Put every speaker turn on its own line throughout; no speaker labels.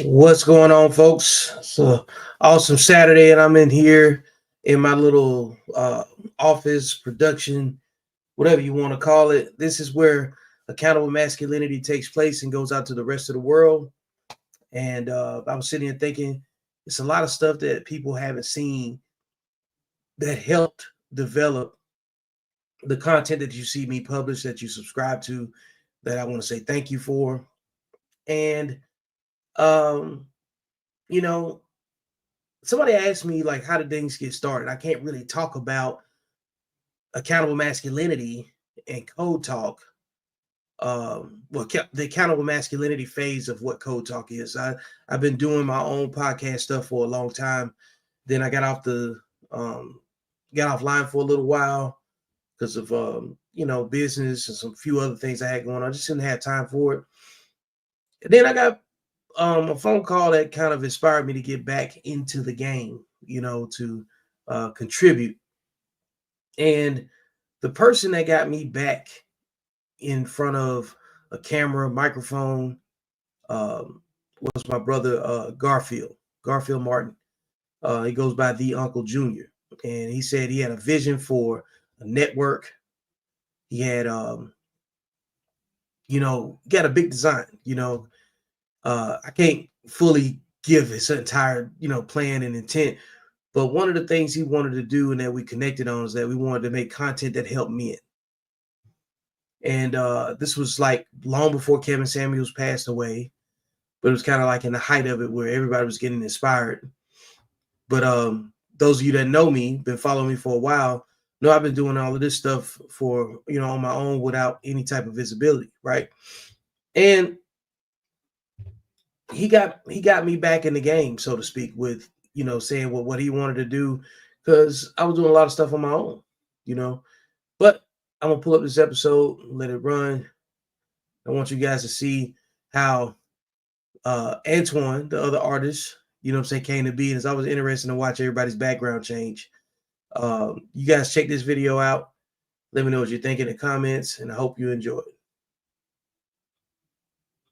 What's going on, folks? It's a awesome Saturday, and I'm in here in my little office production, whatever you want to call it. This is where accountable masculinity takes place and goes out to the rest of the world. And I was sitting here thinking, it's a lot of stuff that people haven't seen that helped develop the content that you see me publish, that you subscribe to, that I want to say thank you for. And um, you know, somebody asked me like how did things get started. I can't really talk about accountable masculinity and code talk. The accountable masculinity phase of what code talk is. I've been doing my own podcast stuff for a long time. Then I got off the got offline for a little while because of business and some few other things I had going on. I just didn't have time for it. And then I got a phone call that kind of inspired me to get back into the game, to contribute. And the person that got me back in front of a camera, microphone, was my brother Garfield Martin. He goes by the Unkle Junior, and he said he had a vision for a network. He had, got a big design. I can't fully give his entire, plan and intent. But one of the things he wanted to do and that we connected on is that we wanted to make content that helped men. And this was like long before Kevin Samuels passed away, but it was kind of like in the height of it where everybody was getting inspired. But those of you that know me, been following me for a while, know I've been doing all of this stuff for, on my own without any type of visibility, right? And he got me back in the game, so to speak, with saying what he wanted to do, because I was doing a lot of stuff on my own, But I'm gonna pull up this episode, let it run. I want you guys to see how Antoine, the other artist, came to be. And it's always interesting to watch everybody's background change. You guys check this video out. Let me know what you think in the comments, and I hope you enjoy it.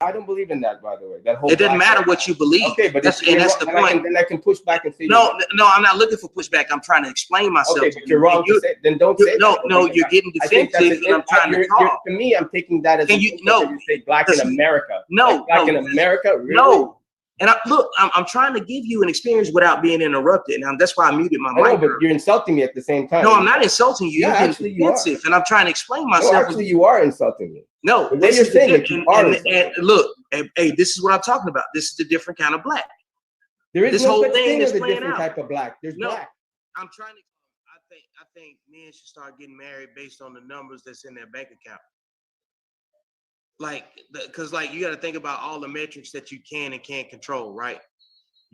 I don't believe in that, by the way. That whole
it doesn't matter what you believe.
Okay, but
that's the point.
Then I can push back and say
no, I'm not looking for pushback. I'm trying to explain myself.
Okay, but you're wrong. Then don't say
no. You're getting defensive, and I'm trying to talk.
To me, I'm taking that as you say black in America.
No,
black in America. Really?
No. And I'm trying to give you an experience without being interrupted. And that's why I muted my mic.
No, but you're insulting me at the same time.
No, I'm not insulting you.
Yeah,
you're getting defensive, and I'm trying to explain myself.
No, actually, you are insulting me.
No,
what you're saying.
And look, hey, this is what I'm talking about. This is the different kind of black.
There is
this
no
whole
such
thing
as
is
a different
out.
type of black. There's black.
I'm trying to. I think men should start getting married based on the numbers that's in their bank account. Because you got to think about all the metrics that you can and can't control, right?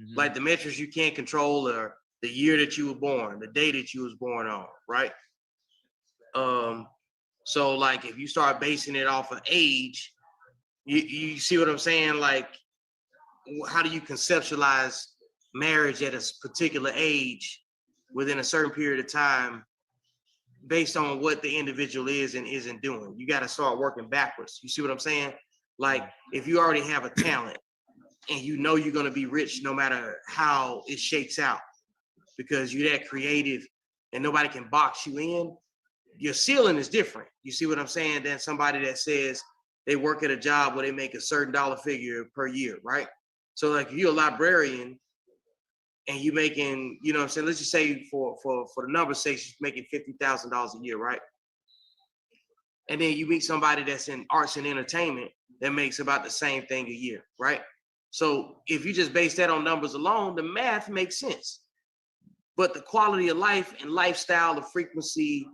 Mm-hmm. Like the metrics you can't control are the year that you were born, the day that you was born on, right? So if you start basing it off of age, you see what I'm saying? Like, how do you conceptualize marriage at a particular age within a certain period of time based on what the individual is and isn't doing? You got to start working backwards. You see what I'm saying? Like, if you already have a talent and you're going to be rich no matter how it shakes out because you're that creative and nobody can box you in, your ceiling is different. You see what I'm saying? Than somebody that says they work at a job where they make a certain dollar figure per year, right? So if you're a librarian and you making, what I'm saying, let's just say for the number's sake, she's making $50,000 a year, right? And then you meet somebody that's in arts and entertainment that makes about the same thing a year, right? So if you just base that on numbers alone, the math makes sense. But the quality of life and lifestyle, the frequency,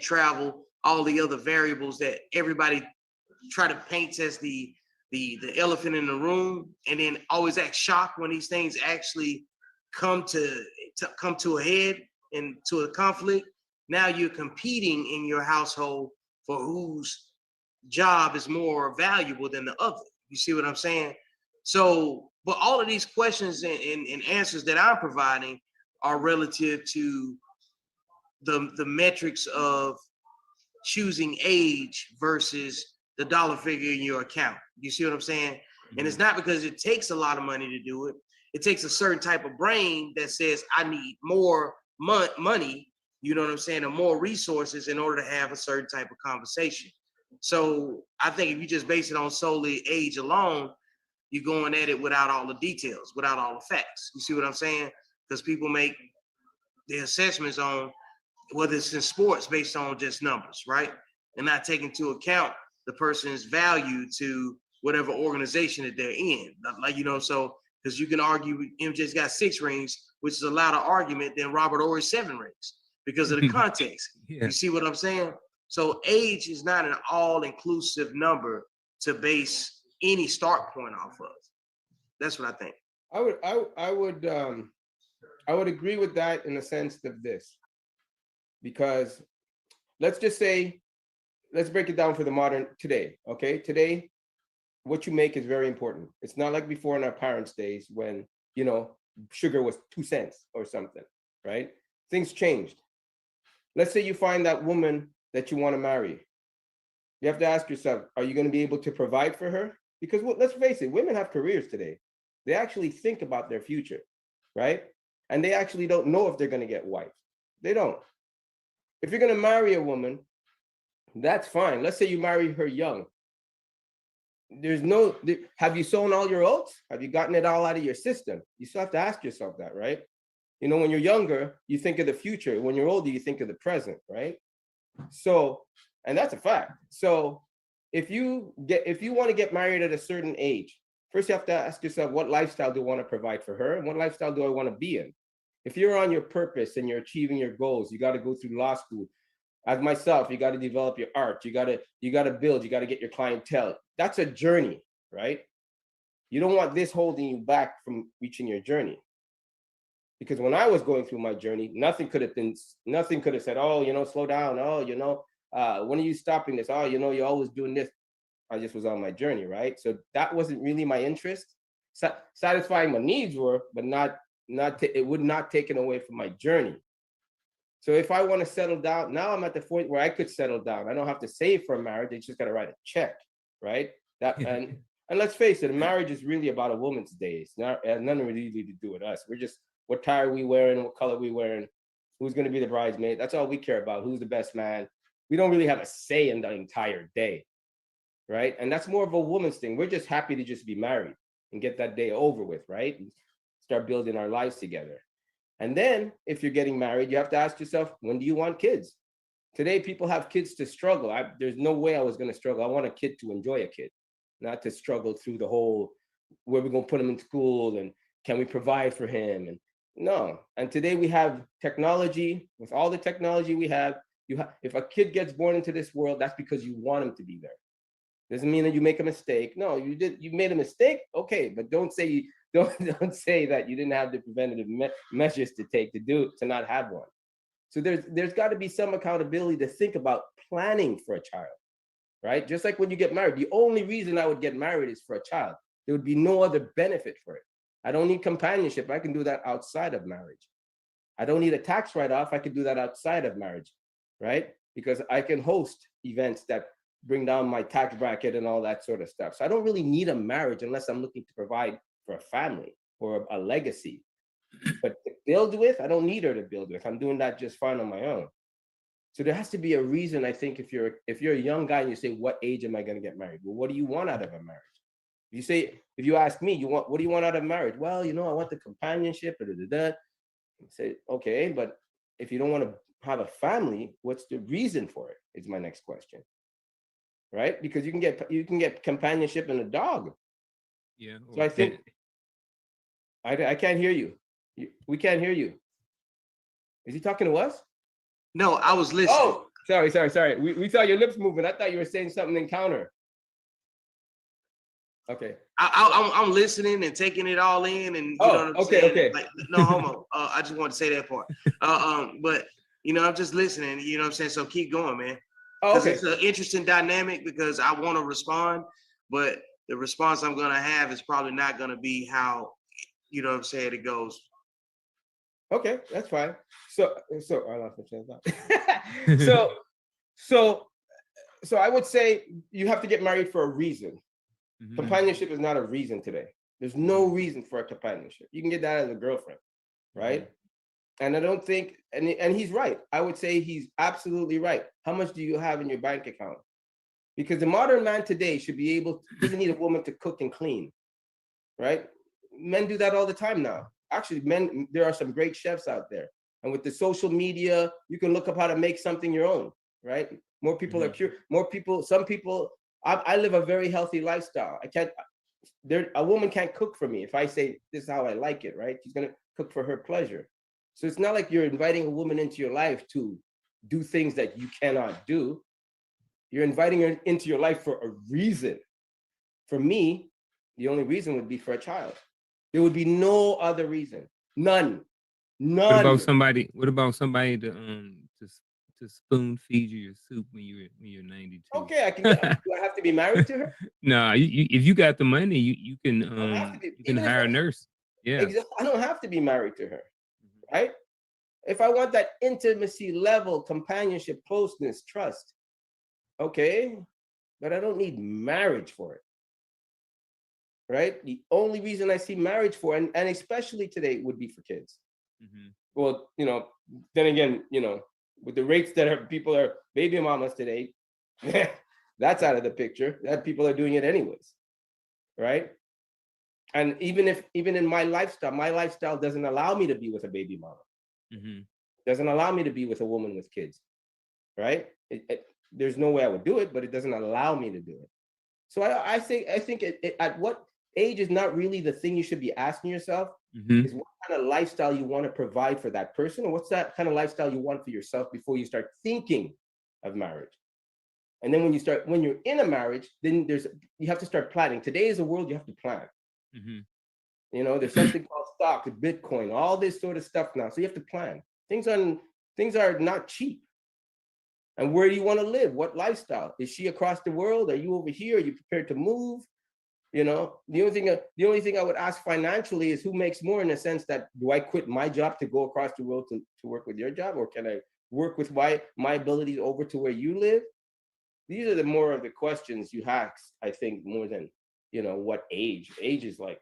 travel, all the other variables that everybody try to paint as the elephant in the room, and then always act shocked when these things actually come to a head and to a conflict. Now you're competing in your household for whose job is more valuable than the other. You see what I'm saying? So, but all of these questions and answers that I'm providing are relative to the metrics of choosing age versus the dollar figure in your account. You see what I'm saying? And it's not because it takes a lot of money to do it. It takes a certain type of brain that says, I need more money, you know what I'm saying, and more resources in order to have a certain type of conversation. So I think if you just base it on solely age alone, you're going at it without all the details, without all the facts. You see what I'm saying? Because people make their assessments on whether it's in sports based on just numbers, right? And not taking into account the person's value to whatever organization that they're in. Like, you know, so because you can argue MJ's got 6 rings, which is a louder argument than Robert Ory's 7 rings because of the context.
Yeah.
You see what I'm saying? So age is not an all-inclusive number to base any start point off of. That's what I think.
I would agree with that in the sense of this, because let's just say, let's break it down for the modern today. Okay, today, what you make is very important. It's not like before in our parents' days when, you know, sugar was 2 cents or something, right? Things changed. Let's say you find that woman that you want to marry. You have to ask yourself, are you going to be able to provide for her? Because let's face it, women have careers today. They actually think about their future, right? And they actually don't know if they're going to get wife. They don't. If you're going to marry a woman, that's fine. Let's say you marry her young. Have you sown all your oats? Have you gotten it all out of your system? You still have to ask yourself that, right? You know, when you're younger, you think of the future. When you're older, you think of the present, right? So, and that's a fact. So if you want to get married at a certain age, first you have to ask yourself, what lifestyle do I want to provide for her? And what lifestyle do I want to be in? If you're on your purpose and you're achieving your goals, you got to go through law school. As myself, you got to develop your art. You got to build, you got to get your clientele. That's a journey, right? You don't want this holding you back from reaching your journey. Because when I was going through my journey, nothing could have said, oh, you know, slow down. Oh, you know, when are you stopping this? Oh, you know, you're always doing this. I just was on my journey, right? So that wasn't really my interest. Satisfying my needs were, but it would not take it away from my journey. So if I want to settle down, now I'm at the point where I could settle down. I don't have to save for a marriage. I just got to write a check, right? And let's face it, a marriage is really about a woman's days. It has nothing really to do with us. We're just, what tie are we wearing? What color are we wearing? Who's going to be the bridesmaid? That's all we care about. Who's the best man? We don't really have a say in the entire day, right? And that's more of a woman's thing. We're just happy to just be married and get that day over with, right? And start building our lives together. And then if you're getting married, you have to ask yourself, when do you want kids? Today, people have kids to struggle. There's no way I was going to struggle. I want a kid to enjoy a kid, not to struggle through the whole, where we're going to put him in school and can we provide for him? And no. And today we have technology. With all the technology we have, if a kid gets born into this world, that's because you want him to be there. Doesn't mean that you make a mistake. No, you made a mistake. Okay, but don't say that you didn't have the preventative measures to take to not have one. So there's got to be some accountability to think about planning for a child, right? Just like when you get married, the only reason I would get married is for a child. There would be no other benefit for it. I don't need companionship. I can do that outside of marriage. I don't need a tax write-off. I can do that outside of marriage, right? Because I can host events that bring down my tax bracket and all that sort of stuff. So I don't really need a marriage unless I'm looking to provide for a family or a legacy. But to build with, I don't need her to build with. I'm doing that just fine on my own. So there has to be a reason, I think, if you're a young guy and you say, what age am I going to get married? Well, what do you want out of a marriage? If you ask me, what do you want out of marriage? Well, you know, I want the companionship. I say, okay, but if you don't want to have a family, what's the reason for it? Is my next question. Right? Because you can get companionship in a dog.
Yeah.
So I think I can't hear you. We can't hear you. Is he talking to us?
No, I was listening.
Oh, sorry. We saw your lips moving. I thought you were saying something in counter. Okay.
I'm listening and taking it all in, and you know what I'm saying?
Okay.
Like, no homo. I just want to say that part. But you know, I'm just listening. You know what I'm saying? So keep going, man.
Oh, okay.
It's an interesting dynamic because I want to respond, but the response I'm gonna have is probably not gonna be how, you know what I'm saying, it goes.
Okay, that's fine. So I lost my train of thought. So I would say you have to get married for a reason. Companionship is not a reason today. There's no reason for a companionship. You can get that as a girlfriend, right? And I don't think, and he's right. I would say he's absolutely right. How much do you have in your bank account? Because the modern man today should be doesn't need a woman to cook and clean, right? Men do that all the time now. Actually, there are some great chefs out there. And with the social media, you can look up how to make something your own, right? More people are curious. Some people, I live a very healthy lifestyle. A woman can't cook for me if I say this is how I like it, right? She's gonna cook for her pleasure. So it's not like you're inviting a woman into your life to do things that you cannot do. You're inviting her into your life for a reason. For me, the only reason would be for a child. There would be no other reason. None.
What about somebody to spoon feed you your soup when you're 92?
Okay, do I have to be married to her?
No, if you got the money, you can hire a nurse. Yeah.
I don't have to be married to her, right? If I want that intimacy level, companionship, closeness, trust, okay, but I don't need marriage for it, right? The only reason I see marriage for, and especially today, would be for kids. Well, then again, with the rates that people are baby mamas today, that's out of the picture. That people are doing it anyways, right? And even in my lifestyle doesn't allow me to be with a baby mama. Doesn't allow me to be with a woman with kids, right? There's no way I would do it, but it doesn't allow me to do it. So I think at what age is not really the thing you should be asking yourself. Is what kind of lifestyle you want to provide for that person, or what's that kind of lifestyle you want for yourself before you start thinking of marriage. And then when you're in a marriage, then you have to start planning. Today is a world you have to plan. There's something called stock, Bitcoin, all this sort of stuff now. So you have to plan. Things are not cheap. And where do you want to live? What lifestyle? Is she across the world? Are you over here? Are you prepared to move? The only thing I would ask financially is who makes more, in the sense that, do I quit my job to go across the world to work with your job, or can I work with my abilities over to where you live? These are the more of the questions you ask, I think, more than, what age. Age is like,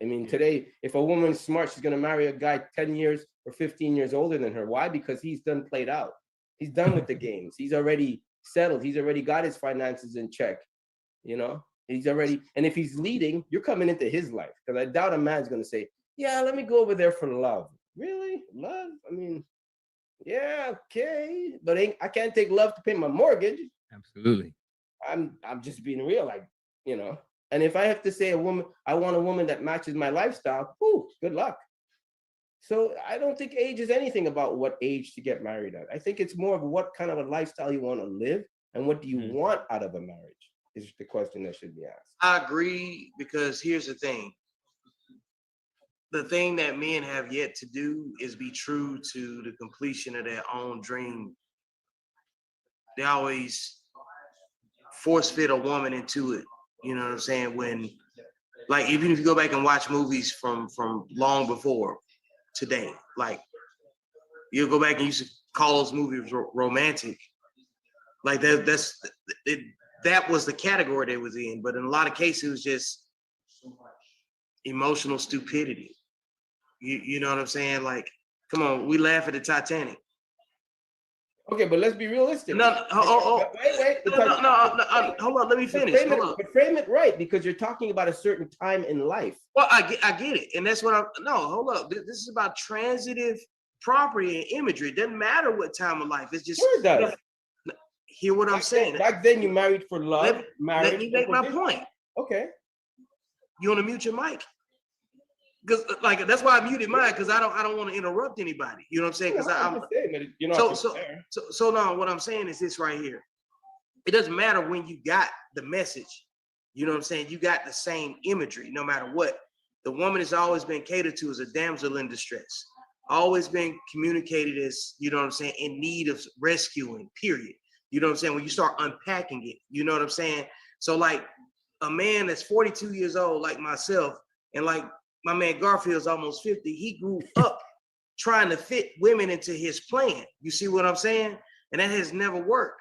today, if a woman's smart, she's going to marry a guy 10 years or 15 years older than her. Why? Because he's done played out. He's done with the games. He's already settled. He's already got his finances in check, He's already, and if he's leading, you're coming into his life. Because I doubt a man's going to say, yeah, let me go over there for love. Really? Love? Yeah, okay. But I can't take love to pay my mortgage.
Absolutely.
I'm just being real, And if I have to say I want a woman that matches my lifestyle, good luck. So I don't think age is anything about what age to get married at. I think it's more of what kind of a lifestyle you want to live, and what do you want out of a marriage is the question that should be asked.
I agree, because here's the thing. The thing that men have yet to do is be true to the completion of their own dream. They always force fit a woman into it. You know what I'm saying? When, like, even if you go back and watch movies from long before today, like, you'll go back and used to call those movies romantic. Like that was the category they was in. But in a lot of cases, it was just emotional stupidity. You know what I'm saying? Like, come on, we laugh at the Titanic.
Okay, but let's be realistic.
Wait.
No,
hold on, let me finish.
But frame it right, because you're talking about a certain time in life.
Well, I get it. And that's what hold up. This is about transitive property and imagery. It doesn't matter what time of life. It's just,
sure it does.
Hear what I'm saying.
Back then you married for love.
Let me make my point.
Okay.
You want to mute your mic? Because that's why I muted mine, because I don't want to interrupt anybody. You know what I'm saying? Because so now what I'm saying is this right here. It doesn't matter when you got the message. You know what I'm saying? You got the same imagery, no matter what. The woman has always been catered to as a damsel in distress. Always been communicated as, you know what I'm saying, in need of rescuing, period. You know what I'm saying? When you start unpacking it, you know what I'm saying? So like a man that's 42 years old, like myself, and like my man Garfield's almost 50, he grew up trying to fit women into his plan. You see what I'm saying? And that has never worked.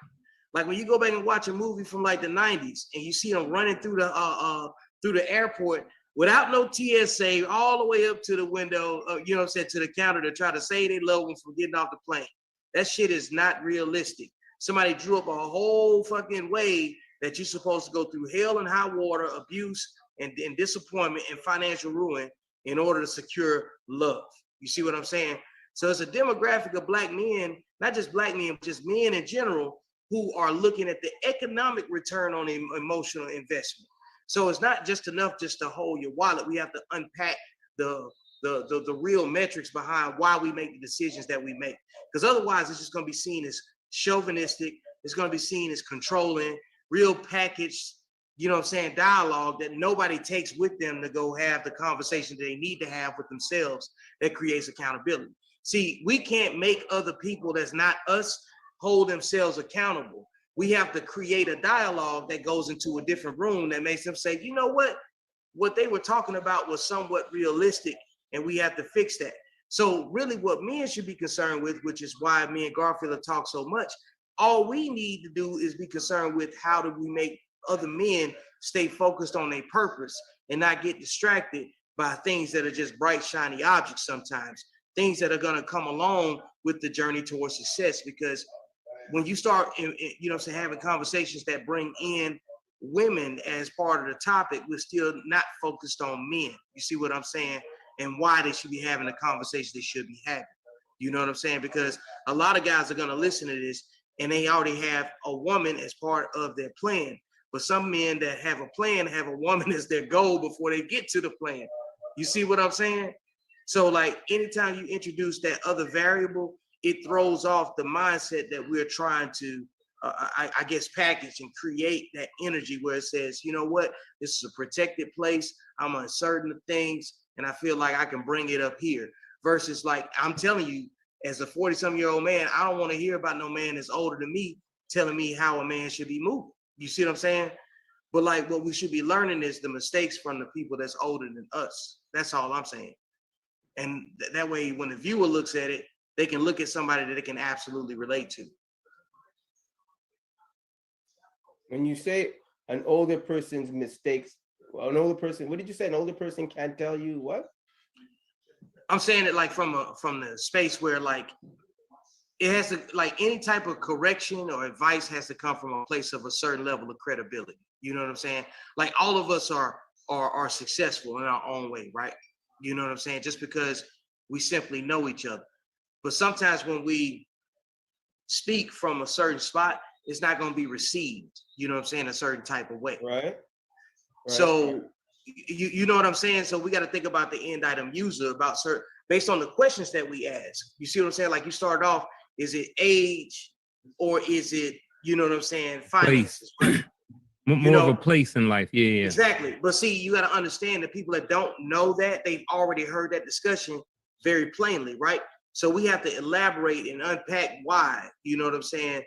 Like when you go back and watch a movie from like the 90s and you see them running through the airport without no TSA all the way up to the window, you know what I'm saying, to the counter to try to save their loved ones from getting off the plane. That shit is not realistic. Somebody drew up a whole fucking way that you're supposed to go through hell and high water, abuse and disappointment and financial ruin in order to secure love. You see what I'm saying? So it's a demographic of black men, not just black men, but just men in general, who are looking at the economic return on emotional investment. So it's not just enough just to hold your wallet. We have to unpack the real metrics behind why we make the decisions that we make. Because otherwise it's just going to be seen as chauvinistic. It's going to be seen as controlling, real packaged, you know what I'm saying, dialogue that nobody takes with them to go have the conversation that they need to have with themselves that creates accountability. See, we can't make other people that's not us hold themselves accountable. We have to create a dialogue that goes into a different room that makes them say, you know what they were talking about was somewhat realistic, and we have to fix that. So really what men should be concerned with, which is why me and Garfield have talked so much, all we need to do is be concerned with how do we make other men stay focused on their purpose and not get distracted by things that are just bright, shiny objects sometimes, things that are going to come along with the journey towards success. Because when you start, you know, having conversations that bring in women as part of the topic, we're still not focused on men. You see what I'm saying? And why they should be having the conversation they should be having. You know what I'm saying? Because a lot of guys are going to listen to this and they already have a woman as part of their plan. But some men that have a plan have a woman as their goal before they get to the plan. You see what I'm saying? So like anytime you introduce that other variable, it throws off the mindset that we're trying to, I guess, package and create that energy where it says, you know what, this is a protected place. I'm uncertain of things, and I feel like I can bring it up here. Versus like, I'm telling you, as a 40-some-year-old man, I don't want to hear about no man that's older than me telling me how a man should be moving. You see what I'm saying? But like what we should be learning is the mistakes from the people that's older than us. That's all I'm saying. And that way, when the viewer looks at it, they can look at somebody that they can absolutely relate to.
When you say an older person's mistakes, an older person, what did you say? An older person can't tell you what?
I'm saying it like from the space where like it has to, like any type of correction or advice has to come from a place of a certain level of credibility. You know what I'm saying? Like all of us are successful in our own way, right? You know what I'm saying? Just because we simply know each other. But sometimes when we speak from a certain spot, it's not going to be received, you know what I'm saying, a certain type of way.
Right.
So you know what I'm saying? So we got to think about the end item user about certain, based on the questions that we ask. You see what I'm saying? Like you start off, is it age or is it, you know what I'm saying, finances? Right?
More of a place in life. Yeah.
Exactly. But see, you got to understand that people that don't know that, they've already heard that discussion very plainly, right? So we have to elaborate and unpack why, you know what I'm saying?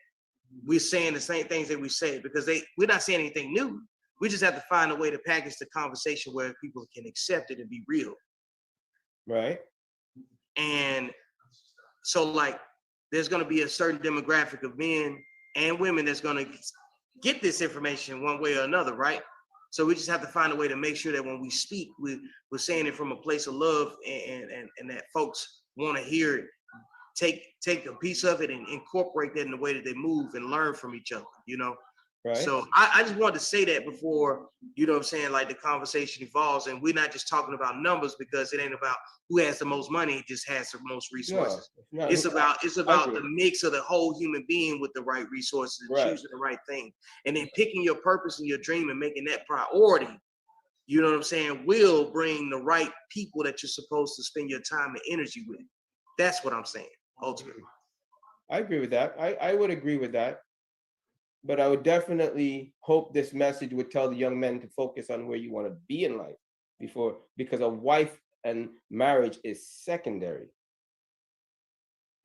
We're saying the same things that we say because we're not saying anything new. We just have to find a way to package the conversation where people can accept it and be real.
Right.
And so like, there's going to be a certain demographic of men and women that's going to get this information one way or another, right? So we just have to find a way to make sure that when we speak, we're saying it from a place of love and that folks want to hear it, take a piece of it and incorporate that in the way that they move and learn from each other, you know?
Right.
So I just wanted to say that before, you know what I'm saying, like the conversation evolves and we're not just talking about numbers because it ain't about who has the most money, it just has the most resources. No, it's about the mix of the whole human being with the right resources and choosing the right thing. And then picking your purpose and your dream and making that priority, you know what I'm saying, will bring the right people that you're supposed to spend your time and energy with. That's what I'm saying, ultimately.
I agree with that. I would agree with that. But I would definitely hope this message would tell the young men to focus on where you want to be in life because a wife and marriage is secondary.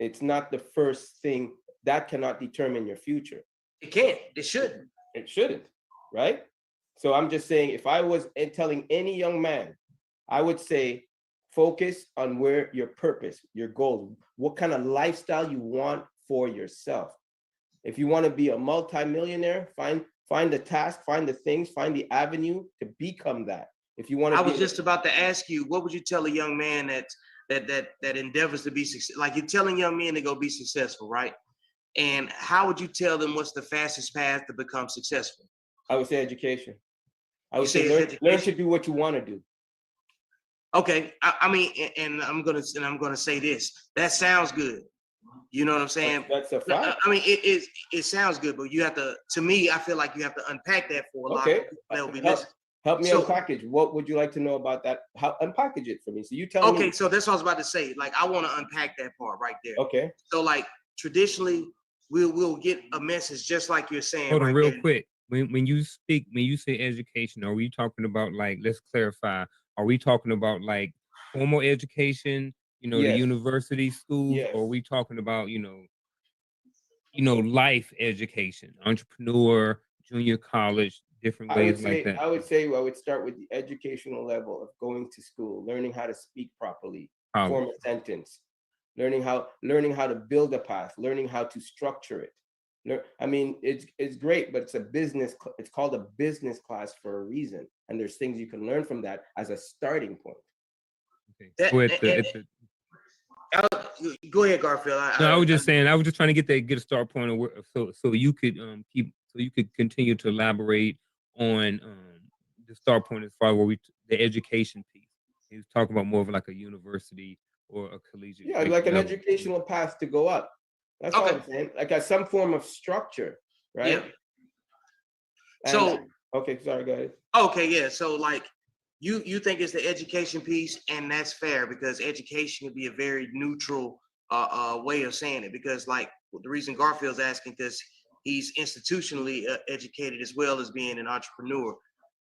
It's not the first thing. That cannot determine your future.
It can't. It shouldn't.
It shouldn't, right? So I'm just saying, if I was telling any young man, I would say, focus on where your purpose, your goals, what kind of lifestyle you want for yourself. If you want to be a multimillionaire, find the task, find the things, find the avenue to become that. If you want to,
I was just about to ask you, what would you tell a young man that endeavors to be successful? Like, you're telling young men to go be successful, right? And how would you tell them what's the fastest path to become successful?
I would say education. I would say learn to do what you want to do.
Okay, I mean, and I'm gonna say this. That sounds good. You know what I'm saying?
That's a fact.
I mean, it sounds good, but you have to. To me, I feel like you have to unpack that for a lot of people that will be listening.
Help me unpackage. What would you like to know about that? How unpackage it for me? So you tell me.
Okay, so that's what I was about to say. Like, I want to unpack that part right there.
Okay.
So, like, traditionally, we'll get a message just like you're saying.
Hold on,
right
real
there.
quick. When you say education, are we talking about, like, let's clarify? Are we talking about like formal education? You know, the university schools, or are we talking about life education, entrepreneur, junior college, different ways like that?
I would say I would start with the educational level of going to school, learning how to speak properly, form a sentence, learning how to build a path, learning how to structure it. I mean, it's great, but it's a business. It's called a business class for a reason, and there's things you can learn from that as a starting point.
Okay.
Go ahead, Garfield.
I was just saying. I was just trying to get a start point of so you could continue to elaborate on the start point as far as the education piece. He was talking about more of like a university or a collegiate.
Yeah, like an educational path to go up. That's all I'm saying. Like some form of structure, right?
Yeah. So
okay, sorry, go ahead.
Okay, yeah. So like you think it's the education piece, and that's fair because education would be a very neutral way of saying it. Because like the reason Garfield's asking this, he's institutionally educated as well as being an entrepreneur.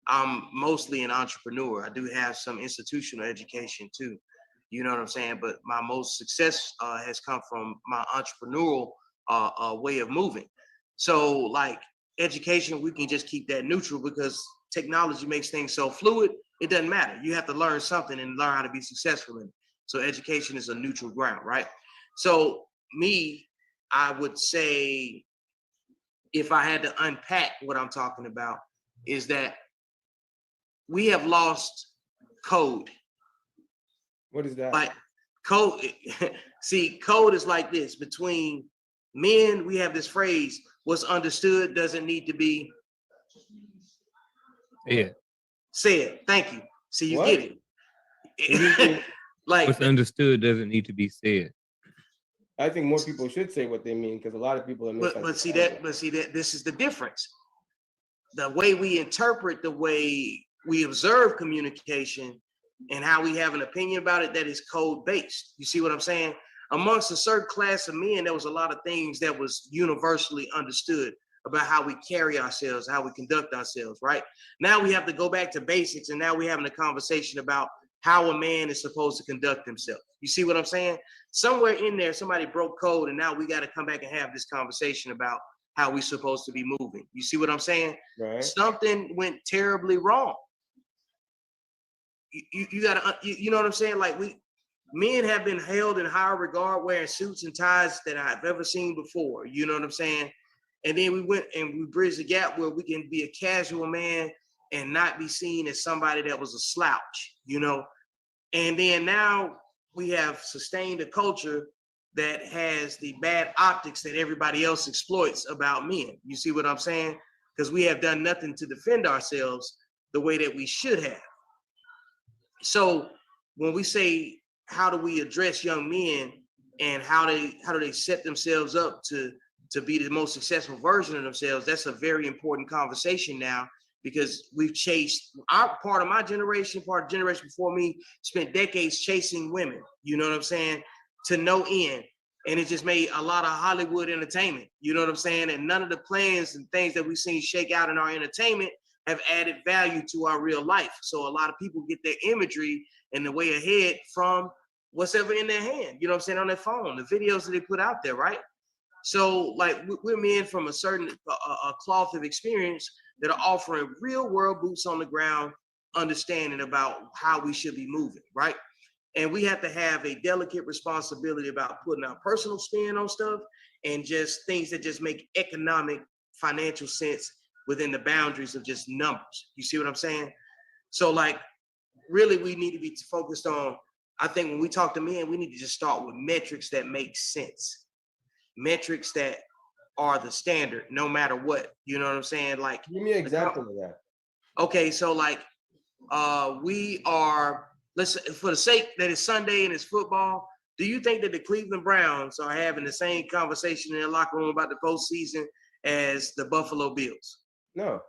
I'm mostly an entrepreneur. I do have some institutional education too. You know what I'm saying? But my most success has come from my entrepreneurial way of moving. So like education, we can just keep that neutral because technology makes things so fluid. It doesn't matter. You have to learn something and learn how to be successful in it. So education is a neutral ground, right? So me, I would say, if I had to unpack what I'm talking about, is that we have lost code.
What is that?
Like code, see, code is like this. Between men, we have this phrase, what's understood doesn't need to be said. Thank you. See, you get it. Like
what's understood doesn't need to be said.
I think more people should say what they mean because a lot of people are misunderstanding.
But see that this is the difference. The way we interpret, the way we observe communication, and how we have an opinion about it, that is code based. You see what I'm saying? Amongst a certain class of men, there was a lot of things that was universally understood about how we carry ourselves, how we conduct ourselves, right? Now we have to go back to basics, and now we're having a conversation about how a man is supposed to conduct himself. You see what I'm saying? Somewhere in there, somebody broke code, and now we got to come back and have this conversation about how we're supposed to be moving. You see what I'm saying?
Right.
Something went terribly wrong. You gotta, you know what I'm saying? Like men have been held in higher regard wearing suits and ties than I've ever seen before. You know what I'm saying? And then we went and we bridged the gap where we can be a casual man and not be seen as somebody that was a slouch, you know? And then now we have sustained a culture that has the bad optics that everybody else exploits about men. You see what I'm saying? Because we have done nothing to defend ourselves the way that we should have. So when we say, how do we address young men and how do they set themselves up to be the most successful version of themselves, that's a very important conversation now, because we've chased part of my generation, part of the generation before me spent decades chasing women, you know what I'm saying, to no end. And it just made a lot of Hollywood entertainment, you know what I'm saying? And none of the plans and things that we've seen shake out in our entertainment have added value to our real life. So a lot of people get their imagery and the way ahead from what's ever in their hand, you know what I'm saying, on their phone, the videos that they put out there, right? So like we're men from a certain cloth of experience that are offering real world boots on the ground understanding about how we should be moving, right? And we have to have a delicate responsibility about putting our personal spin on stuff and just things that just make economic, financial sense within the boundaries of just numbers. You see what I'm saying? So like, really, we need to be focused on, I think when we talk to men, we need to just start with metrics that make sense. Metrics that are the standard, no matter what. You know what I'm saying? Like,
give me an example of that.
Okay, so like, we are, let's, for the sake that it's Sunday and it's football, do you think that the Cleveland Browns are having the same conversation in their locker room about the postseason as the Buffalo Bills?
No.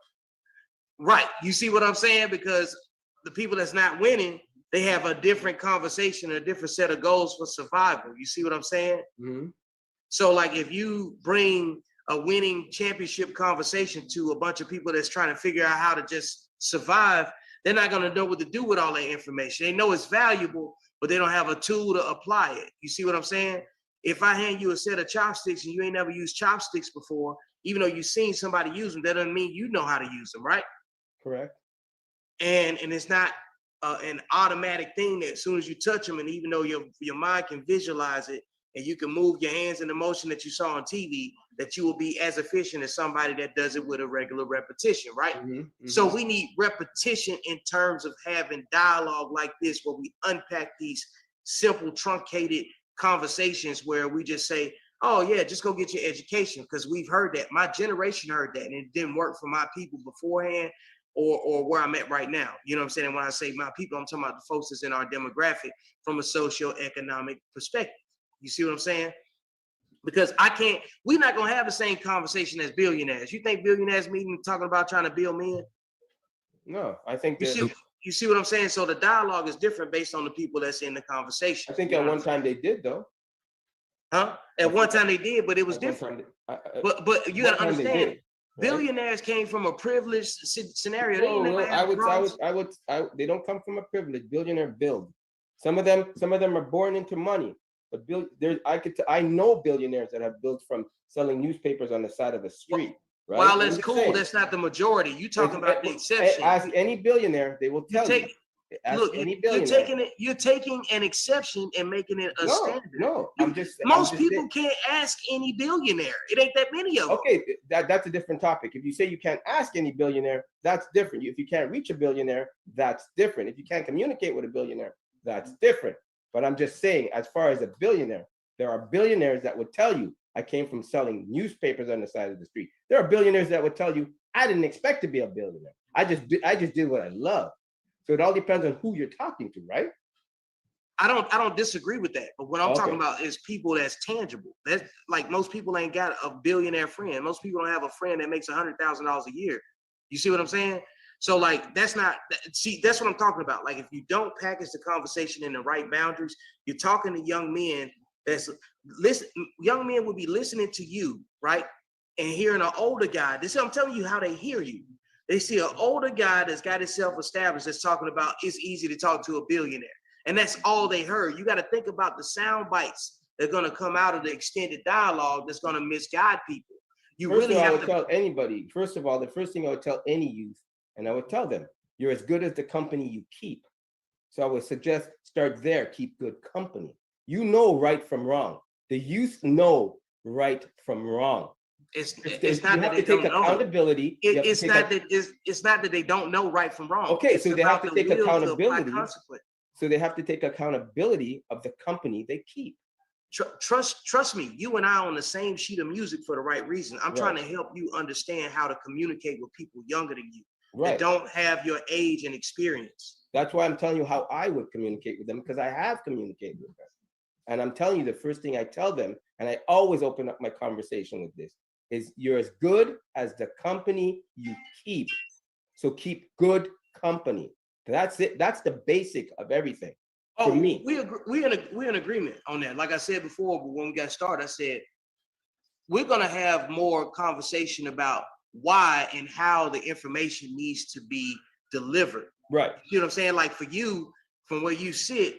Right. You see what I'm saying? Because the people that's not winning, they have a different conversation, a different set of goals for survival. You see what I'm saying?
Mm-hmm.
So like, if you bring a winning championship conversation to a bunch of people that's trying to figure out how to just survive, they're not going to know what to do with all that information. They know it's valuable, but they don't have a tool to apply it. You see what I'm saying? If I hand you a set of chopsticks and you ain't never used chopsticks before, even though you've seen somebody use them, that doesn't mean you know how to use them, right?
Correct.
And it's not an automatic thing that as soon as you touch them, and even though your mind can visualize it and you can move your hands in the motion that you saw on TV, that you will be as efficient as somebody that does it with a regular repetition, right?
Mm-hmm. Mm-hmm.
So we need repetition in terms of having dialogue like this, where we unpack these simple, truncated conversations where we just say, oh yeah, just go get your education, because we've heard that. My generation heard that, and it didn't work for my people beforehand, or where I'm at right now. You know what I'm saying? And when I say my people, I'm talking about the folks that's in our demographic from a socio-economic perspective. You see what I'm saying? Because we're not gonna have the same conversation as billionaires. You think billionaires meeting talking about trying to build men?
No, I think
You see what I'm saying? So the dialogue is different based on the people that's in the conversation.
I think at one time they did, though.
Huh? At one time they did, but it was different. But you gotta understand, billionaires came from a privileged scenario.
They don't come from a privilege. Billionaire build. Some of them are born into money. But I know billionaires that have built from selling newspapers on the side of the street. Right?
While that's cool, that's not the majority. You talking about the exception.
Ask any billionaire, they will tell you.
Look, you're taking an exception and making it a standard.
No,
most people can't ask any billionaire. It ain't that many of them.
Okay, that's a different topic. If you say you can't ask any billionaire, that's different. If you can't reach a billionaire, that's different. If you can't communicate with a billionaire, that's different. But I'm just saying, as far as a billionaire, there are billionaires that would tell you, I came from selling newspapers on the side of the street. There are billionaires that would tell you, I didn't expect to be a billionaire. I just did what I love. So it all depends on who you're talking to, right?
I don't disagree with that. But what I'm talking about is people that's tangible. That's like, most people ain't got a billionaire friend. Most people don't have a friend that makes $100,000 a year. You see what I'm saying? So like, that's what I'm talking about. Like, if you don't package the conversation in the right boundaries, you're talking to young men young men will be listening to you, right? And hearing an older guy. I'm telling you how they hear you. They see an older guy that's got himself established that's talking about it's easy to talk to a billionaire. And that's all they heard. You got to think about the sound bites that are going to come out of the extended dialogue that's going to misguide people.
I would tell anybody, first of all, the first thing I would tell any youth, and I would tell them, you're as good as the company you keep. So I would suggest start there, keep good company. You know right from wrong. The youth know right from wrong.
It's not that they don't know.
Accountability.
It's not that they don't know right from wrong.
Okay, so they have to take accountability. So they have to take accountability of the company they keep.
Trust me, you and I are on the same sheet of music for the right reason. I'm trying to help you understand how to communicate with people younger than you that don't have your age and experience.
That's why I'm telling you how I would communicate with them, because I have communicated with them. And I'm telling you, the first thing I tell them, and I always open up my conversation with this, is you're as good as the company you keep. So keep good company. That's it. That's the basic of everything. For me.
We're in agreement on that. Like I said before, but when we got started, I said, we're going to have more conversation about why and how the information needs to be delivered.
Right.
You know what I'm saying? Like, for you, from where you sit,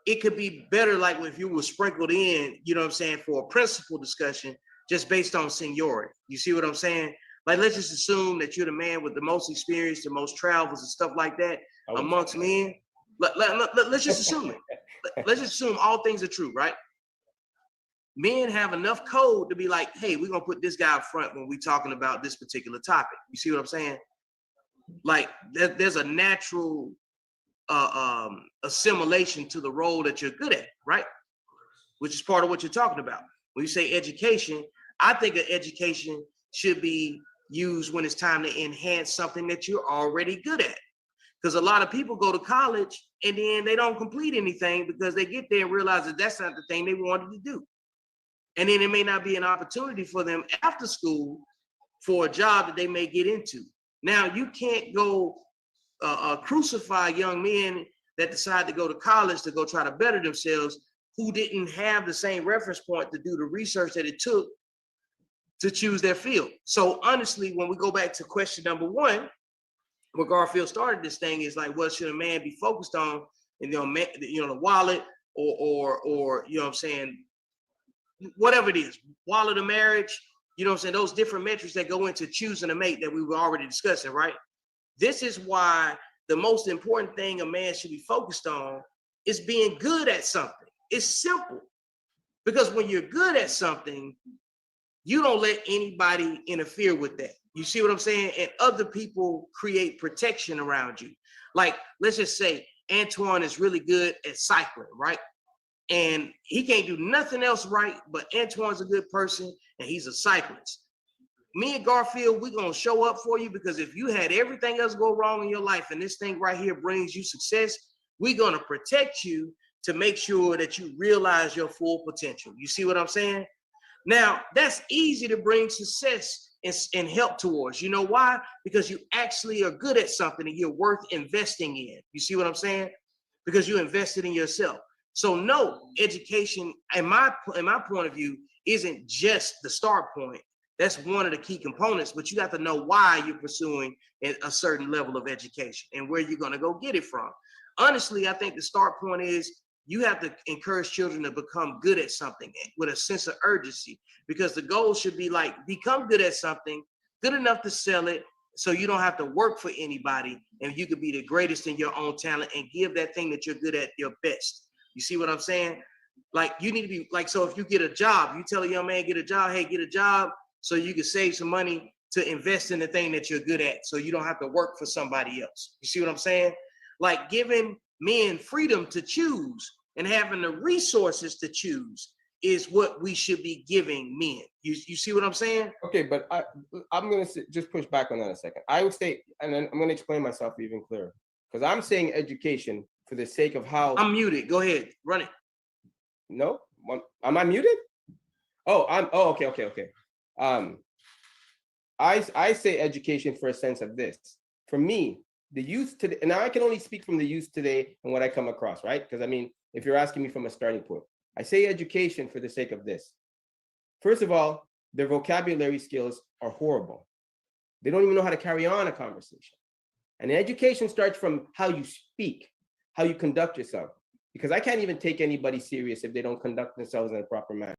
it could be better like if you were sprinkled in, you know what I'm saying, for a principal discussion just based on seniority. You see what I'm saying? Like, let's just assume that you're the man with the most experience, the most travels and stuff like that amongst men. Let's just assume it. Let's just assume all things are true, right? men have enough code to be like, hey, we're gonna put this guy up front when we're talking about this particular topic. You see what I'm saying? Like there's a natural assimilation to the role that you're good at, right? Which is part of what you're talking about. When you say education, I think that education should be used when it's time to enhance something that you're already good at. Because a lot of people go to college and then they don't complete anything because they get there and realize that that's not the thing they wanted to do. And then it may not be an opportunity for them after school for a job that they may get into. Now, you can't go crucify young men that decide to go to college to go try to better themselves who didn't have the same reference point to do the research that it took to choose their field. So honestly, when we go back to question number one, where Garfield started this thing is like, what should a man be focused on? And the wallet or you know what I'm saying, whatever it is, wallet of marriage, you know what I'm saying, those different metrics that go into choosing a mate that we were already discussing, right? This is why the most important thing a man should be focused on is being good at something. It's simple. Because when you're good at something, you don't let anybody interfere with that. You see what I'm saying? And other people create protection around you. Like, let's just say Antoine is really good at cycling, right? And he can't do nothing else right, but Antoine's a good person and he's a cyclist. Me and Garfield, we're going to show up for you because if you had everything else go wrong in your life and this thing right here brings you success, we're going to protect you to make sure that you realize your full potential. You see what I'm saying? Now, that's easy to bring success and help towards. You know why? Because you actually are good at something and you're worth investing in. You see what I'm saying? Because you invested in yourself. So no, education, in my point of view, isn't just the start point. That's one of the key components, but you have to know why you're pursuing a certain level of education and where you're going to go get it from. Honestly, I think the start point is you have to encourage children to become good at something with a sense of urgency, because the goal should be like, become good at something, good enough to sell it so you don't have to work for anybody and you could be the greatest in your own talent and give that thing that you're good at your best. You see what I'm saying? Like, you need to be like, so if you get a job, you tell a young man, get a job, hey, get a job so you can save some money to invest in the thing that you're good at so you don't have to work for somebody else. You see what I'm saying? Like, giving men freedom to choose and having the resources to choose is what we should be giving men. You see what I'm saying?
Okay, but I'm going to just push back on that a second. I would say, and then I'm going to explain myself even clearer, because I'm saying education for the sake of how...
I'm muted. Go ahead. Run it.
No? Am I muted? Oh, okay. I say education for a sense of this. For me, the youth today, and now I can only speak from the youth today and what I come across, right? Because I mean, if you're asking me from a starting point, I say education for the sake of this. First of all, their vocabulary skills are horrible. They don't even know how to carry on a conversation. And education starts from how you speak, how you conduct yourself. Because I can't even take anybody serious if they don't conduct themselves in a proper manner.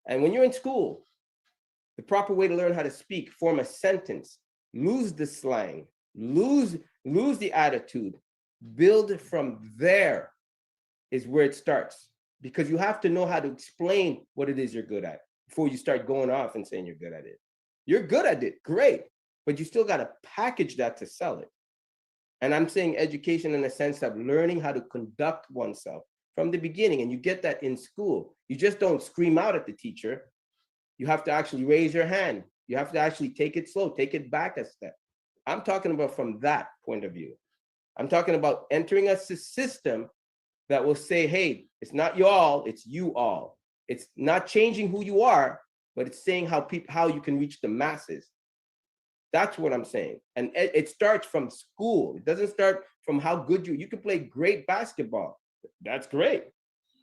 And when you're in school, the proper way to learn how to speak, form a sentence, lose the slang, lose the attitude, build from there is where it starts. Because you have to know how to explain what it is you're good at before you start going off and saying you're good at it. You're good at it, great, but you still got to package that to sell it. And I'm saying education in the sense of learning how to conduct oneself from the beginning. And you get that in school. You just don't scream out at the teacher. You have to actually raise your hand. You have to actually take it slow, take it back a step. I'm talking about from that point of view. I'm talking about entering a system that will say, hey, it's not you all, it's you all. It's not changing who you are, but it's saying how you can reach the masses. That's what I'm saying. And it starts from school. It doesn't start from how good you can play great basketball. That's great.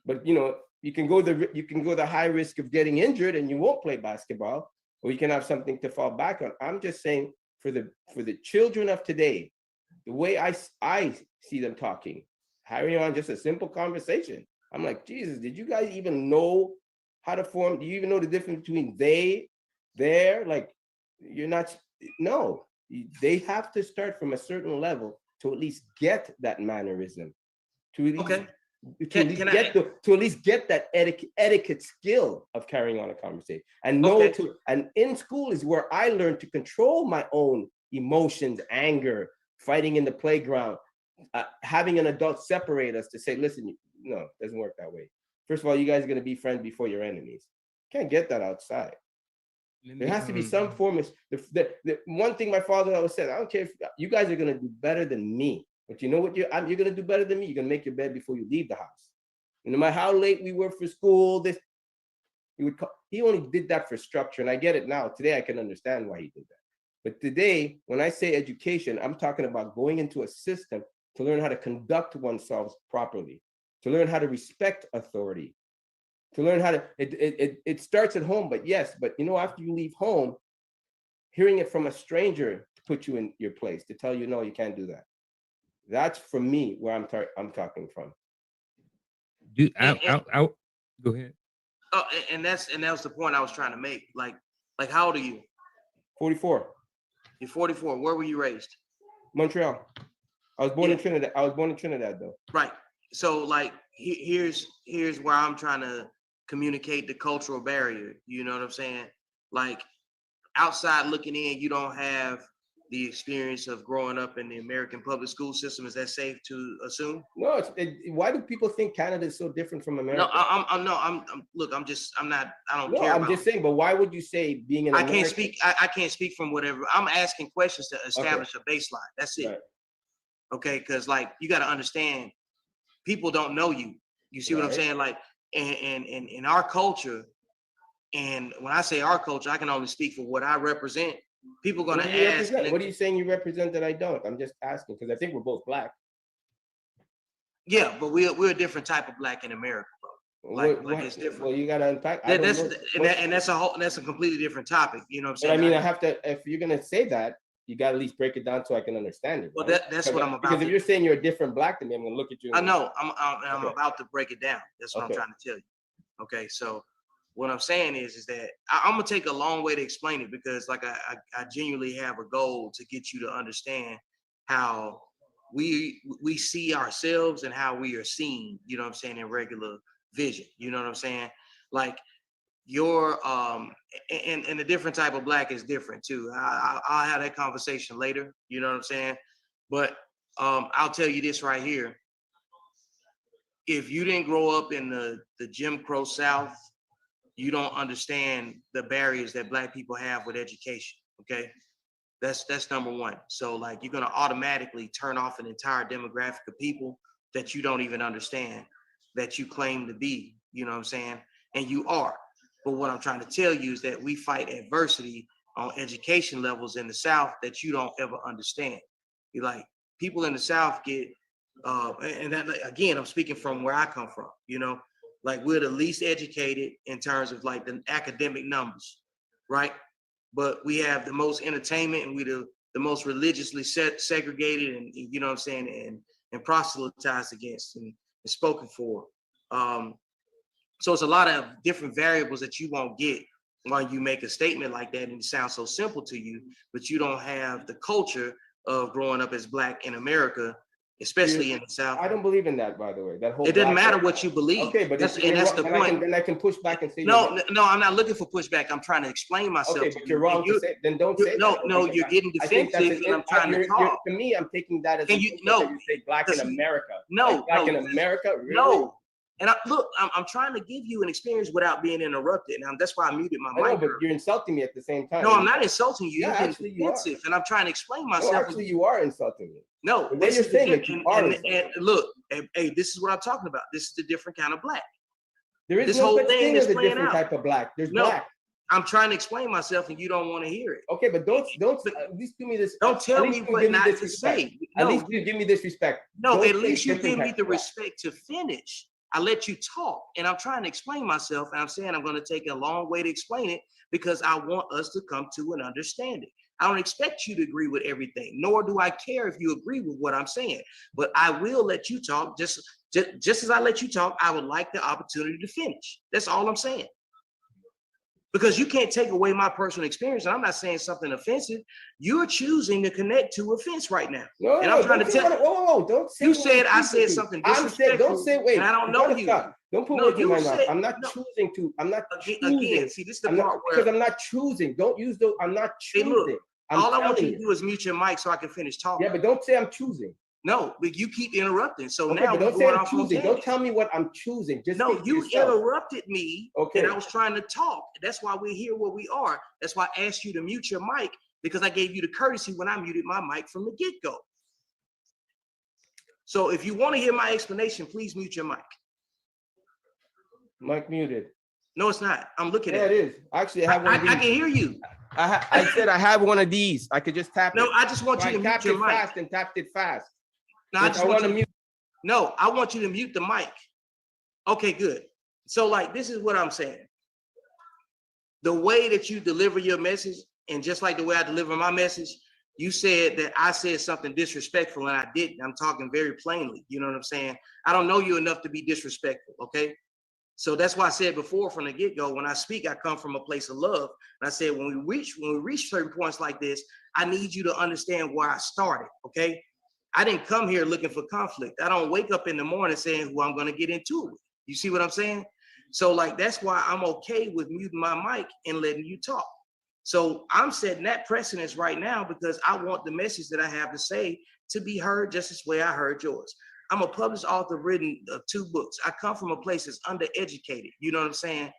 But you can go the high risk of getting injured and you won't play basketball, or you can have something to fall back on. I'm just saying for the children of today, the way I see them talking, carrying on just a simple conversation. I'm like, Jesus, did you guys even know how to form? Do you even know the difference between they, there? Like, you're not, no. They have to start from a certain level to at least get that mannerism. To at least,
okay.
to at least get that etiquette skill of carrying on a conversation, and know and in school is where I learned to control my own emotions, anger, fighting in the playground, having an adult separate us to say, listen, no, it doesn't work that way. First of all, you guys are going to be friends before you're enemies. Can't get that outside. There has to be some form of the one thing my father always said, I don't care if you guys are going to do better than me, but you know what you're going to do better than me. You're going to make your bed before you leave the house. And no matter how late we were for school, he only did that for structure. And I get it now. Today, I can understand why he did that. But today, when I say education, I'm talking about going into a system to learn how to conduct oneself properly, to learn how to respect authority, to learn how to, it starts at home, but yes, but you know, after you leave home, hearing it from a stranger to put you in your place, to tell you, no, you can't do that. That's for me where I'm talking from.
Dude, go ahead.
Oh, and that was the point I was trying to make. Like how old are you?
44.
You're 44. Where were you raised?
Montreal. I was born in Trinidad. I was born in Trinidad, though.
Right. So, like, here's where I'm trying to communicate the cultural barrier. You know what I'm saying? Like, outside looking in, you don't have the experience of growing up in the American public school system. Is that safe to assume?
No. Why do people think Canada is so different from America?
No, I'm not. I don't care.
I'm just saying. But why would you say being an American?
I can't speak from whatever. I'm asking questions to establish a baseline. That's it. Right. Okay, because like you got to understand, people don't know you. You see what I'm saying? Like, and in our culture, and when I say our culture, I can only speak for what I represent. People are going to ask.
What are you saying you represent that I don't? I'm just asking because I think we're both black.
Yeah, but we're a different type of black in America, bro. Like it's different.
Well, you got to unpack.
That's a completely different topic. You know what I'm saying?
But I mean, I have to. If you're going to say that, you got to at least break it down so I can understand it.
Well, that's what I'm about.
Because if you're saying you're a different black than me, I'm going to look at you.
I know. I'm about to break it down. That's what I'm trying to tell you. Okay, so what I'm saying is that I'm gonna take a long way to explain it because, like, I genuinely have a goal to get you to understand how we see ourselves and how we are seen. You know what I'm saying, in regular vision. You know what I'm saying? Like your and the different type of black is different too. I'll have that conversation later. You know what I'm saying? But I'll tell you this right here. If you didn't grow up in the Jim Crow South, you don't understand the barriers that black people have with education. Okay, that's number one. So like you're gonna automatically turn off an entire demographic of people that you don't even understand, that you claim to be. You know what I'm saying? And you are. But what I'm trying to tell you is that we fight adversity on education levels in the South that you don't ever understand. You're like people in the South get. And that, again, I'm speaking from where I come from, you know, like we're the least educated in terms of like the academic numbers, right? But we have the most entertainment and we the most religiously segregated and, you know what I'm saying, and proselytized against and spoken for. So it's a lot of different variables that you won't get when you make a statement like that and it sounds so simple to you, but you don't have the culture of growing up as black in America, especially in the South.
I don't believe in that, by the way. That whole.
It doesn't matter what you believe.
Okay, but that's the point. Then I can push back and say.
No, I'm not looking for pushback. I'm trying to explain myself.
Okay, but you're wrong to say. Then don't say.
No, you're getting defensive. And I'm trying to talk.
To me, I'm taking that as.
You say
black in America.
No,
black in America. Really?
No. And I'm trying to give you an experience without being interrupted. And that's why I muted my mic.
I know, but you're insulting me at the same time.
No, I'm not insulting you.
Yeah,
you're getting defensive, and I'm trying to explain myself.
No, actually, you are insulting me.
No,
then you're saying that you are.
And look, hey, this is what I'm talking about. This is the different kind of black.
There is
this
no
whole
such
thing
thing as a different
out.
type of black. There's black.
I'm trying to explain myself, and you don't want to hear it.
Okay, but don't at least give me this.
Don't tell me what not to say.
At least you give me this respect.
No, at least you give me the respect to finish. I let you talk, and I'm trying to explain myself, and I'm saying I'm going to take a long way to explain it because I want us to come to an understanding. I don't expect you to agree with everything, nor do I care if you agree with what I'm saying, but I will let you talk. Just as I let you talk, I would like the opportunity to finish. That's all I'm saying. Because you can't take away my personal experience. And I'm not saying something offensive. You're choosing to connect to offense right now.
No,
and
no,
I'm trying to tell
whoa, don't say
you said I said something disrespectful.
Don't say, wait.
And I don't know you.
Stop. Don't put
No,
words in my
you
mouth.
said-
I'm not
no.
choosing to. I'm not
Again, see, this is the
I'm
part
not,
where
because I'm not choosing. Don't use those. I'm not
Hey,
choosing.
look,
I'm
all I want you
telling
to do is mute your mic so I can finish talking.
Yeah, but don't say I'm choosing.
No, but you keep interrupting. So
Okay,
now
but
we're
don't say
going
I'm
off on
choosing. Don't
tangents.
tell me what I'm choosing. Just
No,
speak for
you
yourself.
interrupted me,
Okay.
and I was trying to talk. That's why we're here where we are. That's why I asked you to mute your mic, because I gave you the courtesy when I muted my mic from the get-go. So if you want to hear my explanation, please mute your mic.
Mic muted.
No, it's not. I'm looking
Yeah,
at
it is. Actually, I have one of these.
I can hear you.
I said I have one of these. I could just tap
No,
it.
I just want you to mute
tapped
your
it
mic.
fast and tapped it fast.
No, I just
want
want
to
you
mute.
No, I want you to mute the mic. Okay, good. So like, this is what I'm saying. The way that you deliver your message, and just like the way I deliver my message, you said that I said something disrespectful and I didn't. I'm talking very plainly. You know what I'm saying? I don't know you enough to be disrespectful, okay? So that's why I said before from the get-go, when I speak, I come from a place of love. And I said, when we reach certain points like this, I need you to understand where I started, okay? I didn't come here looking for conflict. I don't wake up in the morning saying who I'm going to get into it with. You see what I'm saying? So like, that's why I'm okay with muting my mic and letting you talk. So I'm setting that precedence right now because I want the message that I have to say to be heard just as way I heard yours. I'm a published author, written 2 books. I come from a place that's undereducated. You know what I'm saying?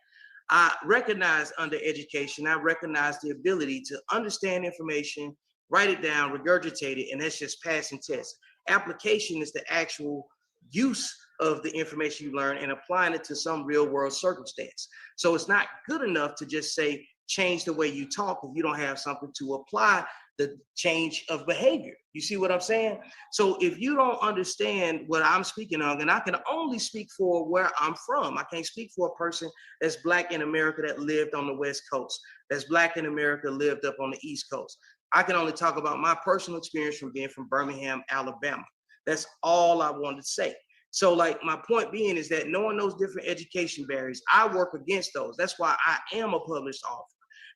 I recognize undereducation. I recognize the ability to understand information, write it down, regurgitate it, and that's just passing tests. Application is the actual use of the information you learn and applying it to some real world circumstance. So it's not good enough to just say, change the way you talk if you don't have something to apply the change of behavior. You see what I'm saying? So if you don't understand what I'm speaking of, and I can only speak for where I'm from. I can't speak for a person that's Black in America that lived on the West Coast, that's Black in America lived up on the East Coast. I can only talk about my personal experience from being from Birmingham, Alabama. That's all I wanted to say. So like, my point being is that knowing those different education barriers, I work against those. That's why I am a published author.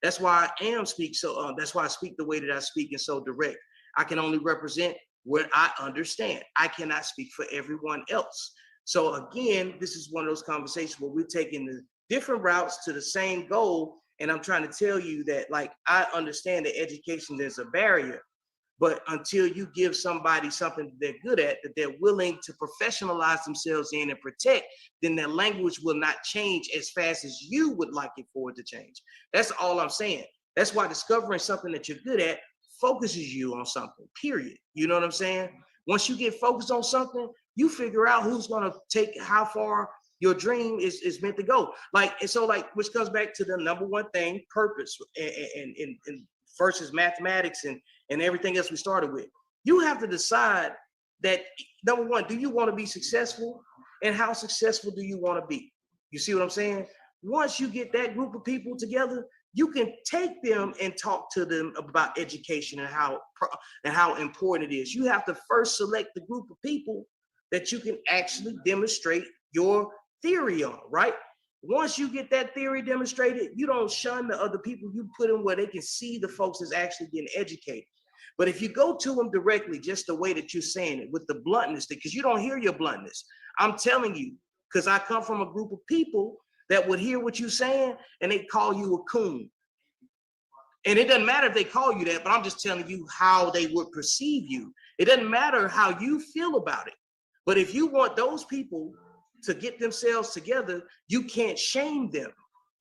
That's why I am speak so. That's why I speak the way that I speak and so direct. I can only represent what I understand. I cannot speak for everyone else. So again, this is one of those conversations where we're taking the different routes to the same goal. And I'm trying to tell you that, like, I understand that education is a barrier, but until you give somebody something that they're good at, that they're willing to professionalize themselves in and protect, then their language will not change as fast as you would like it for it to change. That's all I'm saying. That's why discovering something that you're good at focuses you on something, period. You know what I'm saying? Once you get focused on something, you figure out who's gonna take how far your dream is meant to go. Like, and so like, which comes back to the number one thing, purpose, and versus mathematics and everything else we started with. You have to decide that, number one, do you want to be successful? And how successful do you want to be? You see what I'm saying? Once you get that group of people together, you can take them and talk to them about education and how important it is. You have to first select the group of people that you can actually demonstrate your theory on, right? Once you get that theory demonstrated, you don't shun the other people. You put them where they can see the folks that's actually getting educated. But if you go to them directly, just the way that you're saying it, with the bluntness, because you don't hear your bluntness. I'm telling you, because I come from a group of people that would hear what you're saying and they call you a coon. And it doesn't matter if they call you that, but I'm just telling you how they would perceive you. It doesn't matter how you feel about it. But if you want those people to get themselves together, you can't shame them.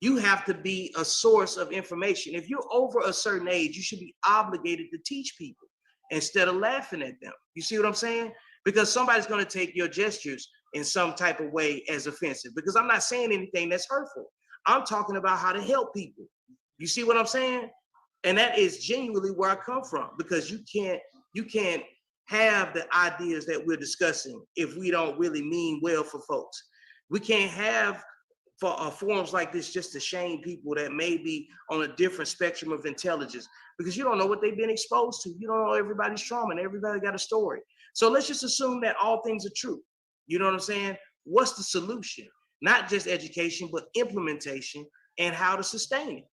You have to be a source of information. If you're over a certain age, you should be obligated to teach people instead of laughing at them. You see what I'm saying? Because somebody's going to take your gestures in some type of way as offensive, because I'm not saying anything that's hurtful. I'm talking about how to help people. You see what I'm saying? And that is genuinely where I come from, because you can't have the ideas that we're discussing if we don't really mean well for folks. We can't have forums like this just to shame people that may be on a different spectrum of intelligence, because you don't know what they've been exposed to. You don't know everybody's trauma, and everybody got a story. So let's just assume that all things are true. You know what I'm saying? What's the solution? Not just education, but implementation. and how to sustain it.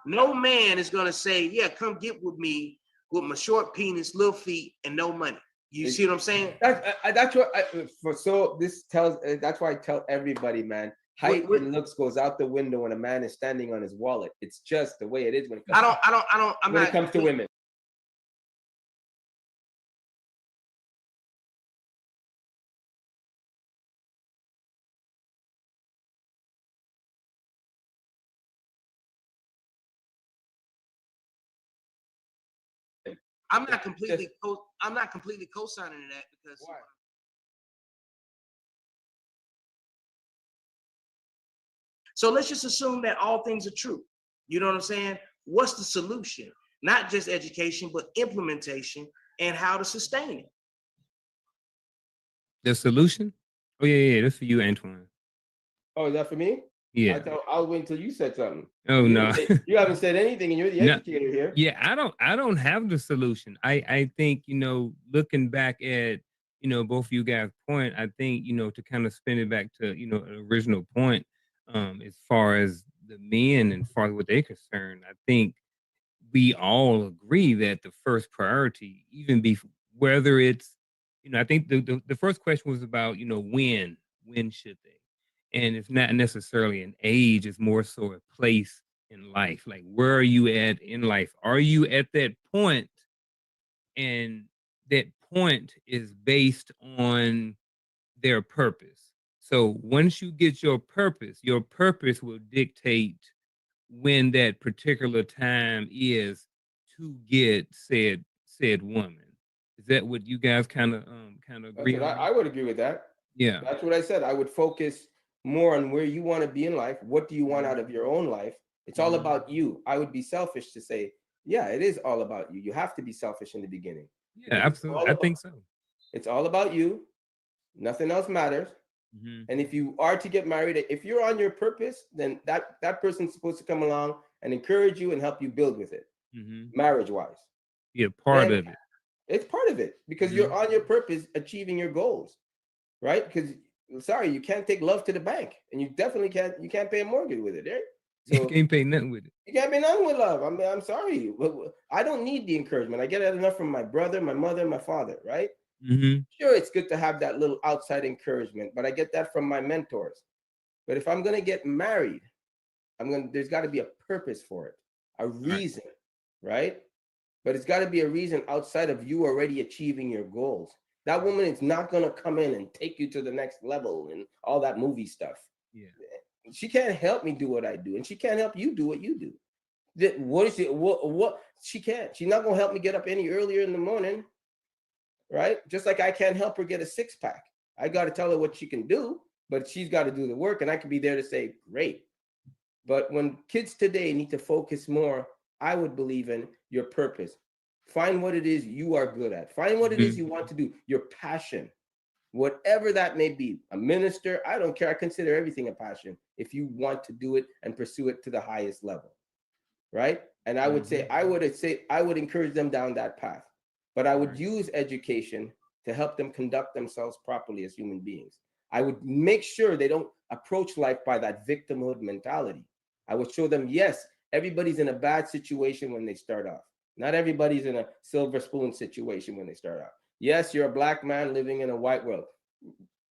No man is going to say, yeah, come get with me with my short penis, little feet, and no money. You see what I'm saying?
That's what this tells. That's why I tell everybody, man. Height and looks goes out the window when a man is standing on his wallet. It's just the way it is when it comes to women.
I'm not completely co-signing that because
why?
So let's just assume that all things are true. You know what I'm saying? What's the solution? Not just education, but implementation and how to sustain it.
The solution? Oh yeah, that's for you, Antoine.
Oh, is that for me?
Yeah.
I'll wait until you said something.
Oh no.
You haven't said anything, and you're the educator here.
Yeah, I don't have the solution. I think, looking back at, both of you guys' point, I think, to kind of spin it back to, an original point, as far as the men and as far as what they're concerned, I think we all agree that the first priority, even whether it's, I think the first question was about, when should they? And it's not necessarily an age, it's more so a place in life. Like, where are you at in life? Are you at that point? And that point is based on their purpose. So once you get your purpose will dictate when that particular time is to get said woman. Is that what you guys kind of agree on?
I would agree with that.
Yeah.
That's what I said. I would focus more on where you want to be in life. What do you want out of your own life? It's all about you. I would be selfish to say, yeah, it is all about you. You have to be selfish in the beginning.
Yeah, absolutely. I think so.
It's all about you. Nothing else matters. Mm-hmm. And if you are to get married, if you're on your purpose, then that person's supposed to come along and encourage you and help you build with it, marriage-wise.
Yeah, part of it.
It's part of it because you're on your purpose, achieving your goals, right? Because you can't take love to the bank, and you definitely can't pay a mortgage with it, right?
So you can't pay nothing with it.
You can't pay nothing with love. I'm sorry. I don't need the encouragement. I get it enough from my brother, my mother, my father, right? Mm-hmm. Sure, it's good to have that little outside encouragement, but I get that from my mentors. But if I'm gonna get married, there's got to be a purpose for it, a reason, right? But it's got to be a reason outside of you already achieving your goals. That woman is not gonna come in and take you to the next level and all that movie stuff. Yeah. She can't help me do what I do, and she can't help you do what you do. What is it? What she can't. She's not gonna help me get up any earlier in the morning, right? Just like I can't help her get a six-pack. I got to tell her what she can do, but she's got to do the work, and I can be there to say, great. But when kids today need to focus more, I would believe in your purpose. Find what it is you are good at. Find what it is you want to do. Your passion. Whatever that may be, a minister, I don't care. I consider everything a passion if you want to do it and pursue it to the highest level, right? And I would say, I would encourage them down that path, but I would use education to help them conduct themselves properly as human beings. I would make sure they don't approach life by that victimhood mentality. I would show them, yes, everybody's in a bad situation when they start off. Not everybody's in a silver spoon situation when they start out. Yes, you're a black man living in a white world,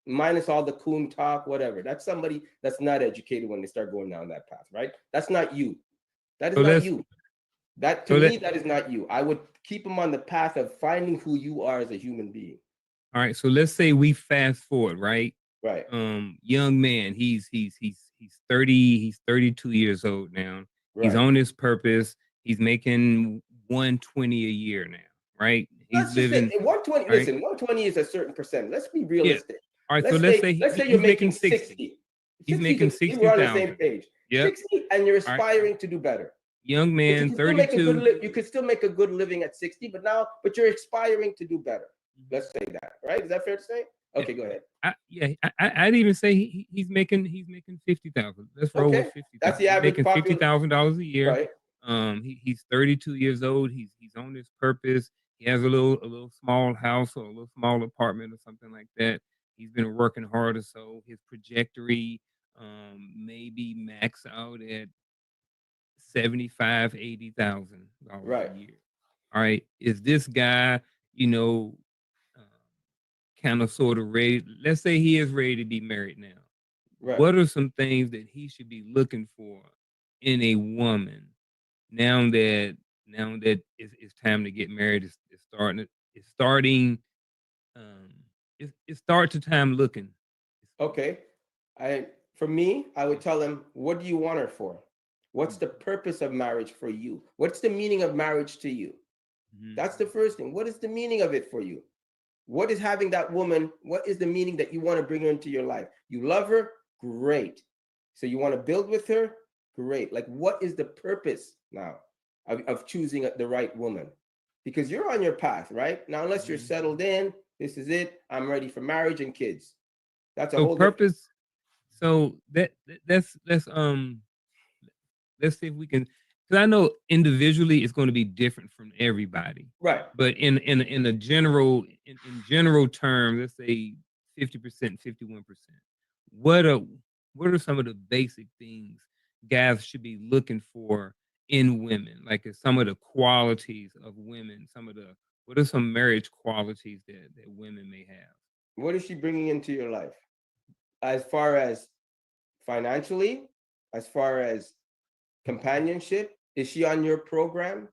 minus all the coon talk, whatever. That's somebody that's not educated when they start going down that path, right? That's not you. That is not you. That to me, that is not you. I would keep them on the path of finding who you are as a human being.
All right. So let's say we fast forward, right?
Right.
Young man, he's 30, he's 32 years old now. Right. He's on his purpose. He's making 120 a year now, right? He's living
120. Right? Listen, 120 is a certain percent. Let's be realistic.
Yeah. All right, let's say
you're making 60.
He's making 60,000.
We're on the same page. Yep. 60, and you're aspiring to do better.
Young man, 32.
You could still make a good living at 60, but you're aspiring to do better. Let's say that, right? Is that fair to say? Okay, go ahead.
I'd even say he's making 50,000. Let's roll with 50,000.
That's the average.
Making $50,000 a year.
Right.
He's 32 years old. He's on his purpose. He has a little small house or a little small apartment or something like that. He's been working harder, so his trajectory maybe max out at 75, 80,000 dollars
Right.
a year. All right. Is this guy, you know, kind of sort of ready? Let's say he is ready to be married now.
Right.
What are some things that he should be looking for in a woman now that it's time to get married? It's start to time looking.
Okay. For me, I would tell him, what do you want her for? What's the purpose of marriage for you? What's the meaning of marriage to you?
Mhm.
That's the first thing. What is the meaning of it for you? What is having that woman? What is the meaning that you want to bring her into your life? You love her? Great. So you want to build with her? Great. Like, what is the purpose now of choosing the right woman? Because you're on your path, right? Now, unless you're settled in, this is it. I'm ready for marriage and kids. That's a
So
whole different.
purpose. So let's see if we can, because I know individually it's going to be different from everybody.
Right.
But in a general in general terms, let's say 50%, 51%. What are some of the basic things guys should be looking for in women? Like some of the qualities of women, what are some marriage qualities that women may have?
What is she bringing into your life? As far as financially, as far as companionship, is she on your program?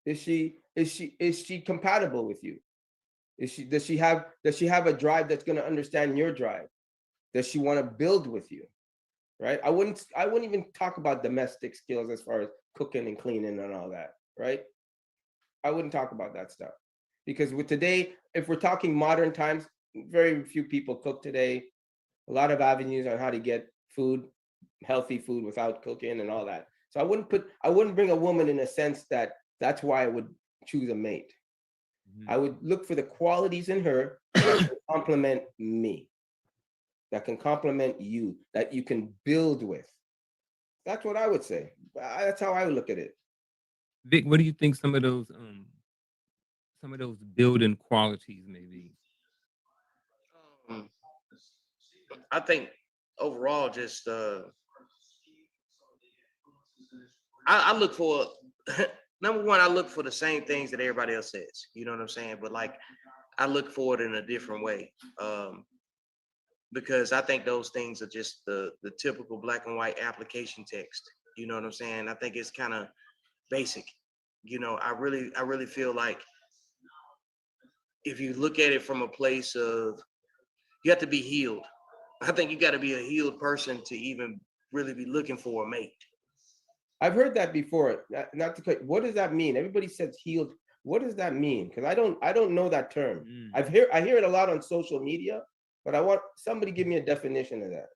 Is she compatible with you? Does she have a drive that's going to understand your drive? Does she want to build with you? Right? I wouldn't even talk about domestic skills as far as cooking and cleaning and all that, right? I wouldn't talk about that stuff. Because with today, if we're talking modern times, very few people cook today. A lot of avenues on how to get food, healthy food without cooking and all that. So I wouldn't bring a woman in a sense that that's why I would choose a mate. I would look for the qualities in her that can complement me, that can complement you, that you can build with. That's what I would say. That's how I would look at it.
Vic, what do you think some of those building qualities may be?
I think overall, just I look for number one. I look for the same things that everybody else says. You know what I'm saying? But like, I look for it in a different way, because I think those things are just the typical black and white application text. You know what I'm saying? I think it's kind of basic. You know, I really feel like if you look at it from a place of, you have to be healed. I think you got to be a healed person to even really be looking for a mate.
I've heard that before. Not to cut. What does that mean? Everybody says healed. What does that mean? Because I don't know that term. I hear it a lot on social media, but I want somebody give me a definition of that.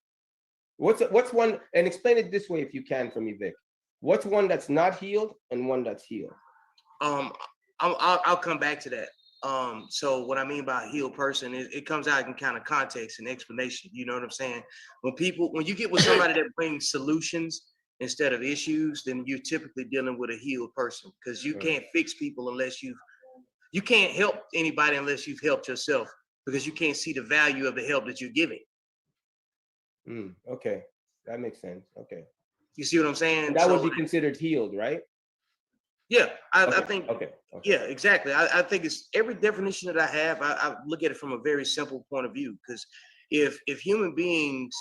What's one, and explain it this way if you can for me, Vic. What's one that's not healed and one that's healed?
I'll come back to that. So what I mean by a healed person is it comes out in kind of context and explanation. You know what I'm saying? When you get with somebody that brings solutions instead of issues, then you're typically dealing with a healed person, because you can't fix people unless you can't help anybody unless you've helped yourself, because you can't see the value of the help that you're giving.
Okay, that makes sense. Okay,
you see what I'm saying?
And that would be considered healed, right?
Yeah, I
Okay.
think.
Okay.
Yeah, exactly. I think it's every definition that I have. I look at it from a very simple point of view, because if human beings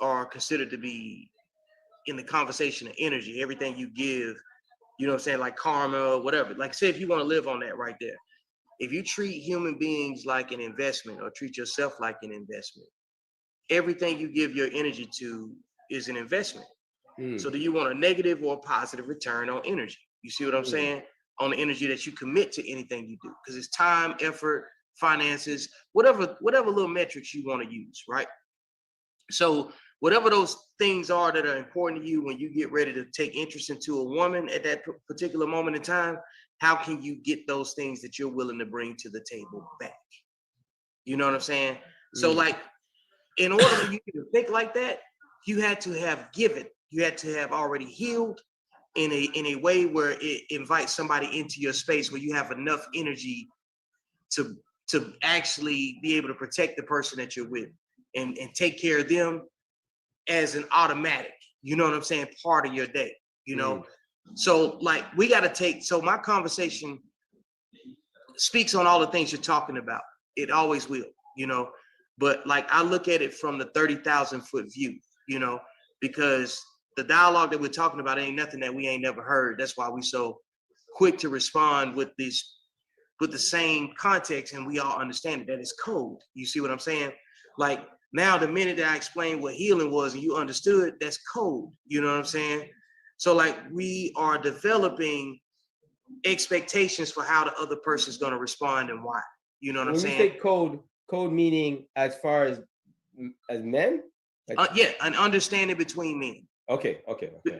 are considered to be in the conversation of energy, everything you give, you know what I'm saying, like karma or whatever. Like, say if you want to live on that right there, if you treat human beings like an investment or treat yourself like an investment, everything you give your energy to is an investment. So do you want a negative or a positive return on energy? You see what I'm saying? On the energy that you commit to anything you do, because it's time, effort, finances, whatever little metrics you want to use, right? So whatever those things are that are important to you when you get ready to take interest into a woman at that particular moment in time, how can you get those things that you're willing to bring to the table back? You know what I'm saying? So like, in order for you to think like that, you had to have given, you had to have already healed, in a way where it invites somebody into your space where you have enough energy to actually be able to protect the person that you're with and take care of them as an automatic, you know what I'm saying, part of your day, you know? So like we got to take, so my conversation speaks on all the things you're talking about. It always will, you know, but like I look at it from the 30,000 foot view, you know, because the dialogue that we're talking about ain't nothing that we ain't never heard. That's why we so quick to respond with the same context, and we all understand it, that it's code. You see what I'm saying? Like now, the minute that I explained what healing was and you understood, that's code. You know what I'm saying? So like we are developing expectations for how the other person's going to respond and why. You know what I'm saying?
When you say code meaning as far as men? Like,
yeah, an understanding between men.
Okay.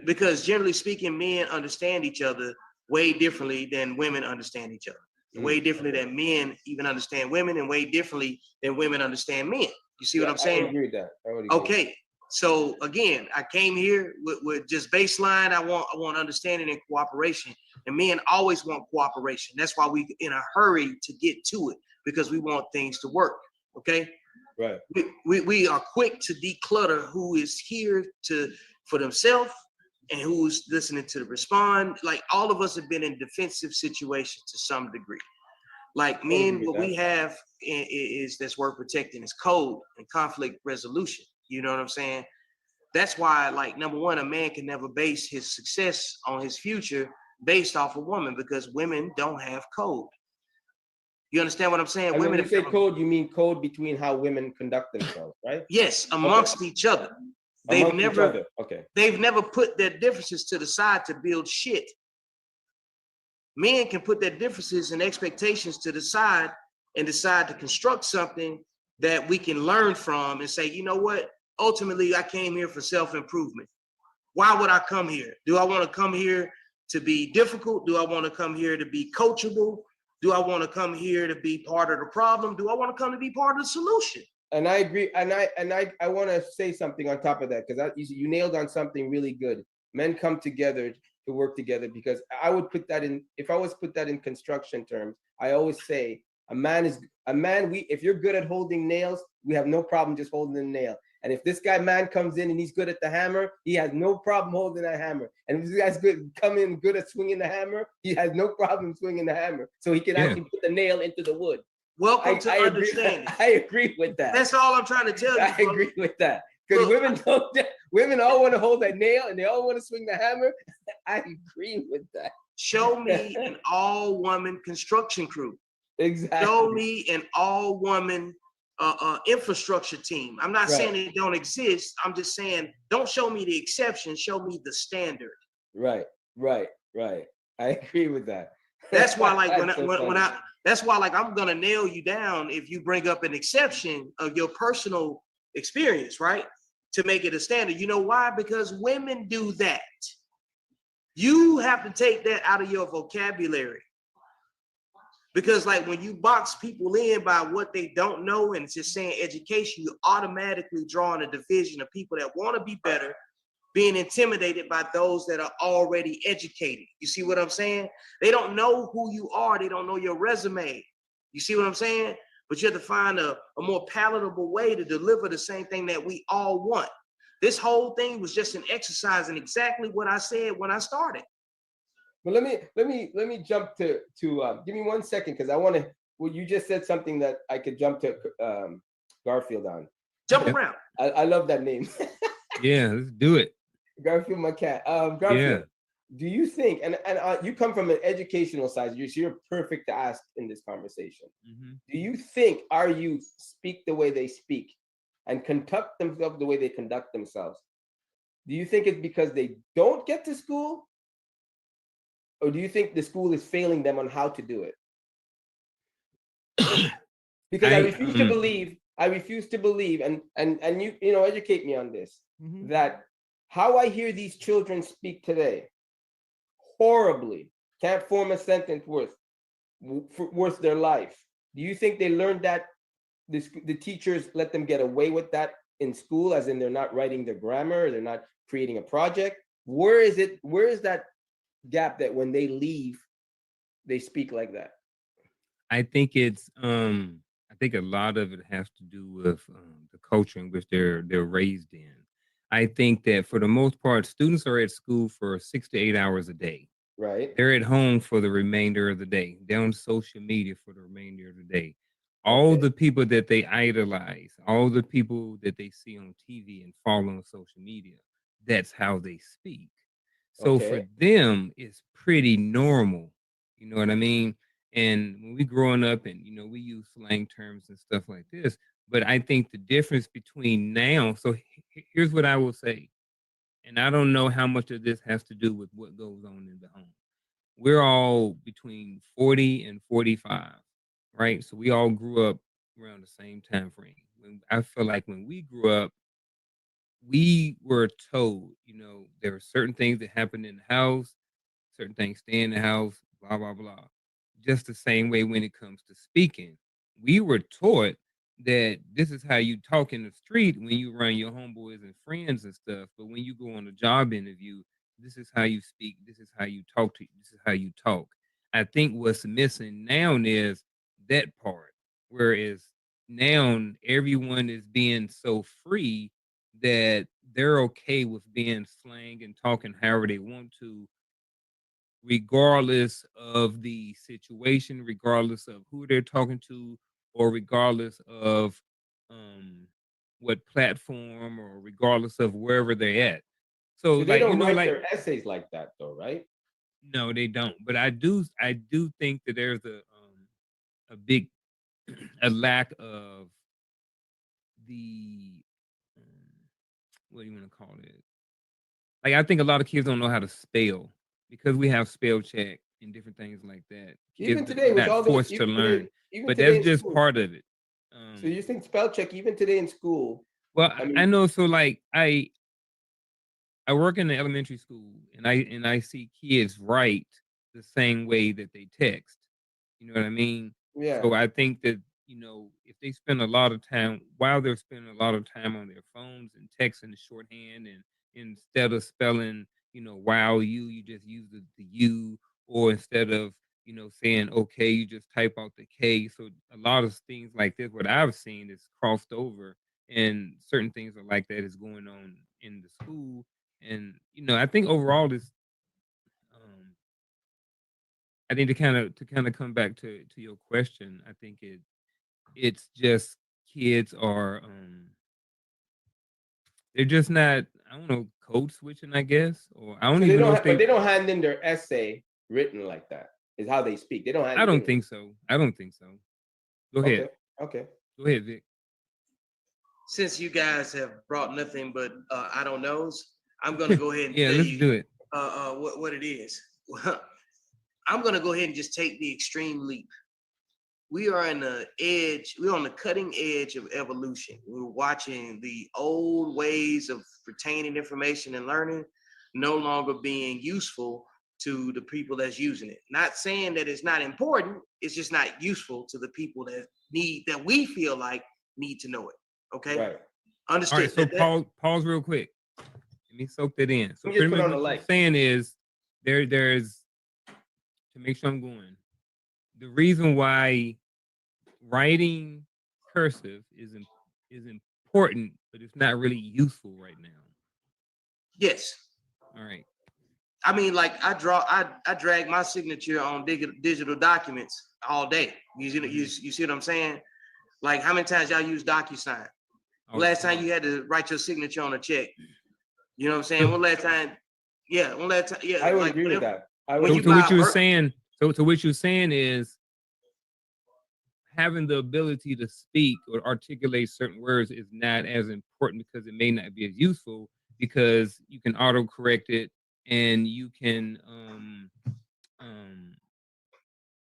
Because generally speaking, men understand each other way differently than women understand each other. Way differently than men even understand women, and way differently than women understand men. You see what I'm saying?
I agree with that.
Okay. So again, I came here with just baseline. I want understanding and cooperation. And men always want cooperation. That's why we in a hurry to get to it, because we want things to work. Okay.
Right.
We are quick to declutter who is here for themselves and who's listening to the respond. Like all of us have been in defensive situations to some degree. Like men, what we have is that's worth protecting is code and conflict resolution. You know what I'm saying? That's why, like, number one, a man can never base his success on his future based off a woman, because women don't have code. You understand what I'm saying?
And
women
when you say code, you mean code between how women conduct themselves, right?
Yes, amongst each other. They've never put their differences to the side to build shit. Men can put their differences and expectations to the side and decide to construct something that we can learn from and say, you know what? Ultimately, I came here for self-improvement. Why would I come here? Do I want to come here to be difficult? Do I want to come here to be coachable? Do I want to come here to be part of the problem? Do I want to come to be part of the solution?
And I agree. And I want to say something on top of that, because you nailed on something really good. Men come together to work together, because I would put that in, if I was put that in construction terms, I always say if you're good at holding nails, we have no problem just holding the nail. And if this man comes in and he's good at the hammer, he has no problem holding that hammer. And if this guy's good at swinging the hammer, he has no problem swinging the hammer. So he can actually put the nail into the wood.
Welcome to understanding.
I agree with that.
That's all I'm trying to tell you.
I agree with that. Because women all want to hold that nail and they all want to swing the hammer. I agree with that.
Show me an all-woman construction crew.
Exactly.
Show me an all-woman infrastructure team. I'm not saying it don't exist. I'm just saying don't show me the exception. Show me the standard.
Right. I agree with that.
That's why, like that's why, like, I'm gonna nail you down if you bring up an exception of your personal experience, right? To make it a standard. You know why? Because women do that. You have to take that out of your vocabulary. Because like when you box people in by what they don't know and it's just saying education, you automatically drawing a division of people that want to be better, being intimidated by those that are already educated. You see what I'm saying? They don't know who you are. They don't know your resume. You see what I'm saying? But you have to find a more palatable way to deliver the same thing that we all want. This whole thing was just an exercise in exactly what I said when I started.
But let me jump to give me 1 second, because I want to. Well, you just said something that I could jump to Garfield on.
Jump around.
I love that name.
Yeah, let's do it.
Garfield, my cat. Garfield, do you think? And you come from an educational side. You're perfect to ask in this conversation. Mm-hmm. Do you think our youth speak the way they speak and conduct themselves the way they conduct themselves? Do you think it's because they don't get to school? Or do you think the school is failing them on how to do it? Because I refuse to believe, and you know, educate me on this, that how I hear these children speak today, horribly, can't form a sentence worth their life. Do you think they learned that the teachers let them get away with that in school, as in they're not writing their grammar, they're not creating a project? Where is that gap that when they leave, they speak like that?
I think it's I think a lot of it has to do with the culture in which they're raised in. I think that for the most part, students are at school for 6 to 8 hours a day.
Right.
They're at home for the remainder of the day. They're on social media for the remainder of the day. All
Okay.
the people that they idolize, all the people that they see on TV and follow on social media, that's how they speak. So for
Okay.
them, it's pretty normal. You know what I mean? And when we growing up and, you know, we use slang terms and stuff like this, but I think the difference between now, so here's what I will say. And I don't know how much of this has to do with what goes on in the home. We're all between 40 and 45, right? So we all grew up around the same time frame. When I feel like when we grew up, we were told, you know, there were certain things that happened in the house, certain things stay in the house, blah, blah, blah. Just the same way when it comes to speaking. We were taught that this is how you talk in the street when you run your homeboys and friends and stuff. But when you go on a job interview, this is how you speak, this is how you talk to this is how you talk. I think what's missing now is that part. Whereas now everyone is being so free that they're okay with being slang and talking however they want to, regardless of the situation, regardless of who they're talking to, or regardless of what platform, or regardless of wherever they're at. So,
So they
like, you
don't
know,
write
like,
their essays like that, though, right?
no, they don't. But I do think that there's a big a lack of the what do you want to call it? Like, I think a lot of kids don't know how to spell because we have spell check and different things like that.
Even
Kids
today,
are
with
not
all the
forced to learn,
even
but
today
that's
in
just
school.
part of it.
So you think spell check even today in school?
Well,
I
I
mean,
know. So, like, I work in the elementary school, and I see kids write the same way that they text. You know what I mean?
yeah.
So I think that, you know, if they spend a lot of time while they're spending a lot of time on their phones and texting the shorthand, and instead of spelling, you know, wow you just use the U, or instead of, you know, saying okay, you just type out the K. So a lot of things like this, what I've seen is crossed over, and certain things are like that is going on in the school. And, you know, I think overall this um I think to kind of come back to your question, I think it's just kids are they're just not, I don't know, code switching, I guess, or I don't
So they
even know
don't,
if
but
they.
they don't hand in their essay written like that. Is how they speak. They don't hand
I
it
don't
in.
think so. I don't think so. Go ahead.
Okay. Okay.
Go ahead, Vic.
Since you guys have brought nothing but I don't knows, I'm gonna go ahead and
Yeah,
tell
let's
you
do it.
what it is. I'm gonna go ahead and just take the extreme leap. We are on the edge, we're on the cutting edge of evolution. We're watching the old ways of retaining information and learning no longer being useful to the people that's using it. Not saying that it's not important, it's just not useful to the people that we feel like need to know it. Okay?
Right.
All
Understood.
right, so pause real quick. Let me soak that in. So
Let me just
pretty
put
much
on the
what you're
light.
saying is there's to make sure I'm going. The reason why writing cursive is important, but it's not really useful right now.
Yes.
All right.
I mean, like I drag my signature on digital documents all day. You see what I'm saying? Like, how many times y'all use DocuSign? Last time you had to write your signature on a check. You know what I'm saying? One last time. Yeah, one last time. Yeah,
I would
like
agree with that.
So what you were saying, so what you're saying is having the ability to speak or articulate certain words is not as important because it may not be as useful because you can auto correct it and you can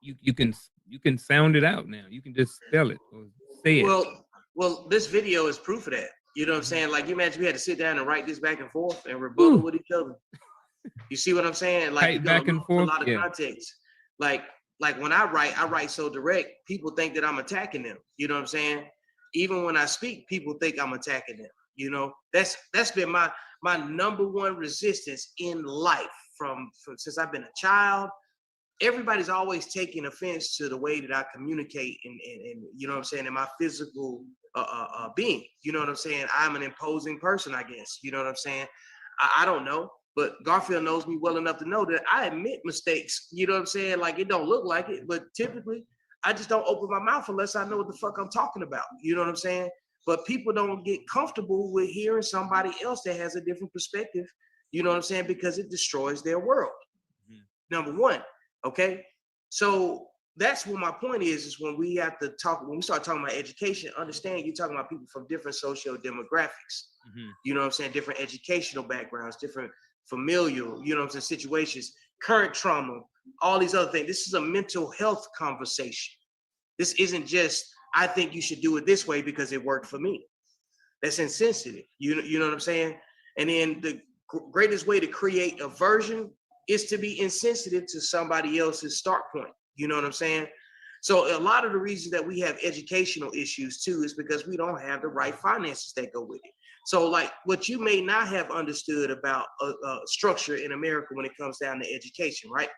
you can sound it out now. You can just spell it or say it.
Well, this video is proof of that. You know what I'm saying? Like, you imagine we had to sit down and write this back and forth and rebuttal with each other. You see what I'm saying? Like,
Type back and forth.
A lot of context. Like when I write so direct, people think that I'm attacking them. You know what I'm saying? Even when I speak, people think I'm attacking them. You know, that's been my my number one resistance in life from since I've been a child. Everybody's always taking offense to the way that I communicate and you know what I'm saying, in my physical being. You know what I'm saying? I'm an imposing person, I guess. You know what I'm saying? I don't know, but Garfield knows me well enough to know that I admit mistakes. You know what I'm saying? Like, it don't look like it, but typically I just don't open my mouth unless I know what the fuck I'm talking about. You know what I'm saying? But people don't get comfortable with hearing somebody else that has a different perspective. You know what I'm saying? Because it destroys their world. Number one. Okay. So that's what my point is when we have to talk, when we start talking about education, understand you're talking about people from different socio-demographics. You know what I'm saying? Different educational backgrounds, different familial, you know what I'm saying, situations, current trauma, all these other things. This is a mental health conversation. This isn't just, I think you should do it this way because it worked for me. That's insensitive. You know what I'm saying? And then the greatest way to create aversion is to be insensitive to somebody else's start point. You know what I'm saying? So a lot of the reasons that we have educational issues too is because we don't have the right finances that go with it. So like what you may not have understood about structure in America when it comes down to education, right?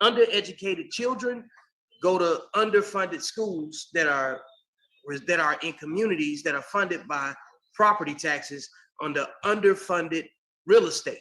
Undereducated children go to underfunded schools that are in communities that are funded by property taxes under underfunded real estate.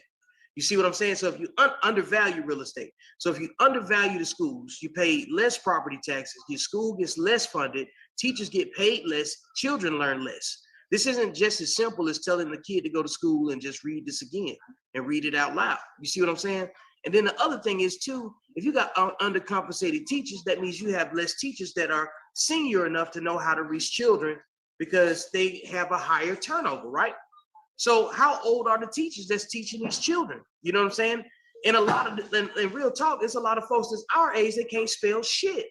You see what I'm saying? So if you undervalue real estate, so if you undervalue the schools, you pay less property taxes, your school gets less funded, teachers get paid less, children learn less. This isn't just as simple as telling the kid to go to school and just read this again and read it out loud. You see what I'm saying? And then the other thing is too, if you got undercompensated teachers, that means you have less teachers that are senior enough to know how to reach children because they have a higher turnover, right? So how old are the teachers that's teaching these children? You know what I'm saying? And a lot of, in real talk, it's a lot of folks that's our age that can't spell shit.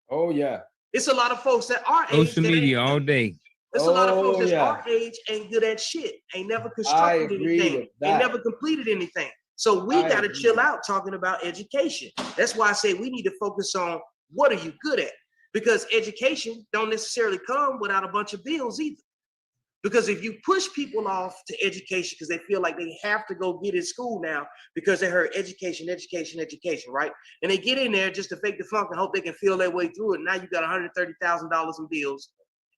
Oh yeah.
It's a lot of folks that our age.
Social media all day.
There's a lot of folks that's our age ain't good at shit, ain't never constructed anything, ain't never completed anything. So we got to chill out talking about education. That's why I say we need to focus on what are you good at? Because education don't necessarily come without a bunch of bills either. Because if you push people off to education because they feel like they have to go get in school now because they heard education, right? And they get in there just to fake the funk and hope they can feel their way through it. Now you got $130,000 in bills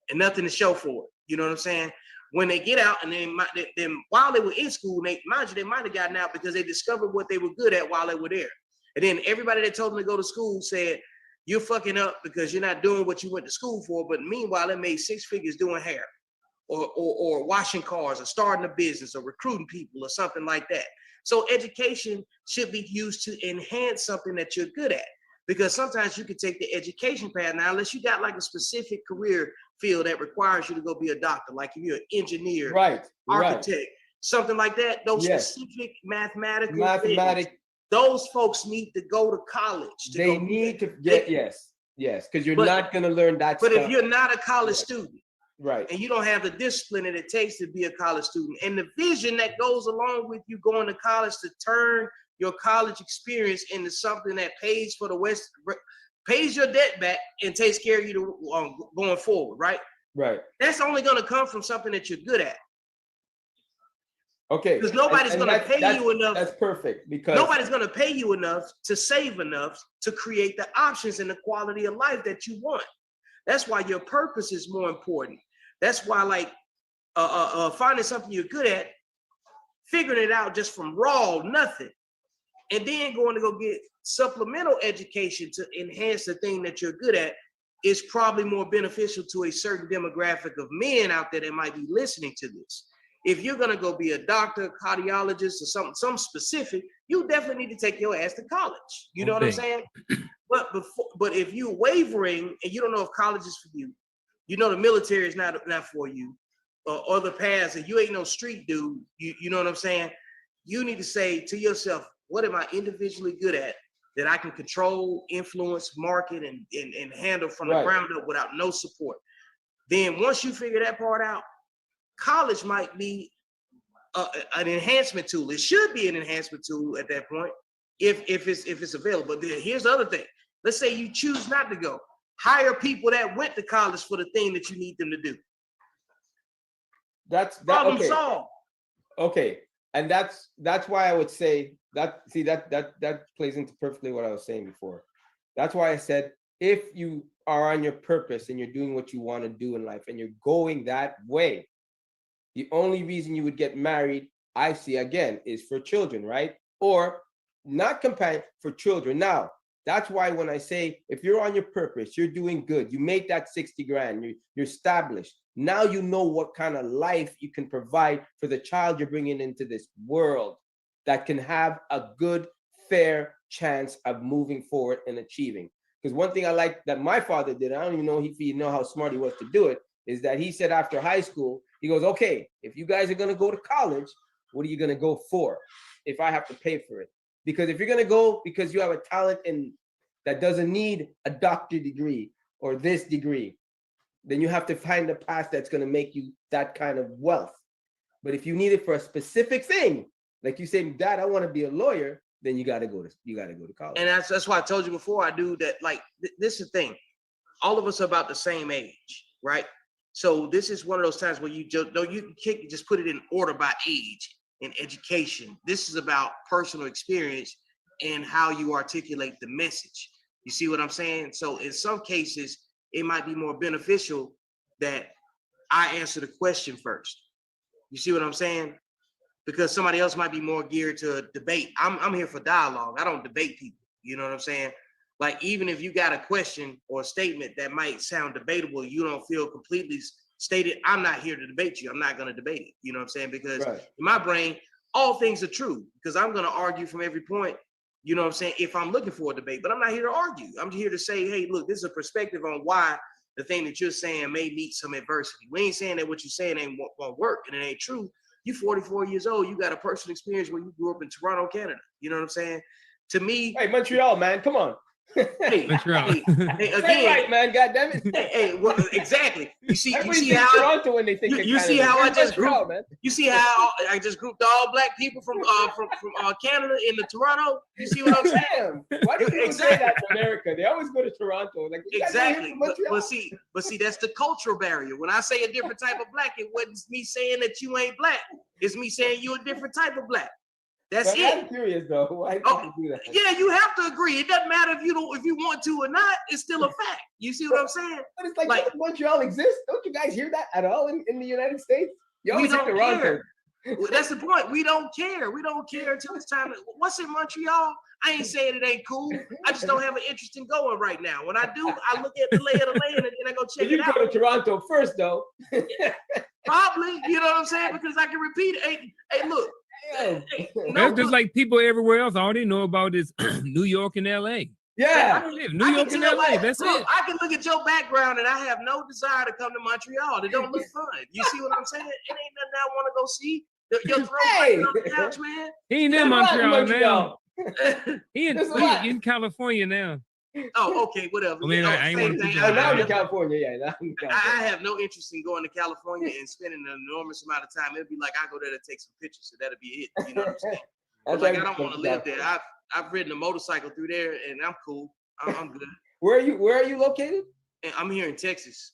and nothing to show for it. You know what I'm saying? When they get out and then while they were in school, they might have gotten out because they discovered what they were good at while they were there. And then everybody that told them to go to school said, you're fucking up because you're not doing what you went to school for. But meanwhile, they made 6 figures doing hair. Or washing cars or starting a business or recruiting people or something like that. So education should be used to enhance something that you're good at, because sometimes you can take the education path now, unless you got like a specific career field that requires you to go be a doctor, like if you're an engineer, architect, something like that, those specific mathematical things, those folks need to go to college.
They need to get, yes, because you're not going to learn that
stuff.
But
if you're not a college student,
right,
and you don't have the discipline that it takes to be a college student and the vision that goes along with you going to college to turn your college experience into something that pays for pays your debt back and takes care of you going forward, right?
Right.
That's only going to come from something that you're good at.
Okay.
Because nobody's going to pay you enough.
That's perfect. Because
nobody's going to pay you enough to save enough to create the options and the quality of life that you want. That's why your purpose is more important. That's why, like, finding something you're good at, figuring it out just from raw nothing, and then going to go get supplemental education to enhance the thing that you're good at is probably more beneficial to a certain demographic of men out there that might be listening to this. If you're going to go be a doctor, cardiologist, or something specific, you definitely need to take your ass to college. You know what I'm saying? But if you're wavering and you don't know if college is for you, you know the military is not for you, or other paths, and you ain't no street dude, you know what I'm saying? You need to say to yourself, what am I individually good at that I can control, influence, market, and handle from the ground up without no support? Then once you figure that part out, college might be an enhancement tool. It should be an enhancement tool at that point if it's available. But then here's the other thing. Let's say you choose not to go. Hire people that went to college for the thing that you need them to do.
That's
problem solved.
Okay, and that's why I would say that. See, that plays into perfectly what I was saying before. That's why I said if you are on your purpose and you're doing what you want to do in life and you're going that way, the only reason you would get married, I see again, is for children, right? Or not companion, for children. Now, that's why when I say if you're on your purpose, you're doing good, you make that 60 grand, you're established. Now you know what kind of life you can provide for the child you're bringing into this world that can have a good, fair chance of moving forward and achieving. Because one thing I like that my father did, I don't even know if he know how smart he was to do it, is that he said after high school, he goes, okay, if you guys are going to go to college, what are you going to go for if I have to pay for it? Because if you're going to go because you have a talent and that doesn't need a doctor degree or this degree, then you have to find a path that's going to make you that kind of wealth. But if you need it for a specific thing, like you say, Dad, I want to be a lawyer, then you got to go to college.
And that's why I told you before, I do that. Like this is the thing. All of us are about the same age, right? So this is one of those times where you can't just put it in order by age and education. This is about personal experience and how you articulate the message. You see what I'm saying? So in some cases, it might be more beneficial that I answer the question first. You see what I'm saying? Because somebody else might be more geared to debate. I'm here for dialogue. I don't debate people. You know what I'm saying? Like, even if you got a question or a statement that might sound debatable, you don't feel completely stated, I'm not here to debate you. I'm not going to debate it. You know what I'm saying? Because in my brain, all things are true, because I'm going to argue from every point, you know what I'm saying, if I'm looking for a debate. But I'm not here to argue. I'm here to say, hey, look, this is a perspective on why the thing that you're saying may meet some adversity. We ain't saying that what you're saying won't work and it ain't true. You're 44 years old. You got a personal experience where you grew up in Toronto, Canada. You know what I'm saying? To me,
hey, Montreal, man, come on.
Hey, again,
right, man, goddamn it.
Well, exactly. You see how
Toronto when they think
you see how I just grouped, man. You see how I just grouped all black people from Canada into Toronto. You see what I'm saying?
Why do people say that in America? They always go to Toronto. Like,
exactly. But see, that's the cultural barrier. When I say a different type of black, it wasn't me saying that you ain't black. It's me saying you're a different type of black. That's it.
I'm curious though. Why do you do that?
Yeah, you have to agree. It doesn't matter if you want to or not. It's still a fact. You see what I'm saying?
But it's like does Montreal exist? Don't you guys hear that at all in the United States? You always hear Toronto.
Well, that's the point. We don't care. We don't care until it's time. What's in Montreal? I ain't saying it ain't cool. I just don't have an interest in going right now. When I do, I look at the lay of the land and I go check it out.
You go to Toronto first, though.
Probably. You know what I'm saying? Because I can repeat it. Hey, look.
That's just like people everywhere else. All they know about is New York and LA.
Yeah,
New York and LA. That's it.
I can look at your background and I have no desire to come to Montreal. It don't look fun. You see what I'm saying? It ain't nothing I want to go see. Your throat on the couch, man.
He ain't in Montreal now. He in California now.
Oh, okay, whatever.
I mean, I ain't want to.
Now in California, yeah.
I have no interest in going to California and spending an enormous amount of time. It'd be like I go there to take some pictures, so that'd be it. You know what I'm saying? But like I don't want to live there. I've ridden a motorcycle through there, and I'm cool. I'm good.
Where are you located?
And I'm here in Texas.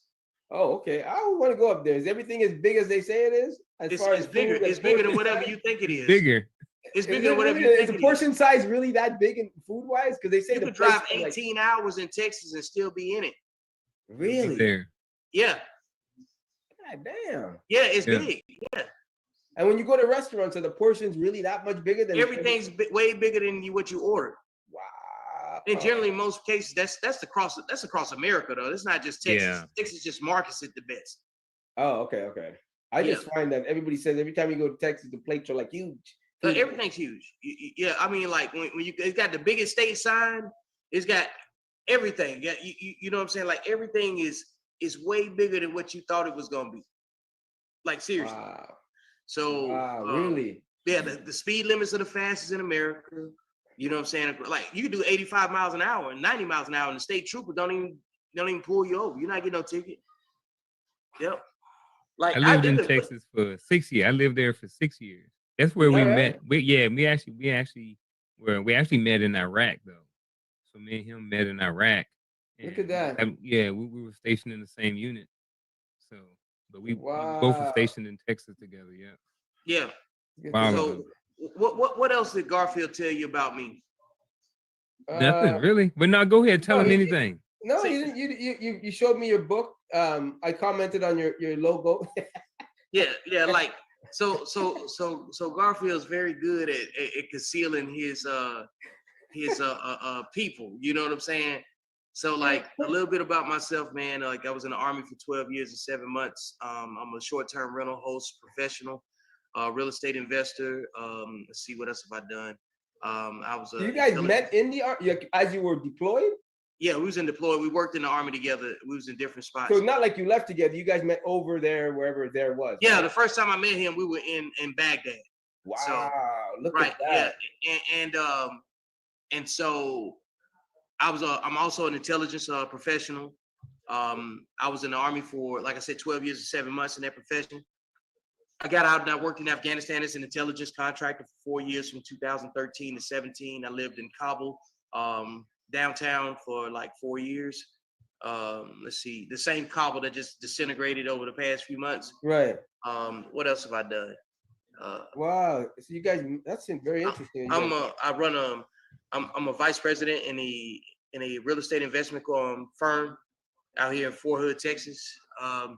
Oh, okay. I want to go up there. Is everything as big as they say it is?
It's bigger. It's bigger than whatever you think it is.
Bigger.
It's bigger than whatever you think.
Is the portion size really that big in food wise? Because they say
you could drive 18 hours in Texas and still be in it.
Really?
There.
Yeah.
God damn.
Yeah, it's big. Yeah.
And when you go to restaurants, are the portions really that much bigger than
everything's way bigger than what you order?
Wow.
And generally, in most cases, that's across America though. It's not just Texas. Yeah. Texas just markets it the best.
Oh, okay. I just find that everybody says every time you go to Texas, the plates are like huge.
Everything's huge. Yeah, I mean, like when it's got the biggest state sign, it's got everything. Yeah, you know what I'm saying? Like everything is way bigger than what you thought it was gonna be. Like seriously.
Wow.
So
really?
Yeah, the speed limits are the fastest in America. You know what I'm saying? Like you can do 85 miles an hour and 90 miles an hour, and the state trooper don't even pull you over. You're not getting no ticket. Yep. Like
I lived in Texas for 6 years. I lived there for 6 years. That's where we met. We actually met in Iraq though. So me and him met in Iraq.
Look at that.
We were stationed in the same unit. So, but we both were stationed in Texas together. Yeah.
Yeah.
Wow.
So what else did Garfield tell you about me?
Nothing really. But now go ahead, tell him anything.
No, you showed me your book. I commented on your logo.
yeah, like so Garfield's very good at concealing his people. You know what I'm saying? So like a little bit about myself, man. Like I was in the Army for 12 years and 7 months. I'm a short-term rental host, professional, real estate investor. Let's see, what else have I done? I was.
You guys met in the Army as you were deployed?
Yeah, we was in deployed. We worked in the Army together. We was in different spots.
So it's not like you left together. You guys met over there, wherever there was.
Yeah,
right?
the first time I met him, we were in Baghdad.
Wow,
So,
look
right,
at that.
yeah, and so I'm also an intelligence professional. I was in the Army for, like I said, 12 years and 7 months in that profession. I got out and I worked in Afghanistan as an intelligence contractor for 4 years, from 2013 to 17. I lived in Kabul, downtown, for like 4 years. Let's see, the same Kabul that just disintegrated over the past few months.
Right.
What else have I done?
Wow. So you guys, that's very interesting.
I'm a vice president in a real estate investment firm out here in Fort Hood, Texas. And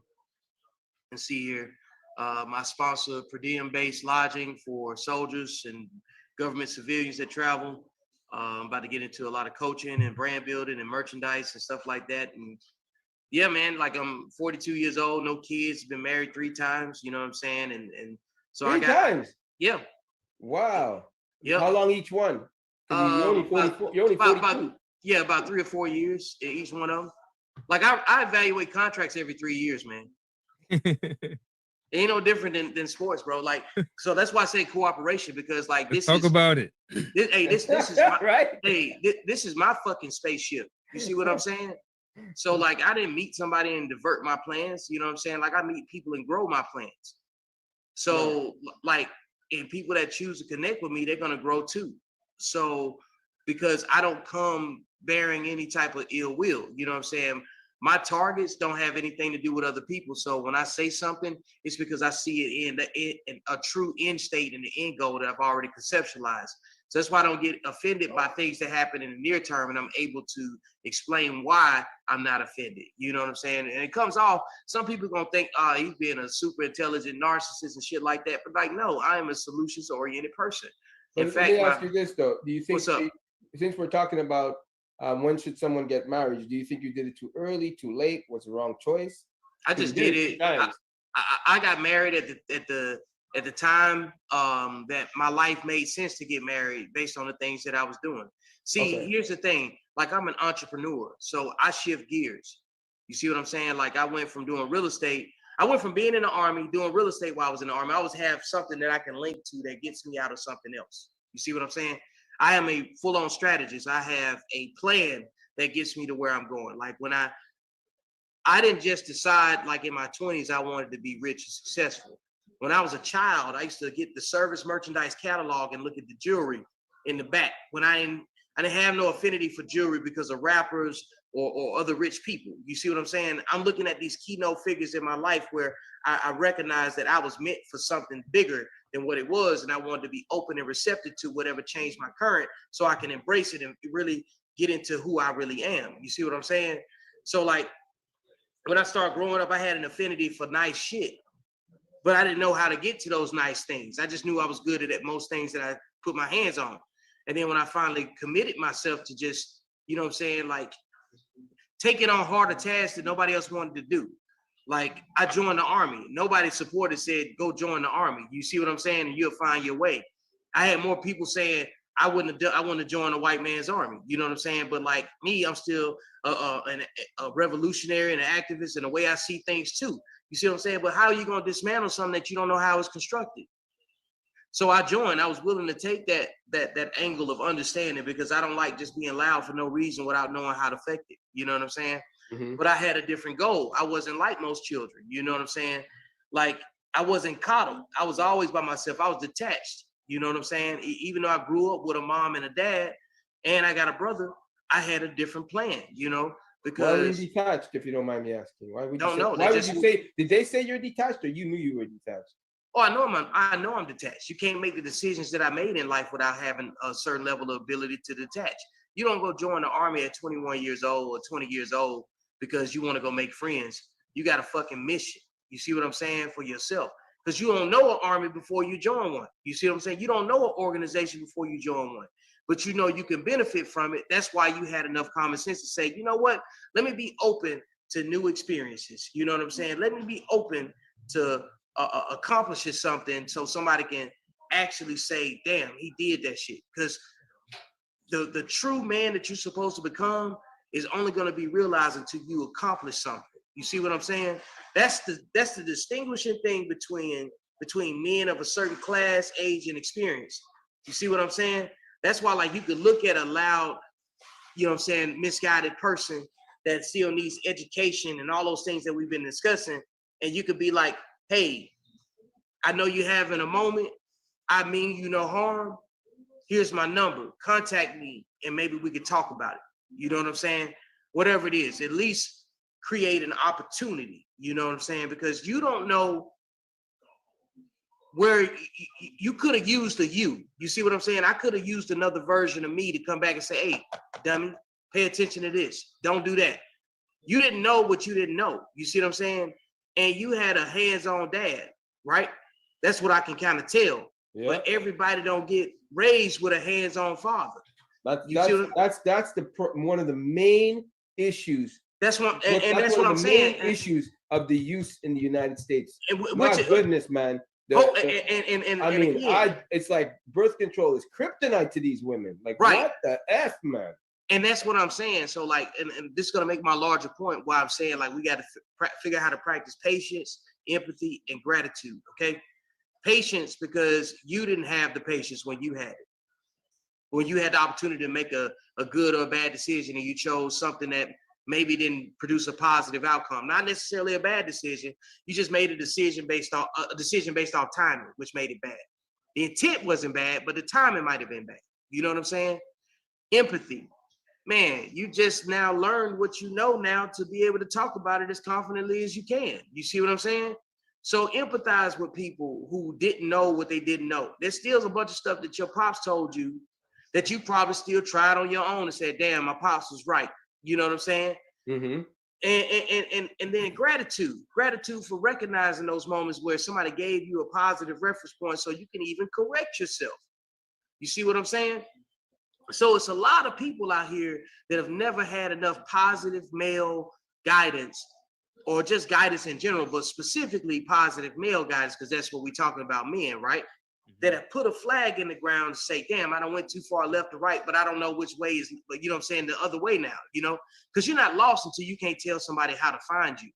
see here, my sponsor per diem-based lodging for soldiers and government civilians that travel. I'm about to get into a lot of coaching and brand building and merchandise and stuff like that. And yeah, man, like I'm 42 years old, no kids, been married 3 times. You know what I'm saying? And so
3 times.
Yeah.
Wow.
Yeah.
How long each one? You're only 44. You're only 42.
About 3 or 4 years in each one of them. Like I evaluate contracts every 3 years, man. It ain't no different than sports, bro. Like, so that's why I say cooperation, because like
Let's talk about it.
This is my,
right.
Hey, this is my fucking spaceship. You see what I'm saying? So like I didn't meet somebody and divert my plans. You know what I'm saying? Like I meet people and grow my plans. So like, and people that choose to connect with me, they're gonna grow too. So because I don't come bearing any type of ill will, you know what I'm saying? My targets don't have anything to do with other people. So when I say something, it's because I see it in a true end state and the end goal that I've already conceptualized. So that's why I don't get offended by things that happen in the near term, and I'm able to explain why I'm not offended. You know what I'm saying? And it comes off, some people gonna think, he's being a super intelligent narcissist and shit like that. But like, no, I am a solutions-oriented person. In fact,
let me ask you this though. Do you think,
what's up?
Since we're talking about when should someone get married, do you think you did it too early, too late? Was the wrong choice?
I just did it. I got married at the time that my life made sense to get married based on the things that I was doing. See, here's the thing. Like, I'm an entrepreneur, so I shift gears. You see what I'm saying? Like, I went from doing real estate. I went from being in the Army, doing real estate while I was in the Army. I always have something that I can link to that gets me out of something else. You see what I'm saying? I am a full-on strategist. I have a plan that gets me to where I'm going. Like, when I didn't just decide, like in my 20s, I wanted to be rich and successful. When I was a child, I used to get the service merchandise catalog and look at the jewelry in the back. When I didn't have no affinity for jewelry because of rappers or other rich people. You see what I'm saying? I'm looking at these keynote figures in my life where I recognize that I was meant for something bigger than what it was, and I wanted to be open and receptive to whatever changed my current, so I can embrace it and really get into who I really am. You see what I'm saying? So like, when I started growing up, I had an affinity for nice shit, but I didn't know how to get to those nice things. I just knew I was good at most things that I put my hands on. And then when I finally committed myself to just, you know what I'm saying, like taking on harder tasks that nobody else wanted to do. Like, I joined the Army. Nobody supported, said, go join the Army. You see what I'm saying? And you'll find your way. I had more people saying, I want to join a white man's army. You know what I'm saying? But like me, I'm still a revolutionary and an activist, and the way I see things too. You see what I'm saying? But how are you going to dismantle something that you don't know how it's constructed? So I joined. I was willing to take that angle of understanding, because I don't like just being loud for no reason without knowing how to affect it. You know what I'm saying? Mm-hmm. But I had a different goal. I wasn't like most children. You know what I'm saying? Like, I wasn't coddled. I was always by myself. I was detached. You know what I'm saying? Even though I grew up with a mom and a dad, and I got a brother, I had a different plan, you know, because.
Why were you detached, if you don't mind me asking? Why would you
don't know.
Why would you say, did they say you're detached, or you knew you were detached?
Oh, I know I'm detached. You can't make the decisions that I made in life without having a certain level of ability to detach. You don't go join the army at 21 years old or 20 years old because you want to go make friends. You got a fucking mission. You see what I'm saying? For yourself. Because you don't know an army before you join one. You see what I'm saying? You don't know an organization before you join one. But you know you can benefit from it. That's why you had enough common sense to say, you know what? Let me be open to new experiences. You know what I'm saying? Let me be open to accomplishes something so somebody can actually say, damn, he did that shit. Because the true man that you're supposed to become is only going to be realized until you accomplish something. You see what I'm saying? That's the distinguishing thing between men of a certain class, age, and experience. You see what I'm saying? That's why, like, you could look at a loud, you know what I'm saying, misguided person that still needs education and all those things that we've been discussing, and you could be like, hey, I know you're having a moment. I mean you no harm. Here's my number. Contact me and maybe we could talk about it. You know what I'm saying? Whatever it is, at least create an opportunity. You know what I'm saying? Because you don't know where you could have used a you. You see what I'm saying? I could have used another version of me to come back and say, hey, dummy, pay attention to this. Don't do that. You didn't know what you didn't know. You see what I'm saying? And you had a hands-on dad, right? That's what I can kind of tell. Yeah. But everybody don't get raised with a hands-on father.
That's one of the main issues.
That's what, and that's what I'm saying.
Issues of the youth in the United States. My goodness, man. It's like birth control is kryptonite to these women. Like, right. What the F, man?
And that's what I'm saying. So, like, and this is gonna make my larger point. Why I'm saying, like, we got to figure out how to practice patience, empathy, and gratitude. Okay, patience, because you didn't have the patience when you had it. When you had the opportunity to make a good or a bad decision, and you chose something that maybe didn't produce a positive outcome. Not necessarily a bad decision. You just made a decision based on timing, which made it bad. The intent wasn't bad, but the timing might have been bad. You know what I'm saying? Empathy. Man, you just now learned what you know now to be able to talk about it as confidently as you can. You see what I'm saying? So empathize with people who didn't know what they didn't know. There's still a bunch of stuff that your pops told you that you probably still tried on your own and said, damn, my pops was right. You know what I'm saying?
Mm-hmm.
And then gratitude for recognizing those moments where somebody gave you a positive reference point so you can even correct yourself. You see what I'm saying? So it's a lot of people out here that have never had enough positive male guidance, or just guidance in general, but specifically positive male guidance, because that's what we're talking about, men, right? Mm-hmm. That have put a flag in the ground to say, damn, I done went too far left or right, but I don't know which way is, but you know what I'm saying, the other way now, you know? Because you're not lost until you can't tell somebody how to find you.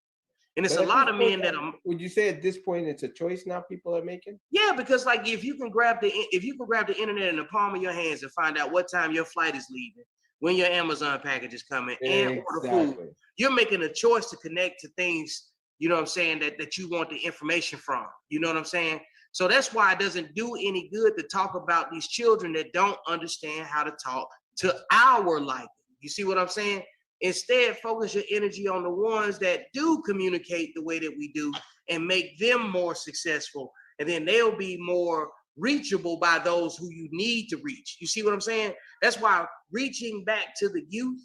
And it's a lot of men that are.
Would you say at this point it's a choice now people are making?
Yeah, because like if you can grab the internet in the palm of your hands and find out what time your flight is leaving, when your Amazon package is coming, and order food, you're making a choice to connect to things, you know what I'm saying, that you want the information from. You know what I'm saying? So that's why it doesn't do any good to talk about these children that don't understand how to talk to our liking. You see what I'm saying? Instead, focus your energy on the ones that do communicate the way that we do and make them more successful. And then they'll be more reachable by those who you need to reach. You see what I'm saying? That's why reaching back to the youth,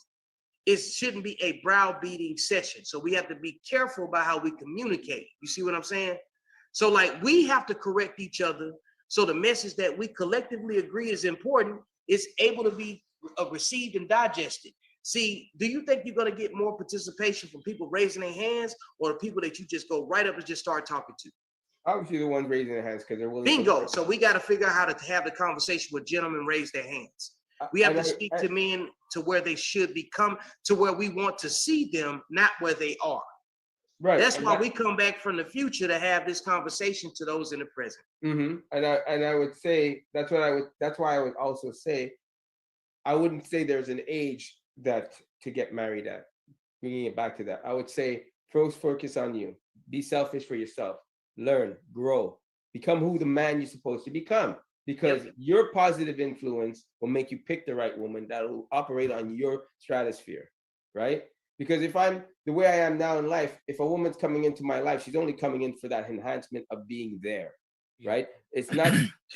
it shouldn't be a browbeating session. So we have to be careful about how we communicate. You see what I'm saying? So like we have to correct each other so the message that we collectively agree is important is able to be received and digested. See, do you think you're going to get more participation from people raising their hands, or the people that you just go right up and just start talking to?
Obviously the ones raising their hands because they're willing.
Bingo. So we got to figure out how to have the conversation with gentlemen raise their hands. We have to speak to men to where they should become, to where we want to see them, not where they are.
Right.
That's why we come back from the future to have this conversation to those in the present.
Mm-hmm. And I would say that's why I would also say I wouldn't say there's an age that to get married at. Bringing it back to that, I would say first focus on you. Be selfish for yourself. Learn, grow, become who the man you're supposed to become. Because your positive influence will make you pick the right woman that will operate on your stratosphere, right? Because if I'm the way I am now in life, if a woman's coming into my life, she's only coming in for that enhancement of being there. right? It's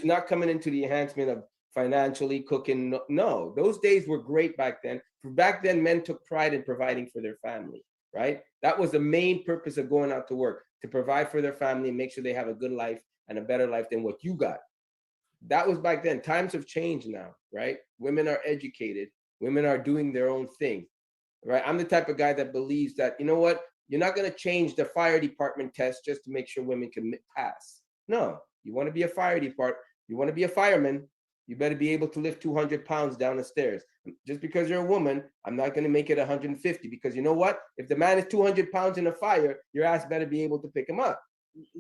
not coming into the enhancement of financially cooking. No, those days were great back then. Back then, men took pride in providing for their family, right? That was the main purpose of going out to work, to provide for their family and make sure they have a good life and a better life than what you got. That was back then. Times have changed now, right? Women are educated. Women are doing their own thing, right? I'm the type of guy that believes that, you know what? You're not going to change the fire department test just to make sure women can pass. No, you want to be a fire department. You want to be a fireman. You better be able to lift 200 pounds down the stairs. Just because you're a woman, I'm not going to make it 150, because you know what? If the man is 200 pounds in a fire, your ass better be able to pick him up.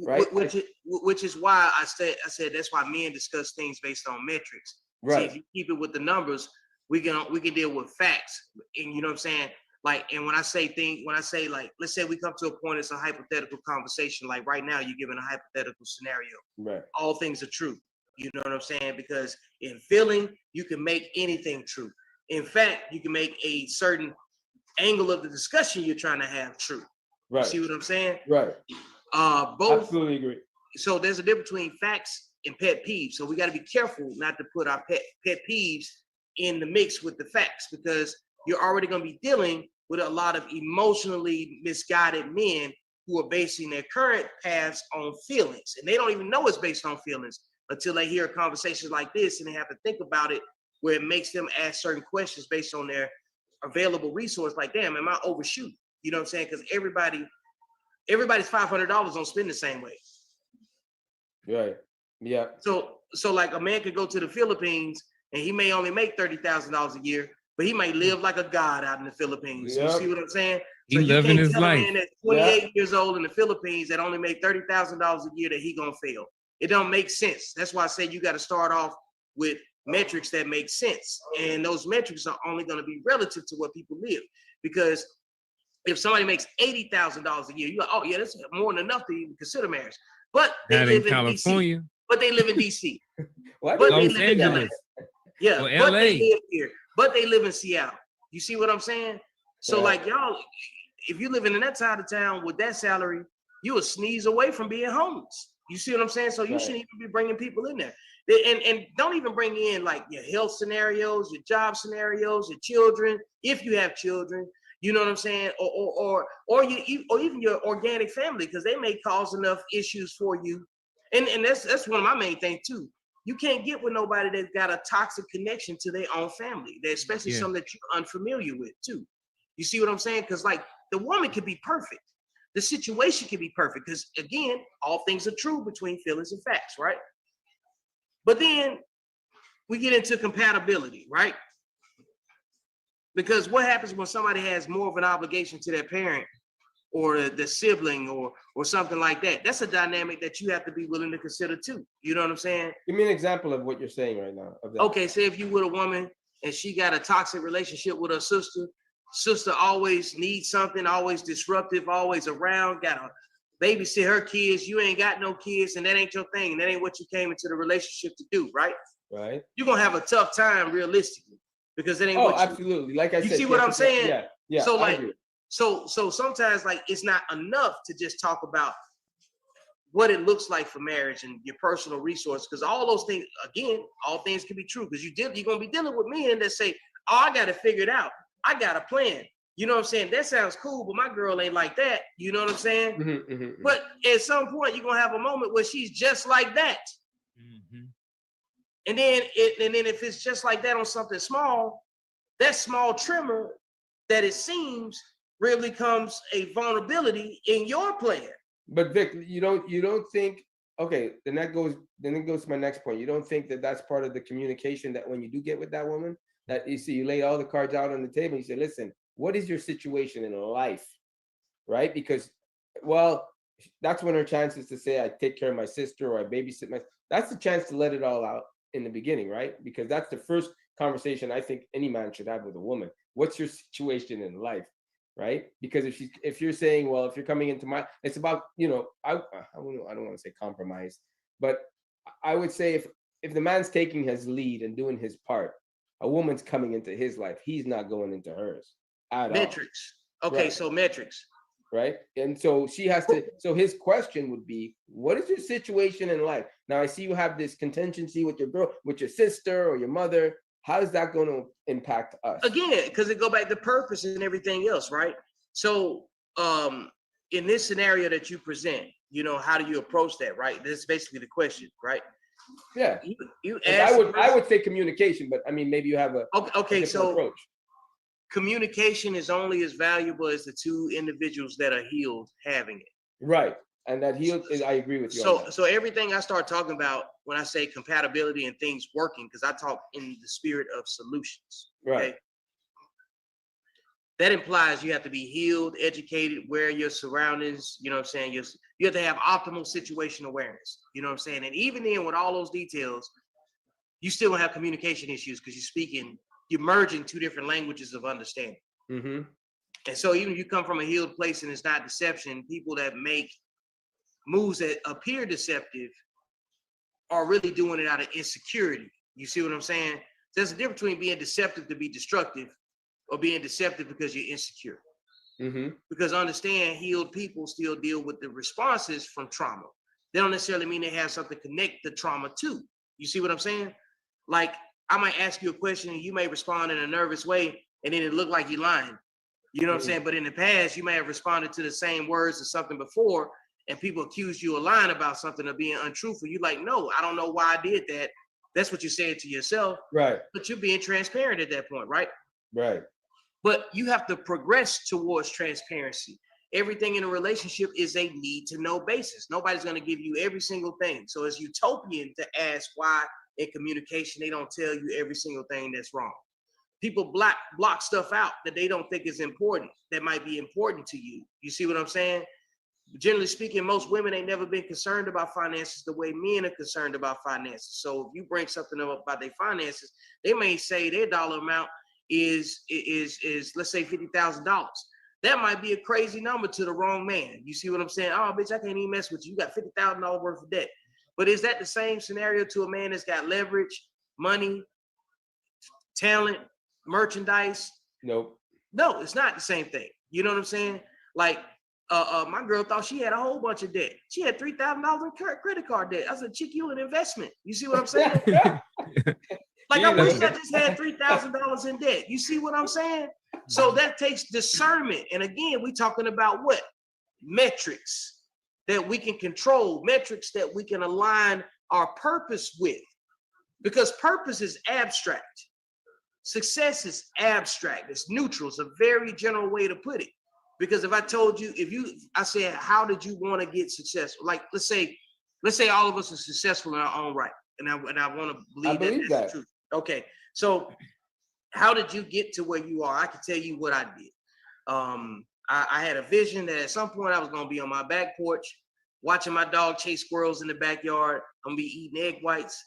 Right.
Which is why I said that's why men discuss things based on metrics.
Right.
See, if you keep it with the numbers, we can deal with facts. And you know what I'm saying? Like, and when I say like, let's say we come to a point, it's a hypothetical conversation. Like right now, you're giving a hypothetical scenario.
Right.
All things are true. You know what I'm saying? Because in feeling, you can make anything true. In fact, you can make a certain angle of the discussion you're trying to have true.
Right.
You see what I'm saying?
Right.
Both.
Absolutely agree.
So there's a difference between facts and pet peeves. So we got to be careful not to put our pet peeves in the mix with the facts, because you're already going to be dealing with a lot of emotionally misguided men who are basing their current paths on feelings. And they don't even know it's based on feelings until they hear conversations like this, and they have to think about it, where it makes them ask certain questions based on their available resource. Like, damn, am I overshooting? You know what I'm saying? Because everybody's $500 don't spend the same way.
Right. Yeah.
So like a man could go to the Philippines and he may only make $30,000 a year, but he may live like a god out in the Philippines. Yep. You see what I'm saying?
So he's living his life.
A man that's 28 years old in the Philippines that only make $30,000 a year that he gonna fail. It don't make sense. That's why I say you got to start off with metrics that make sense, and those metrics are only going to be relative to what people live. Because if somebody makes $80,000 a year, you're like, oh yeah, that's more than enough to even consider marriage. But they live in California. DC. But they live in DC.
What?
But
Los Angeles.
Yeah,
or
but
LA.
they live here. But they live in Seattle. You see what I'm saying? So like y'all, if you're living in that side of town with that salary, you will sneeze away from being homeless. You see what I'm saying? So you shouldn't even be bringing people in there. And don't even bring in like your health scenarios, your job scenarios, your children, if you have children. You know what I'm saying? Or even your organic family, because they may cause enough issues for you. And that's one of my main things too. You can't get with nobody that's got a toxic connection to their own family, especially some that you're unfamiliar with too. You see what I'm saying? Because like the woman can be perfect. The situation can be perfect, because again, all things are true between feelings and facts, right? But then we get into compatibility, right? Because what happens when somebody has more of an obligation to their parent or the sibling or something like that? That's a dynamic that you have to be willing to consider too. You know what I'm saying?
Give me an example of what you're saying right now.
Okay, say if you with a woman and she got a toxic relationship with her sister always needs something, always disruptive, always around, gotta babysit her kids, you ain't got no kids, and that ain't your thing, and that ain't what you came into the relationship to do, right?
Right.
You're gonna have a tough time realistically, because it ain't what you,
absolutely. Like I said,
you see what I'm saying?
Yeah.
So like, so sometimes like it's not enough to just talk about what it looks like for marriage and your personal resource, because all those things, again, all things can be true, because you're gonna be dealing with men that say, oh, I gotta figure it out. I got a plan. You know what I'm saying? That sounds cool, but my girl ain't like that. You know what I'm saying?
Mm-hmm.
But at some point, you're gonna have a moment where she's just like that.
Mm-hmm.
And then if it's just like that on something small, that small tremor that it seems really becomes a vulnerability in your plan.
But Vic, you don't think, okay, then it goes to my next point. You don't think that that's part of the communication, that when you do get with that woman, that you lay all the cards out on the table, you say, listen, what is your situation in life, right? Because, well, that's when her chance is to say, I take care of my sister, or I babysit that's the chance to let it all out in the beginning, right? Because that's the first conversation I think any man should have with a woman. What's your situation in life, right? Because if you're saying, well, if you're coming into it's about, I don't want to say compromise, but I would say if the man's taking his lead and doing his part, a woman's coming into his life, he's not going into hers at
metrics.
all.
Okay,
right.
so metrics.
Right. And so she has to, so his question would be, what is your situation in life? Now I see you have this contingency with your girl, with your sister or your mother. How is that going to impact us?
Again, because it go back to purpose and everything else, right? So in this scenario that you present, you know, how do you approach that, right? That's basically the question, right?
Yeah.
You
I would say communication, but I mean, maybe you have a
okay, so
approach.
Communication is only as valuable as the two individuals that are healed having it.
Right. And that healed, I agree with you.
So everything I start talking about when I say compatibility and things working, because I talk in the spirit of solutions.
Right.
Okay? That implies you have to be healed, educated, aware of your surroundings. You know what I'm saying? You have to have optimal situation awareness. You know what I'm saying? And even then, with all those details, you still gonna have communication issues because you're merging two different languages of understanding.
Mm-hmm.
And so even if you come from a healed place and it's not deception, people that make moves that appear deceptive are really doing it out of insecurity. You see what I'm saying? There's a difference between being deceptive to be destructive or being deceptive because you're insecure.
Mm-hmm.
Because understand, healed people still deal with the responses from trauma. They don't necessarily mean they have something to connect the trauma to. You see what I'm saying? Like, I might ask you a question and you may respond in a nervous way and then it look like you're lying. You know what I'm saying? But in the past, you may have responded to the same words or something before and people accuse you of lying about something or being untruthful. You're like, no, I don't know why I did that. That's what you're saying to yourself.
Right.
But you're being transparent at that point, right?
Right.
But you have to progress towards transparency. Everything in a relationship is a need to know basis. Nobody's going to give you every single thing. So it's utopian to ask why in communication they don't tell you every single thing that's wrong. People block stuff out that they don't think is important, that might be important to you. You see what I'm saying? Generally speaking, most women ain't never been concerned about finances the way men are concerned about finances. So if you bring something up about their finances, they may say their dollar amount is let's say $50,000. That might be a crazy number to the wrong man. You see what I'm saying? Oh, bitch, I can't even mess with you. You got $50,000 worth of debt. But is that the same scenario to a man that's got leverage, money, talent, merchandise?
Nope.
No, it's not the same thing. You know what I'm saying? Like, my girl thought she had a whole bunch of debt. She had $3,000 in credit card debt. I said, chick, you an investment. You see what I'm saying? Like, I wish I just had $3,000 in debt. You see what I'm saying? So that takes discernment. And again, we're talking about what? Metrics that we can control, metrics that we can align our purpose with. Because purpose is abstract. Success is abstract. It's neutral. It's a very general way to put it. Because if I told you, I said, how did you want to get successful? Like, let's say all of us are successful in our own right. And I want to believe that's the truth. Okay. So how did you get to where you are? I can tell you what I did. I had a vision that at some point I was going to be on my back porch, watching my dog chase squirrels in the backyard. I'm going to be eating egg whites.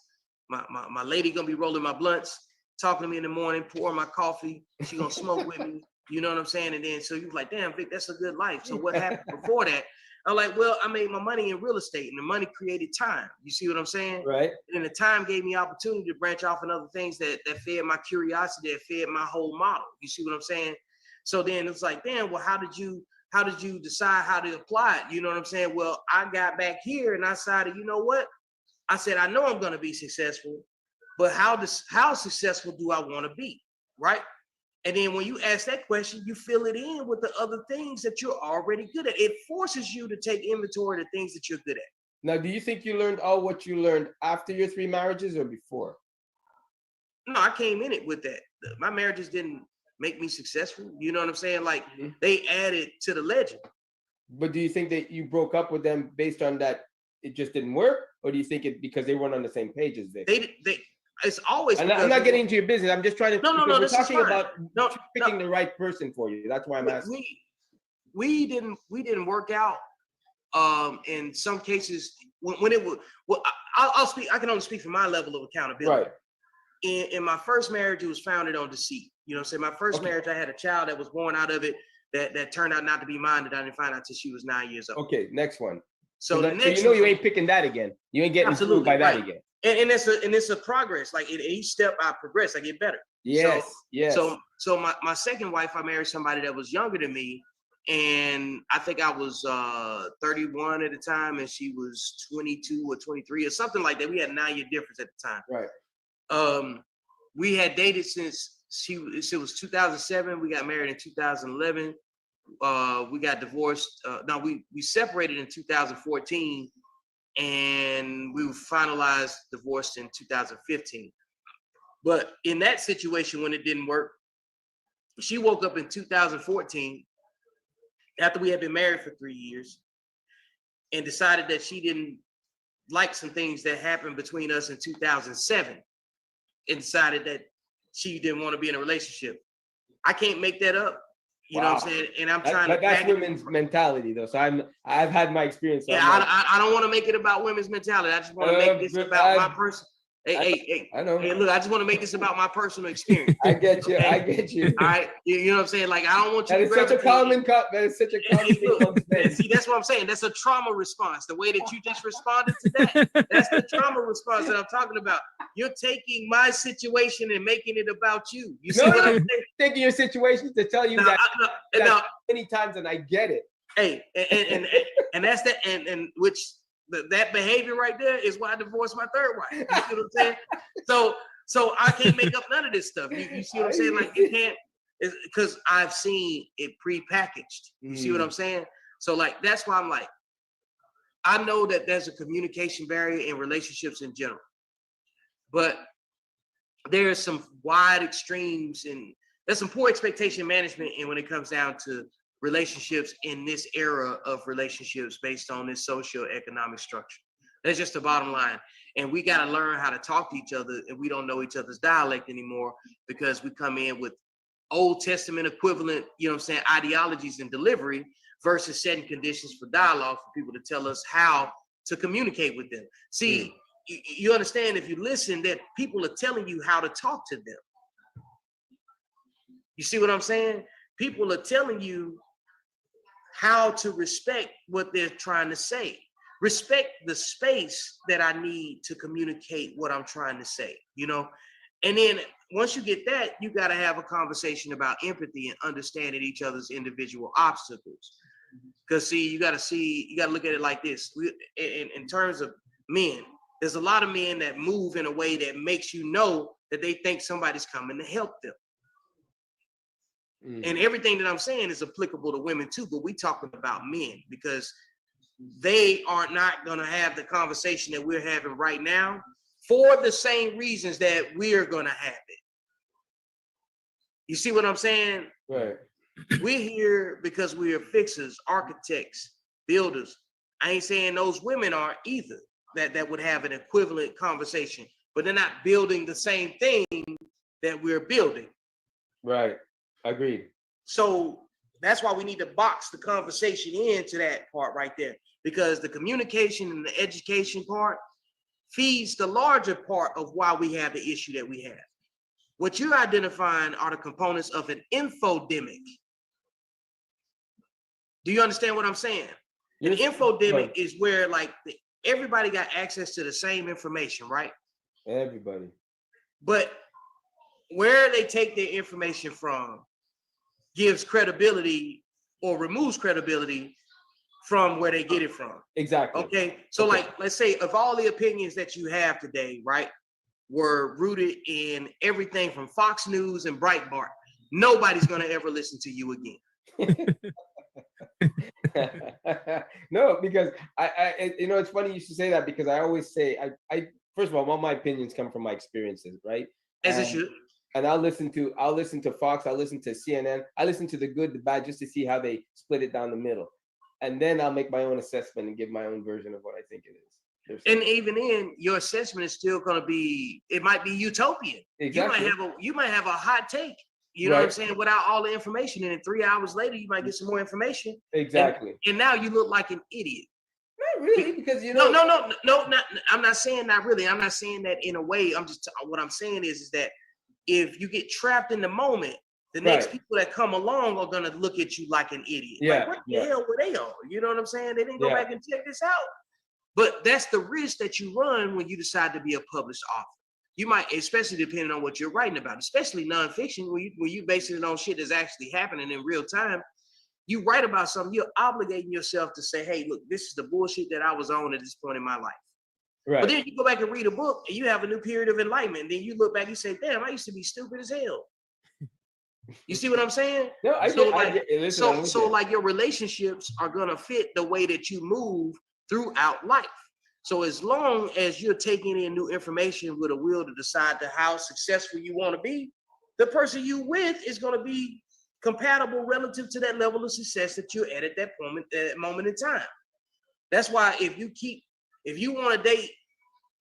My lady going to be rolling my blunts, talking to me in the morning, pouring my coffee. She going to smoke with me. You know what I'm saying? And then so you're like, damn, Vic, that's a good life. So what happened before that? I'm like, well, I made my money in real estate and the money created time. You see what I'm saying?
Right.
And the time gave me opportunity to branch off in other things that fed my curiosity, that fed my whole model. You see what I'm saying? So then it's like, damn, well, how did you decide how to apply it? You know what I'm saying? Well, I got back here and I decided, you know what? I said, I know I'm going to be successful, but how successful do I want to be? Right. And then when you ask that question, you fill it in with the other things that you're already good at. It forces you to take inventory of the things that you're good at.
Now, do you think you learned all what you learned after your 3 marriages or before?
No, I came in it with that. My marriages didn't make me successful. You know what I'm saying? Like they added to the legend.
But do you think that you broke up with them based on that it just didn't work? Or do you think it because they weren't on the same page as Vic?
It's always.
I'm not getting into your business. I'm just trying to.
No.
We're talking about picking the right person for you. That's why I'm asking.
We didn't work out. In some cases, when it was. Well, I'll speak. I can only speak from my level of accountability.
Right.
In my first marriage, it was founded on deceit. You know what I'm saying? My first marriage, I had a child that was born out of it that turned out not to be mine. That I didn't find out till she was 9 years old.
Okay, next one.
So the next,
you ain't picking that again. You ain't getting fooled by that again.
And it's a progress. Like each step I progress, I get better.
Yes.
So my second wife, I married somebody that was younger than me, and I think I was 31 at the time, and she was 22 or 23 or something like that. We had a 9-year difference at the time.
Right.
We had dated since it was 2007. We got married in 2011. We got divorced. No, we separated in 2014, and we finalized divorced in 2015. But in that situation, when it didn't work, she woke up in 2014 after we had been married for 3 years and decided that she didn't like some things that happened between us in 2007 and decided that she didn't want to be in a relationship. I can't make that up. You know what I'm saying? And I'm trying to.
That's women's mentality, though. So I've had my experience. So
yeah, I don't want to make it about women's mentality. I just want to make this about my person. Hey,
I know.
Hey, look, I just want to make this about my personal experience.
I get you.
Okay?
I get you.
All right, you know what I'm saying? Like, I don't want you.
That is such a common cut. That is such a common thing.
See, that's what I'm saying. That's a trauma response. The way that you just responded to that, that's the trauma response that I'm talking about. You're taking my situation and making it about you. You see what I'm saying?
Taking your situation to tell you that many times, and I get it.
Hey, and that's that, and which. That behavior right there is why I divorced my third wife. You see what I'm saying? So I can't make up none of this stuff. You see what I'm saying? Like, you can't, because I've seen it prepackaged. You see what I'm saying? So like, that's why I'm like, I know that there's a communication barrier in relationships in general, but there's some wide extremes and there's some poor expectation management. And when it comes down to relationships in this era of relationships based on this socioeconomic structure. That's just the bottom line. And we got to learn how to talk to each other, and we don't know each other's dialect anymore because we come in with Old Testament equivalent, you know what I'm saying, ideologies and delivery versus setting conditions for dialogue for people to tell us how to communicate with them. See, you understand, if you listen, that people are telling you how to talk to them. You see what I'm saying? People are telling you how to respect what they're trying to say. Respect the space that I need to communicate what I'm trying to say, you know? And then once you get that, you got to have a conversation about empathy and understanding each other's individual obstacles. Because see, you got to look at it like this. In terms of men, there's a lot of men that move in a way that makes you know that they think somebody's coming to help them. And everything that I'm saying is applicable to women too, but we talking about men because they are not going to have the conversation that we're having right now for the same reasons that we're going to have it. You see what I'm saying?
Right.
We're here because we are fixers, architects, builders. I ain't saying those women are either that would have an equivalent conversation, but they're not building the same thing that we're building.
Right. Agreed.
So that's why we need to box the conversation into that part right there, because the communication and the education part feeds the larger part of why we have the issue that we have. What you're identifying are the components of an infodemic. Do you understand what I'm saying? An infodemic is where like everybody got access to the same information, right?
Everybody. But
where they take their information from gives credibility or removes credibility from where they get it from.
Exactly.
Okay. So like, let's say of all the opinions that you have today, right, were rooted in everything from Fox News and Breitbart, nobody's going to ever listen to you again.
No, because I you know, it's funny you should say that because I always say, I first of all my opinions come from my experiences, right?
As it should.
And I'll listen to Fox, I'll listen to CNN, I listen to the good, the bad, just to see how they split it down the middle. And then I'll make my own assessment and give my own version of what I think it is.
And even then, your assessment is still going to be, it might be utopian.
Exactly.
You might have a hot take, you know what I'm saying, without all the information. And then 3 hours later, you might get some more information.
Exactly.
And now you look like an idiot.
Not really, because you know.
No, I'm not saying not really. I'm not saying that in a way. What I'm saying is that if you get trapped in the moment, the next people that come along are gonna look at you like an idiot.
Yeah.
Like, what the hell were they on? You know what I'm saying? They didn't go back and check this out. But that's the risk that you run when you decide to be a published author. You might, especially depending on what you're writing about, especially nonfiction, when you basing it on shit that's actually happening in real time. you write about something, you're obligating yourself to say, hey, look, this is the bullshit that I was on at this point in my life.
Right.
But then you go back and read a book and you have a new period of enlightenment. Then you look back, you say, damn, I used to be stupid as hell. You see what I'm saying?
No, so
like your relationships are gonna fit the way that you move throughout life. So as long as you're taking in new information with a will to decide to how successful you want to be, the person you with is going to be compatible relative to that level of success that you're at that moment in time. That's why if you want to date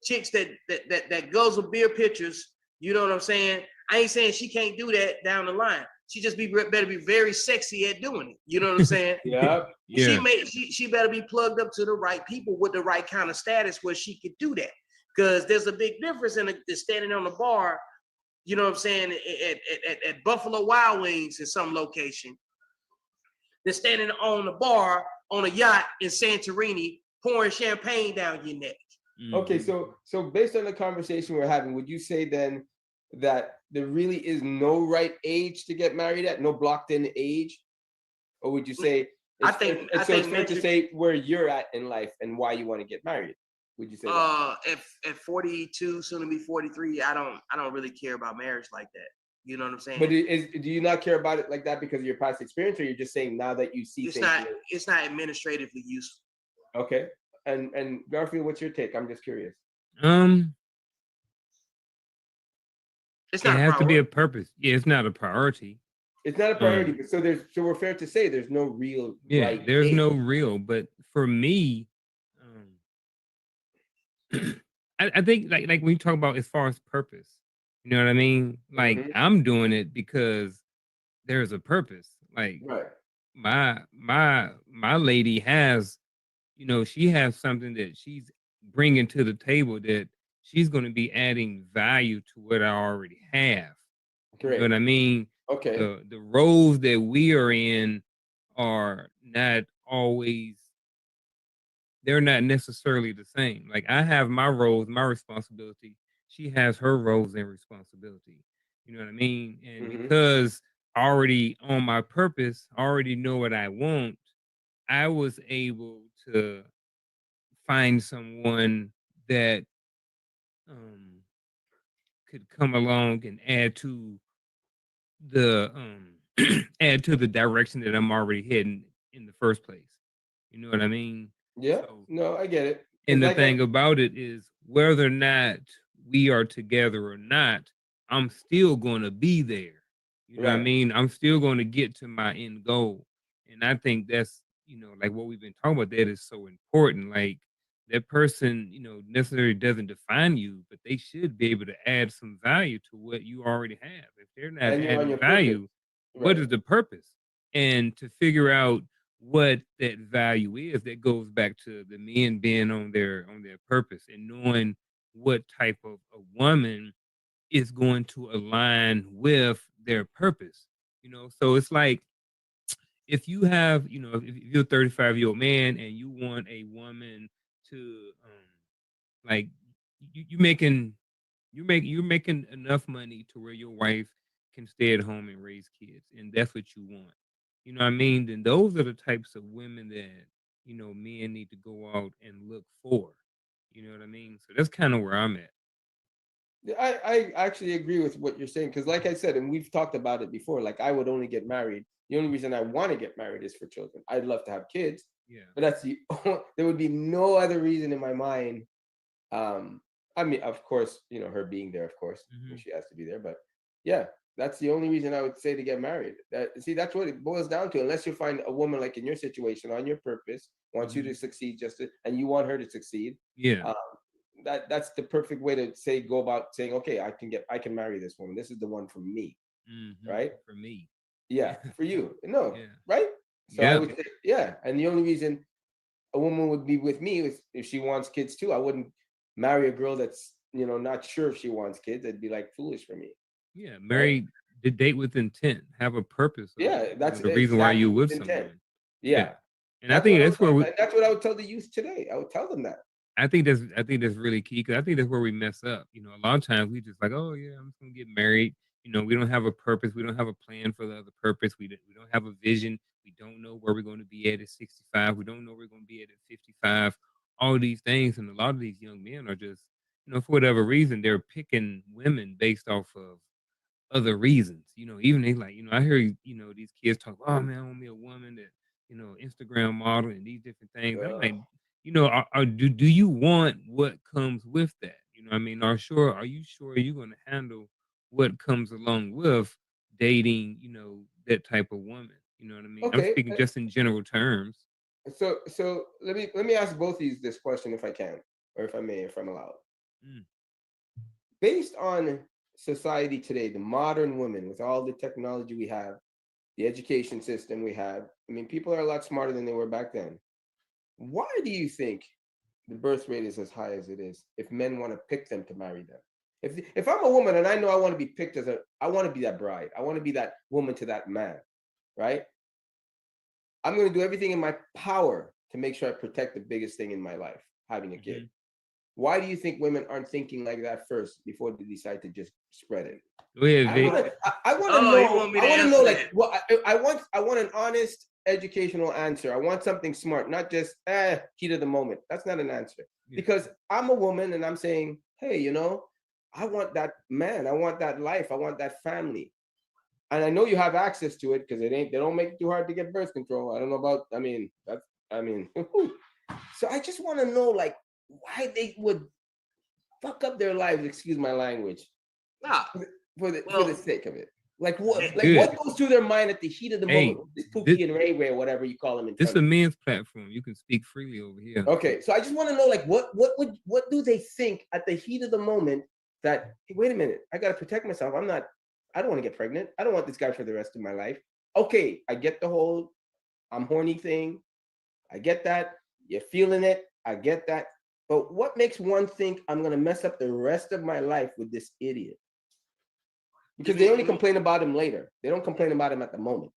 chicks that guzzle beer pitchers, you know what I'm saying? I ain't saying she can't do that down the line. She just better be very sexy at doing it. You know what I'm saying?
Yeah.
She better be plugged up to the right people with the right kind of status where she could do that. Because there's a big difference in standing on the bar, you know what I'm saying, at Buffalo Wild Wings in some location, than standing on the bar on a yacht in Santorini pouring champagne down your neck.
Okay, so based on the conversation we're having, would you say then that there really is no right age to get married at, no blocked in age? Or would you say it's fair to say where you're at in life and why you want to get married? Would you say
at 42, soon to be 43, I don't really care about marriage like that. You know what I'm saying?
But do you not care about it like that because of your past experience, or you're just saying now that you see
it's not administratively useful.
Okay. And Garfield, what's your take? I'm just curious.
It's not
it has to be a purpose. Yeah, it's not a priority.
It's not a priority, but so we're fair to say there's no real right
there's
age.
no real. But for me, I think like when you talk about as far as purpose, you know what I mean? Like I'm doing it because there's a purpose. Like my lady has, you know, she has something that she's bringing to the table that she's going to be adding value to what I already have.
Great.
You know what I mean?
Okay.
The roles that we are in are not always, they're not necessarily the same. Like I have my roles, my responsibility. She has her roles and responsibility. You know what I mean? And because already on my purpose, I already know what I want, I was able to find someone that could come along and add to the direction that I'm already heading in the first place. You know what I mean?
Yeah. So, no, I get it.
And the thing about it is, whether or not we are together or not, I'm still going to be there. You know what I mean? I'm still going to get to my end goal. And I think that's, you know, like what we've been talking about, that is so important. Like that person, you know, necessarily doesn't define you, but they should be able to add some value to what you already have. If they're not adding value, what is the purpose? And to figure out what that value is, that goes back to the men being on their purpose and knowing what type of a woman is going to align with their purpose. You know, so it's like if you have, you know, if you're a 35-year-old man and you want a woman to like you're making enough money to where your wife can stay at home and raise kids, and that's what you want. You know what I mean? Then those are the types of women that, you know, men need to go out and look for. You know what I mean? So that's kind of where I'm at.
I actually agree with what you're saying, because like I said, and we've talked about it before, like I would only get married. The only reason I want to get married is for children. I'd love to have kids.
Yeah.
But that's there would be no other reason in my mind. I mean, of course, you know, her being there, of course, she has to be there. But yeah, that's the only reason I would say to get married. That's what it boils down to. Unless you find a woman like in your situation on your purpose, wants you to succeed and you want her to succeed.
Yeah.
That's the perfect way to go about saying, okay, I can marry this woman. This is the one for me. Right?
For me.
Yeah, for you. No,
yeah.
Right? So I would say, yeah. And the only reason a woman would be with me is if she wants kids too. I wouldn't marry a girl that's, you know, not sure if she wants kids. It'd be like foolish for me.
Yeah, marry, the date with intent, have a purpose.
Yeah, that's
the reason why you with someone.
Yeah.
And I think that's
where that's what I would tell the youth today. I would tell them that.
I think that's really key, because I think that's where we mess up. You know, a lot of times we just like, oh yeah, I'm just gonna get married, You know, we don't have a purpose. We don't have a plan for the other purpose. We don't have a vision. We don't know where we're going to be at 65. We don't know where we're going to be at 55. All these things, and a lot of these young men are just, you know, for whatever reason, they're picking women based off of other reasons. You know, even they like, you know, I hear, you know, these kids talk, oh man, I want me a woman that, you know, Instagram model and these different things. I'm like, you know, do you want what comes with that? You know, I mean, are you sure you're going to handle what comes along with dating, you know, that type of woman? You know what I mean? I'm
Okay.
speaking just in general terms.
So let me ask both of you this question if I can, or if I may, if I'm allowed. Based on society today, the modern women, with all the technology we have, the education system we have, I mean, people are a lot smarter than they were back then. Why do you think the birth rate is as high as it is if men want to pick them to marry them? If I'm a woman and I know I want to be picked I want to be that bride, I want to be that woman to that man, right? I'm going to do everything in my power to make sure I protect the biggest thing in my life, having a kid. Why do you think women aren't thinking like that first before they decide to just spread it? I want to know. I want to know, like, what I want an honest educational answer. I want something smart, not just heat of the moment. That's not an answer. Because I'm a woman and I'm saying, hey, you know, I want that man. I want that life. I want that family. And I know you have access to it because they don't make it too hard to get birth control. I don't know about, so I just want to know, like, why they would fuck up their lives, excuse my language, for the sake of it. Like what goes through their mind at the heat of the moment? This Pookie and Ray Ray, or whatever you call them.
This is a men's platform. You can speak freely over here.
Okay, so I just want to know, like, what do they think at the heat of the moment that, hey, wait a minute, I gotta protect myself. I don't want to get pregnant. I don't want this guy for the rest of my life. Okay, I get the whole I'm horny thing. I get that. You're feeling it. I get that. But what makes one think I'm going to mess up the rest of my life with this idiot? Because they only complain about him later. They don't complain about him at the moment.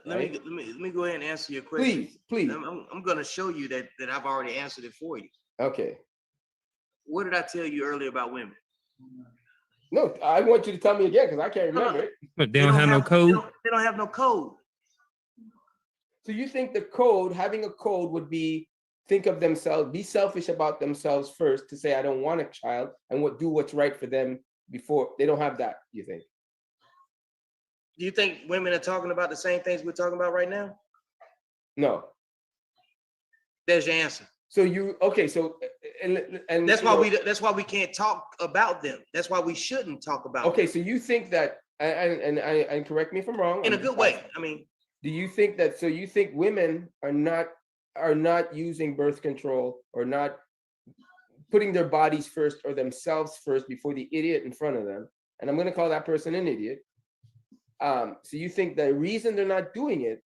Let me go ahead and answer your question.
Please.
I'm going to show you that I've already answered it for you.
Okay.
What did I tell you earlier about women?
No, I want you to tell me again because I can't remember it.
But they don't have no code.
They don't have no code.
So you think having a code would be think of themselves, be selfish about themselves first to say, I don't want a child, and do what's right for them before they don't have that, you think?
Do you think women are talking about the same things we're talking about right now?
No.
There's your answer.
So and
that's why we can't talk about them. That's why we shouldn't talk about them.
So you think that, and correct me if I'm wrong.
In a good way. I mean,
do you think that, so you think women are not using birth control or not putting their bodies first or themselves first before the idiot in front of them? And I'm going to call that person an idiot. So you think the reason they're not doing it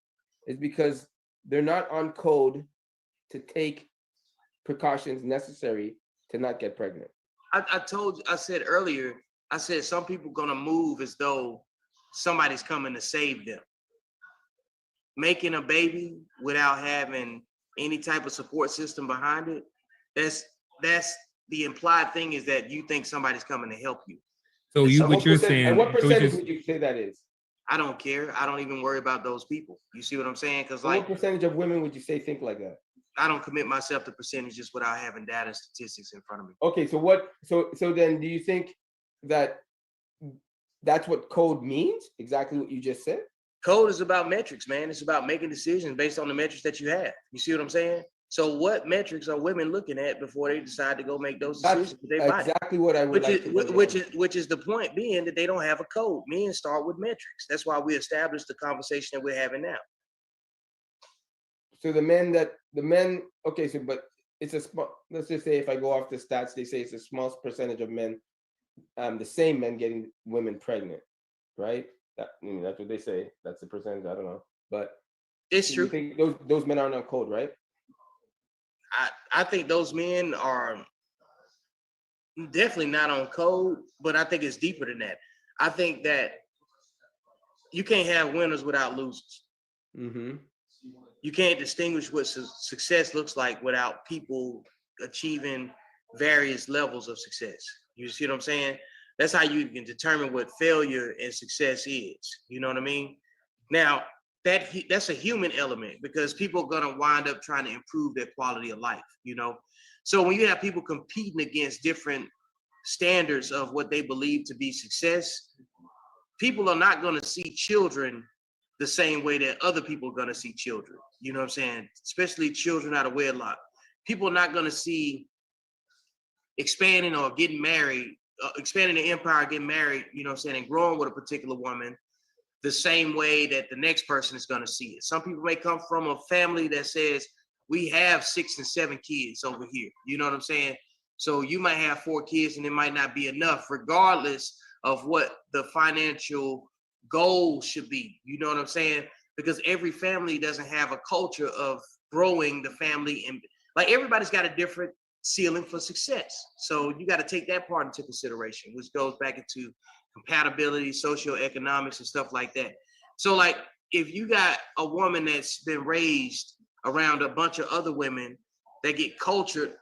is because they're not on code to take precautions necessary to not get pregnant?
I said earlier, some people gonna move as though somebody's coming to save them. Making a baby without having any type of support system behind it, that's the implied thing, is that you think somebody's coming to help you.
So what you're saying?
And what percentage would you say that is?
I don't care. I don't even worry about those people. You see what I'm saying? Because
what percentage of women would you say think like that?
I don't commit myself to percentages without having data and statistics in front of me.
Okay, so then do you think that that's what code means? Exactly what you just said?
Code is about metrics, man. It's about making decisions based on the metrics that you have. You see what I'm saying? So what metrics are women looking at before they decide to go make those decisions with their body?
Exactly what I would
which is the point being that they don't have a code. Men start with metrics. That's why we established the conversation that we're having now.
So okay, so but it's a small, let's just say if I go off the stats, they say it's a small percentage of men, the same men getting women pregnant, right? That's what they say. That's the percentage. I don't know, but
it's true.
You think those men aren't on code, right?
I think those men are definitely not on code, but I think it's deeper than that. I think that you can't have winners without losers.
Mm-hmm.
You can't distinguish what success looks like without people achieving various levels of success. You see what I'm saying? That's how you can determine what failure and success is. You know what I mean? Now, that's a human element because people are gonna wind up trying to improve their quality of life, you know? So when you have people competing against different standards of what they believe to be success, people are not gonna see children the same way that other people are gonna see children. You know what I'm saying? Especially children out of wedlock. People are not gonna see expanding or getting married, expanding the empire, getting married, you know what I'm saying, and growing with a particular woman the same way that the next person is going to see it. Some people may come from a family that says, we have 6 and 7 kids over here. You know what I'm saying? So you might have 4 kids and it might not be enough, regardless of what the financial goal should be. You know what I'm saying? Because every family doesn't have a culture of growing the family, and like everybody's got a different ceiling for success. So you got to take that part into consideration, which goes back into compatibility, socioeconomics, and stuff like that. So like if you got a woman that's been raised around a bunch of other women that get cultured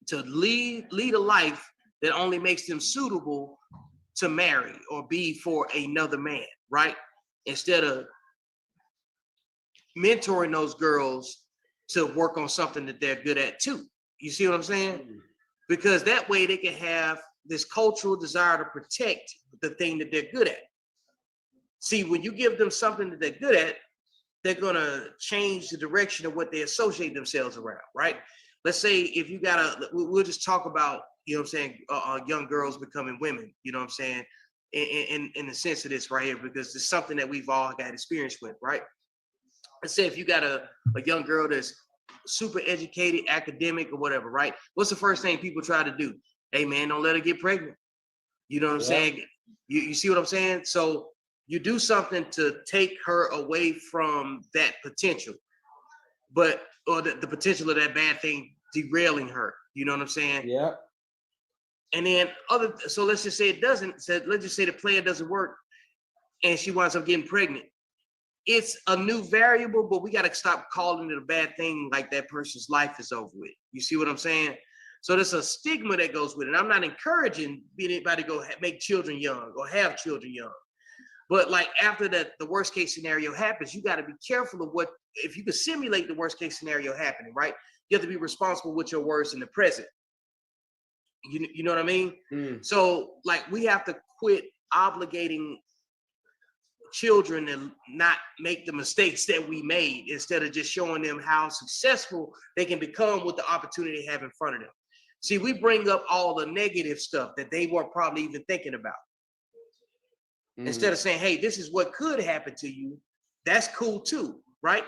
to lead a life that only makes them suitable to marry or be for another man, right? Instead of mentoring those girls to work on something that they're good at too. You see what I'm saying? Because that way they can have this cultural desire to protect the thing that they're good at. See, when you give them something that they're good at, they're gonna change the direction of what they associate themselves around, right? Let's say if you got we'll just talk about, you know what I'm saying, young girls becoming women, you know what I'm saying, in the sense of this right here, because it's something that we've all got experience with, right? Let's say if you got a young girl that's super educated, academic or whatever, right? What's the first thing people try to do? Hey man, don't let her get pregnant. You know what I'm saying? You see what I'm saying? So you do something to take her away from that potential, or the potential of that bad thing derailing her. You know what I'm saying?
Yeah.
And then so let's just say it doesn't. So let's just say the plan doesn't work, and she winds up getting pregnant. It's a new variable, but we got to stop calling it a bad thing like that person's life is over with. You see what I'm saying? So there's a stigma that goes with it. I'm not encouraging anybody to go make children young or have children young. But like after the worst case scenario happens, you got to be careful of if you can simulate the worst case scenario happening, right? You have to be responsible with your words in the present. You know what I mean? So like we have to quit obligating children to not make the mistakes that we made, instead of just showing them how successful they can become with the opportunity they have in front of them. See, we bring up all the negative stuff that they weren't probably even thinking about. Instead of saying, hey, this is what could happen to you. That's cool too, right?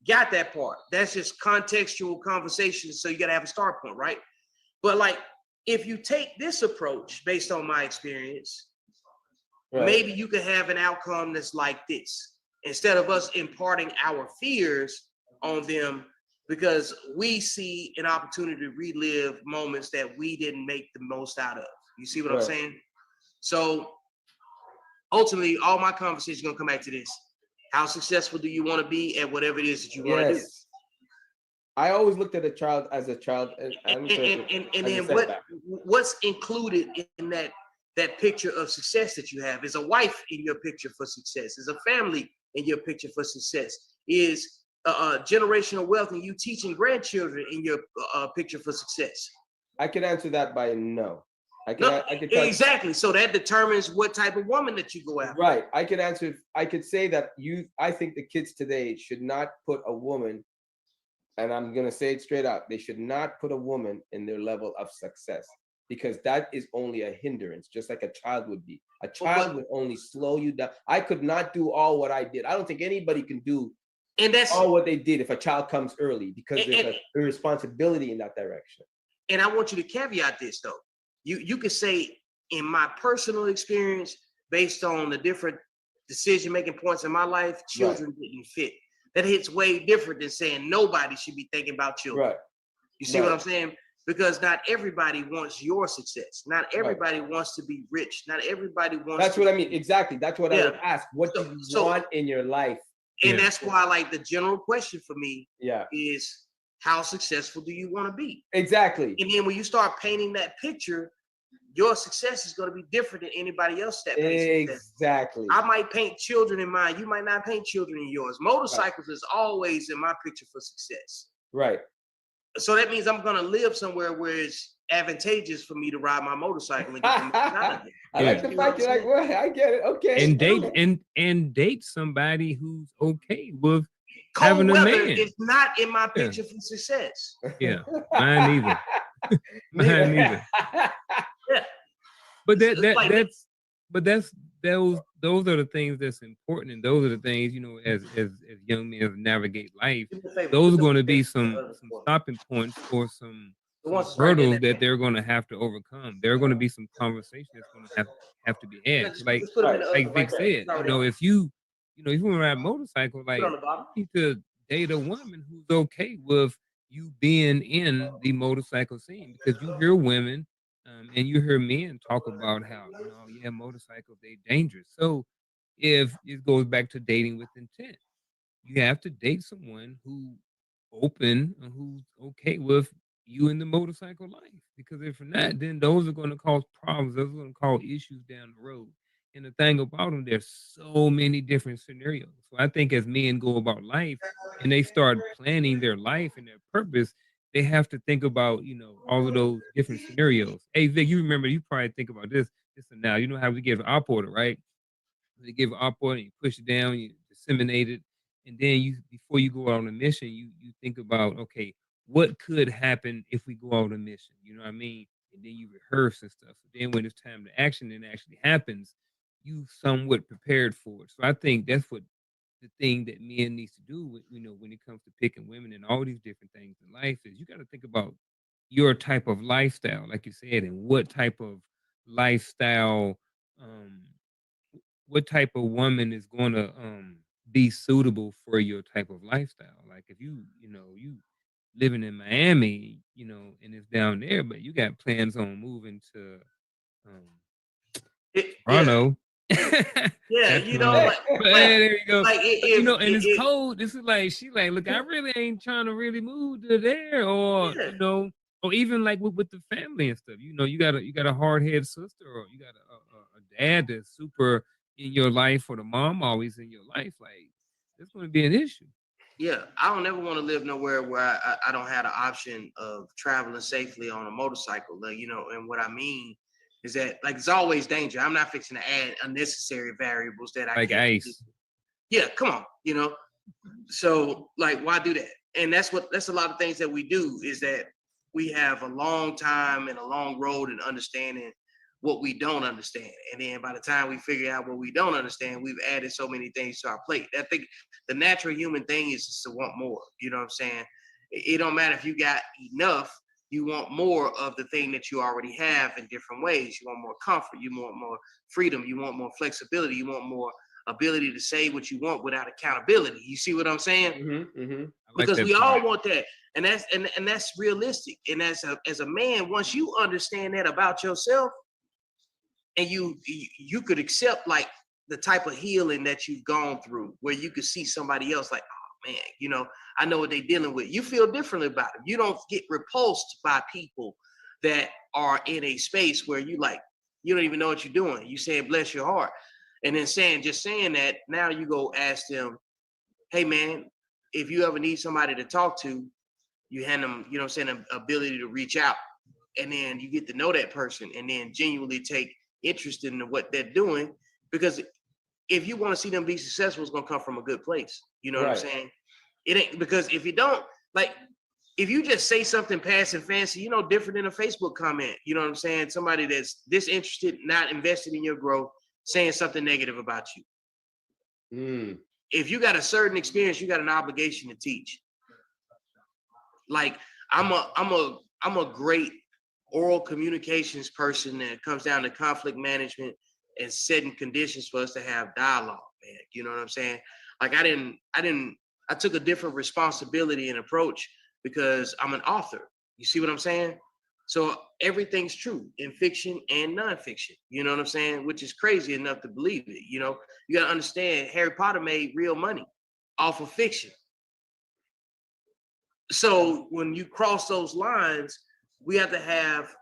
Got that part. That's just contextual conversation. So you got to have a start point, right? But like, if you take this approach based on my experience, right, maybe you could have an outcome that's like this, instead of us imparting our fears on them because we see an opportunity to relive moments that we didn't make the most out of. You see what I'm saying? So ultimately, all my conversations are going to come back to this. How successful do you want to be at whatever it is that you want to do?
I always looked at a child as a child.
And then what's included in that picture of success that you have? Is a wife in your picture for success? Is a family in your picture for success? Is generational wealth and you teaching grandchildren in your picture for success?
I could answer that by no. I could
exactly. So that determines what type of woman that you go after.
Right. I could answer. I could say that I think the kids today should not put a woman, and I'm gonna say it straight out, they should not put a woman in their level of success, because that is only a hindrance, just like a child would be. A child would only slow you down. I could not do all what I did. I don't think anybody can do all what they did if a child comes early, because there's a responsibility in that direction.
And I want you to caveat this though. You could say, in my personal experience, based on the different decision-making points in my life, children didn't fit. That hits way different than saying nobody should be thinking about children.
Right.
You see what I'm saying? Because not everybody wants your success. Not everybody wants to be rich. Not everybody wants.
That's what I mean. Exactly. That's what I would ask. What do you want in your life?
And that's why, like, the general question for me is, how successful do you want to be?
Exactly.
And then when you start painting that picture, your success is going to be different than anybody else that paints success.
Exactly.
I might paint children in mine. You might not paint children in yours. Motorcycles is always in my picture for success.
Right.
So that means I'm going to live somewhere where it's advantageous for me to ride my motorcycle and get the most out of it.
I like the fact you're like, well, I get it. Okay.
And date somebody who's okay with
Cold
having a
weather
man.
is not in my picture for success.
Yeah, mine either. Mine either.
Yeah.
But those are the things that's important, and those are the things, you know, as young men navigate life, those are going to be some stopping points or some hurdles that they're going to have to overcome. There are going to be some conversations that's going to have to be had. Like Vic said, you know, if you want to ride a motorcycle, like, you need to date a woman who's okay with you being in the motorcycle scene, because you hear women and you hear men talk about how, you know, yeah, motorcycles, they dangerous. So if it goes back to dating with intent, you have to date someone who's open and who's okay with you in the motorcycle life. Because if not, then those are going to cause problems. Those are going to cause issues down the road. And the thing about them, there's so many different scenarios. So I think as men go about life and they start planning their life and their purpose, they have to think about, you know, all of those different scenarios. Hey, Vic, you remember, you probably think about this and now. You know how we give an op order, right? They give an op order, and you push it down, you disseminate it, and then you, before you go out on a mission, you think about, okay, what could happen if we go out on a mission? You know what I mean? And then you rehearse and stuff. So then when it's time to action and it actually happens, you somewhat prepared for it. So I think that's what the thing that men needs to do, you know, when it comes to picking women and all these different things in life, is you got to think about your type of lifestyle, like you said, and what type of lifestyle, um, what type of woman is going to be suitable for your type of lifestyle. Like if you living in Miami, you know, and it's down there, but you got plans on moving to Toronto.
Yeah, you know, like,
there you go.
Like
you know, and it's cold. This is like, she like, look, I really ain't trying to really move to there, or you know, or even like with the family and stuff. You know, you got a hard head sister, or you got a dad that's super in your life, or the mom always in your life. Like, it's going to be an issue.
Yeah, I don't ever want to live nowhere where I don't have the option of traveling safely on a motorcycle. Like, you know, and what I mean is that, like, it's always danger. I'm not fixing to add unnecessary variables that I
like
can't
ice.
do. Yeah, come on, you know. So, like, why do that? And that's a lot of things that we do, is that we have a long time and a long road in understanding what we don't understand. And then by the time we figure out what we don't understand, we've added so many things to our plate. I think the natural human thing is just to want more. You know what I'm saying? It don't matter if you got enough. You want more of the thing that you already have in different ways. You want more comfort. You want more freedom. You want more flexibility. You want more ability to say what you want without accountability. You see what I'm saying?
Mm-hmm, mm-hmm.
Because we all want that, and that's realistic. And as a man, once you understand that about yourself, and you could accept like the type of healing that you've gone through, where you could see somebody else like, oh man, you know, I know what they're dealing with. You feel differently about it. You don't get repulsed by people that are in a space where you don't even know what you're doing. You saying bless your heart. And then just saying that, now you go ask them, hey man, if you ever need somebody to talk to, you hand them, you know what I'm saying, an ability to reach out. And then you get to know that person and then genuinely take interest in what they're doing. Because if you want to see them be successful, it's gonna come from a good place. You know what I'm saying? It ain't, because if you don't, like, if you just say something passive fancy, you know, different than a Facebook comment, you know what I'm saying? Somebody that's disinterested, not invested in your growth, saying something negative about you. If you got a certain experience, you got an obligation to teach. Like, I'm a great oral communications person that comes down to conflict management and setting conditions for us to have dialogue, man. You know what I'm saying? Like, I took a different responsibility and approach because I'm an author. You see what I'm saying? So everything's true in fiction and nonfiction. You know what I'm saying? Which is crazy enough to believe it. You know, you got to understand, Harry Potter made real money off of fiction. So when you cross those lines, we have to have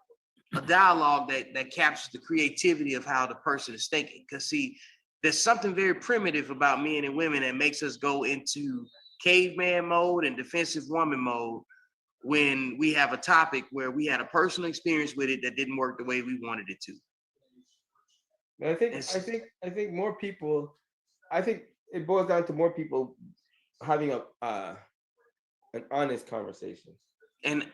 a dialogue that captures the creativity of how the person is thinking. Because see, there's something very primitive about men and women that makes us go into caveman mode and defensive woman mode when we have a topic where we had a personal experience with it that didn't work the way we wanted it to.
I think more people. I think it boils down to more people having an honest conversation.
And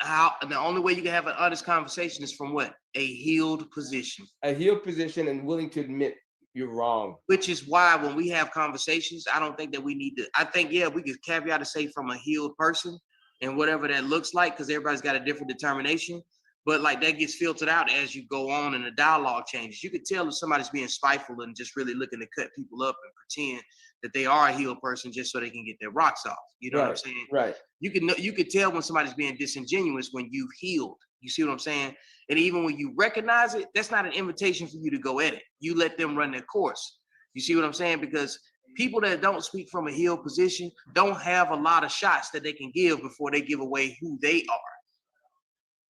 the only way you can have an honest conversation is from what? A healed position.
A healed position and willing to admit you're wrong.
Which is why when we have conversations, I don't think that we need to. I think we could caveat to say from a healed person and whatever that looks like, because everybody's got a different determination. But like that gets filtered out as you go on and the dialogue changes. You could tell if somebody's being spiteful and just really looking to cut people up and pretend that they are a healed person just so they can get their rocks off. You know what I'm saying?
Right.
You could tell when somebody's being disingenuous when you've healed. You see what I'm saying? And even when you recognize it, that's not an invitation for you to go at it. You let them run their course. You see what I'm saying? Because people that don't speak from a healed position don't have a lot of shots that they can give before they give away who they are.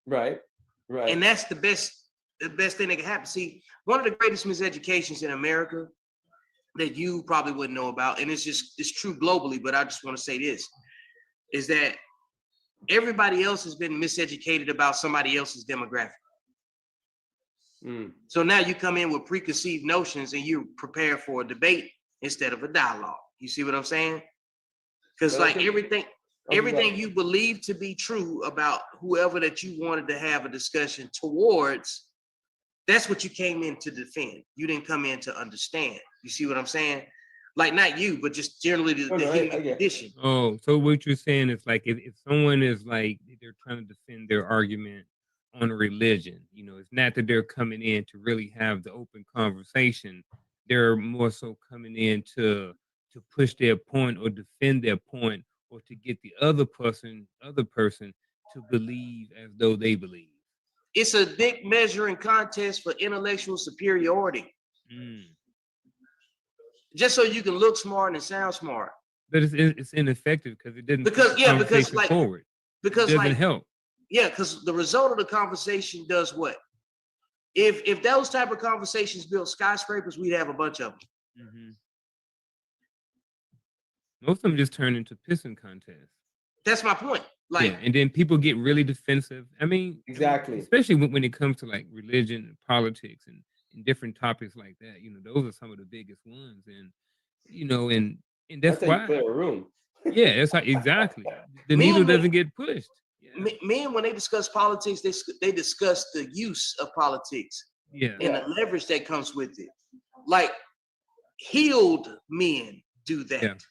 Right. Right.
And that's the best thing that can happen. See, one of the greatest miseducations in America that you probably wouldn't know about, and it's true globally, but I just want to say this, is that everybody else has been miseducated about somebody else's demographic. So now you come in with preconceived notions and you prepare for a debate instead of a dialogue. You see what I'm saying? Because like everything you believe to be true about whoever that you wanted to have a discussion towards, that's what you came in to defend. You didn't come in to understand. You see what I'm saying? Like not you, but just generally the human condition.
Oh, so what you're saying is like if someone is like they're trying to defend their argument on religion, it's not that they're coming in to really have the open conversation. They're more so coming in to push their point or defend their point, or to get the other person to believe as though they believe.
It's a dick measuring contest for intellectual superiority. Just so you can look smart and sound smart.
But it's ineffective because it didn't forward.
Because
it doesn't help.
Yeah, because the result of the conversation does what? If those type of conversations built skyscrapers, we'd have a bunch of them.
Most of them just turn into pissing contests.
That's my point.
And then people get really defensive. I mean,
exactly.
Especially when it comes to like religion and politics and different topics like that. Those are some of the biggest ones, and that's why.
You clear a room.
Yeah, that's how exactly. The needle doesn't get pushed. Yeah.
Men, when they discuss politics, they discuss the use of politics. And the leverage that comes with it. Like healed men do that.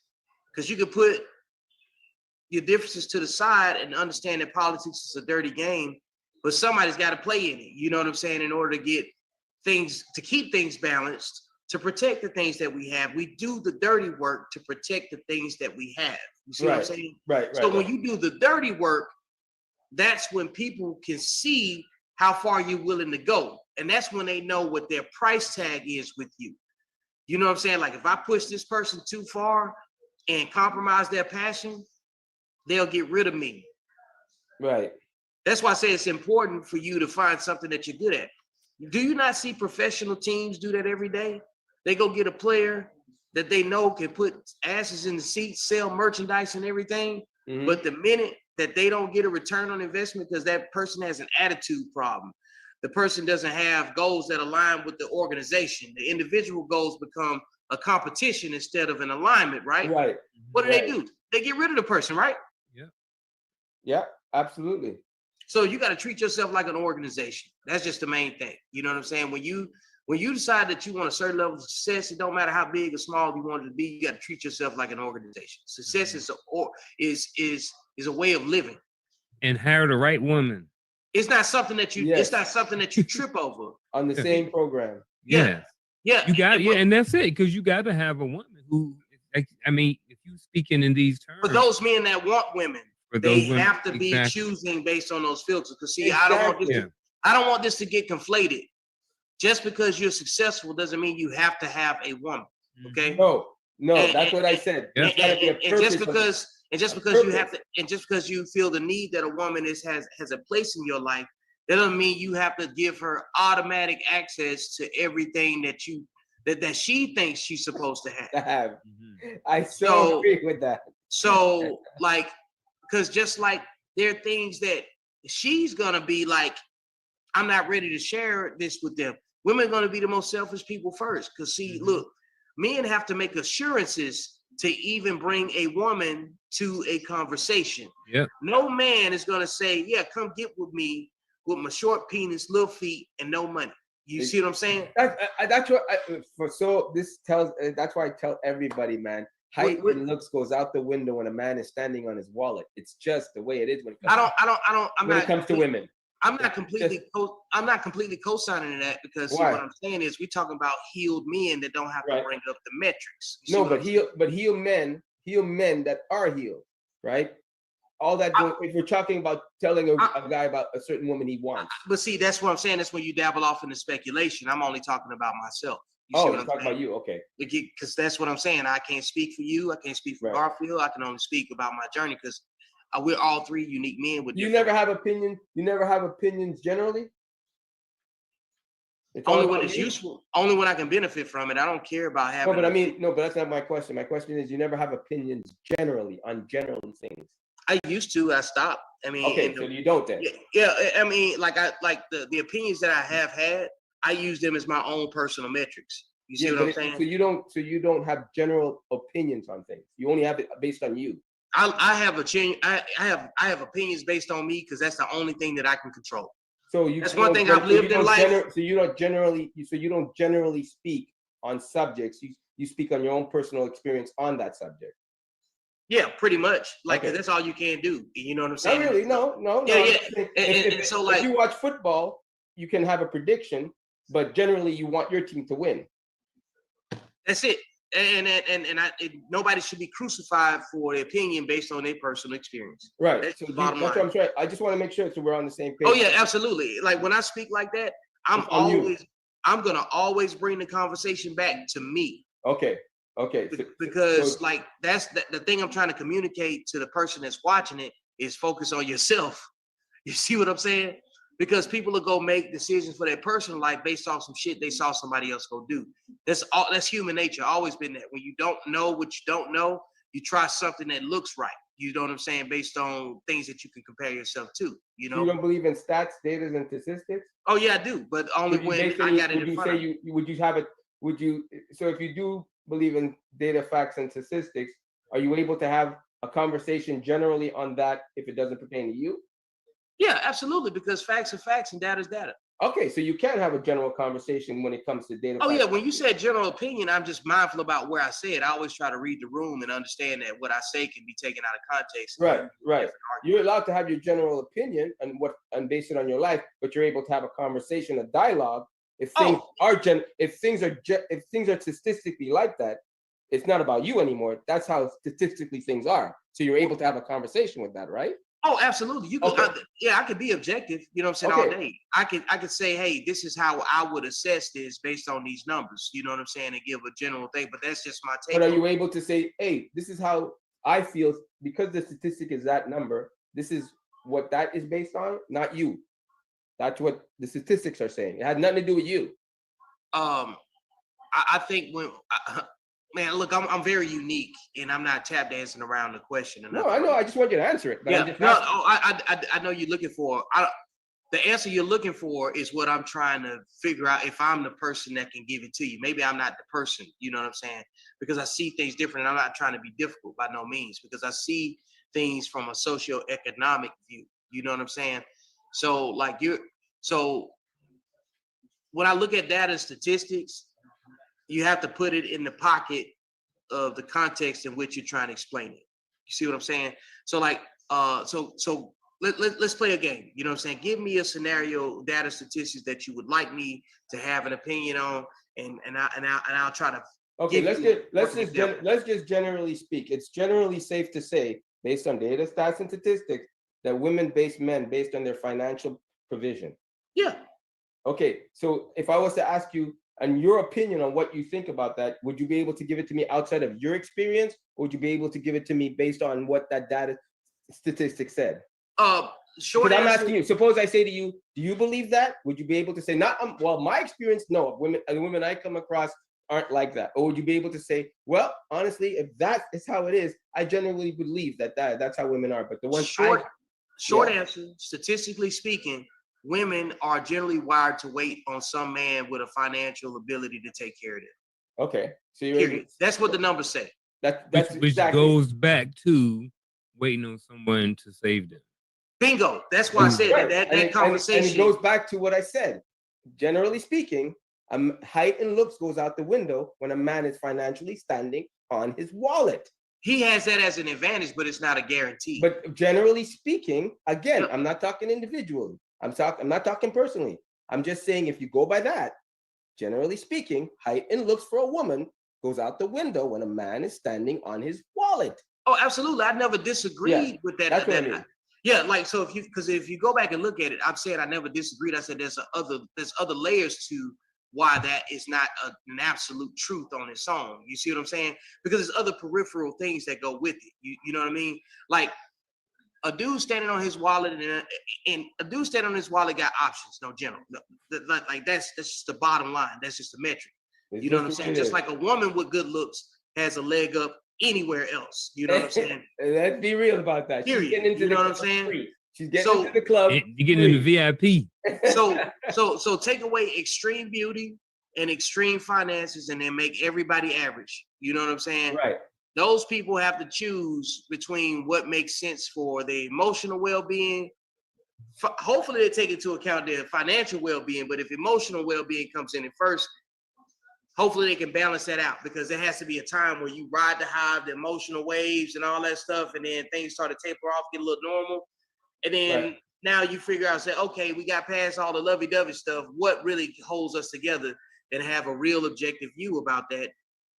Because you can put your differences to the side and understand that politics is a dirty game, but somebody's got to play in it. You know what I'm saying? In order to get things, to keep things balanced, to protect the things that we have, we do the dirty work to protect the things that we have. You see what I'm saying?
Right.
So when you do the dirty work, that's when people can see how far you're willing to go. And that's when they know what their price tag is with you. You know what I'm saying? Like if I push this person too far and compromise their passion, they'll get rid of me.
Right.
That's why I say it's important for you to find something that you're good at. Do you not see professional teams do that every day? They go get a player that they know can put asses in the seats, sell merchandise and everything. But the minute that they don't get a return on investment because that person has an attitude problem, the person doesn't have goals that align with the organization, the individual goals become a competition instead of an alignment, right?
Right.
What do? They get rid of the person, right?
Yeah, absolutely.
So you got to treat yourself like an organization. That's just the main thing. You know what I'm saying? When you decide that you want a certain level of success, it don't matter how big or small you want it to be. You got to treat yourself like an organization. Success is a way of living.
And hire the right woman.
It's not something that you. It's not something that you trip over.
On the same program.
Yeah.
You got and that's it, because you got to have a woman who. I mean, if you speaking in these terms.
For those men that want women, they have to be choosing based on those filters. Because see, I don't want this to get conflated. Just because you're successful doesn't mean you have to have a woman. Okay.
No, that's what I said.
And just because you feel the need that a woman has a place in your life That doesn't mean you have to give her automatic access to everything that you that she thinks she's supposed to have.
I so agree with that.
So like, because just like there are things that she's gonna be like, I'm not ready to share this with them. Women are gonna be the most selfish people first. Because see, look, men have to make assurances to even bring a woman to a conversation.
Yeah.
No man is gonna say, yeah, come get with me with my short penis, little feet, and no money. You see what I'm saying?
That's what this tells. That's why I tell everybody, man. Height and looks goes out the window when a man is standing on his wallet. It's just the way it is when it comes to women.
I'm not completely co-signing that because see, what I'm saying is we're talking about healed men that don't have to bring up the metrics.
No, but healed men that are healed, right? All that if we're talking about telling a guy about a certain woman he wants.
But see, that's what I'm saying. That's when you dabble off into speculation. I'm only talking about myself.
You're talking about you, okay.
Because that's what I'm saying. I can't speak for you. I can't speak for Garfield. I can only speak about my journey because we're all three unique men. With
you never have opinions. You never have opinions generally.
It's only when it's useful. Only when I can benefit from it. I don't care about having.
But that's not my question. My question is, you never have opinions generally on general things.
I used to. I stopped. I mean,
okay, so you don't then.
Yeah, I mean, like the opinions that I have had. I use them as my own personal metrics. You see what I'm saying?
So you don't have general opinions on things. You only have it based on you.
I have opinions based on me because that's the only thing that I can control. That's one thing I've lived in life.
So you don't generally speak on subjects. You speak on your own personal experience on that subject.
Yeah, pretty much. Like that's all you can do. You know what I'm saying?
Not really. No.
Yeah.
If you watch football, you can have a prediction. But generally, you want your team to win.
That's it. And nobody should be crucified for their opinion based on their personal experience.
Right. That's what I'm trying. I just want to make sure so we're on the same page.
Oh yeah, absolutely. Like when I speak like that, I'm gonna always bring the conversation back to me.
Okay.
Because like that's the thing I'm trying to communicate to the person that's watching it is focus on yourself. You see what I'm saying? Because people will go make decisions for their personal life based off some shit they saw somebody else go do. That's human nature. Always been that. When you don't know what you don't know, you try something that looks right. You know what I'm saying? Based on things that you can compare yourself to. You know.
You don't believe in stats, data, and statistics?
Oh yeah, I do, but only when I got it in front of me.
So if you do believe in data, facts, and statistics, are you able to have a conversation generally on that if it doesn't pertain to you?
Yeah, absolutely, because facts are facts and data is data.
Okay, so you can have a general conversation when it comes to data.
Oh yeah, when you said general opinion, I'm just mindful about where I say it. I always try to read the room and understand that what I say can be taken out of context.
Right. You're allowed to have your general opinion and base it on your life, but you're able to have a conversation, a dialogue. If things are statistically like that, it's not about you anymore. That's how statistically things are. So you're able to have a conversation with that, right?
Oh, absolutely. You could, I could be objective. You know what I'm saying? All day. I could say, hey, this is how I would assess this based on these numbers. You know what I'm saying? And give a general thing, but that's just my take.
But are you able to say, hey, this is how I feel because the statistic is that number? This is what that is based on, not you. That's what the statistics are saying. It had nothing to do with you.
I think man, look, I'm very unique, and I'm not tap dancing around the question.
No, I know. I just want you to answer it.
I know you're looking for. The answer you're looking for is what I'm trying to figure out. If I'm the person that can give it to you, maybe I'm not the person. You know what I'm saying? Because I see things different. And I'm not trying to be difficult by no means, because I see things from a socioeconomic view. You know what I'm saying? So when I look at data and statistics, you have to put it in the pocket of the context in which you're trying to explain it. You see what I'm saying? So let's play a game. You know what I'm saying? Give me a scenario, data, statistics that you would like me to have an opinion on, and I'll try to.
Okay, let's just generally speak. It's generally safe to say, based on data, stats, and statistics, that women base men based on their financial provision.
Yeah.
Okay, so if I was to ask you, and your opinion on what you think about that, would you be able to give it to me outside of your experience, or would you be able to give it to me based on what that data statistic said?
short
Because I'm
answer,
asking you. Suppose I say to you, do you believe that? Would you be able to say, not well, my experience, no, the women I come across aren't like that. Or would you be able to say, well, honestly, if that is how it is, I generally believe that's how women are. But the ones
short answer, statistically speaking, women are generally wired to wait on some man with a financial ability to take care of them.
Okay. So
Period. That's what the numbers say.
That's
which
exactly.
goes back to waiting on someone to save them.
Bingo. That's why I said that conversation.
And it goes back to what I said. Generally speaking, height and looks goes out the window when a man is financially standing on his wallet.
He has that as an advantage, but it's not a guarantee.
But generally speaking, again, I'm not talking individually. I'm not talking personally. I'm just saying if you go by that, generally speaking, height and looks for a woman goes out the window when a man is standing on his wallet.
Oh, absolutely. I never disagreed with that.
That's what I mean.
Yeah, like so if you go back and look at it, I've said I never disagreed. I said there's other layers to why that is not an absolute truth on its own. You see what I'm saying? Because there's other peripheral things that go with it. You know what I mean? Like a dude standing on his wallet and a dude standing on his wallet got options. No, general. No, like that's just the bottom line. That's just the metric. You know what I'm saying? Just like a woman with good looks has a leg up anywhere else. You know what I'm saying?
Let's be real about that.
Period.
She's getting into
you know what I'm saying?
She's getting into the club.
You're getting into VIP.
So take away extreme beauty and extreme finances and then make everybody average. You know what I'm saying?
Right.
Those people have to choose between what makes sense for their emotional well-being. Hopefully they take into account their financial well-being, but if emotional well-being comes in first, hopefully they can balance that out, because there has to be a time where you ride the high, the emotional waves and all that stuff, and then things start to taper off, get a little normal. And then now you figure out, say, okay, we got past all the lovey-dovey stuff. What really holds us together, and have a real objective view about that.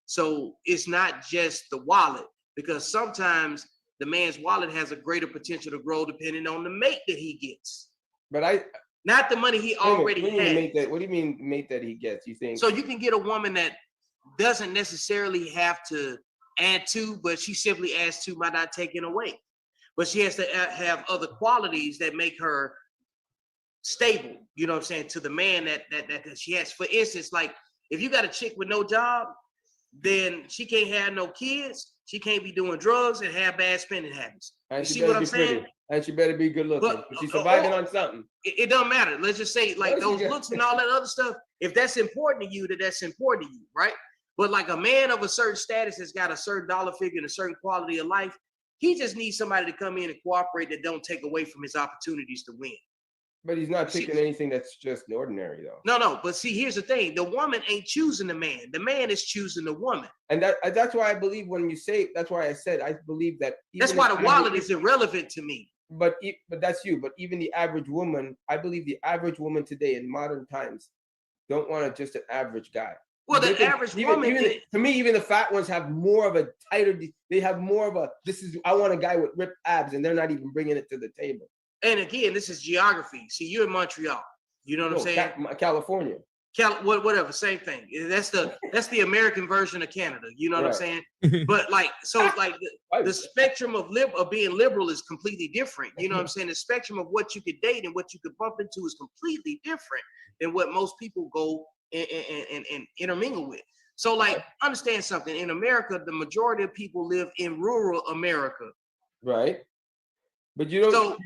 So it's not just the wallet, because sometimes the man's wallet has a greater potential to grow depending on the mate that he gets.
But
not the money he already has.
What do you mean mate that he gets? You think?
So you can get a woman that doesn't necessarily have to add to, but she simply adds to by not taking away. But she has to have other qualities that make her stable, you know what I'm saying, to the man that she has. For instance, like if you got a chick with no job, then she can't have no kids, she can't be doing drugs and have bad spending habits.
And
you see what I'm saying?
And she better be good looking. But she's surviving on something.
It doesn't matter. Let's just say like those looks and all that other stuff. If that's important to you, that's important to you, right? But like a man of a certain status that's got a certain dollar figure and a certain quality of life, he just needs somebody to come in and cooperate that don't take away from his opportunities to win.
But he's not picking anything that's just ordinary, though.
No. But see, here's the thing: the woman ain't choosing the man. The man is choosing the woman.
And that's why I believe when you say. That's why I said I believe that.
That's why the wallet is irrelevant to me.
But that's you. But even the average woman, I believe the average woman today in modern times don't want just an average guy.
Well, the average woman,
to me, even the fat ones have more of a tighter. They have more of a. I want a guy with ripped abs, and they're not even bringing it to the table.
And again, this is geography. See, you're in Montreal. You know what I'm saying?
California.
Whatever, same thing. That's the American version of Canada. You know what I'm saying? But like, so like the spectrum of being liberal is completely different. You know what I'm saying? The spectrum of what you could date and what you could bump into is completely different than what most people go and intermingle with. So like, understand something. In America, the majority of people live in rural America.
Right. But you don't.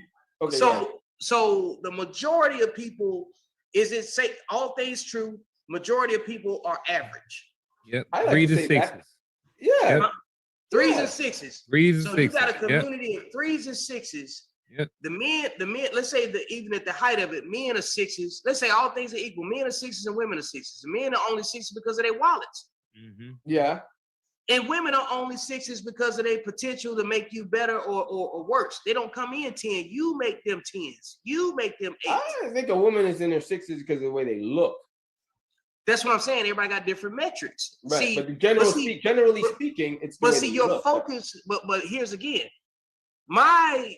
So the majority of people, say all things true, majority of people are average.
Yep.
I like
3s
to
and
say
6s.
that. Yeah.
Yep.
3s and 6s.
3s and 6s.
So you got a community of 3s and 6s.
Yep.
The men, let's say that even at the height of it, men are 6s. Let's say all things are equal. Men are 6s and women are 6s. The men are only 6s because of their wallets.
Mm-hmm.
Yeah.
And women are only 6s because of their potential to make you better or worse. They don't come in 10. You make them 10s. You make them 8s.
I think a woman is in her 6s because of the way they look.
That's what I'm saying. Everybody got different metrics.
Right.
See,
but generally speaking, it's.
But see, your focus. But here's again, my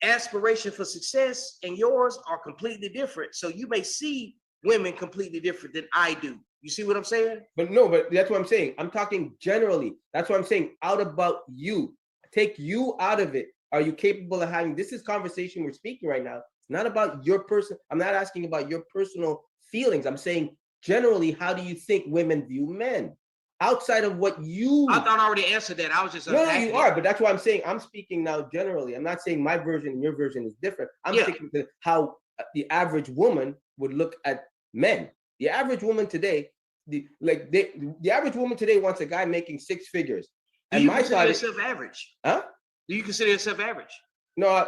aspiration for success and yours are completely different. So you may see women completely different than I do. You see what I'm saying?
But that's what I'm saying. I'm talking generally. That's what I'm saying. Out about you. Take you out of it. are you capable of having, this is conversation we're speaking right now. It's not about your person. I'm not asking about your personal feelings. I'm saying generally, how do you think women view men? Outside of what you,
I thought I already answered that. I was just
no, you are, but that's why I'm saying I'm speaking now generally. I'm not saying my version and your version is different. I'm sticking to how the average woman would look at men. The average woman today, the average woman today wants a guy making 6 figures.
Do you consider yourself average?
Huh?
Do you consider yourself average?
No,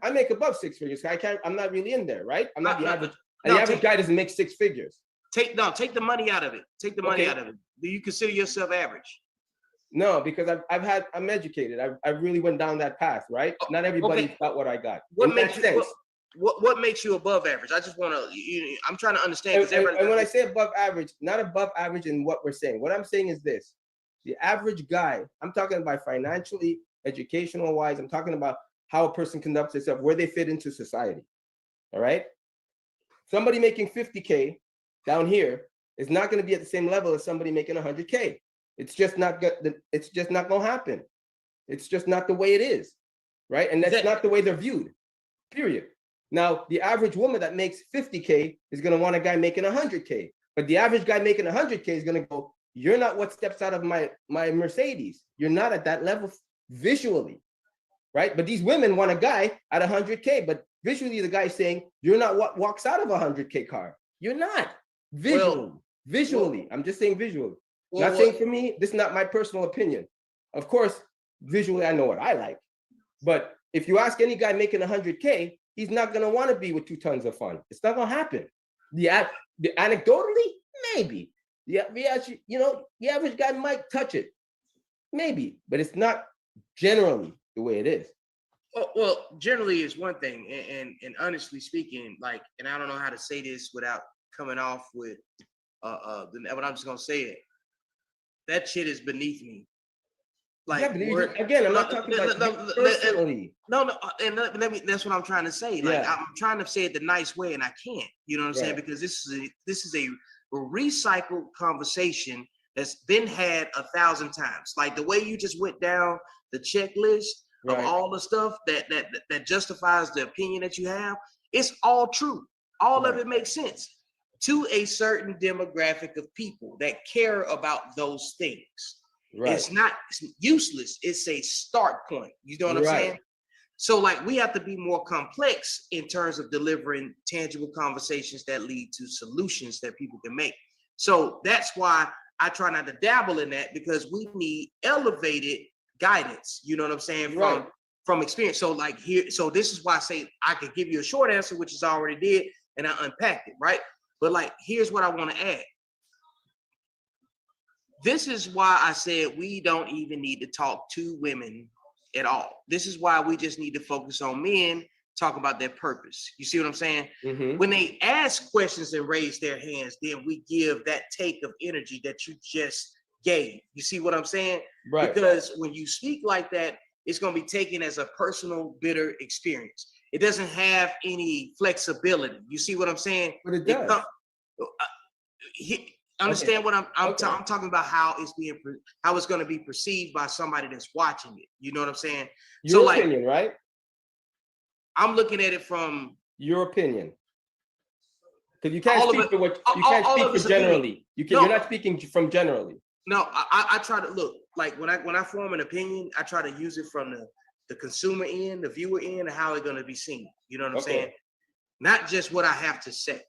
I make above 6 figures. I'm not really in there, right? I'm not the average. The average guy doesn't make 6 figures.
Take the money out of it. Take the money out of it. Do you consider yourself average?
No, because I'm educated. I really went down that path, right? Not everybody got what I got. What
makes you above average? I just want to. I'm trying to understand.
And when I say above average, not above average in what we're saying. What I'm saying is this: the average guy. I'm talking about financially, educational wise. I'm talking about how a person conducts themselves, where they fit into society. All right. Somebody making 50K down here is not going to be at the same level as somebody making 100K. It's just not good. It's just not going to happen. It's just not the way it is, right? And that's not the way they're viewed, period. Now, the average woman that makes 50K is going to want a guy making 100K. But the average guy making 100K is going to go, you're not what steps out of my Mercedes. You're not at that level visually, right? But these women want a guy at 100K, but visually the guy's saying, you're not what walks out of a 100K car. You're not. Visually. I'm just saying visually. Not saying for me, this is not my personal opinion. Of course, visually, I know what I like. But if you ask any guy making 100K, he's not going to want to be with 2 tons of fun. It's not going to happen. The anecdotally, maybe. The average guy might touch it. Maybe. But it's not generally the way it is.
Well, generally is one thing. And honestly speaking, like, and I don't know how to say this without coming off with, but I'm just going to say it. That shit is beneath me. Like,
again, I'm not talking about personally.
No, and let me. That's what I'm trying to say. Like, I'm trying to say it the nice way, and I can't. You know what I'm saying? Because this is a recycled conversation that's been had 1,000 times. Like the way you just went down the checklist of all the stuff that justifies the opinion that you have. It's all true. All of it makes sense to a certain demographic of people that care about those things. Right. It's not useless. It's a start point. You know what I'm saying? So like we have to be more complex in terms of delivering tangible conversations that lead to solutions that people can make. So that's why I try not to dabble in that, because we need elevated guidance. You know what I'm saying? From experience. So like here, so this is why I say I could give you a short answer, which is I already did, and I unpacked it, right? But like, here's what I want to add. This is why I said we don't even need to talk to women at all. This is why we just need to focus on men, talk about their purpose. You see what I'm saying? Mm-hmm. When they ask questions and raise their hands, then we give that take of energy that you just gave. You see what I'm saying? Right. Because when you speak like that, it's going to be taken as a personal, bitter experience. It doesn't have any flexibility. You see what I'm saying?
But it does.
Understand what I'm talking about, how it's going to be perceived by somebody that's watching it. You know what I'm saying?
Your opinion, right?
I'm looking at it from
your opinion. Because you can't speak for what you can't speak for generally. You're not speaking from generally.
No, I try to look like when I form an opinion, I try to use it from the consumer end, the viewer end, and how it's going to be seen. You know what I'm saying? Not just what I have to say.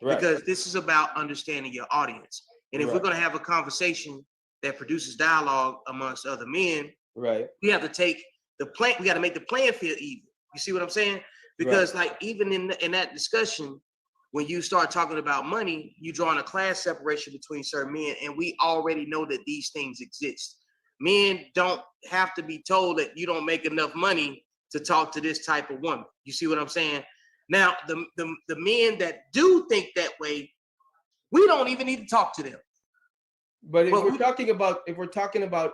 Right. Because this is about understanding your audience. And if we're going to have a conversation that produces dialogue amongst other men, we have to take we got to make the playing field even. You see what I'm saying? Because like even in that discussion, when you start talking about money, you drawing a class separation between certain men, and we already know that these things exist. Men don't have to be told that you don't make enough money to talk to this type of woman. You see what I'm saying? Now, the men that do think that way, we don't even need to talk to them.
But if we're talking about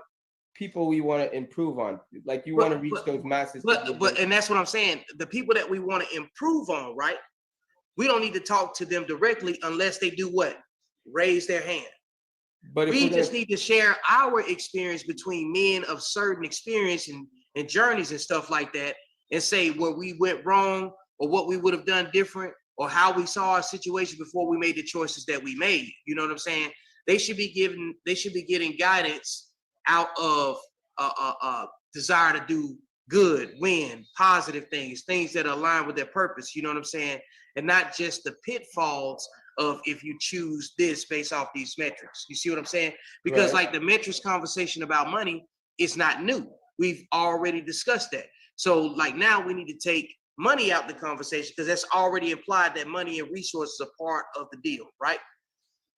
people we want to improve on, like you want to reach those masses.
But and that's what I'm saying. The people that we want to improve on, right? We don't need to talk to them directly unless they do what? Raise their hand. But we just need to share our experience between men of certain experience and journeys and stuff like that, and say where we went wrong or what we would have done different or how we saw our situation before we made the choices that we made. You know what I'm saying? They should be getting guidance out of desire to do good, win, positive things that align with their purpose. You know what I'm saying? And not just the pitfalls of if you choose this based off these metrics. You see what I'm saying? Because like the metrics conversation about money is not new. We've already discussed that. So like now we need to take money out the conversation because that's already implied that money and resources are part of the deal, right?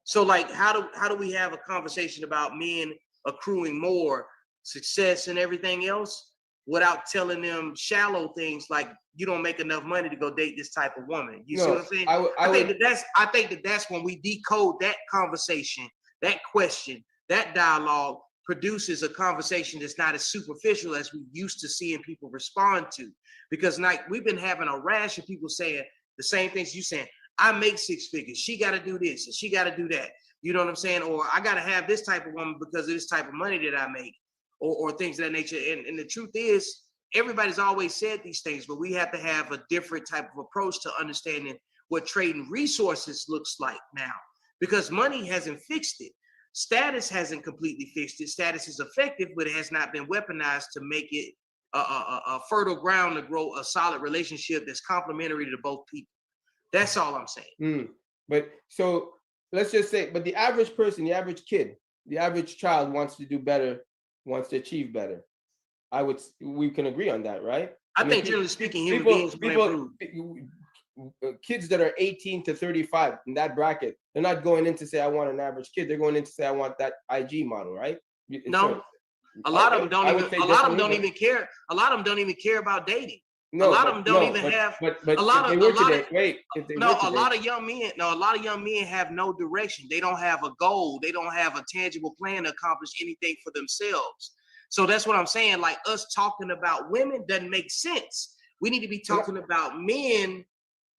So like how do we have a conversation about men accruing more success and everything else without telling them shallow things like you don't make enough money to go date this type of woman? You see what I'm saying? I think that's when we decode that conversation, that question, that dialogue produces a conversation that's not as superficial as we used to seeing people respond to. Because like we've been having a rash of people saying the same things you saying. I make 6 figures. She got to do this and she got to do that. You know what I'm saying? Or I got to have this type of woman because of this type of money that I make, or things of that nature. And the truth is, everybody's always said these things, but we have to have a different type of approach to understanding what trading resources looks like now, because money hasn't fixed it. Status hasn't completely fixed it. Status is effective, but it has not been weaponized to make it a fertile ground to grow a solid relationship that's complementary to both people. That's all I'm saying.
But so let's just say, but the average person, the average kid, the average child wants to do better, wants to achieve better. We can agree on that, right?
I think generally speaking, human beings
kids that are 18 to 35 in that bracket, they're not going in to say I want an average kid. They're going in to say I want that IG model, right?
No, a lot of them don't even. A lot of them don't even care. A lot of them don't even care about dating. No, a lot of them don't even have. A lot of young men have no direction. They don't have a goal. They don't have a tangible plan to accomplish anything for themselves. So that's what I'm saying. Like us talking about women doesn't make sense. We need to be talking about men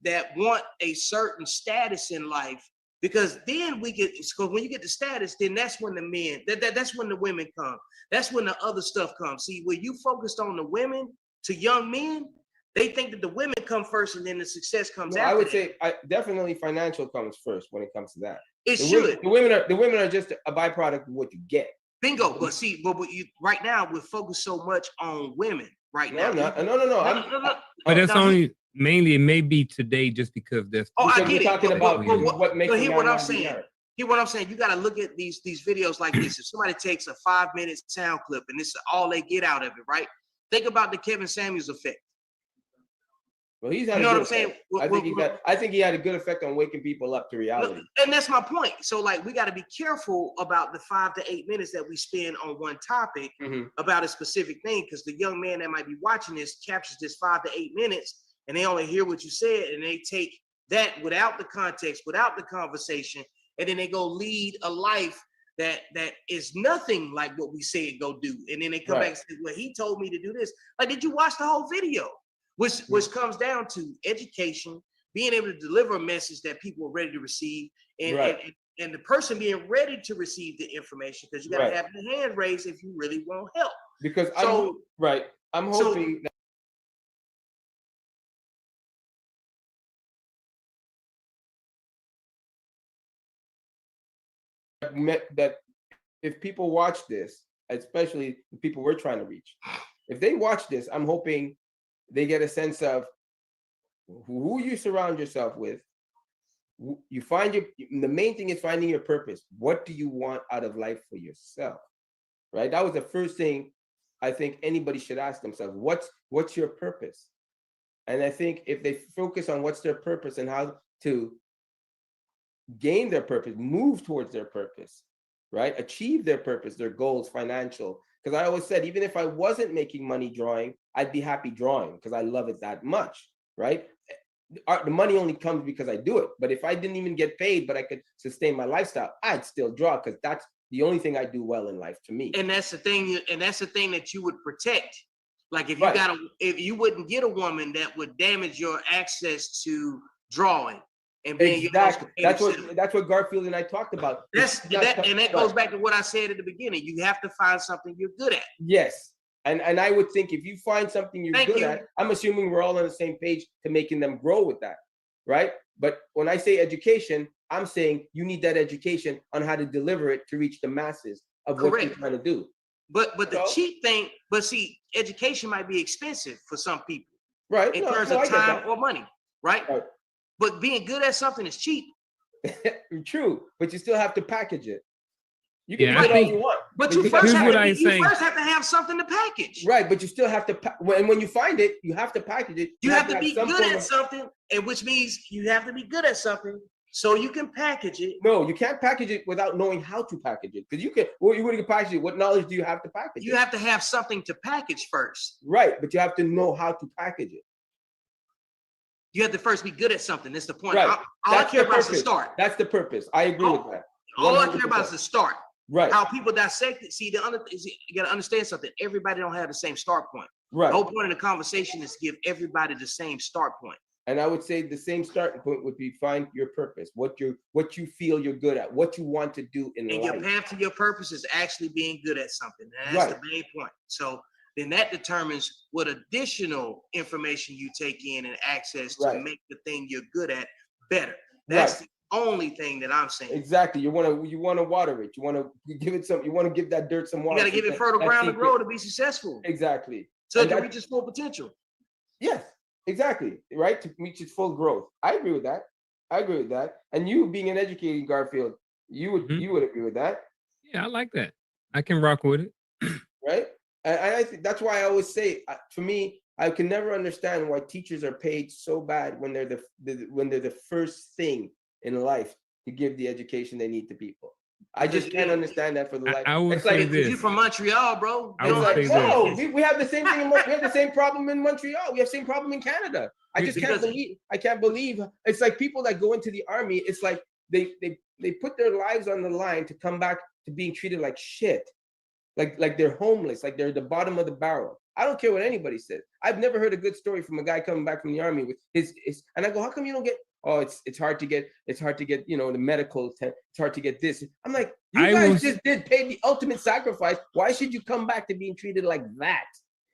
that want a certain status in life, because then because when you get the status, then that's when the men, that's when the women come. That's when the other stuff comes. See, when you focused on the women to young men, they think that the women come first and then the success comes after.
I would say definitely financial comes first when it comes to that.
It should.
The women are just a byproduct of what you get.
Bingo. But see, right now we're focused so much on women right now.
No.
But that's only mainly, it may be today just because that's.
I get it.
Talking about what makes.
Hear what I'm saying. Hear what I'm saying. You got to look at these videos like this. If somebody takes a 5-minute sound clip and this is all they get out of it, right? Think about the Kevin Samuels effect.
Well, he's had. You know what I'm saying? I think he had a good effect on waking people up to reality.
And that's my point. So, like, we got to be careful about the 5 to 8 minutes that we spend on one topic about a specific thing, because the young man that might be watching this captures this 5 to 8 minutes, and they only hear what you said, and they take that without the context, without the conversation, and then they go lead a life that is nothing like what we said go do, and then they come back and say, "Well, he told me to do this." Like, did you watch the whole video? Which comes down to education, being able to deliver a message that people are ready to receive, and the person being ready to receive the information, because you got to have your hand raised if you really want help.
Because I'm hoping that if people watch this, especially the people we're trying to reach, if they watch this, I'm hoping they get a sense of who you surround yourself with. You find the main thing is finding your purpose. What do you want out of life for yourself? Right? That was the first thing I think anybody should ask themselves. What's your purpose? And I think if they focus on what's their purpose and how to gain their purpose, move towards their purpose, right? Achieve their purpose, their goals, financial. Because I always said, even if I wasn't making money drawing, I'd be happy drawing because I love it that much, right? The money only comes because I do it. But if I didn't even get paid, but I could sustain my lifestyle, I'd still draw, because that's the only thing I do well in life, to me.
And that's the thing. And that's the thing that you would protect. Like if you wouldn't get a woman that would damage your access to drawing. And
exactly. That's what Garfield and I talked about.
And that goes back to what I said at the beginning. You have to find something you're good at.
Yes. And I would think if you find something you're good at, I'm assuming we're all on the same page to making them grow with that, right? But when I say education, I'm saying you need that education on how to deliver it to reach the masses of what you're trying to do.
But the cheap thing, but see, education might be expensive for some people,
right?
In terms of time or money, right? But being good at something is cheap.
True, but you still have to package it. You can do
I
it
think,
all you want.
But you first have to have something to package.
Right, but you still have to, when you find it, you have to package it.
You have to be good at something, and which means you have to be good at something so you can package it.
No, you can't package it without knowing how to package it. Because you can, well, you want to package it. What knowledge do you have to package it?
You have to have something to package first.
Right, but you have to know how to package it.
You have to first be good at something. That's the point.
Right.
All I care about is the start.
That's the purpose. I agree with that. 100%.
All I care about is the start.
Right.
How people dissect it. See, you got to understand something. Everybody don't have the same start point.
Right.
The whole point of the conversation is to give everybody the same start point.
And I would say the same starting point would be find your purpose, what you feel you're good at, what you want to do in life.
And your path to your purpose is actually being good at something. And that's the main point. So then that determines what additional information you take in and access to make the thing you're good at better. That's the only thing that I'm saying.
Exactly. You want to water it. You want to give it some. You want to give that dirt some water.
You got to give it fertile ground to grow to be successful.
Exactly.
So it can reach its full potential.
Yes. Exactly. Right. To reach its full growth. I agree with that. And you being an educator, Garfield, you would agree with that.
Yeah, I like that. I can rock with it.
Right. And I think that's why I always say, for me, I can never understand why teachers are paid so bad when they're the first thing in life to give the education they need to people. I just can't understand that for the life.
I would
it's
say
like
this.
You're from Montreal, bro.
I would say
no, we have the same thing. We have the same problem in Montreal. We have the same problem in Canada. I just can't believe. I can't believe. It's like people that go into the army. It's like they put their lives on the line to come back to being treated like shit, like they're homeless, like they're the bottom of the barrel. I don't care what anybody says. I've never heard a good story from a guy coming back from the army with his and I go, how come you don't get? Oh, it's hard to get, the medical, it's hard to get this. I'm like, you guys just did pay the ultimate sacrifice. Why should you come back to being treated like that?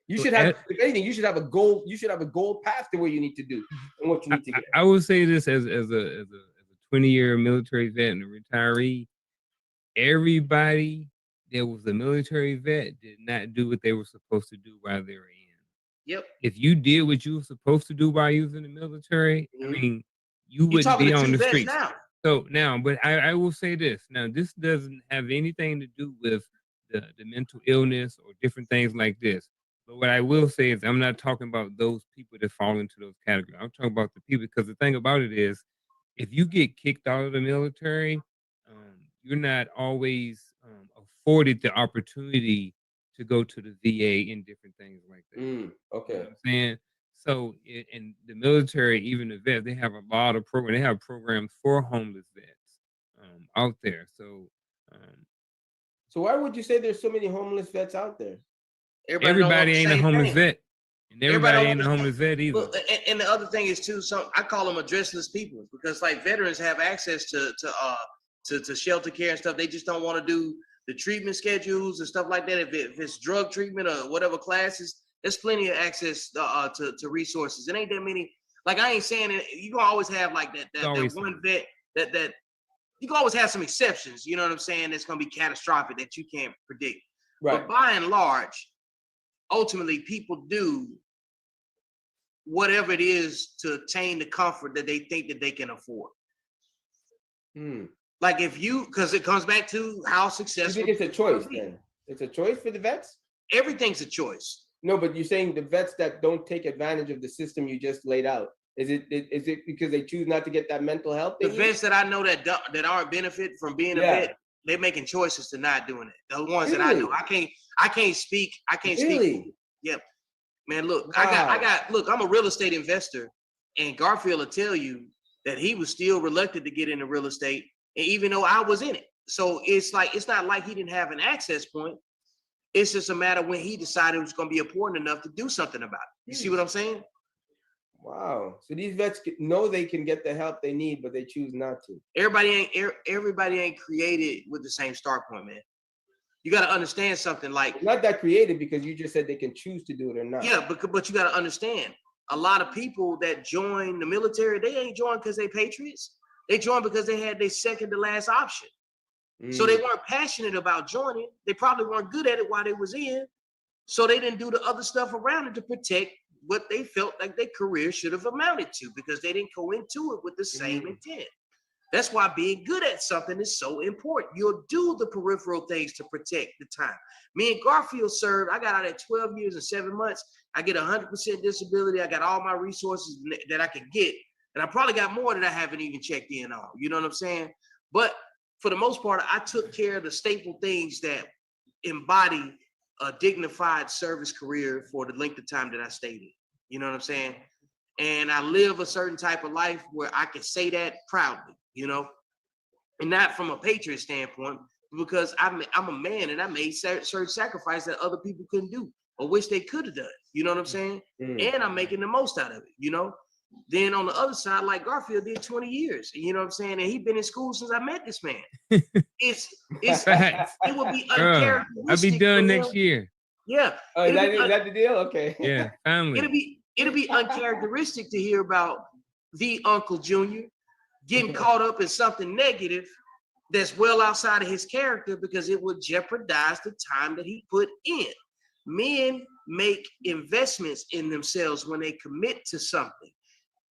You should have, if anything, you should have a goal. You should have a goal path to what you need to do and what you need to get.
I would say this as a 20-year military vet and a retiree. Everybody that was a military vet did not do what they were supposed to do while they were in.
Yep.
If you did what you were supposed to do while you was in the militry, I mean, you wouldn't be on the streets.
Now.
So now, but I will say this. Now, this doesn't have anything to do with the mental illness or different things like this. But what I will say is I'm not talking about those people that fall into those categories. I'm talking about the people, because the thing about it is, if you get kicked out of the military, you're not always afforded the opportunity to go to the VA and different things like that.
Okay.
You know what I'm saying? So in the military, even the vets, they have a lot of programs. They have programs for homeless vets out there. So
why would you say there's so many homeless vets out there?
Everybody ain't a homeless vet. And everybody ain't a homeless vet either.
Well, and the other thing is too, I call them addressless people, because like veterans have access to shelter care and stuff. They just don't want to do the treatment schedules and stuff like that. If it's drug treatment or whatever classes, there's plenty of access to resources. It ain't that many. Like, I ain't saying it. You gonna always have like that one vet that you can always have some exceptions. You know what I'm saying? It's gonna be catastrophic that you can't predict. Right. But by and large, ultimately, people do whatever it is to attain the comfort that they think that they can afford. Like because it comes back to how successful.
You think it's a choice then? It's a choice for the vets?
Everything's a choice.
No, but you're saying the vets that don't take advantage of the system you just laid out. Is it because they choose not to get that mental health?
The vets that I know that aren't benefit from being a vet, they're making choices to not doing it. The ones that I know, I can't speak. Speak. Yep, man. Look, wow. Look, I'm a real estate investor, and Garfield will tell you that he was still reluctant to get into real estate, and even though I was in it. So it's not like he didn't have an access point. It's just a matter when he decided it was going to be important enough to do something about it. You see what I'm saying?
Wow. So these vets know they can get the help they need, but they choose not to.
Everybody ain't created with the same start point, man. you got to understand something like.
Not that creative because you just said they can choose to do it or not.
Yeah, but you got to understand, a lot of people that join the military, they ain't joined because they patriots. They joined because they had their second to last option. So they weren't passionate about joining. They probably weren't good at it while they was in. So they didn't do the other stuff around it to protect what they felt like their career should have amounted to, because they didn't go into it with the same intent. That's why being good at something is so important. You'll do the peripheral things to protect the time. Me and Garfield served. I got out at 12 years and 7 months. I get 100% disability. I got all my resources that I could get. And I probably got more that I haven't even checked in on. You know what I'm saying? But for the most part, I took care of the staple things that embody a dignified service career for the length of time that I stayed in. You know what I'm saying? And I live a certain type of life where I can say that proudly, you know, and not from a patriot standpoint, because I'm a man and I made certain sacrifices that other people couldn't do or wish they could have done. You know what I'm saying? And I'm making the most out of it, you know? Then on the other side, like Garfield did 20 years, you know what I'm saying? And he's been in school since I met this man. It would be uncharacteristic.
I'll be done next year.
Yeah.
Oh, is that the deal? Okay.
Yeah, family.
It'll be uncharacteristic to hear about the Unkle Junior getting caught up in something negative that's well outside of his character, because it would jeopardize the time that he put in. Men make investments in themselves when they commit to something.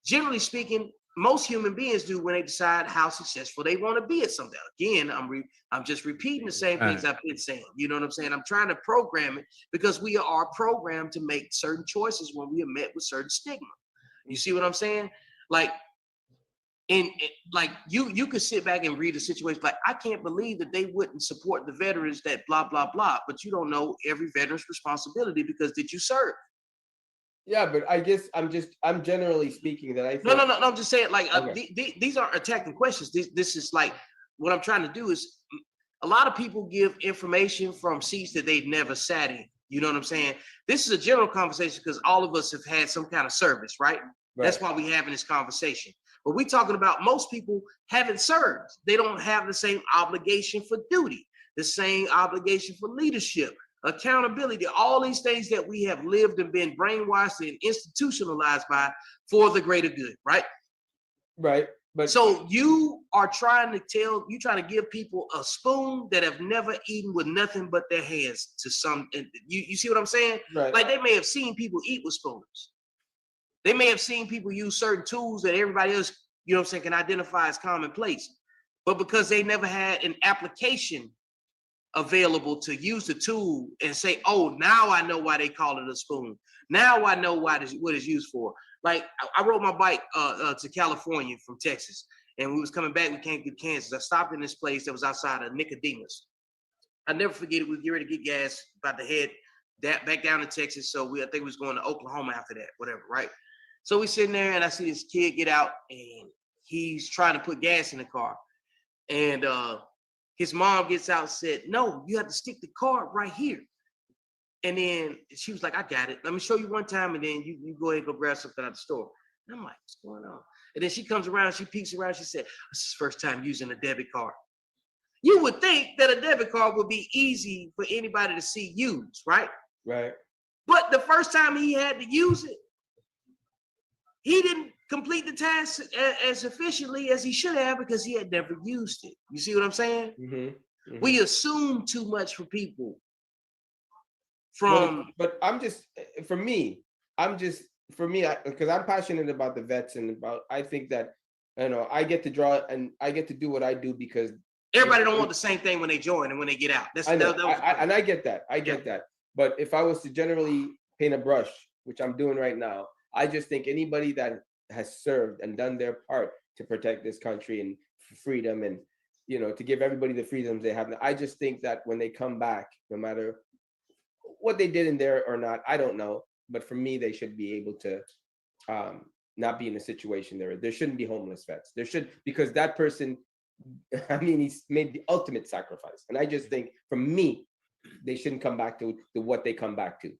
Generally speaking, most human beings do when they decide how successful they want to be at something. Again, I'm just repeating the same things I've been saying. You know what I'm saying? I'm trying to program it because we are programmed to make certain choices when we are met with certain stigma. You see what I'm saying? Like, like you could sit back and read a situation like, I can't believe that they wouldn't support the veterans that blah, blah, blah, but you don't know every veteran's responsibility because did you serve?
Yeah, but I guess I'm generally speaking that I think,
no, I'm just saying, like, these aren't attacking questions. This is like, what I'm trying to do is, a lot of people give information from seats that they've never sat in. You know what I'm saying? This is a general conversation because all of us have had some kind of service, right? That's why we're having this conversation. But we're talking about most people haven't served. They don't have the same obligation for duty, the same obligation for leadership, accountability, all these things that we have lived and been brainwashed and institutionalized by for the greater good, right?
Right. But
so you are trying to give people a spoon that have never eaten with nothing but their hands to some, and you see what I'm saying?
Right.
Like, they may have seen people eat with spoons. They may have seen people use certain tools that everybody else, you know what I'm saying, can identify as commonplace. But because they never had an application available to use the tool and say, oh, now I know why they call it a spoon. Now I know what it's used for. Like, I rode my bike to California from Texas, and we was coming back. We came to Kansas. I stopped in this place that was outside of Nicodemus. I never forget it. We get ready to get gas, about to head back down to Texas. So I think we was going to Oklahoma after that, whatever, right? So we sitting there, and I see this kid get out, and he's trying to put gas in the car. And his mom gets out and said, no, you have to stick the card right here. And then she was like, I got it. Let me show you one time, and then you go ahead and go grab something out the store. And I'm like, what's going on? And then she comes around, she peeks around, she said, this is the first time using a debit card. You would think that a debit card would be easy for anybody to see use, right?
Right.
But the first time he had to use it, he didn't complete the task as efficiently as he should have because he had never used it. You see what I'm saying?
Mm-hmm. Mm-hmm.
We assume too much for people.
But I'm just, because I'm passionate about the vets and about, I think that, you know, I get to draw and I get to do what I do because
everybody don't want the same thing when they join and when they get out.
And I get that. I get that. But if I was to generally paint a brush, which I'm doing right now, I just think anybody that has served and done their part to protect this country and freedom and, you know, to give everybody the freedoms they have. I just think that when they come back, no matter what they did in there or not, I don't know. But for me, they should be able to not be in a situation there shouldn't be homeless vets. There should, because that person, I mean, he's made the ultimate sacrifice. And I just think, for me, they shouldn't come back to what they come back to.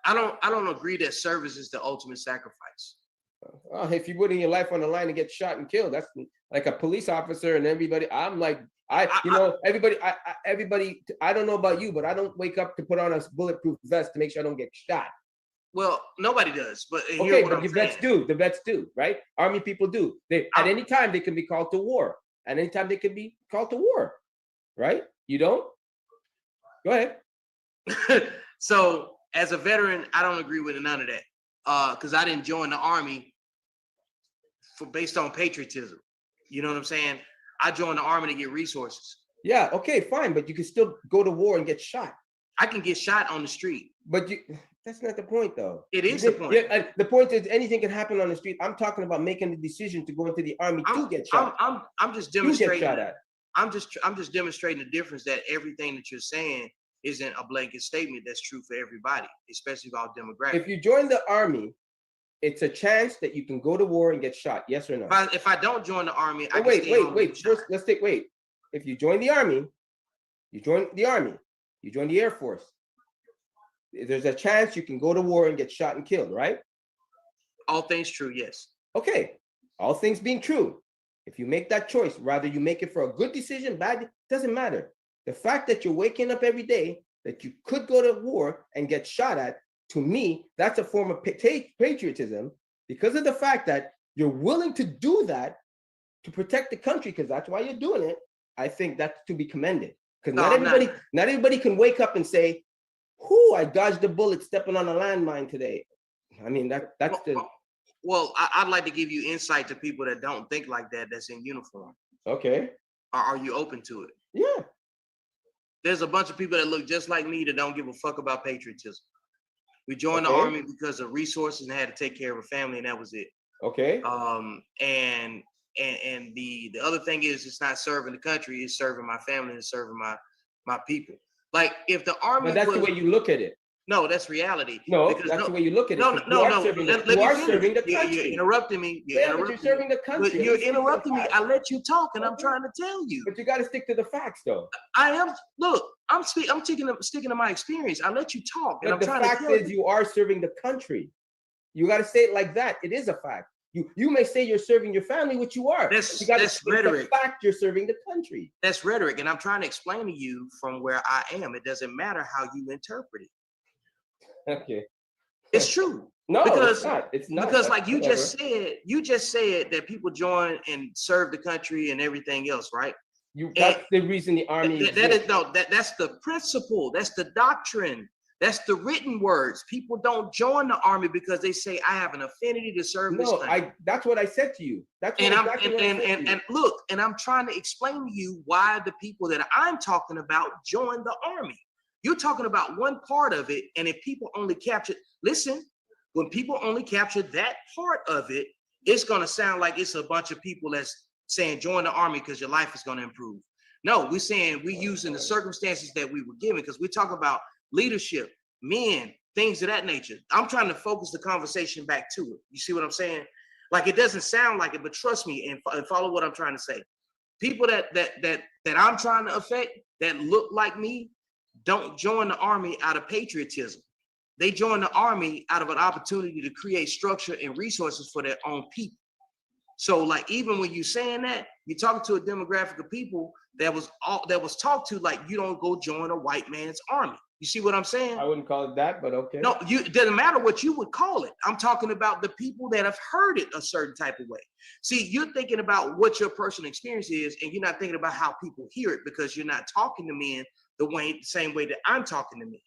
I don't agree that service is the ultimate sacrifice.
If you're putting your life on the line to get shot and killed, that's like a police officer and everybody. I'm like, Everybody, I don't know about you, but I don't wake up to put on a bulletproof vest to make sure I don't get shot.
Well, nobody does, but
Okay, but the vets do. The vets do, right? Army people do. They at any time they can be called to war. At any time they can be called to war, right? You don't? Go ahead.
So, as a veteran, I don't agree with none of that, because I didn't join the Army based on patriotism. You know what I'm saying? I joined the Army to get resources.
Yeah, okay, fine, but you can still go to war and get shot.
I can get shot on the street.
But that's not the point, though.
It is the point.
Yeah, the point is anything can happen on the street. I'm talking about making the decision to go into the Army to get shot.
I'm just demonstrating.
Get shot at.
I'm just demonstrating the difference that everything that you're saying isn't a blanket statement that's true for everybody, especially about demographics.
If you join the Army, it's a chance that you can go to war and get shot. Yes or no?
If I don't join the Army, I can
wait. First, let's take. Wait. If you join the Army, you join the Air Force. There's a chance you can go to war and get shot and killed, right?
All things true, yes.
Okay. All things being true, if you make that choice, rather you make it for a good decision, bad, doesn't matter. The fact that you're waking up every day, that you could go to war and get shot at, to me, that's a form of patriotism, because of the fact that you're willing to do that to protect the country, because that's why you're doing it. I think that's to be commended. Because not everybody can wake up and say, "Whoo, I dodged a bullet stepping on a landmine today." I mean, that's the.
Well, I'd like to give you insight to people that don't think like that, that's in uniform.
Okay.
Are you open to it?
Yeah.
There's a bunch of people that look just like me that don't give a fuck about patriotism. We joined the Army because of resources and had to take care of a family, and that was it.
Okay.
And the other thing is, it's not serving the country, it's serving my family, it's serving my people. Like, if the Army,
but that's the way you look at it.
No, that's reality.
No, that's the way you look at it.
No.
You are serving the country.
You're interrupting me.
You're serving the country.
You're interrupting me. I let you talk, and I'm trying to tell you.
But you got to stick to the facts, though.
I am. Look, I'm sticking to my experience. I let you talk, and
but
I'm
the
trying to
fact is, you are serving the country. You got to say it like that. It is a fact. You may say you're serving your family, which you are.
That's
rhetoric. The fact you're serving the country.
That's rhetoric, and I'm trying to explain to you from where I am. It doesn't matter how you interpret it.
Okay.
It's true.
No,
because
it's not.
Because like you just said that people join and serve the country and everything else, right?
That's the reason the Army
that's the principle. That's the doctrine. That's the written words. People don't join the Army because they say, I have an affinity to serve this country.
That's what I said to you.
Look, and I'm trying to explain to you why the people that I'm talking about join the Army. You're talking about one part of it, and if people only capture, when people only capture that part of it, it's gonna sound like it's a bunch of people that's saying join the Army because your life is gonna improve. No, we're saying we're using the circumstances that we were given, because we're talking about leadership, men, things of that nature. I'm trying to focus the conversation back to it. You see what I'm saying? Like, it doesn't sound like it, but trust me and follow what I'm trying to say. People that I'm trying to affect that look like me don't join the Army out of patriotism. They join the Army out of an opportunity to create structure and resources for their own people. So, like, even when you're saying that, you're talking to a demographic of people that was talked to like, you don't go join a white man's army. You see what I'm saying?
I wouldn't call it that, but okay.
No, it doesn't matter what you would call it. I'm talking about the people that have heard it a certain type of way. See, you're thinking about what your personal experience is, and you're not thinking about how people hear it, because you're not talking to men the same way that I'm talking to men.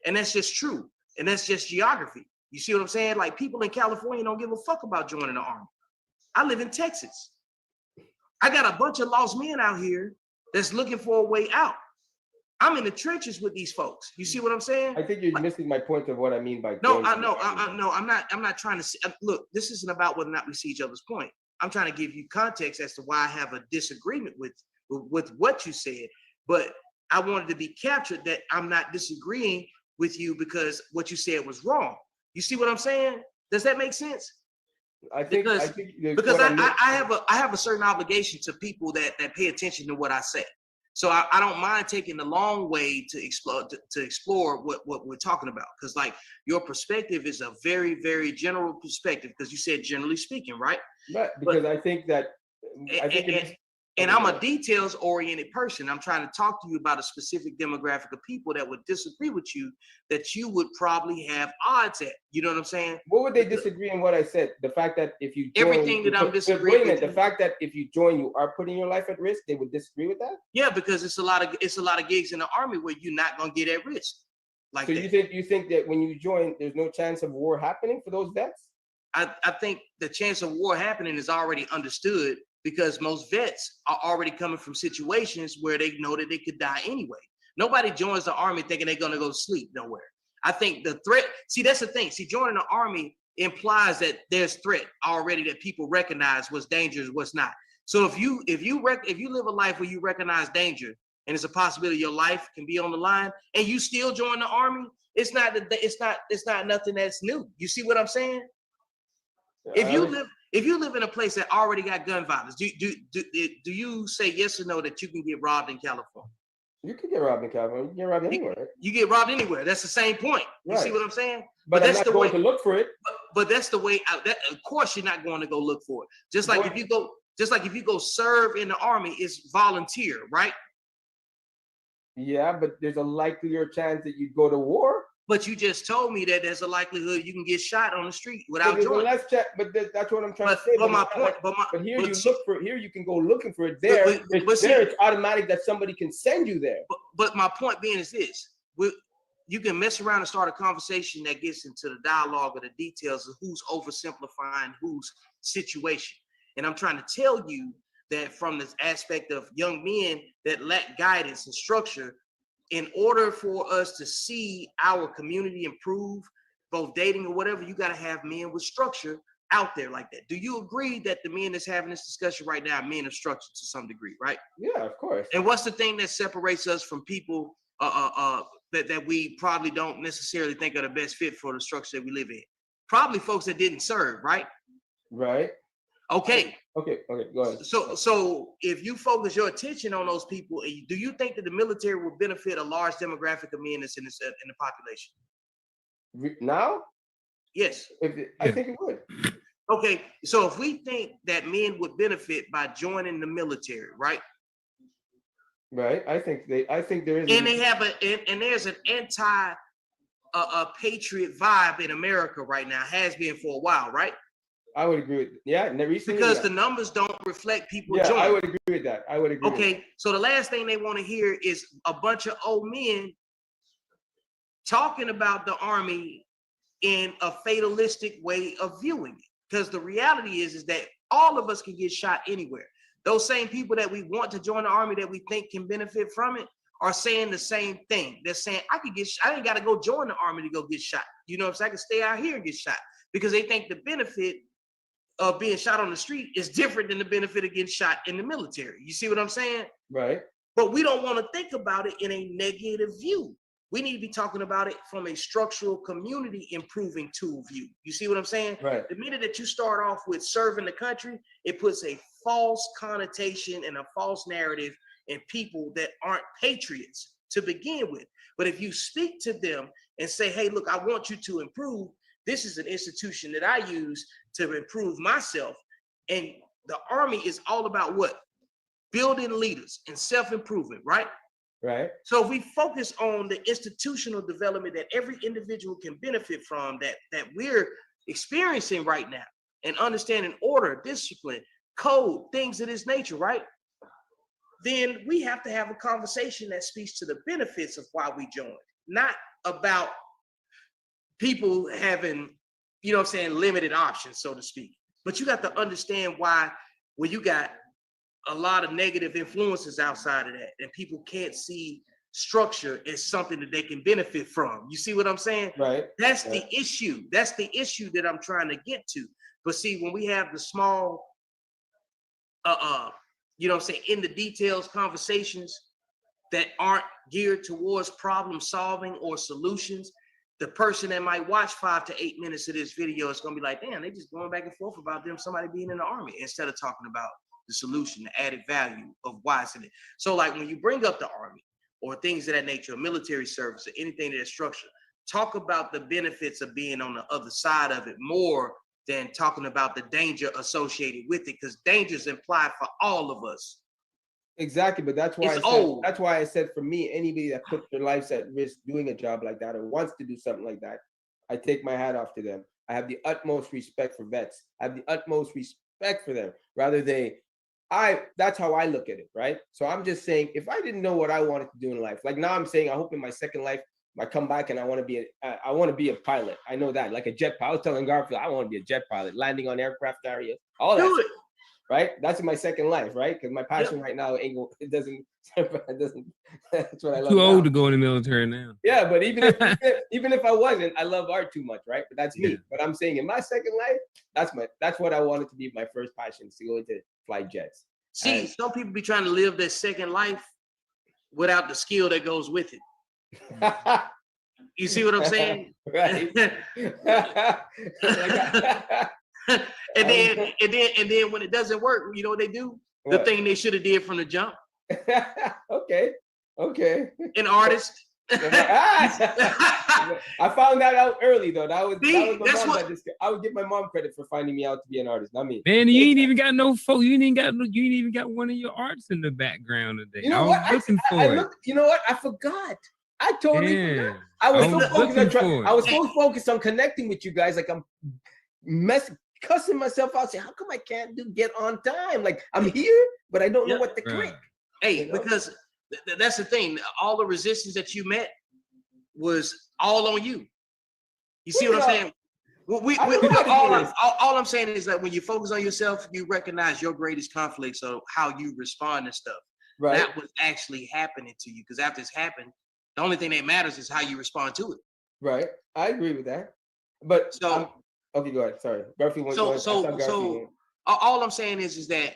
And that's just true. And that's just geography. You see what I'm saying? Like, people in California don't give a fuck about joining the army. I live in Texas. I got a bunch of lost men out here that's looking for a way out. I'm in the trenches with these folks. You see what I'm saying?
I think you're missing my point of what I mean by.
No, I know. I'm not trying to see. Look, this isn't about whether or not we see each other's point. I'm trying to give you context as to why I have a disagreement with what you said. But I wanted to be captured that I'm not disagreeing with you because what you said was wrong. You see what I'm saying? Does that make sense? Because I have a certain obligation to people that pay attention to what I say. So I don't mind taking the long way to explore what we're talking about, because like your perspective is a very, very general perspective, because you said generally speaking, right?
Right, because I think
And I'm a details-oriented person. I'm trying to talk to you about a specific demographic of people that would disagree with you, that you would probably have odds at. You know what I'm saying?
What would they disagree in what I said? The fact that if you join,
everything that I'm disagreeing
wait a minute,
with
the fact that if you join, you are putting your life at risk. They would disagree with that.
Yeah, because it's a lot of gigs in the army where you're not gonna get at risk. Like
so
that.
you think that when you join, there's no chance of war happening for those vets?
I think the chance of war happening is already understood, because most vets are already coming from situations where they know that they could die anyway. Nobody joins the army thinking they're gonna go sleep nowhere. I think the threat, see, that's the thing. See, joining the army implies that there's threat already that people recognize what's dangerous, what's not. So if you live a life where you recognize danger and it's a possibility your life can be on the line, and you still join the army, it's not nothing that's new. You see what I'm saying? If you live in a place that already got gun violence, do you say yes or no that you can get robbed in California?
You can get robbed in California. You can get robbed anywhere. Right?
You get robbed anywhere. That's the same point. You see what I'm saying?
But
that's
I'm not
the
going
way
to look for it.
But that's the way out. That, of course, you're not going to go look for it. Just like if you go serve in the army, it's volunteer, right?
Yeah, but there's a likelier chance that you go to war.
But you just told me that there's a likelihood you can get shot on the street without joining.
That's what I'm trying to say. But here you can go looking for it. There it's automatic that somebody can send you there.
But my point being is this: you can mess around and start a conversation that gets into the dialogue or the details of who's oversimplifying whose situation. And I'm trying to tell you that from this aspect of young men that lack guidance and structure, in order for us to see our community improve, both dating or whatever, you got to have men with structure out there like that. Do you agree that the men that's having this discussion right now are men of structure to some degree, right?
Yeah, of course.
And what's the thing that separates us from people that we probably don't necessarily think are the best fit for the structure that we live in? Probably folks that didn't serve, right?
Right.
Okay,
go ahead.
So if you focus your attention on those people, do you think that the military will benefit a large demographic of men that's in the population?
Now?
Yes.
I think it would.
Okay, so if we think that men would benefit by joining the military, right?
Right. I think there is.
And there's an anti patriot vibe in America right now, has been for a while, right?
I would agree with recently,
because the numbers don't reflect people joining.
I would agree with that.
Okay, so the last thing they want to hear is a bunch of old men talking about the army in a fatalistic way of viewing it. Because the reality is that all of us can get shot anywhere. Those same people that we want to join the army that we think can benefit from it are saying the same thing. They're saying, I ain't got to go join the army to go get shot. You know what I'm saying? I can stay out here and get shot, because they think the benefit of being shot on the street is different than the benefit of getting shot in the military. You see what I'm saying?
Right.
But we don't want to think about it in a negative view. We need to be talking about it from a structural community improving tool view. You see what I'm saying?
Right.
The minute that you start off with serving the country, it puts a false connotation and a false narrative in people that aren't patriots to begin with. But if you speak to them and say, hey, look, I want you to improve. This is an institution that I use to improve myself. And the army is all about what? Building leaders and self-improvement, right?
Right.
So if we focus on the institutional development that every individual can benefit from, that we're experiencing right now, and understanding order, discipline, code, things of this nature, right? Then we have to have a conversation that speaks to the benefits of why we joined, not about people having, you know what I'm saying, limited options, so to speak. But you got to understand why, when you got a lot of negative influences outside of that, and people can't see structure as something that they can benefit from. You see what I'm saying?
Right.
That's the issue. That's the issue that I'm trying to get to. But see, when we have the small, you know what I'm saying, in the details conversations that aren't geared towards problem solving or solutions, the person that might watch 5 to 8 minutes of this video is going to be like, damn, they just going back and forth about somebody being in the army, instead of talking about the solution, the added value of why it's in it. So like when you bring up the army or things of that nature, military service, or anything that is structured, talk about the benefits of being on the other side of it more than talking about the danger associated with it, because dangers imply for all of us.
Exactly, but that's why
It's old.
that's why I said for me, anybody that puts their lives at risk doing a job like that or wants to do something like that, I take my hat off to them. I have the utmost respect for vets. I have the utmost respect for them. That's how I look at it, right? So I'm just saying, if I didn't know what I wanted to do in life, like now I'm saying, I hope in my second life I come back and I want to be a pilot. I know that, like a jet pilot. I was telling Garfield, I want to be a jet pilot, landing on aircraft carriers, all that.
Do it.
Right? That's in my second life, right? Because my passion right now it doesn't. That's what I love.
Too old
now.
to go in the military now.
Yeah, but even if I wasn't, I love art too much, right? But that's me. But I'm saying in my second life, that's what I wanted to be my first passion, to go into fly jets.
See, some people be trying to live their second life without the skill that goes with it. You see what I'm saying?
Right.
and then when it doesn't work, you know what they do? The thing they should have did from the jump.
Okay.
An artist.
I found that out early though. That was my
that's
mom. I would give my mom credit for finding me out to be an artist, not me.
Man, you ain't even got no folk. You ain't even got one of your arts in the background today.
You know what? You know what? I forgot. I totally forgot. I was so focused on connecting with you guys, like I'm cussing myself out, saying, how come I can't get on time? Like I'm here, but I don't know what to click.
Hey, you know? Because that's the thing. All the resistance that you met was all on you. You see what I'm saying? All I'm saying is that when you focus on yourself, you recognize your greatest conflicts of how you respond to stuff. Right. That was actually happening to you, because after it's happened, the only thing that matters is how you respond to it.
Right. I agree with that. But so okay, go ahead. Sorry. Garfield went.
So all I'm saying is that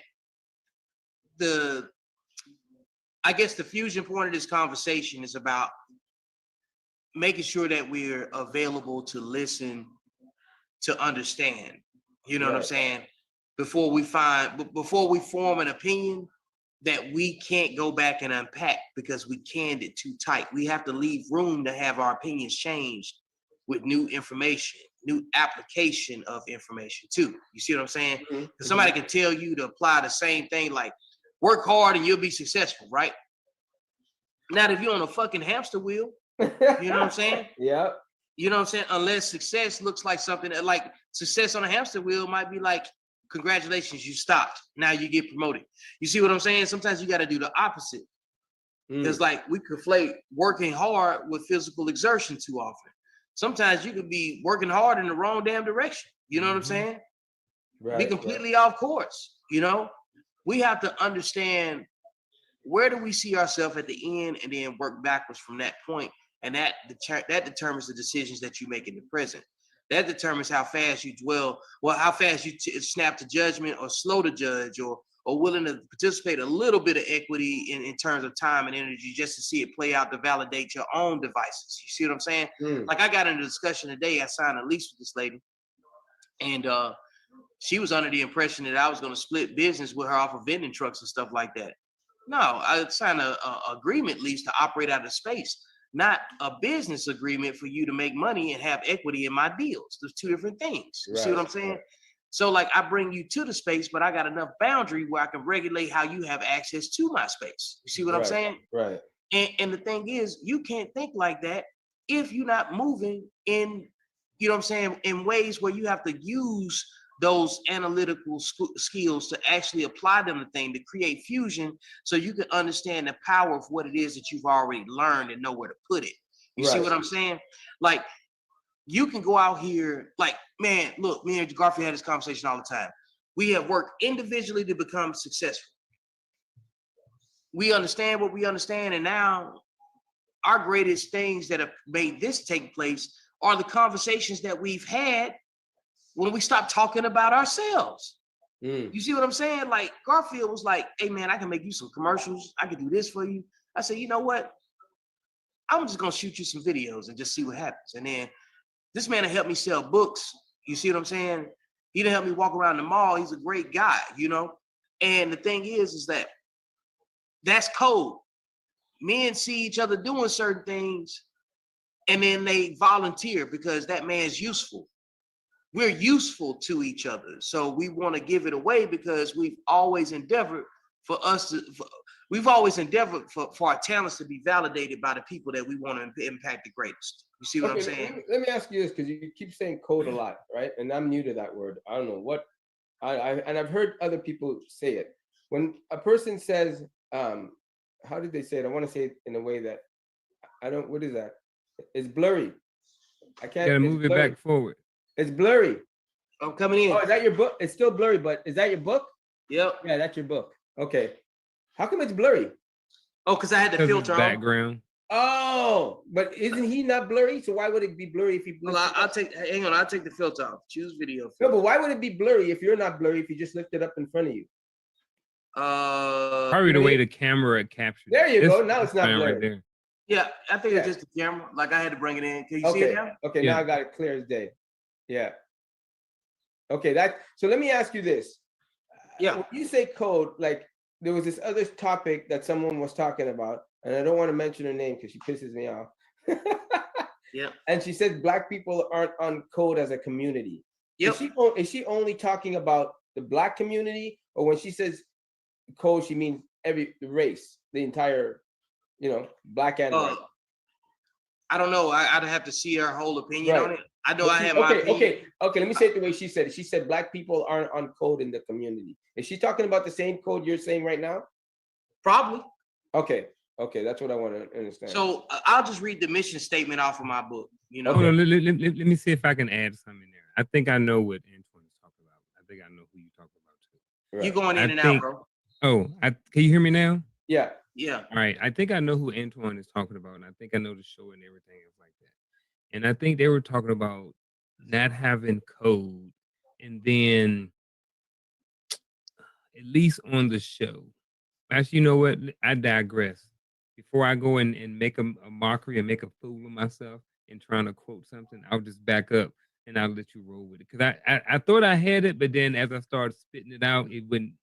I guess the fusion point of this conversation is about making sure that we're available to listen, to understand. You know what I'm saying? Before we form an opinion that we can't go back and unpack because we canned it too tight. We have to leave room to have our opinions changed with new information, new application of information too. You see what I'm saying? Because somebody can tell you to apply the same thing, like work hard and you'll be successful, right? Now, if you're on a fucking hamster wheel, you know what I'm saying?
Yeah.
You know what I'm saying? Unless success looks like something that, like success on a hamster wheel might be like, congratulations, you stopped. Now you get promoted. You see what I'm saying? Sometimes you got to do the opposite. Because like we conflate working hard with physical exertion too often. Sometimes you could be working hard in the wrong damn direction. You know what I'm saying? Right, be completely off course. You know, we have to understand where do we see ourselves at the end and then work backwards from that point. And that determines the decisions that you make in the present. That determines how fast you how fast you snap to judgment or slow to judge, or willing to participate a little bit of equity in terms of time and energy just to see it play out, to validate your own devices. You see what I'm saying? Like I got into a discussion today. I signed a lease with this lady, and she was under the impression that I was going to split business with her off of vending trucks and stuff like that. No, I signed an agreement lease to operate out of space, not a business agreement for you to make money and have equity in my deals. There's two different things. You see what I'm saying? Right. So like I bring you to the space, but I got enough boundary where I can regulate how you have access to my space. You see what I'm saying? Right. And the thing is, you can't think like that if you're not moving in, you know what I'm saying, in ways where you have to use those analytical skills to actually apply them to things, to create fusion, so you can understand the power of what it is that you've already learned and know where to put it. You see what I'm saying? Like, you can go out here, like, man, look, me and Garfield had this conversation all the time. We have worked individually to become successful. We understand what we understand, and now our greatest things that have made this take place are the conversations that we've had when we stop talking about ourselves. You see what I'm saying? Like Garfield was like, hey man, I can make you some commercials. I can do this for you. I said, you know what? I'm just gonna shoot you some videos and just see what happens. And then this man helped me sell books. You see what I'm saying? He didn't help me walk around the mall. He's a great guy, you know? And the thing is that that's code. Men see each other doing certain things and then they volunteer because that man's useful. We're useful to each other. So we want to give it away because we've always endeavored for us to, we've always endeavored for our talents to be validated by the people that we want to impact the greatest. You see what I'm saying?
Let me ask you this, because you keep saying code a lot, right? And I'm new to that word. I don't know what and I've heard other people say it. When a person says, how did they say it? I want to say it in a way that what is that? It's blurry. I can't.
You gotta move it back forward.
It's blurry.
I'm coming in.
Oh, is that your book? It's still blurry, but is that your book?
Yep.
Yeah, that's your book. Okay. How come it's blurry?
Oh, because I had the filter on.
Background.
Oh, but isn't he not blurry? So why would it be blurry if he?
Well, I'll take the filter off. Choose video. Filter.
No, but why would it be blurry if you're not blurry if you just lift it up in front of you?
Probably the way the camera captured.
There you go. Now it's not blurry.
Right there.
Yeah, I think it's just the camera. Like I had to bring it in. Can you see it now?
Okay, now I got it clear as day. Yeah. Okay, so let me ask you this.
Yeah.
When you say code, like there was this other topic that someone was talking about, and I don't want to mention her name because she pisses me off.
Yeah.
And she said Black people aren't on code as a community.
Yep.
Is she only talking about the Black community, or when she says code, she means the race, the entire, Black and white?
I don't know. I'd have to see her whole opinion on it. I know I have my opinion.
Okay. Let me say it the way she said it. She said Black people aren't on code in the community. Is she talking about the same code you're saying right now?
Probably.
Okay, that's what I want to understand.
So I'll just read the mission statement off of my book.
Hold on, let me see if I can add something in there. I think I know what Antoine is talking about. I think I know who you're talking about too.
Right.
You going in and out, bro?
Oh, can you hear me now?
Yeah.
All right. I think I know who Antoine is talking about, and I think I know the show and everything else like that. And I think they were talking about not having code, and then at least on the show. Actually, you know what? I digress. Before I go and make a mockery and make a fool of myself and trying to quote something, I'll just back up and I'll let you roll with it. Because I thought I had it, but then as I started spitting it out, it wouldn't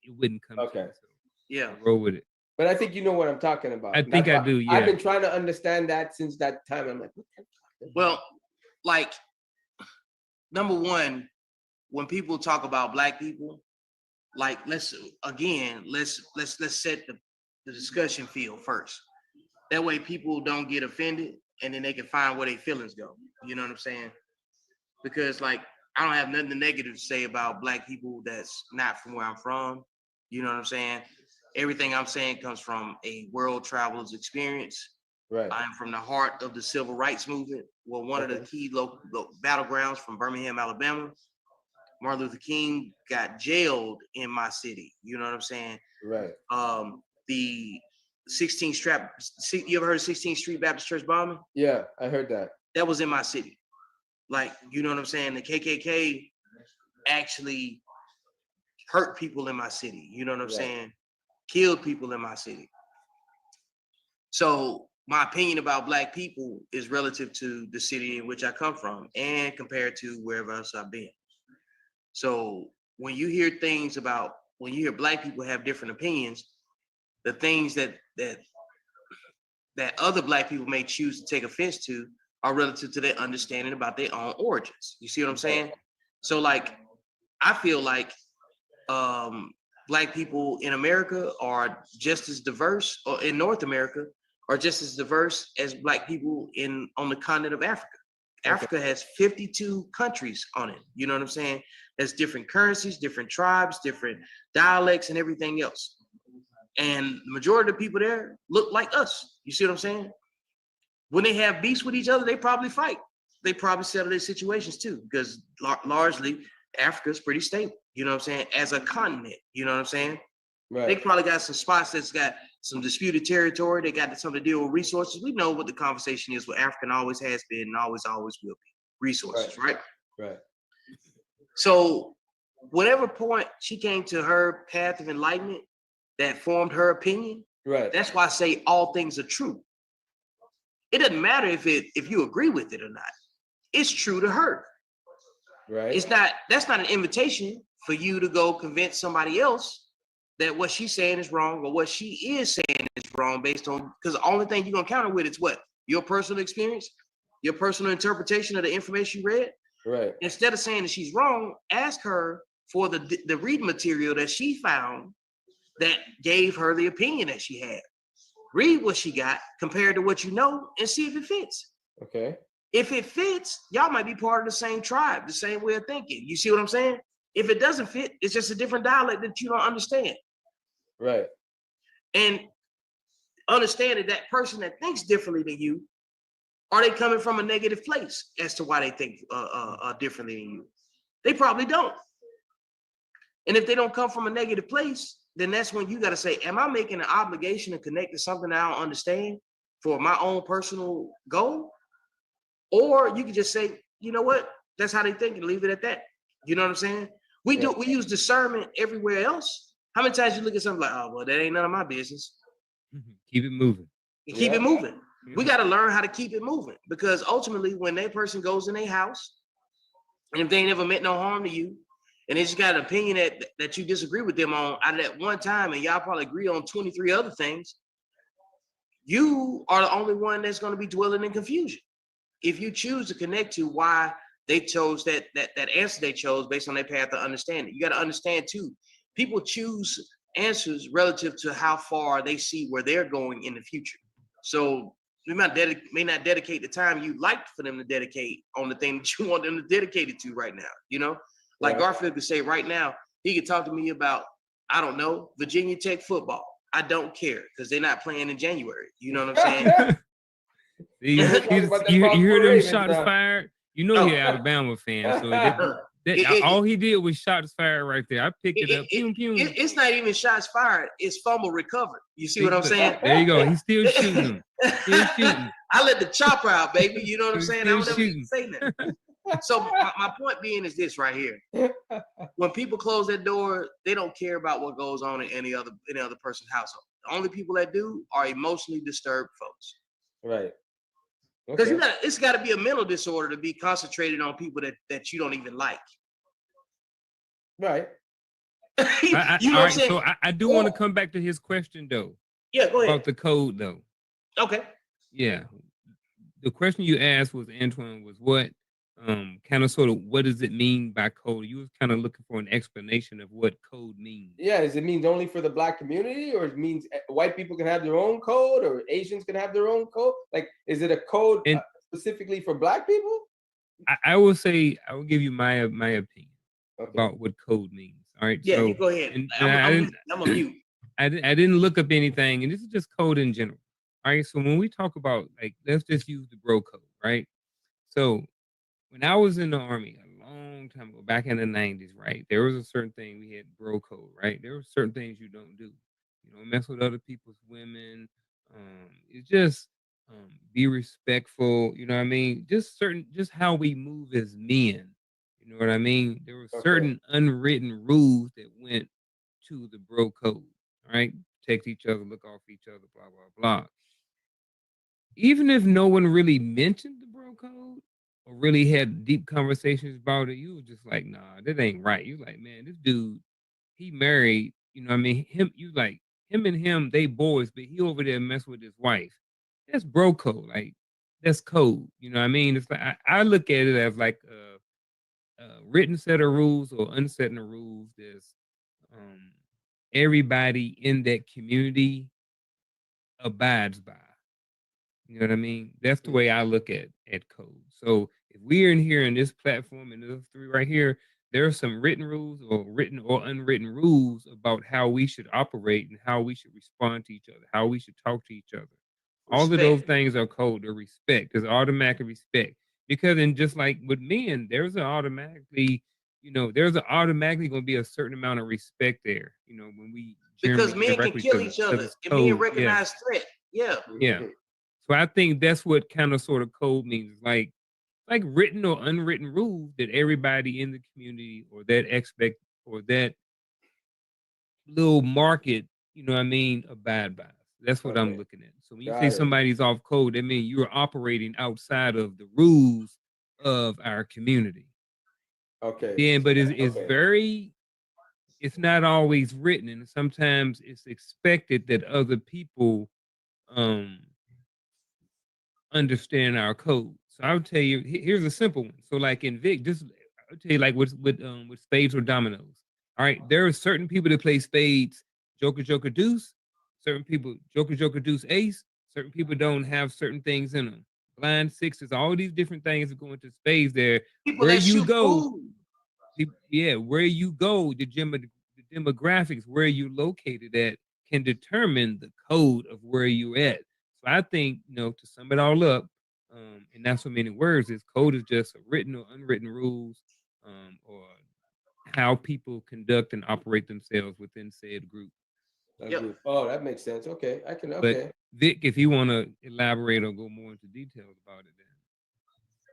come.
Okay.
To me, so
Yeah.
roll with it.
But I think you know what I'm talking about.
I think I do, yeah.
I've been trying to understand that since that time. I'm like, what the fuck?
Well, like, number one, when people talk about Black people, like let's set the discussion field first. That way people don't get offended and then they can find where their feelings go. You know what I'm saying? Because like I don't have nothing negative to say about Black people that's not from where I'm from. You know what I'm saying? Everything I'm saying comes from a world traveler's experience.
Right.
I'm from the heart of the civil rights movement. Well, one of the key local battlegrounds from Birmingham, Alabama. Martin Luther King got jailed in my city. You know what I'm saying?
Right.
The 16th Street, you ever heard of 16th Street Baptist Church bombing?
Yeah, I heard that.
That was in my city. Like, you know what I'm saying? The KKK actually hurt people in my city. You know what I'm saying? Killed people in my city. So my opinion about Black people is relative to the city in which I come from and compared to wherever else I've been. So when you hear Black people have different opinions, the things that other Black people may choose to take offense to are relative to their understanding about their own origins. You see what I'm saying? So like, I feel like Black people in America are just as diverse, or in North America, are just as diverse as Black people on the continent of Africa. Africa has 52 countries on it. You know what I'm saying? There's different currencies, different tribes, different dialects, and everything else. And the majority of the people there look like us. You see what I'm saying? When they have beefs with each other, they probably fight. They probably settle their situations too, because largely Africa's pretty stable. You know what I'm saying? As a continent, you know what I'm saying?
Right.
They probably got some spots that's got some disputed territory. They got something to deal with resources. We know what the conversation is with Africa, and always has been and always will be. Resources, right?
Right.
So whatever point she came to her path of enlightenment that formed her opinion,
right? That's
why I say all things are true. It doesn't matter if you agree with it or not. It's true to her.
Right.
That's not an invitation for you to go convince somebody else that what she's saying is wrong or what she is saying is wrong based on, because the only thing you're gonna counter with is what? Your personal experience, your personal interpretation of the information you read.
Right.
Instead of saying that she's wrong, ask her for the reading material that she found that gave her the opinion that she had. Read what she got compared to what you know and see if it fits.
Okay.
If it fits, y'all might be part of the same tribe, the same way of thinking. You see what I'm saying? If it doesn't fit, it's just a different dialect that you don't understand.
Right.
And understanding that person that thinks differently than you, are they coming from a negative place as to why they think differently than you? They probably don't. And if they don't come from a negative place, then that's when you got to say, am I making an obligation to connect to something that I don't understand for my own personal goal? Or you can just say, you know what? That's how they think and leave it at that. You know what I'm saying? We use discernment everywhere else. How many times you look at something like, oh, well, that ain't none of my business.
Keep it moving.
Keep it moving. We got to learn how to keep it moving, because ultimately when that person goes in their house, and if they ain't never meant no harm to you, and they just got an opinion that you disagree with them on out of that one time, and y'all probably agree on 23 other things, you are the only one that's going to be dwelling in confusion. If you choose to connect to why they chose that answer they chose based on their path of understanding, you got to understand too, people choose answers relative to how far they see where they're going in the future. So we may not dedicate the time you like for them to dedicate on the thing that you want them to dedicate it to right now. You know, like Garfield could say right now, he could talk to me about, I don't know, Virginia Tech football. I don't care because they're not playing in January. You know what I'm saying?
You hear them shots fired? You know you're Alabama fan, so all he did was shots fired right there. I picked it up.
It's not even shots fired. It's fumble recovered. You see what I'm saying?
There you go. He's still shooting. Still shooting.
I let the chopper out, baby. You know what I'm saying? I don't ever say nothing. So my point being is this right here. When people close that door, they don't care about what goes on in any other person's household. The only people that do are emotionally disturbed folks.
Right.
Because it's got to be a mental disorder to be concentrated on people that you don't even like.
Right.
You know what I'm saying?
So I do want to come back to his question though.
Yeah, go ahead.
About the code though.
Okay.
Yeah. The question you asked was, Antoine, was what kind of sort of what does it mean by code? You was kind of looking for an explanation of what code means.
Yeah, does it mean only for the Black community, or it means white people can have their own code, or Asians can have their own code? Like, is it a code specifically for Black people?
I will say, I will give you my opinion about what code means. All right.
Yeah,
so,
go ahead. I'm a mute.
I didn't look up anything, and this is just code in general. All right. So when we talk about, like, let's just use the bro code, right? So when I was in the Army a long time ago, back in the 90s, right, there was a certain thing we had bro code, right? There were certain things you don't do. You know, mess with other people's women. It's just be respectful. You know what I mean? Just how we move as men. You know what I mean? There were certain unwritten rules that went to the bro code. All right, protect each other, look off each other, blah blah blah. Even if no one really mentioned the bro code or really had deep conversations about it, you was just like, nah, that ain't right. You like, man, this dude, he married, you know what I mean? Him and him, they boys, but he over there messing with his wife. That's bro code. Like, that's code. You know what I mean? It's like, I look at it as like a written set of rules or unsetting the rules. There's everybody in that community abides by. You know what I mean? That's the way I look at code. So if we're in here in this platform and those three right here, there are some written rules or written or unwritten rules about how we should operate and how we should respond to each other, how we should talk to each other. Respect. All of those things are code. Or respect. There's automatic respect. Because then just like with men, there's automatically going to be a certain amount of respect there. You know, when we
because men can kill each other and men recognize threat. Yeah.
Yeah. So I think that's what kind of sort of code means, like written or unwritten rules that everybody in the community or that little market, you know what I mean, abide by. That's what I'm looking at. So when you say somebody's off code, that means you're operating outside of the rules of our community.
Okay.
Yeah, but it's not always written, and sometimes it's expected that other people understand our code. So I would tell you, here's a simple one. So like in Vic, I'll tell you like with spades or dominoes. All right, there are certain people that play spades Joker, Joker, Deuce. Certain people, Joker, Joker, Deuce, Ace. Certain people don't have certain things in them. Blind sixes, all these different things that go into spades there.
People
Where
that
you
shoot
go,
food.
yeah, where you go, the demographics, where you located at can determine the code of where you're at. So I think, to sum it all up, and not so many words, is code is just a written or unwritten rules, or how people conduct and operate themselves within said group.
Yep.
Oh, that makes sense. Okay,
But Vic, if you want to elaborate or go more into details about it, then.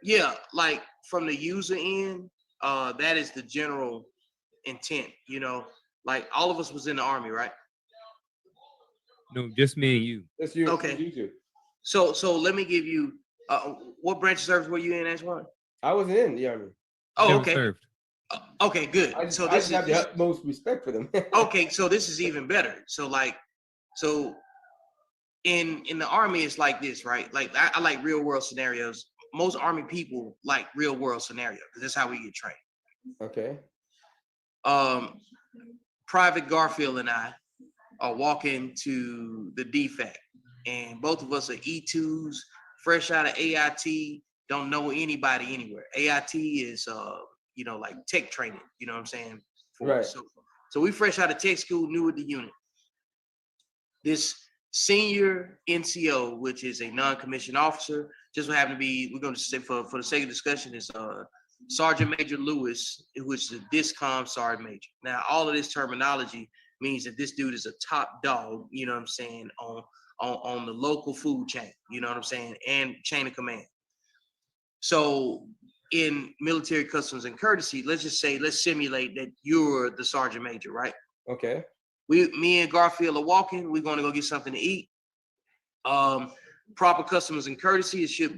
Yeah, like from the user end, that is the general intent. Like all of us was in the Army, right?
No, just me and you.
That's you.
Okay.
You too.
So let me give you. What branch of service were you in, Antoine?
I wasn't in the Army.
Oh,
Never
okay.
served.
Okay, good.
I
So
just
this
have the
is
utmost respect for them.
okay. So this is even better. So in the Army, it's like this, right? Like I like real world scenarios. Most Army people like real world scenarios because that's how we get trained.
Okay.
Private Garfield and I are walking to the DFAC, and both of us are E2s, fresh out of AIT, don't know anybody anywhere. AIT is like tech training, you know what I'm saying?
Right.
So we fresh out of tech school, new with the unit. This senior NCO, which is a non-commissioned officer, just what happened to be, we're going to say for the sake of discussion, is Sergeant Major Lewis, which is a DISCOM Sergeant Major. Now, all of this terminology means that this dude is a top dog, you know what I'm saying, on the local food chain, you know what I'm saying, and chain of command. So in military customs and courtesy, let's simulate that you're the Sergeant Major, right?
Okay.
Me and Garfield are walking. We're going to go get something to eat. Proper customs and courtesy. You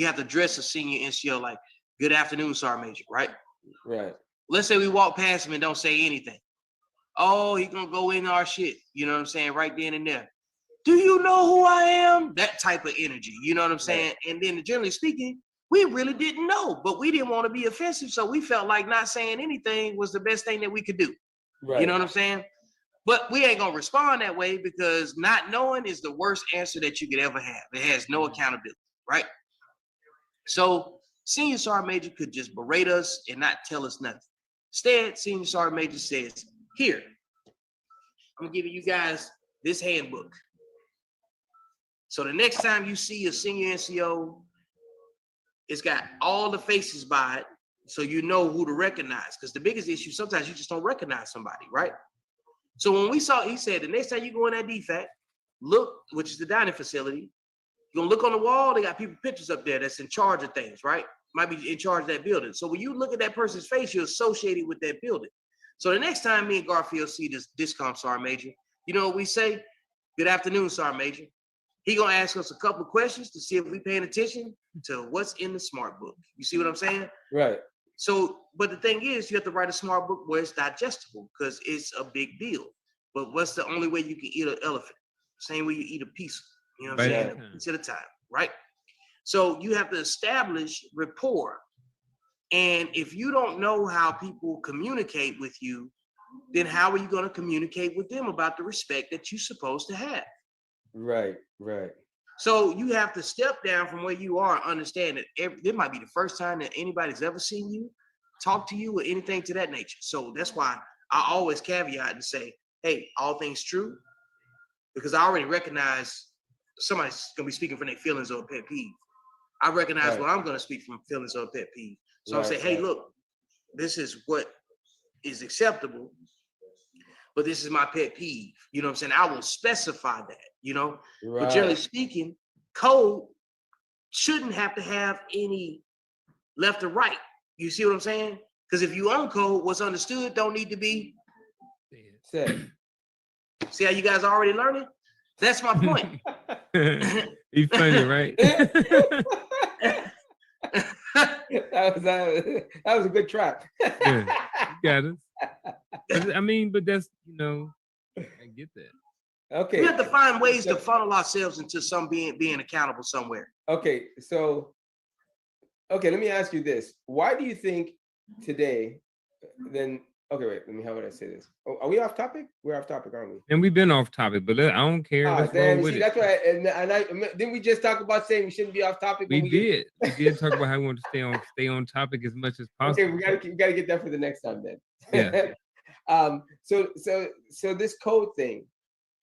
have to address a senior NCO like, "Good afternoon, Sergeant Major," right?
Right.
Let's say we walk past him and don't say anything. Oh, he's gonna go in our shit. You know what I'm saying? Right then and there. Do you know who I am? That type of energy. You know what I'm saying? Right. And then generally speaking, we really didn't know, but we didn't want to be offensive. So we felt like not saying anything was the best thing that we could do. Right. You know what I'm saying? But we ain't gonna respond that way because not knowing is the worst answer that you could ever have. It has no accountability, right? So Senior Sergeant Major could just berate us and not tell us nothing. Instead, Senior Sergeant Major says, "Here, I'm giving you guys this handbook. So the next time you see a senior NCO, it's got all the faces by it, so you know who to recognize. Because the biggest issue, sometimes you just don't recognize somebody, right? So when he said, the next time you go in that DFAC, look, which is the dining facility, you're gonna look on the wall, they got people pictures up there that's in charge of things, right? Might be in charge of that building. So when you look at that person's face, you're associated with that building. So the next time me and Garfield see this DISCOM Sergeant Major, you know what we say? Good afternoon, Sergeant Major. He gonna ask us a couple of questions to see if we paying attention to what's in the smart book. You see what I'm saying? Right. So, but the thing is, you have to write a smart book where it's digestible because it's a big deal. But what's the only way you can eat an elephant? Same way you eat a piece. You know what I'm saying? A piece at a time, right? So you have to establish rapport. And if you don't know how people communicate with you, then how are you going to communicate with them about the respect that you're supposed to have? Right, right. So you have to step down from where you are and understand that it might be the first time that anybody's ever seen you, talk to you, or anything to that nature. So that's why I always caveat and say, hey, all things true, because I already recognize somebody's going to be speaking from their feelings or a pet peeve. I recognize when I'm going to speak from feelings or a pet peeve. So I'm saying, hey, look, this is what is acceptable, but this is my pet peeve. You know what I'm saying? I will specify that, you know? Right. But generally speaking, code shouldn't have to have any left or right. You see what I'm saying? Because if you own code, what's understood don't need to be said. See how you guys are already learning? That's my point.
You funny, right?
that was a good trap.
Yeah, you got it. I mean, but that's, I get that.
Okay.
We have to find ways to funnel ourselves into some being accountable somewhere.
Okay, so let me ask you this. Why do you think today, then Okay, wait. How would I say this? Oh, are we off topic? We're off topic, aren't we?
And we've been off topic, but I don't care. Let's roll with it.
That's why. Didn't we just talk about saying we shouldn't be off topic?
We did. We did talk about how we want to stay on topic as much as possible.
Okay, we gotta get that for the next time then.
Yeah.
So this code thing,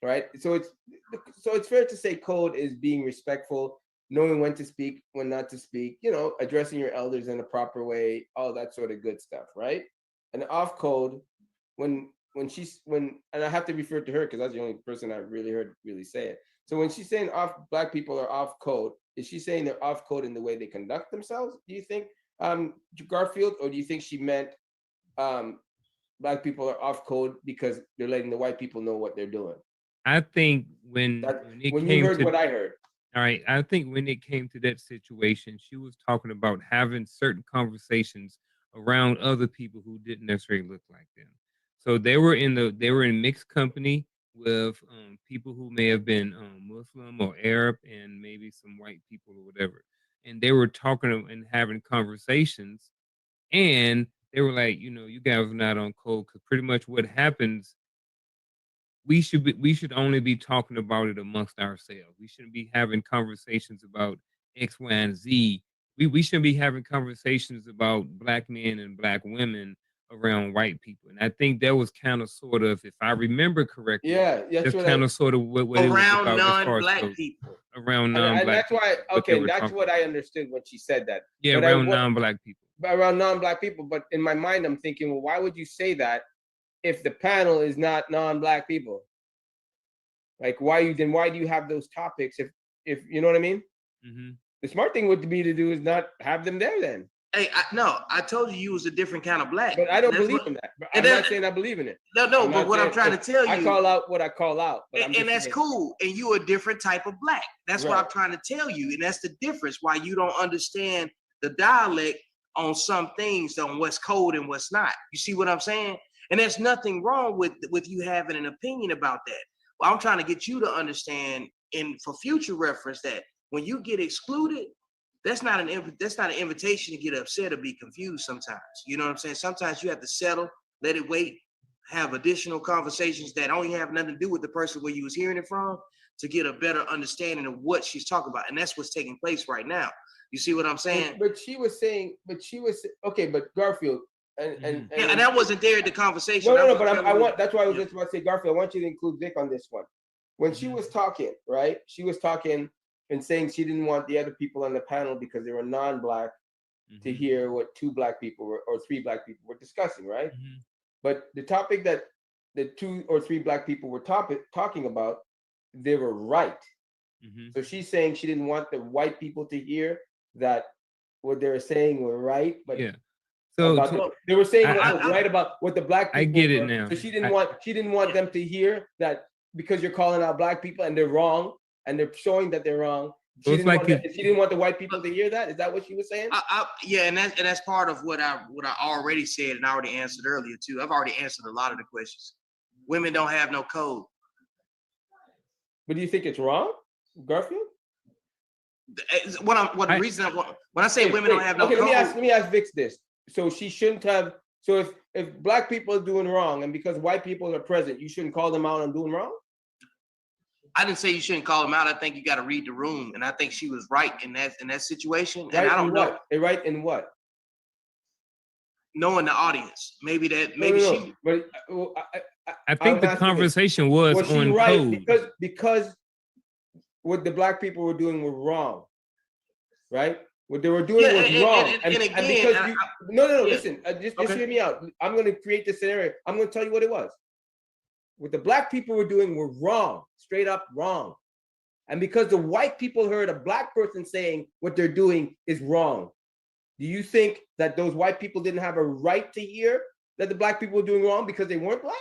right? So it's fair to say code is being respectful, knowing when to speak, when not to speak. You know, addressing your elders in a proper way, all that sort of good stuff, right? And off code, when and I have to refer to her because that's the only person I really heard really say it. So when she's saying black people are off code, is she saying they're off code in the way they conduct themselves? Do you think, Garfield, or do you think she meant black people are off code because they're letting the white people know what they're doing?
I think when
you heard what I heard.
All right, I think when it came to that situation, she was talking about having certain conversations around other people who didn't necessarily look like them. So they were in mixed company with people who may have been Muslim or Arab and maybe some white people or whatever. And they were talking and having conversations, and they were like, you know, you guys are not on code, because pretty much what happens, we should only be talking about it amongst ourselves. We shouldn't be having conversations about X, Y, and Z. We shouldn't be having conversations about black men and black women around white people. And I think that was kind of sort of, if I remember correctly, that's kind of sort of what it was about
non-black people.
Around non-black.
And that's why, okay, that's what I understood when she said that.
Yeah, around non-black people.
Around non-black people. But in my mind, I'm thinking, well, why would you say that if the panel is not non-black people? Like, why do you have those topics if you know what I mean?
Mm-hmm.
The smart thing would be to do is not have them there then.
Hey, I told you was a different kind of black.
But I don't believe in that. I'm not saying I believe in it.
No, but what I'm trying to tell you,
I call out what I call out.
And that's cool. And you a different type of black. That's what I'm trying to tell you. And that's the difference why you don't understand the dialect on some things, on what's code and what's not. You see what I'm saying? And there's nothing wrong with you having an opinion about that. Well, I'm trying to get you to understand, and for future reference, that when you get excluded, that's not an invitation to get upset or be confused sometimes. You know what I'm saying? Sometimes you have to settle, let it wait, have additional conversations that only have nothing to do with the person where you was hearing it from, to get a better understanding of what she's talking about. And that's what's taking place right now. You see what I'm saying?
But she was okay, but Garfield, and
that wasn't there in the conversation.
No, but that's why I was just about to say, Garfield, I want you to include Vic on this one. When she was talking, right? She was talking and saying she didn't want the other people on the panel because they were non-black to hear what two black people or three black people were discussing, right? But the topic that the two or three black people were talking about, they were right. So she's saying she didn't want the white people to hear that what they were saying were right, but so they were saying what was right about what the black people.
I get it now.
So she didn't want them to hear that because you're calling out black people and they're wrong and they're showing that they're wrong. She didn't want the white people to hear that. Is that what she was saying?
Yeah, and that's part of what I already said and I already answered earlier too. I've already answered a lot of the questions. Women don't have no code.
But do you think it's wrong, Garfield?
When I say women don't have no code.
Let me ask Vix this. So she shouldn't have. So if black people are doing wrong and because white people are present, you shouldn't call them out on doing wrong?
I didn't say you shouldn't call them out. I think you got to read the room, and I think she was right in that situation. And I don't know.
Right in what?
Knowing the audience, maybe she.
But
I think the conversation was on
right code because what the black people were doing were wrong, right? What they were doing was wrong. Listen, just hear me out. I'm going to create this scenario. I'm going to tell you what it was. What the black people were doing were wrong, straight up wrong. And because the white people heard a black person saying what they're doing is wrong, do you think that those white people didn't have a right to hear that the black people were doing wrong because they weren't black?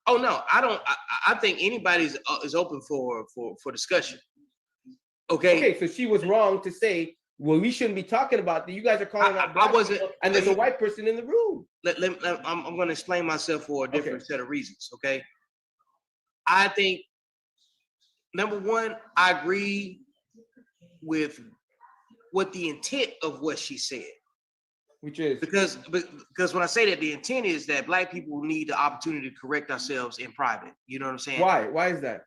Oh, no, I don't. I think anybody is open for discussion. Okay,
so she was wrong to say, well, we shouldn't be talking about that. You guys are calling out black people, and there's a white person in the room.
I'm going to explain myself for a different set of reasons, okay? I think, number one, I agree with what the intent of what she said.
Which is
because when I say that, the intent is that Black people need the opportunity to correct ourselves in private. You know what I'm saying?
why? Why is that?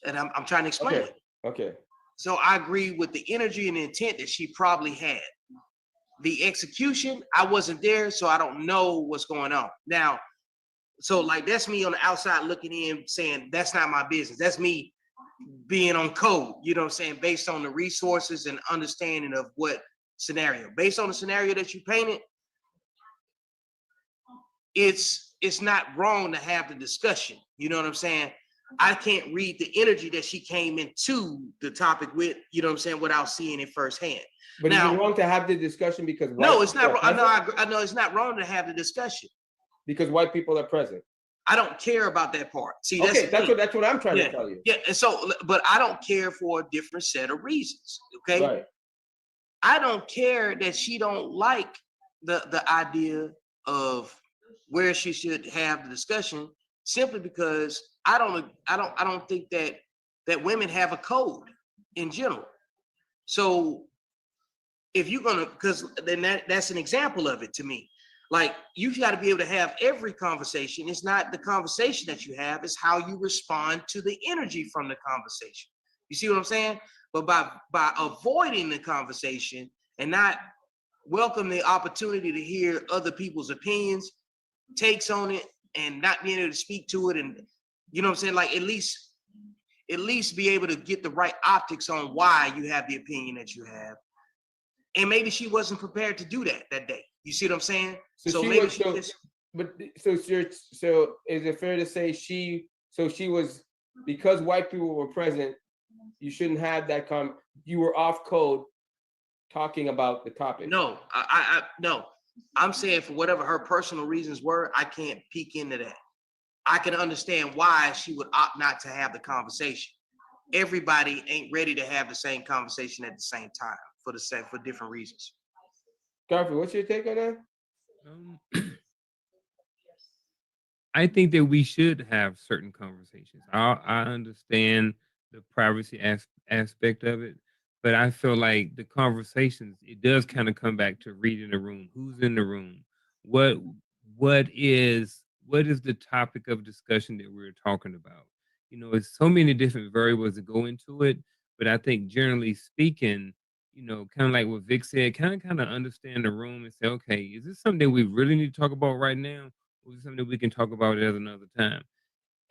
And I'm trying to explain
Okay.
it.
Okay.
So I agree with the energy and the intent that she probably had. The execution, I wasn't there, so I don't know what's going on. Now, so like that's me on the outside looking in saying that's not my business. That's me being on code, you know what I'm saying, based on the resources and understanding of what scenario. Based on the scenario that you painted, it's not wrong to have the discussion. You know what I'm saying? I can't read the energy that she came into the topic with, you know what I'm saying, without seeing it firsthand.
But
Now,
is it wrong to have the discussion because
no, it's not wrong. I know it's not wrong to have the discussion.
Because white people are present.
I don't care about that part. See,
that's what I'm trying to tell you.
Yeah, and so, but I don't care for a different set of reasons. Okay,
Right.
I don't care that she don't like the idea of where she should have the discussion, simply because I don't think that women have a code in general. So if you're gonna, because then that's an example of it to me. Like, you got to be able to have every conversation. It's not the conversation that you have, it's how you respond to the energy from the conversation. You see what I'm saying? But by avoiding the conversation and not welcome the opportunity to hear other people's opinions, takes on it, and not being able to speak to it, and you know what I'm saying, like at least be able to get the right optics on why you have the opinion that you have. And maybe she wasn't prepared to do that day. You see what I'm saying? So maybe she just.
But so is it fair to say she was, because white people were present, you shouldn't have that you were off code talking about the topic?
No, no. I'm saying for whatever her personal reasons were, I can't peek into that. I can understand why she would opt not to have the conversation. Everybody ain't ready to have the same conversation at the same time for different reasons.
Garfield, what's your take on that?
I think that we should have certain conversations. I understand the privacy aspect of it, but I feel like the conversations, it does kind of come back to reading the room. Who's in the room? What is the topic of discussion that we're talking about? You know, it's so many different variables that go into it, but I think generally speaking, you know, kind of like what Vic said, kind of understand the room and say, okay, is this something that we really need to talk about right now? Or is it something that we can talk about at another time?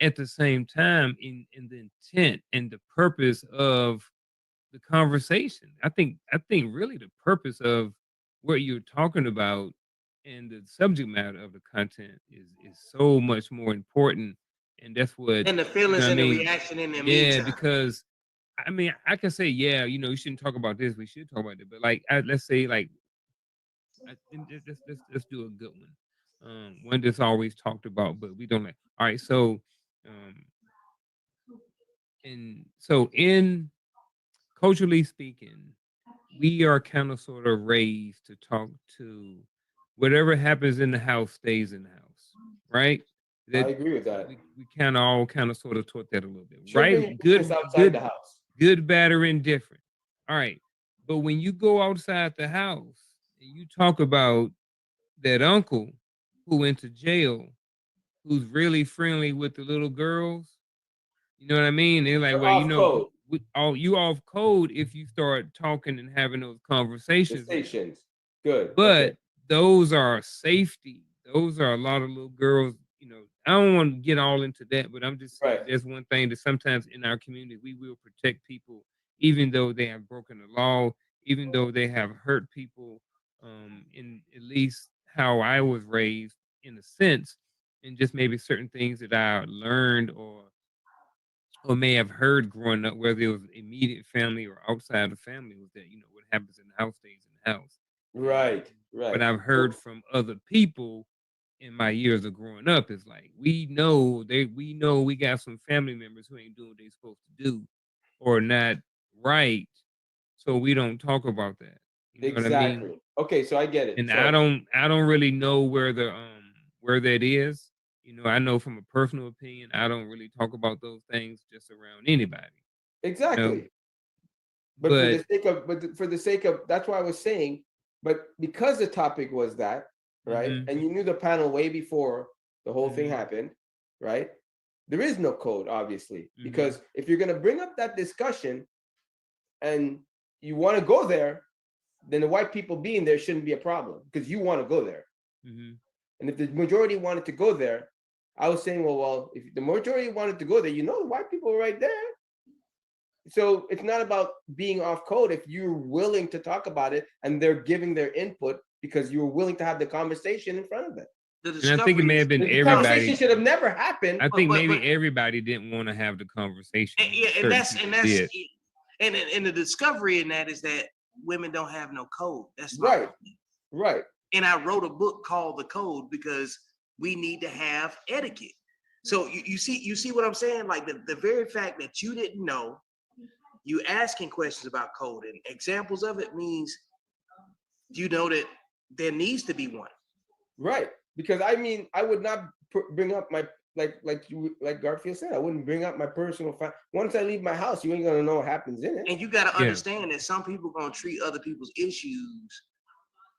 At the same time, in the intent and the purpose of the conversation. I think really the purpose of what you're talking about and the subject matter of the content is so much more important. And that's what,
and the feelings and the reaction in the meantime.
Because I mean, I can say, yeah, you know, you shouldn't talk about this. We should talk about it. But like, let's say, like, let's do a good one. One that's always talked about, but we don't like. All right, so, in culturally speaking, we are kind of sort of raised to talk to whatever happens in the house stays in the house, right?
I agree with that.
We kind of all kind of sort of taught that a little bit,
Sure,
right?
Good outside the house.
Good, bad, or indifferent. All right. But when you go outside the house and you talk about that uncle who went to jail, who's really friendly with the little girls, you know what I mean? They're like, well, you know, you off code if you start talking and having those conversations.
Good.
But those are safety. Those are a lot of little girls. You know, I don't want to get all into that, but I'm just saying there's one thing that sometimes in our community we will protect people, even though they have broken the law, even though they have hurt people. In at least how I was raised, in a sense, and just maybe certain things that I learned or may have heard growing up, whether it was immediate family or outside the family, was that, you know, what happens in the house stays in the house.
Right.
But I've heard from other people in my years of growing up is like, we know we got some family members who ain't doing what they're supposed to do or not right, so we don't talk about that. You know what I mean?
Okay, so I get it.
And I don't really know where that is. You know, I know from a personal opinion, I don't really talk about those things just around anybody.
Exactly. You know? But for the sake of, that's why I was saying, But because the topic was that, right, and you knew the panel way before the whole thing happened, right? There is no code, obviously, because if you're going to bring up that discussion and you want to go there, then the white people being there shouldn't be a problem because you want to go there. And if the majority wanted to go there, I was saying, well, if the majority wanted to go there, the white people are right there. So it's not about being off code if you're willing to talk about it and they're giving their input because you were willing to have the conversation in front of them.
And I think it may have been
The
everybody.
conversation should have never happened.
I think maybe everybody didn't want to have the conversation.
And the discovery in that is that women don't have no code. That's
right. Right.
And I wrote a book called The Code because we need to have etiquette. So you see what I'm saying? Like the very fact that you didn't know, you asking questions about code and examples of it means you know that there needs to be one.
Right. Because I mean, I would not bring up my, like Garfield said, I wouldn't bring up my personal once I leave my house, you ain't gonna know what happens in it.
And you gotta understand that some people are gonna treat other people's issues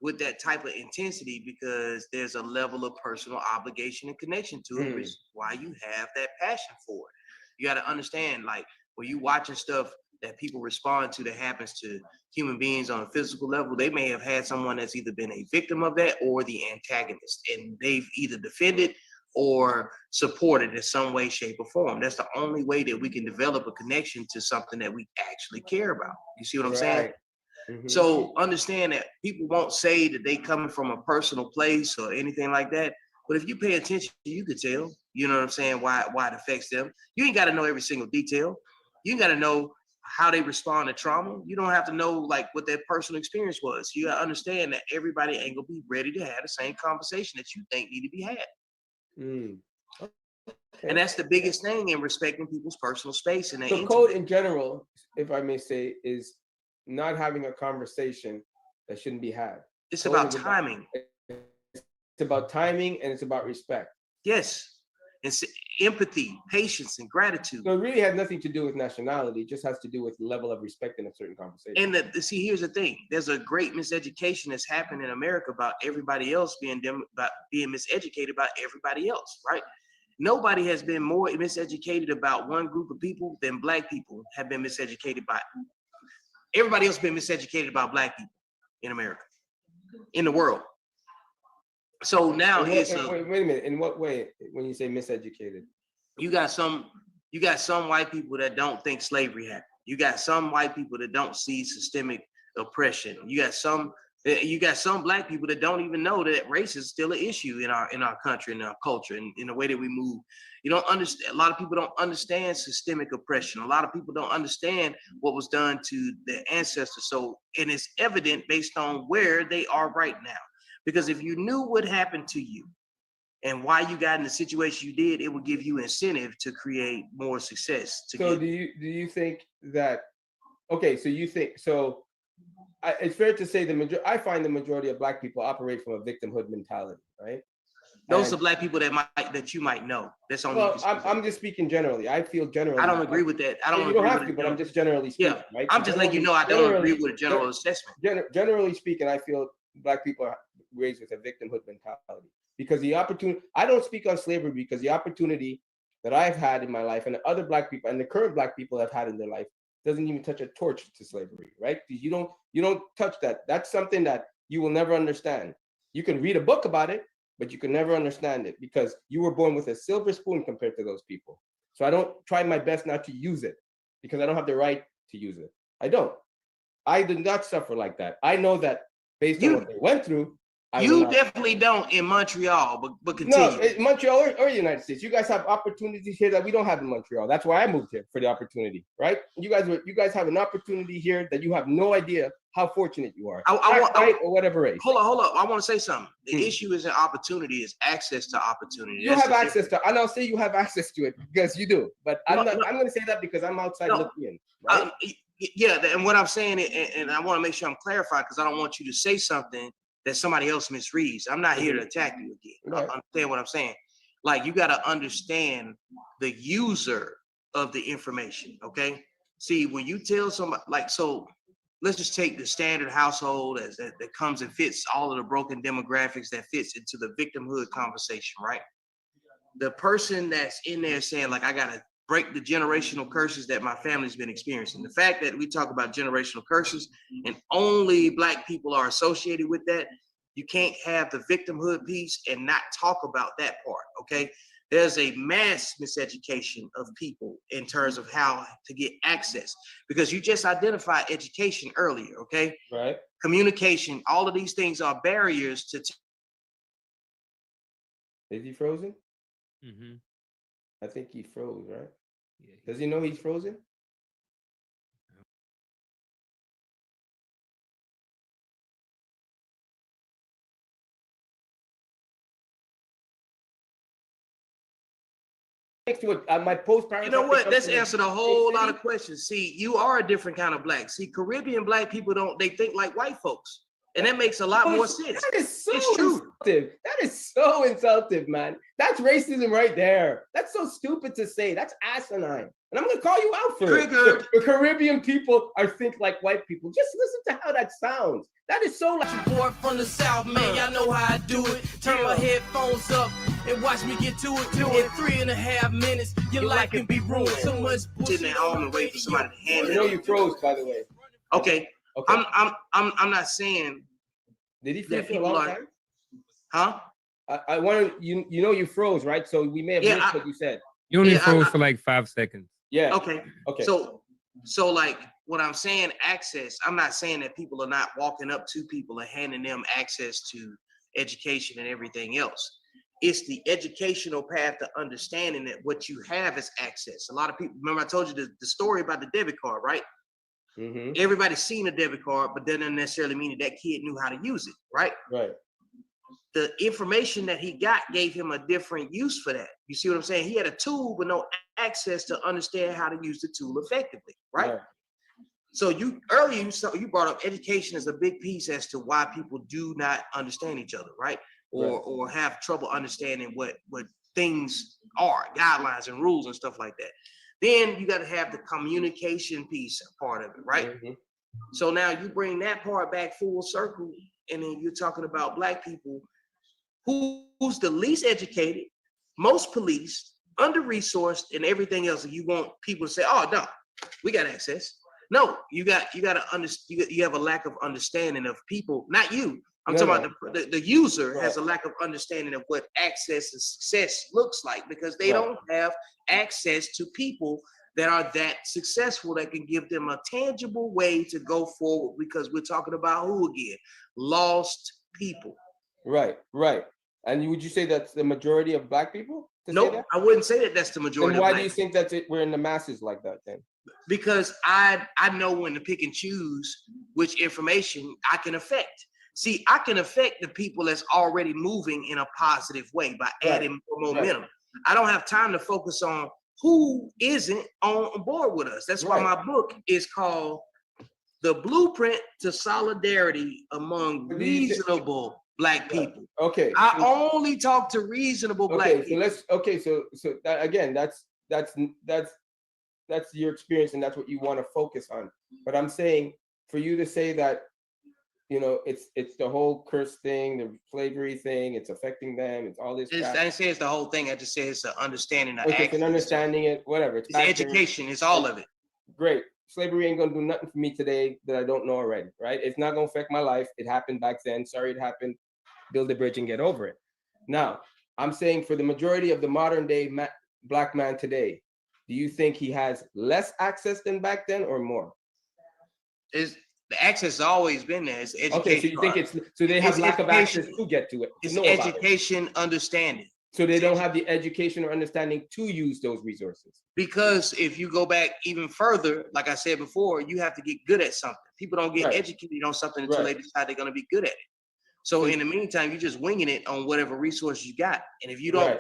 with that type of intensity because there's a level of personal obligation and connection to it, which is why you have that passion for it. You gotta understand, like when you watching stuff that people respond to that happens to human beings on a physical level, they may have had someone that's either been a victim of that or the antagonist, and they've either defended or supported in some way, shape, or form. That's the only way that we can develop a connection to something that we actually care about. You see what I'm saying? So understand that people won't say that they coming from a personal place or anything like that. But if you pay attention, you could tell, you know what I'm saying, why it affects them. You ain't got to know every single detail. You got to know how they respond to trauma. You don't have to know like what their personal experience was. You got to understand that everybody ain't gonna be ready to have the same conversation that you think need to be had. Okay. And that's the biggest thing in respecting people's personal space. And
the code in general, if I may say, is not having a conversation that shouldn't be had.
It's about timing.
It's about timing and it's about respect.
Yes. It's empathy, patience, and gratitude.
So it really has nothing to do with nationality. It just has to do with the level of respect in a certain conversation.
And see, here's the thing. There's a great miseducation that's happened in America about everybody else being miseducated about everybody else, right? Nobody has been more miseducated about one group of people than Black people have been miseducated by. Everybody else been miseducated about Black people in America, in the world. So now
wait a minute. In what way, when you say miseducated?
You got some white people that don't think slavery happened. You got some white people that don't see systemic oppression. You got some Black people that don't even know that race is still an issue in our country, in our culture, and in the way that we move. You don't understand. A lot of people don't understand systemic oppression. A lot of people don't understand what was done to their ancestors. So, and it's evident based on where they are right now. Because if you knew what happened to you and why you got in the situation you did, it would give you incentive to create more success.
So do you think that, okay, so you think, it's fair to say I find the majority of Black people operate from a victimhood mentality, right?
Those are Black people that you might know. That's only.
Well, I'm just speaking generally. I feel generally.
I don't agree with that. I don't.
You don't have to, but I'm just generally speaking.
Yeah,
right?
I'm just letting you know I don't agree with a general assessment.
Generally speaking, I feel Black people are raised with a victimhood mentality because the opportunity. I don't speak on slavery because the opportunity that I've had in my life and the other Black people and the current Black people have had in their life doesn't even touch a torch to slavery, right? You don't touch that. That's something that you will never understand. You can read a book about it, but you can never understand it because you were born with a silver spoon compared to those people. So I don't try my best not to use it because I don't have the right to use it. I don't. I did not suffer like that. I know that based on what they went through.
You definitely don't in Montreal, but continue.
No, in Montreal or the United States, you guys have opportunities here that we don't have in Montreal. That's why I moved here, for the opportunity, right? You guys have an opportunity here that you have no idea how fortunate you are. Or whatever race.
Hold on. I want to say something. The issue isn't opportunity; it's access to opportunity.
You have access to, and I'll say you have access to it because you do. But I'm going to say that because I'm outside looking in. Right?
Yeah, and what I'm saying, and I want to make sure I'm clarified because I don't want you to say something that somebody else misreads. I'm not here to attack you again.
Right.
Understand what I'm saying? Like, you got to understand the user of the information, okay? See, when you tell somebody, like, so let's just take the standard household that comes and fits all of the broken demographics that fits into the victimhood conversation, right? The person that's in there saying, like, I gotta break the generational curses that my family's been experiencing. The fact that we talk about generational curses and only Black people are associated with that, you can't have the victimhood piece and not talk about that part, okay? There's a mass miseducation of people in terms of how to get access, because you just identified education earlier, okay?
Right.
Communication, all of these things are barriers to.
Is he frozen?
Mm-hmm.
I think he froze, right?
Yeah.
Does he know he's frozen? My postpartum.
You know what? Let's answer a whole lot of questions. See, you are a different kind of Black. See, Caribbean Black people they think like white folks. And that makes a lot more sense.
That is so
It's true.
insultive. That is so insultive, man. That's racism right there. That's so stupid to say. That's asinine. And I'm going to call you out for it. The Caribbean people think like white people. Just listen to how that sounds. That is so like.
Boy from the South, man, y'all know how I do it. Turn my headphones up and watch me get to it. In 3.5 minutes, your life can be ruined. So much bullshit.
Sitting at home and waiting for somebody to hand it.
You know you froze, by the way.
Okay.
Okay.
I'm not saying.
Did he freeze for a long time?
Huh?
I wanted you know you froze, right? So we may have missed what you said.
You only froze for like 5 seconds.
Yeah.
Okay. So like what I'm saying, access, I'm not saying that people are not walking up to people and handing them access to education and everything else. It's the educational path to understanding that what you have is access. A lot of people, remember I told you the story about the debit card, right?
Mm-hmm.
Everybody's seen a debit card, but that doesn't necessarily mean that kid knew how to use it, right?
Right.
The information that he got gave him a different use for that. You see what I'm saying? He had a tool, but no access to understand how to use the tool effectively, right? So you brought up education as a big piece as to why people do not understand each other, right? Or have trouble understanding what things are, guidelines and rules and stuff like that. Then you got to have the communication piece part of it, right? Mm-hmm. So now you bring that part back full circle, and then you're talking about Black people who's the least educated, most policed, under-resourced, and everything else. And you want people to say, "Oh no, we got access." No, you got to understand. You have a lack of understanding of people, not you. I'm talking about the user has a lack of understanding of what access and success looks like, because they don't have access to people that are that successful that can give them a tangible way to go forward, because we're talking about who again? Lost people.
Right. And would you say that's the majority of Black people?
No, I wouldn't say that that's the majority.
And why do you think that we're in the masses like that then?
Because I know when to pick and choose which information I can affect. See, I can affect the people that's already moving in a positive way by adding more momentum. Right. I don't have time to focus on who isn't on board with us. That's why my book is called The Blueprint to Solidarity Among Reasonable Black People.
Okay.
I only talk to reasonable Black people.
So again, that's your experience and that's what you want to focus on. But I'm saying for you to say that, you know, it's the whole curse thing, the slavery thing, it's affecting them, it's all this.
I didn't say it's the whole thing. I just say it's an understanding.
It's an understanding it, whatever.
It's education. It's all of it.
Great. Slavery ain't gonna do nothing for me today that I don't know already, right? It's not gonna affect my life. It happened back then. Sorry it happened. Build a bridge and get over it. Now, I'm saying for the majority of the modern day Black man today, do you think he has less access than back then or more?
The access has always been there. It's education.
Okay, so you think so they have lack of access to get to it.
It's education, understanding.
So they don't have the education or understanding to use those resources.
Because if you go back even further, like I said before, you have to get good at something. People don't get educated on something until they decide they're going to be good at it. So in the meantime, you're just winging it on whatever resource you got. And if you don't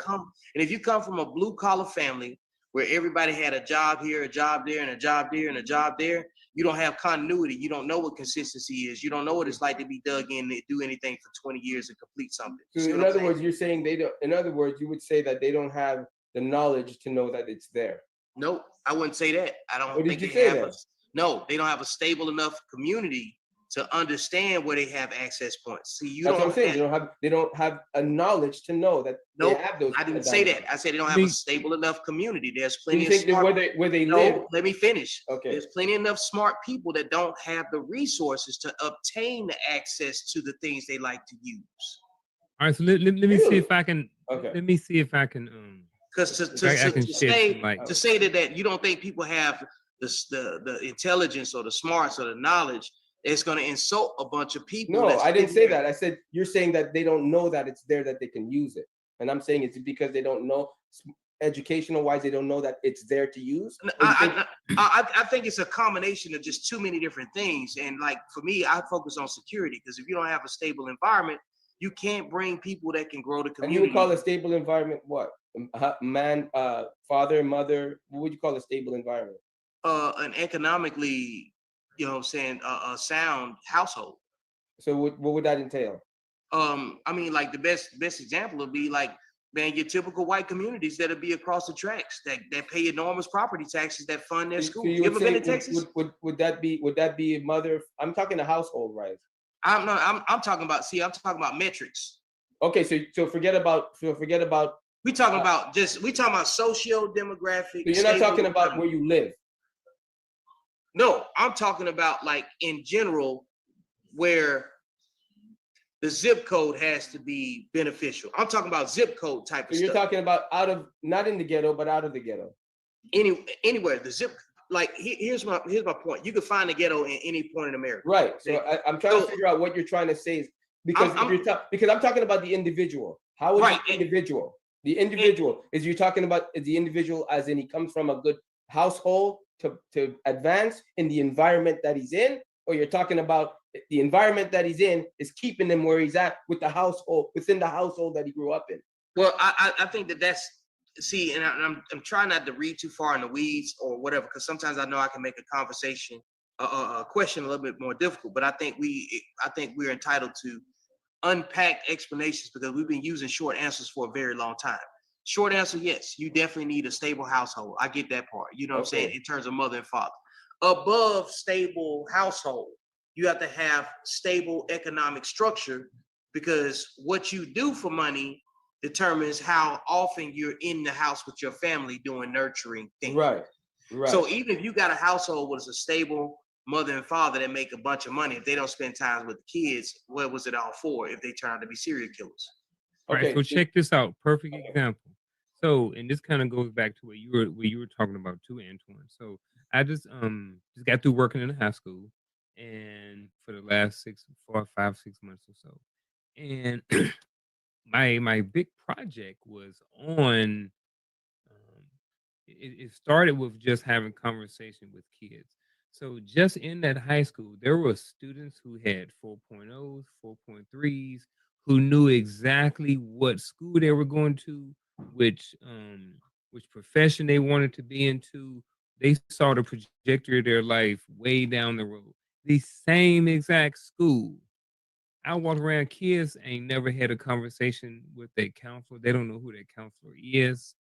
if you come from a blue collar family where everybody had a job here, a job there, and a job there, and a job there, you don't have continuity. You don't know what consistency is. You don't know what it's like to be dug in and do anything for 20 years and complete something.
So in other words, you're saying they don't, in other words, you would say that they don't have the knowledge to know that it's there.
Nope, I wouldn't say that. I don't think
they have.
No, they don't have a stable enough community to understand where they have access points. See,
That's what I'm saying. They don't have a knowledge to know that they have those.
I didn't say that. I said they don't have a stable enough community. There's plenty
you think
of smart
where they live.
let me finish.
Okay.
There's plenty enough smart people that don't have the resources to obtain the access to the things they like to use.
All right, so let me see if I can.
Okay.
Let me see if I can.
Because to say that you don't think people have the intelligence or the smarts or the knowledge, it's going to insult a bunch of people.
No, I didn't say that. I said you're saying that they don't know that it's there, that they can use it, and I'm saying it's because they don't know, educational wise, they don't know that it's there to use.
I think it's a combination of just too many different things. And like for me, I focus on security, because if you don't have a stable environment, you can't bring people that can grow the community.
And you would call a stable environment what? Man, father, mother. What would you call a stable environment?
An economically, you know what I'm saying, a sound household.
So what would that entail?
I mean, like the best example would be like, man, your typical white communities that'll be across the tracks that pay enormous property taxes that fund their schools. You ever been to Texas?
Would that be a mother? I'm talking a household, right?
I'm talking about metrics.
Okay, so forget about.
We talking about socio-demographic.
So you're not talking about where you live.
No, I'm talking about like in general, where the zip code has to be beneficial. I'm talking about zip code type of stuff.
You're talking about not in the ghetto, but out of the ghetto.
Anywhere the zip. Like here's my point. You can find the ghetto in any point in America.
Right. So I'm trying to figure out what you're trying to say, because I'm talking about the individual. How is the individual? The individual is you're talking about the individual as in he comes from a good household to advance in the environment that he's in, or you're talking about the environment that he's in is keeping him where he's at with the household, within the household that he grew up in.
Well, I think that's. See, and I'm trying not to read too far in the weeds or whatever, because sometimes I know I can make a conversation, a question a little bit more difficult. But I think we're entitled to unpack explanations, because we've been using short answers for a very long time. Short answer, yes, you definitely need a stable household. I get that part. You know what I'm saying? In terms of mother and father. Above stable household, you have to have stable economic structure, because what you do for money determines how often you're in the house with your family doing nurturing things.
Right.
So even if you got a household with a stable mother and father that make a bunch of money, if they don't spend time with the kids, what was it all for if they turn out to be serial killers?
All right, so check this out. Perfect example. So, and this kind of goes back to what you were talking about too, Antoine. So I just got through working in a high school, and for the last 5, 6 months or so. And my big project was on it started with just having conversation with kids. So just in that high school, there were students who had 4.0s, 4.3s, who knew exactly what school they were going to, which profession they wanted to be into. They saw the trajectory of their life way down the road. The same exact school. I walk around, kids ain't never had a conversation with their counselor. They don't know who their counselor is.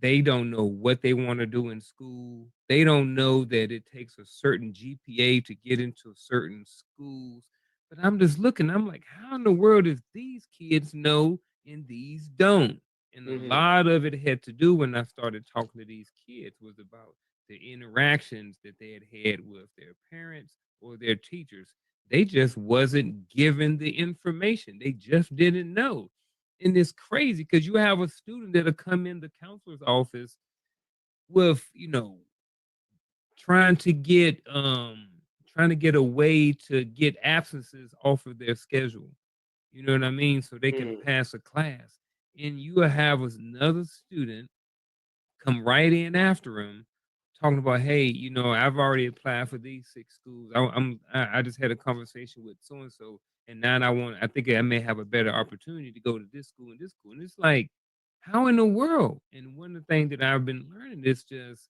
They don't know what they want to do in school. They don't know that it takes a certain GPA to get into certain schools. But I'm just looking, I'm like, how in the world does these kids know and these don't? And a lot of it had to do, when I started talking to these kids, was about the interactions that they had with their parents or their teachers. They just wasn't given the information. They just didn't know. And it's crazy, because you have a student that'll come in the counselor's office with, trying to get a way to get absences off of their schedule. You know what I mean? So they can pass a class. And you will have another student come right in after him, talking about, hey, I've already applied for these 6 schools. I just had a conversation with so and so, and now I think I may have a better opportunity to go to this school and this school. And it's like, how in the world? And one of the things that I've been learning is just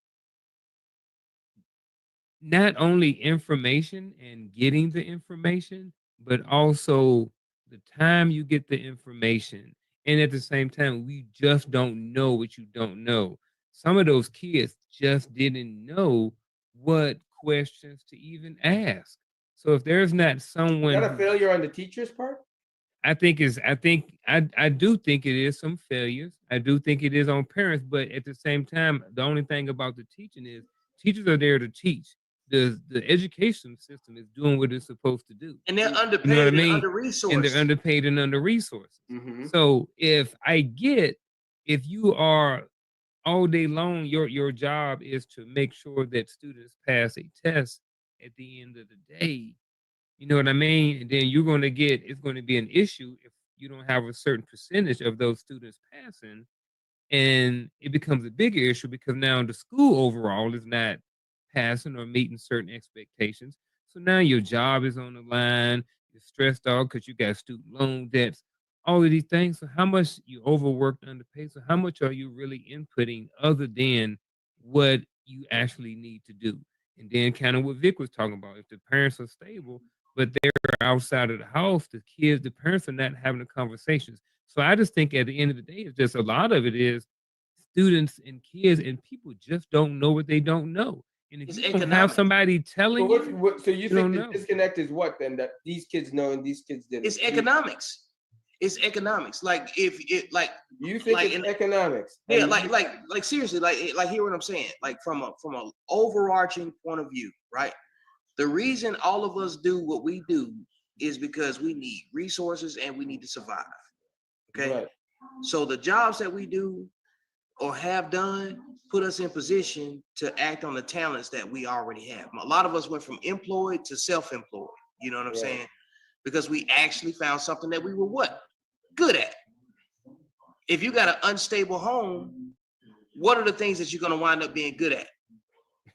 not only information and getting the information, but also the time you get the information. And at the same time, we just don't know what you don't know. Some of those kids just didn't know what questions to even ask. So if there's not someone,
is that a failure on the teacher's part?
I do think it is some failures. I do think it is on parents, but at the same time, the only thing about the teaching is teachers are there to teach. The education system is doing what it's supposed to do.
And they're underpaid,
You know what I
and
mean?
under-resourced.
And they're underpaid and under resources.
Mm-hmm.
So if you are all day long, your job is to make sure that students pass a test at the end of the day. You know what I mean? And then it's going to be an issue if you don't have a certain percentage of those students passing. And it becomes a bigger issue because now the school overall is not passing or meeting certain expectations. So now your job is on the line. You're stressed out because you got student loan debts, all of these things. So how much you overworked, underpaid? So how much are you really inputting other than what you actually need to do? And then kind of what Vic was talking about, if the parents are stable, but they're outside of the house, the parents are not having the conversations. So I just think at the end of the day, it's just a lot of it is students and kids and people just don't know what they don't know. And if
It's
you don't have
economic.
somebody telling you,
So you
don't
think the
know.
disconnect is what then? That these kids know and these kids didn't.
It's economics. It's economics. Like if it like
You think
like
it's economics?
yeah,
And
like seriously, like hear what I'm saying. Like from a overarching point of view, right? The reason all of us do what we do is because we need resources and we need to survive. Okay.
Right.
So the jobs that we do or have done put us in position to act on the talents that we already have. A lot of us went from employed to self-employed. You know what I'm
Yeah.
saying? Because we actually found something that we were what? Good at. If you got an unstable home, what are the things that you're going to wind up being good at?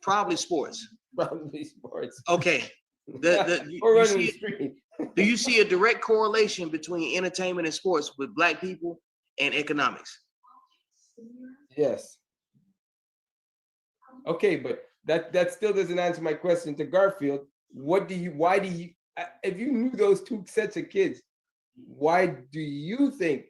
Probably sports.
Probably sports.
Okay.
Or running the street.
Do you see a direct correlation between entertainment and sports with Black people and economics?
Yes. Okay, but that still doesn't answer my question to Garfield. Why do you, if you knew those two sets of kids, why do you think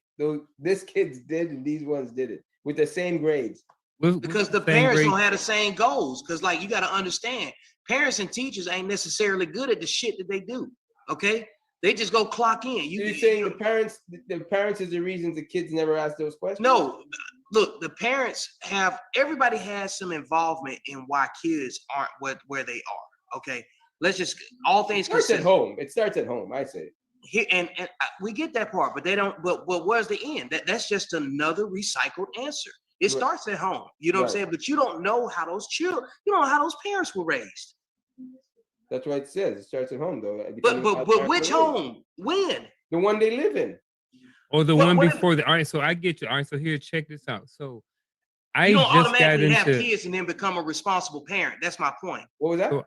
this kids did and these ones did it with the same grades?
Because the parents don't have the same goals. Because like you got to understand, parents and teachers ain't necessarily good at the shit that they do. Okay, they just go clock in.
You're saying the parents is the reason the kids never ask those questions?
No, look, the parents everybody has some involvement in why kids aren't where they are. Okay, let's just all things
considered. It starts at home. I say.
Here and we get that part, but they don't. But where's the end? That's just another recycled answer. It starts at home. You know what I'm saying? But you don't know how those children. You don't know how those parents were raised.
That's what it says. It starts at home, though.
But which home? When?
The one they live in.
Or the one before all right, so I get you. All right, so here, check this out. So
you don't automatically have kids and then become a responsible parent. That's my point.
What was that?
So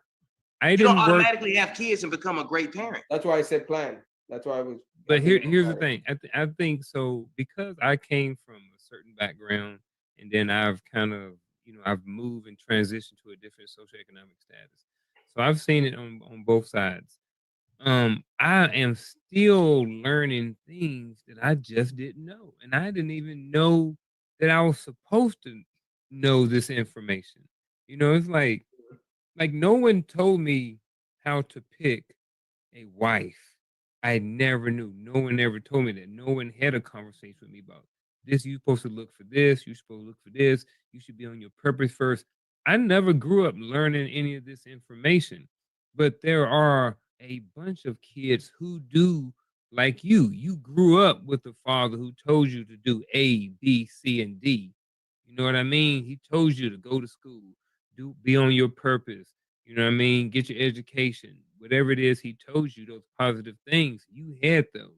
you don't automatically have kids and become a great parent.
That's why I said plan. That's why I was.
But here's the thing. I think so because I came from a certain background, and then I've kind of, I've moved and transitioned to a different socioeconomic status. So I've seen it on both sides. I am still learning things that I just didn't know. And I didn't even know that I was supposed to know this information. It's like no one told me how to pick a wife. I never knew. No one ever told me that. No one had a conversation with me about this. You're supposed to look for this. You're supposed to look for this. You should be on your purpose first. I never grew up learning any of this information, but there are a bunch of kids who do like you. You grew up with a father who told you to do A, B, C, and D. You know what I mean? He told you to go to school, be on your purpose. You know what I mean? Get your education. Whatever it is he told you, those positive things, you had those.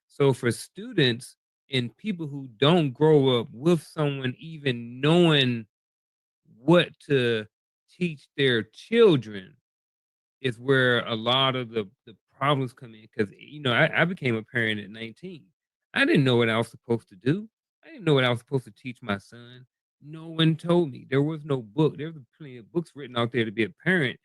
So for students and people who don't grow up with someone even knowing what to teach their children is where a lot of the problems come in. Because, I became a parent at 19. I didn't know what I was supposed to do. I didn't know what I was supposed to teach my son. No one told me. There was no book. There was plenty of books written out there to be a parent,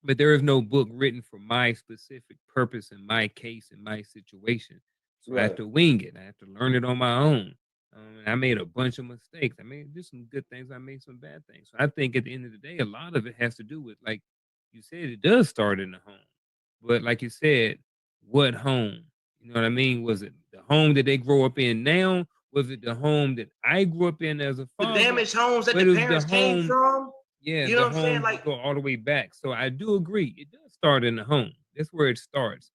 but there is no book written for my specific purpose in my case, in my situation. So I have to wing it. I have to learn it on my own. And I made a bunch of mistakes. I made just some good things. I made some bad things. So I think at the end of the day, a lot of it has to do with, like you said, it does start in the home. But like you said, what home? You know what I mean? Was it the home that they grow up in now? Was it the home that I grew up in as a
The
father?
damaged homes that
But it
the
was
parents came
home,
from.
yeah,
You know
the
what I'm saying?
home
Like,
go all the way back. So I do agree. It does start in the home. That's where it starts.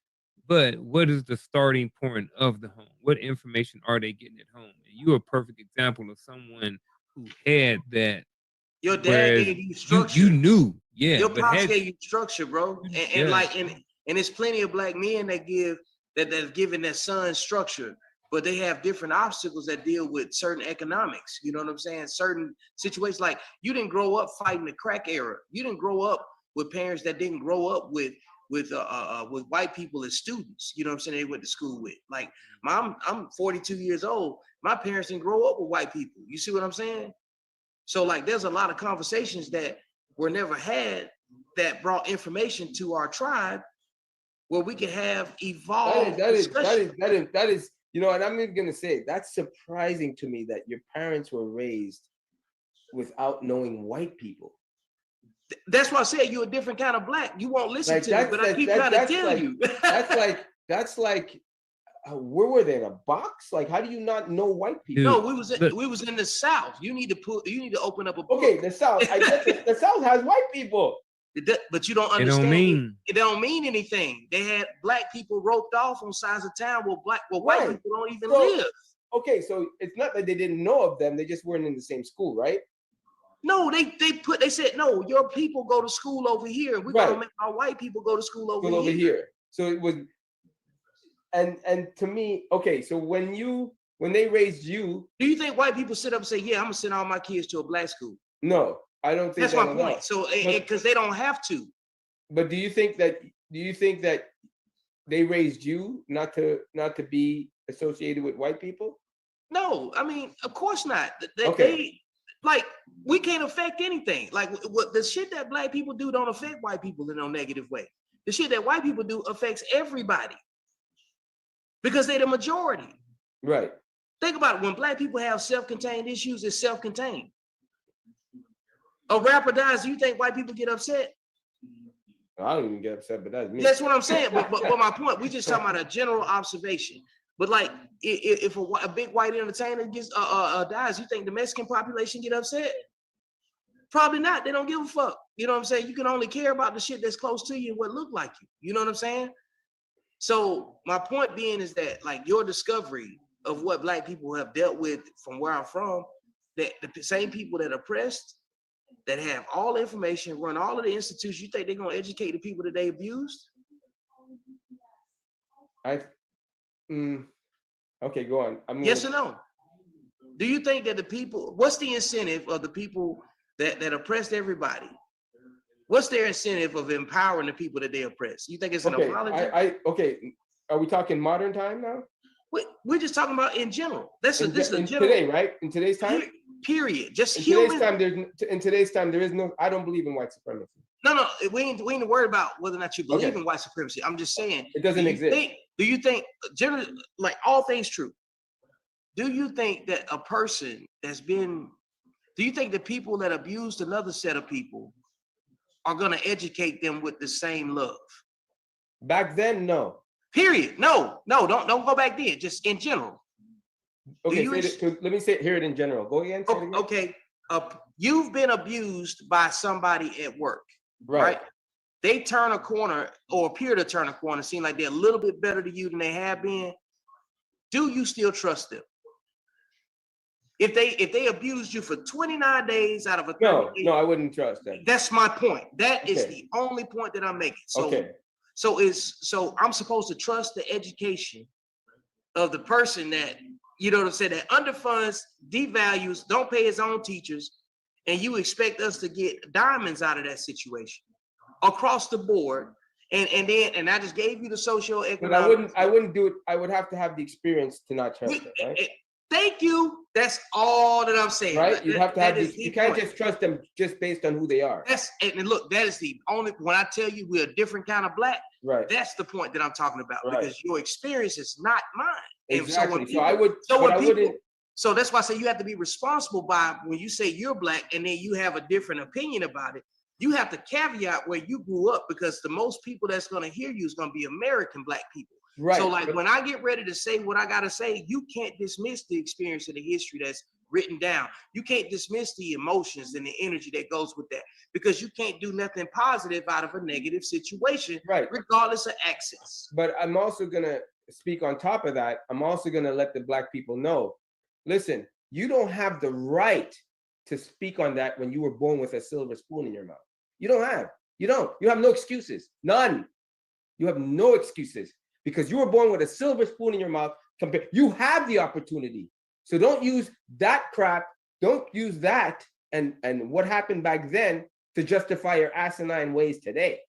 But what is the starting point of the home? What information are they getting at home? And you're a perfect example of someone who had that.
your dad
Whereas
gave you structure.
you knew, yeah.
Your
but
pops
had,
gave you structure, bro. And
yeah.
like, and there's plenty of black men that that's giving their sons structure, but they have different obstacles that deal with certain economics. You know what I'm saying? Certain situations. Like, you didn't grow up fighting the crack era. You didn't grow up with parents that didn't grow up with white people as students. You know what I'm saying? They went to school with. Like, I'm 42 years old. My parents didn't grow up with white people. You see what I'm saying? So like, there's a lot of conversations that were never had that brought information to our tribe where we could have evolved discussion.
That is, you know, and I'm even gonna say that's surprising to me that your parents were raised without knowing white people.
That's why I said you're a different kind of black. You won't listen to me, but I keep trying to tell you.
that's like, where were they, in a box? Like, how do you not know white people?
No, we was in the South. You need to open up a book.
Okay, the South. I get this. The South has white people.
But you don't understand.
It
don't mean anything. They had black people roped off on sides of town where white
Right.
people don't even live.
Okay, so it's not that they didn't know of them, they just weren't in the same school, right?
No, they said, no, your people go to school over here. We're gonna make our white people go to school over here.
So it was, and to me, okay, so when they raised you,
do you think white people sit up and say, yeah, I'm gonna send all my kids to a black school?
No, I don't think
that's my point. So because they don't have to.
But do you think that they raised you not to be associated with white people?
No, I mean, of course not.
Okay.
Like, we can't affect anything. Like, what the shit that black people do don't affect white people in no negative way. The shit that white people do affects everybody because they're the majority.
Right.
Think about it. When black people have self-contained issues, it's self-contained. A rapper dies, do you think white people get upset?
I don't even get upset, but that's me.
That's what I'm saying. But my point, we just talking about a general observation. But like, if a big white entertainer gets dies, you think the Mexican population get upset? Probably not. They don't give a fuck. You know what I'm saying? You can only care about the shit that's close to you and what look like you. You know what I'm saying? So my point being is that, like, your discovery of what black people have dealt with from where I'm from, that the same people that oppressed, that have all the information, run all of the institutions, you think they're gonna educate the people that they abused?
Okay, go on.
Yes or no? Do you think that the people, what's the incentive of the people that oppressed everybody? What's their incentive of empowering the people that they oppress? You think it's an apology?
Okay, are we talking modern time now?
We're just talking about in general. This is general.
Today, right? In today's time?
Period. Just
in today's time, there is no, I don't believe in white supremacy.
No, we ain't worried about whether or not you believe in white supremacy. I'm just saying
it doesn't exist.
Do you think, generally, like, all things true, do you think that a person do you think the people that abused another set of people are gonna educate them with the same love?
Back then, no.
Period. No, don't go back then, just in general.
Okay, let me hear it in general. Go again.
Okay, you've been abused by somebody at work, right? They turn a corner or appear to turn a corner, seem like they're a little bit better to you than they have been. Do you still trust them? If they abused you for 29 days out of a 30
no, I wouldn't trust them.
That's my point. That is the only point that I'm making. So I'm supposed to trust the education of the person that, you know what I'm saying, that underfunds, devalues, don't pay his own teachers, and you expect us to get diamonds out of that situation across the board. And I just gave you the socioeconomic.
But I wouldn't do it. I would have to have the experience to not trust them, right?
Thank you. That's all that I'm saying.
Right? You have to have these, you can't just trust them just based on who they are.
And look, that is the only, when I tell you we're a different kind of black,
right?
That's the point that I'm talking about, because your experience is not mine.
Exactly.
So that's why I say you have to be responsible by when you say you're black and then you have a different opinion about it. You have to caveat where you grew up, because the most people that's going to hear you is going to be American black people.
Right.
So like when I get ready to say what I got to say, you can't dismiss the experience and the history that's written down. You can't dismiss the emotions and the energy that goes with that, because you can't do nothing positive out of a negative situation,
Right.
regardless of access.
But I'm also going to speak on top of that. I'm also going to let the black people know, listen, you don't have the right to speak on that when you were born with a silver spoon in your mouth. You don't have. You have no excuses. None. You have no excuses because you were born with a silver spoon in your mouth. You have the opportunity. So don't use that crap. Don't use that and what happened back then to justify your asinine ways today.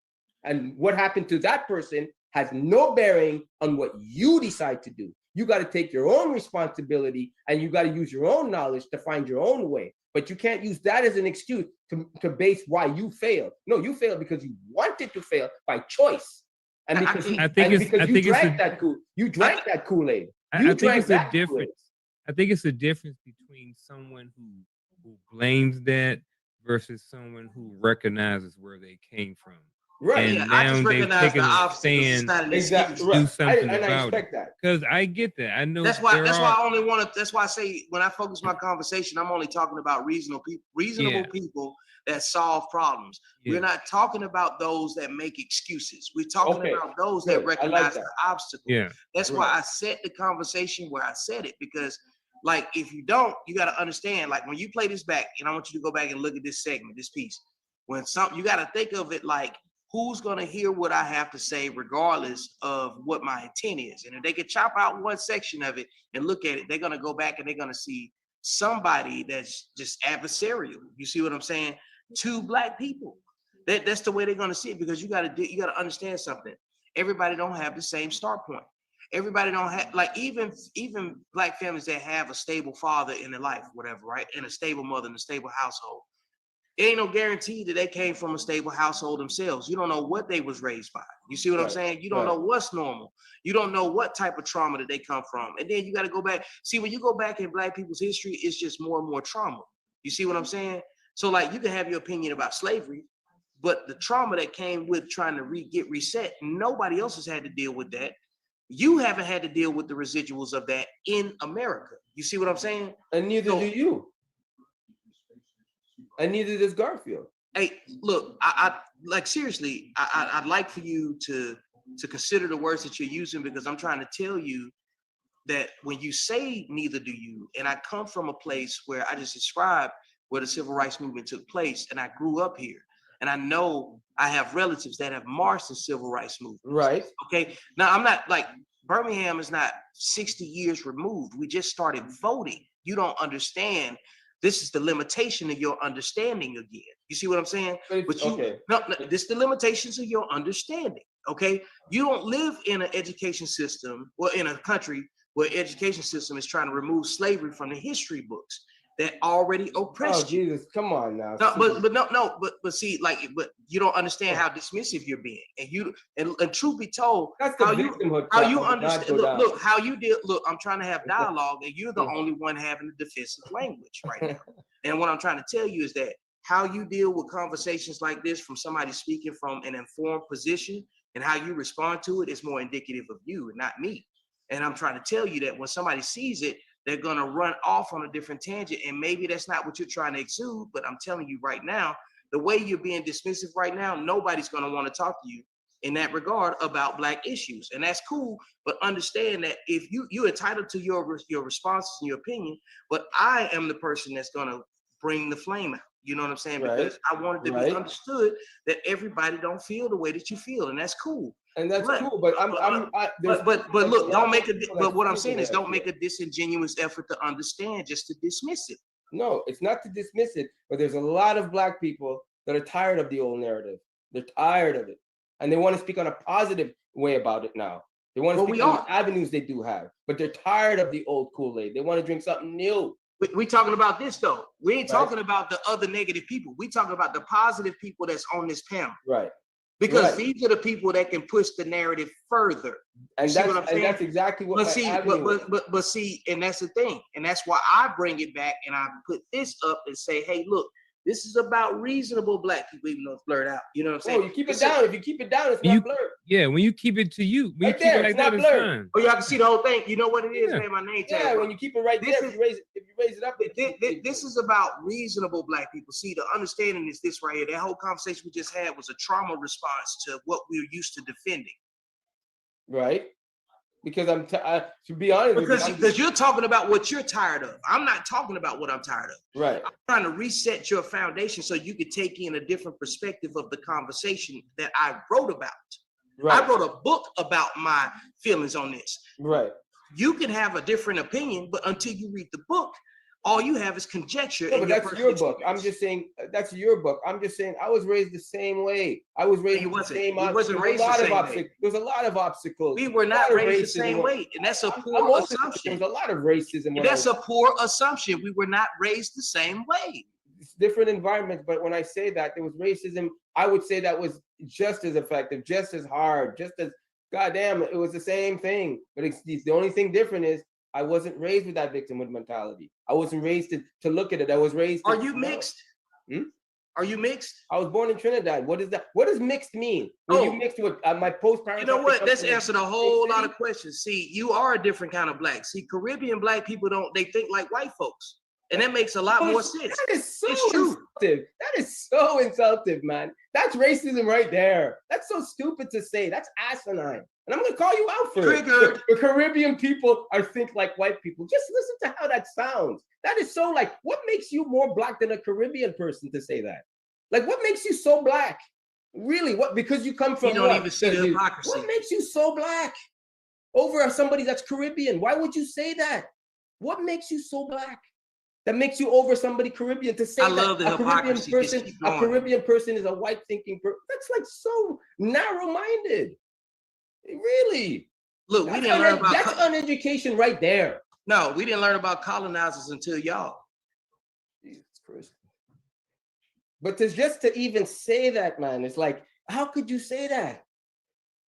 And what happened to that person has no bearing on what you decide to do. You got to take your own responsibility and you got to use your own knowledge to find your own way. But you can't use that as an excuse to base why you failed. No, you failed because you wanted to fail by choice. And because you drank that Kool-Aid.
I think it's a difference. I think it's a difference between someone who blames that versus someone who recognizes where they came from.
Right.
And I just recognize the obstacles.
Exactly.
Do something
and I
about
expect
it.
that.
Because I get that. I know
that's why I only want to. That's why I say when I focus my conversation, I'm only talking about reasonable people that solve problems. Yeah. We're not talking about those that make excuses. We're talking about those that recognize the obstacles.
Yeah.
That's why I set the conversation where I said it, because like if you don't, you got to understand. Like when you play this back, and I want you to go back and look at this segment, this piece. When you got to think of it like, who's going to hear what I have to say regardless of what my intent is? And if they could chop out one section of it and look at it, they're going to go back and they're going to see somebody that's just adversarial. You see what I'm saying? To black people. That's the way they're going to see it, because you got to understand something. Everybody don't have the same start point. Everybody don't have, like even black families that have a stable father in their life, whatever, right? And a stable mother in a stable household. It ain't no guarantee that they came from a stable household themselves. You don't know what they was raised by. You see what I'm saying? You don't know what's normal. You don't know what type of trauma that they come from. And then you got to go back. See, when you go back in black people's history, it's just more and more trauma. You see what I'm saying? So like you can have your opinion about slavery, but the trauma that came with trying to get reset, nobody else has had to deal with that. You haven't had to deal with the residuals of that in America. You see what I'm saying?
And neither do you. And neither does Garfield.
Hey, look, I like seriously, I'd like for you to consider the words that you're using, because I'm trying to tell you that when you say neither do you, and I come from a place where I just described where the civil rights movement took place, and I grew up here, and I know I have relatives that have marched the civil rights movement.
Right.
Okay. Now I'm not like Birmingham is not 60 years removed. We just started voting. You don't understand. This is the limitation of your understanding again. You see what I'm saying? But you, no, this is the limitations of your understanding. Okay. You don't live in an education system or in a country where education system is trying to remove slavery from the history books that already oppressed you.
Jesus, come on now.
But see, like, but you don't understand how dismissive you're being, and truth be told,
that's the victimhood.
How you understand? Look, how you deal. Look, I'm trying to have dialogue, and you're the only one having the defensive language right now. And what I'm trying to tell you is that how you deal with conversations like this from somebody speaking from an informed position, and how you respond to it is more indicative of you and not me. And I'm trying to tell you that when somebody sees it, they're going to run off on a different tangent. And maybe that's not what you're trying to exude, but I'm telling you right now, the way you're being dismissive right now, nobody's going to want to talk to you in that regard about black issues. And that's cool. But understand that if you're entitled to your responses and your opinion, but I am the person that's going to bring the flame out. You know what I'm saying? Because I wanted to be understood that everybody don't feel the way that you feel. And that's cool.
And that's cool, but
but look, don't make but what I'm saying is don't make a disingenuous effort to understand just to dismiss it.
No, it's not to dismiss it, but there's a lot of black people that are tired of the old narrative. They're tired of it. And they want to speak on a positive way about it now. They want to speak on the avenues they do have, but they're tired of the old Kool-Aid. They want to drink something new.
We talking about this though. We ain't talking about the other negative people. We talking about the positive people that's on this panel.
Right.
Because these are the people that can push the narrative further.
And
see what I'm saying?
that's exactly what.
But see, but see, and that's the thing, and that's why I bring it back and I put this up and say, hey, look, this is about reasonable Black people, even though it's blurred out. You know what I'm saying?
Oh, you keep it down. If you keep it down, it's not blurred.
Yeah, when you keep it to you, when
right
you keep
there,
it like
it's
that,
not
it's
blurred.
fine.
Oh, y'all can see the whole thing. You know what it is, man? My name tag.
Yeah, when you keep it right there, if you raise it up.
This is about reasonable Black people. See, the understanding is this right here. That whole conversation we just had was a trauma response to what we're used to defending.
Right. Because to be honest,
because you're talking about what you're tired of. I'm not talking about what I'm tired of.
Right.
I'm trying to reset your foundation so you could take in a different perspective of the conversation that I wrote about. Right. I wrote a book about my feelings on this.
Right.
You can have a different opinion, but until you read the book, all you have is conjecture.
No, but that's your book. I'm just saying that's your book. I'm just saying I was raised the same way. I was raised the same way. There's a lot of obstacles.
We were not raised the same way, and that's a poor assumption.
There's a lot of racism.
That's a poor assumption. We were not raised the same way.
It's different environments, but when I say that there was racism, I would say that was just as effective, just as hard, just as goddamn. It was the same thing, but the only thing different is I wasn't raised with that victimhood mentality. I wasn't raised to look at it. I was raised.
Are you mixed? Are you mixed?
I was born in Trinidad. What is that? What does mixed mean? When you mixed with my post-parents.
You know what? Let's answer a whole lot of questions. See, you are a different kind of Black. See, Caribbean Black people they think like white folks. And that makes a lot more sense.
That is so insulting. That is so insulting, man. That's racism right there. That's so stupid to say. That's asinine. And I'm going to call you out for it. The Caribbean people think like white people. Just listen to how that sounds. That is so like, what makes you more Black than a Caribbean person to say that? Like, what makes you so Black? Really? What? Because you come from
You don't even see the hypocrisy.
What makes you so Black over somebody that's Caribbean? Why would you say that? What makes you so Black? That makes you over somebody Caribbean to say that a Caribbean person is a white thinking person. That's like so narrow-minded. Really.
Look, we didn't learn about
that's uneducation right there.
No, we didn't learn about colonizers until y'all.
Jesus Christ. But to even say that, man, it's like, how could you say that?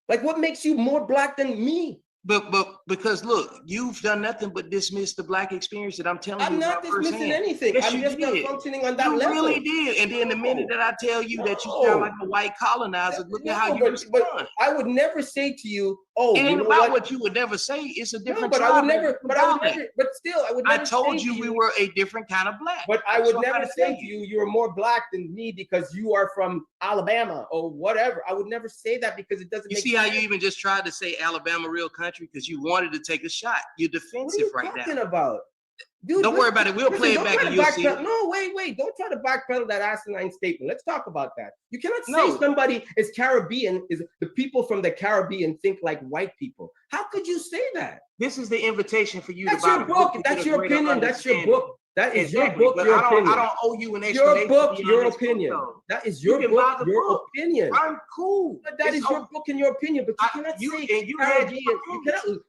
Like, what makes you more Black than me?
But because look, you've done nothing but dismiss the Black experience that I'm telling you.
I'm not dismissing anything.
Yes,
I'm just not functioning on that level.
You really did. And then the minute that I tell you that you sound like a white colonizer, look at how you respond.
But I would never say to you, oh,
it ain't about what you would never say. It's a different.
No, but I would never. But still, I would never.
I told you we were a different kind of Black.
But I would never say to you, you're more Black than me because you are from Alabama or whatever. I would never say that because it doesn't.
You see how you even just tried to say Alabama real country because you wanted to take a shot. You're defensive right now.
What are you talking about? Dude,
don't worry about it. We'll play it back and you'll see it.
No, wait. Don't try to backpedal that asinine statement. Let's talk about that. You cannot say somebody is Caribbean, is the people from the Caribbean think like white people. How could you say that?
This is the invitation for you
to buy
your book.
That's your opinion. That's your book. That is your book,
your
opinion.
I don't owe you an explanation.
Your book, your opinion. That is your book, your opinion.
I'm cool.
But that is your book and your opinion. But you cannot say Caribbean.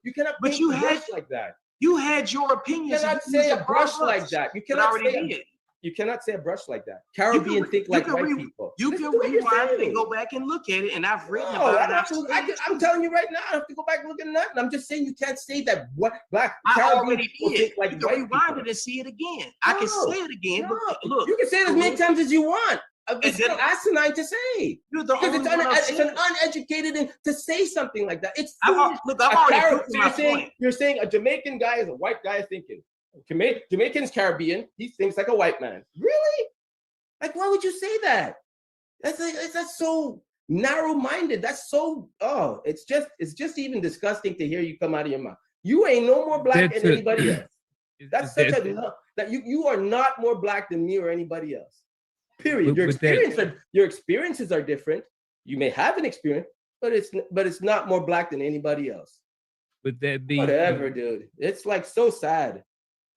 You cannot paint a brush like that.
You had your opinion.
You cannot say a brush like that. You cannot say You cannot say a brush like that. Caribbean think like white people.
You can rewind it and go back and look at it. And I've written about it.
I'm telling you right now, I have to go back and look at nothing. I'm just saying you can't say that what Black
I already did.
Like
you can rewind it and see it again. I can say it again. But look,
you can say it as many times as you want. It's still asinine to say. Because it's an uneducated and to say something like that. It's
look, I've already put my point.
You're saying a Jamaican guy is a white guy thinking. Jamaican's Caribbean. He thinks like a white man. Really? Like, why would you say that? That's so narrow-minded. That's so it's just even disgusting to hear you come out of your mouth. You ain't no more Black than anybody else. That's such a that you are not more Black than me or anybody else. Period. Your experiences are different. You may have an experience, but it's not more Black than anybody else.
Would that be
whatever, dude? It's like so sad.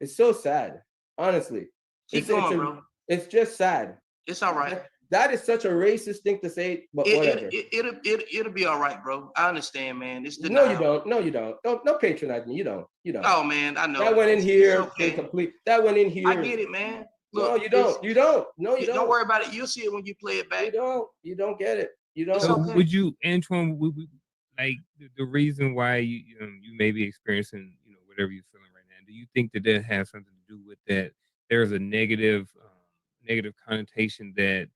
It's so sad, honestly.
Keep going, bro.
It's just sad.
It's all right.
That is such a racist thing to say, but whatever.
It'll be all right, bro. I understand, man. It's
no, you don't. No, you don't. Don't patronize me. You don't.
Oh man, I know.
That went in here. Complete. That went in here.
I get it, man.
Look, no, you don't. You don't. No, you don't.
Don't worry about it. You'll see it when you play it back.
You don't. You don't get it. You know,
So would you, Antoine, like the reason why you may be experiencing, whatever you're feeling right now, do you think that has something to do with that? There's a negative connotation that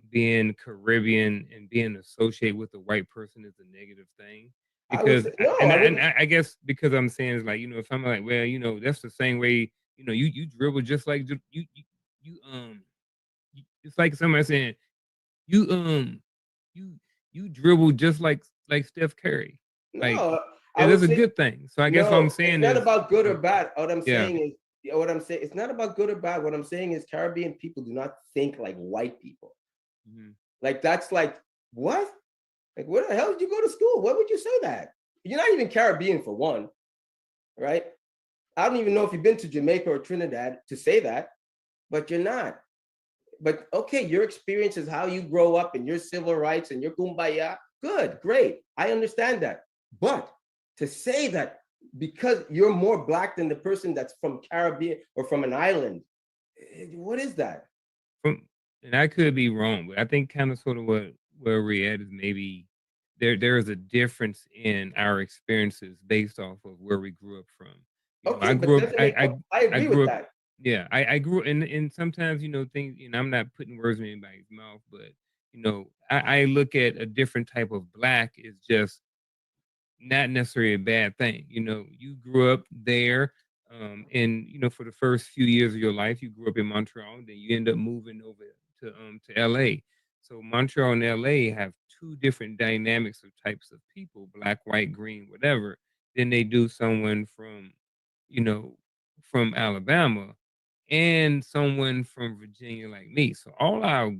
being Caribbean and being associated with a white person is a negative thing. Because I guess because I'm saying is like, if I'm like, well, that's the same way, you dribble just like it's like somebody saying you dribble just like Steph Curry. Like,
no,
that's a good thing. So I guess what I'm saying
it's not
is
about good or bad. What I'm saying is, it's not about good or bad. What I'm saying is Caribbean people do not think like white people.
Mhm.
Like, that's like, what? Like, where the hell did you go to school? Why would you say that? You're not even Caribbean for one, right? I don't even know if you've been to Jamaica or Trinidad to say that, but you're not. But okay, your experience is how you grow up and your civil rights and your kumbaya. Good, great. I understand that. But to say that because you're more black than the person that's from Caribbean or from an island, what is that?
And I could be wrong, but I think kind of sort of where we're at is maybe there is a difference in our experiences based off of where we grew up from.
I agree with that.
Yeah, I grew and sometimes things, I'm not putting words in anybody's mouth, but I look at a different type of black is just not necessarily a bad thing. You grew up there, and for the first few years of your life, you grew up in Montreal, then you end up moving over to LA. So Montreal and LA have two different dynamics of types of people, black, white, green, whatever, than they do someone from from Alabama and someone from Virginia like me. So all our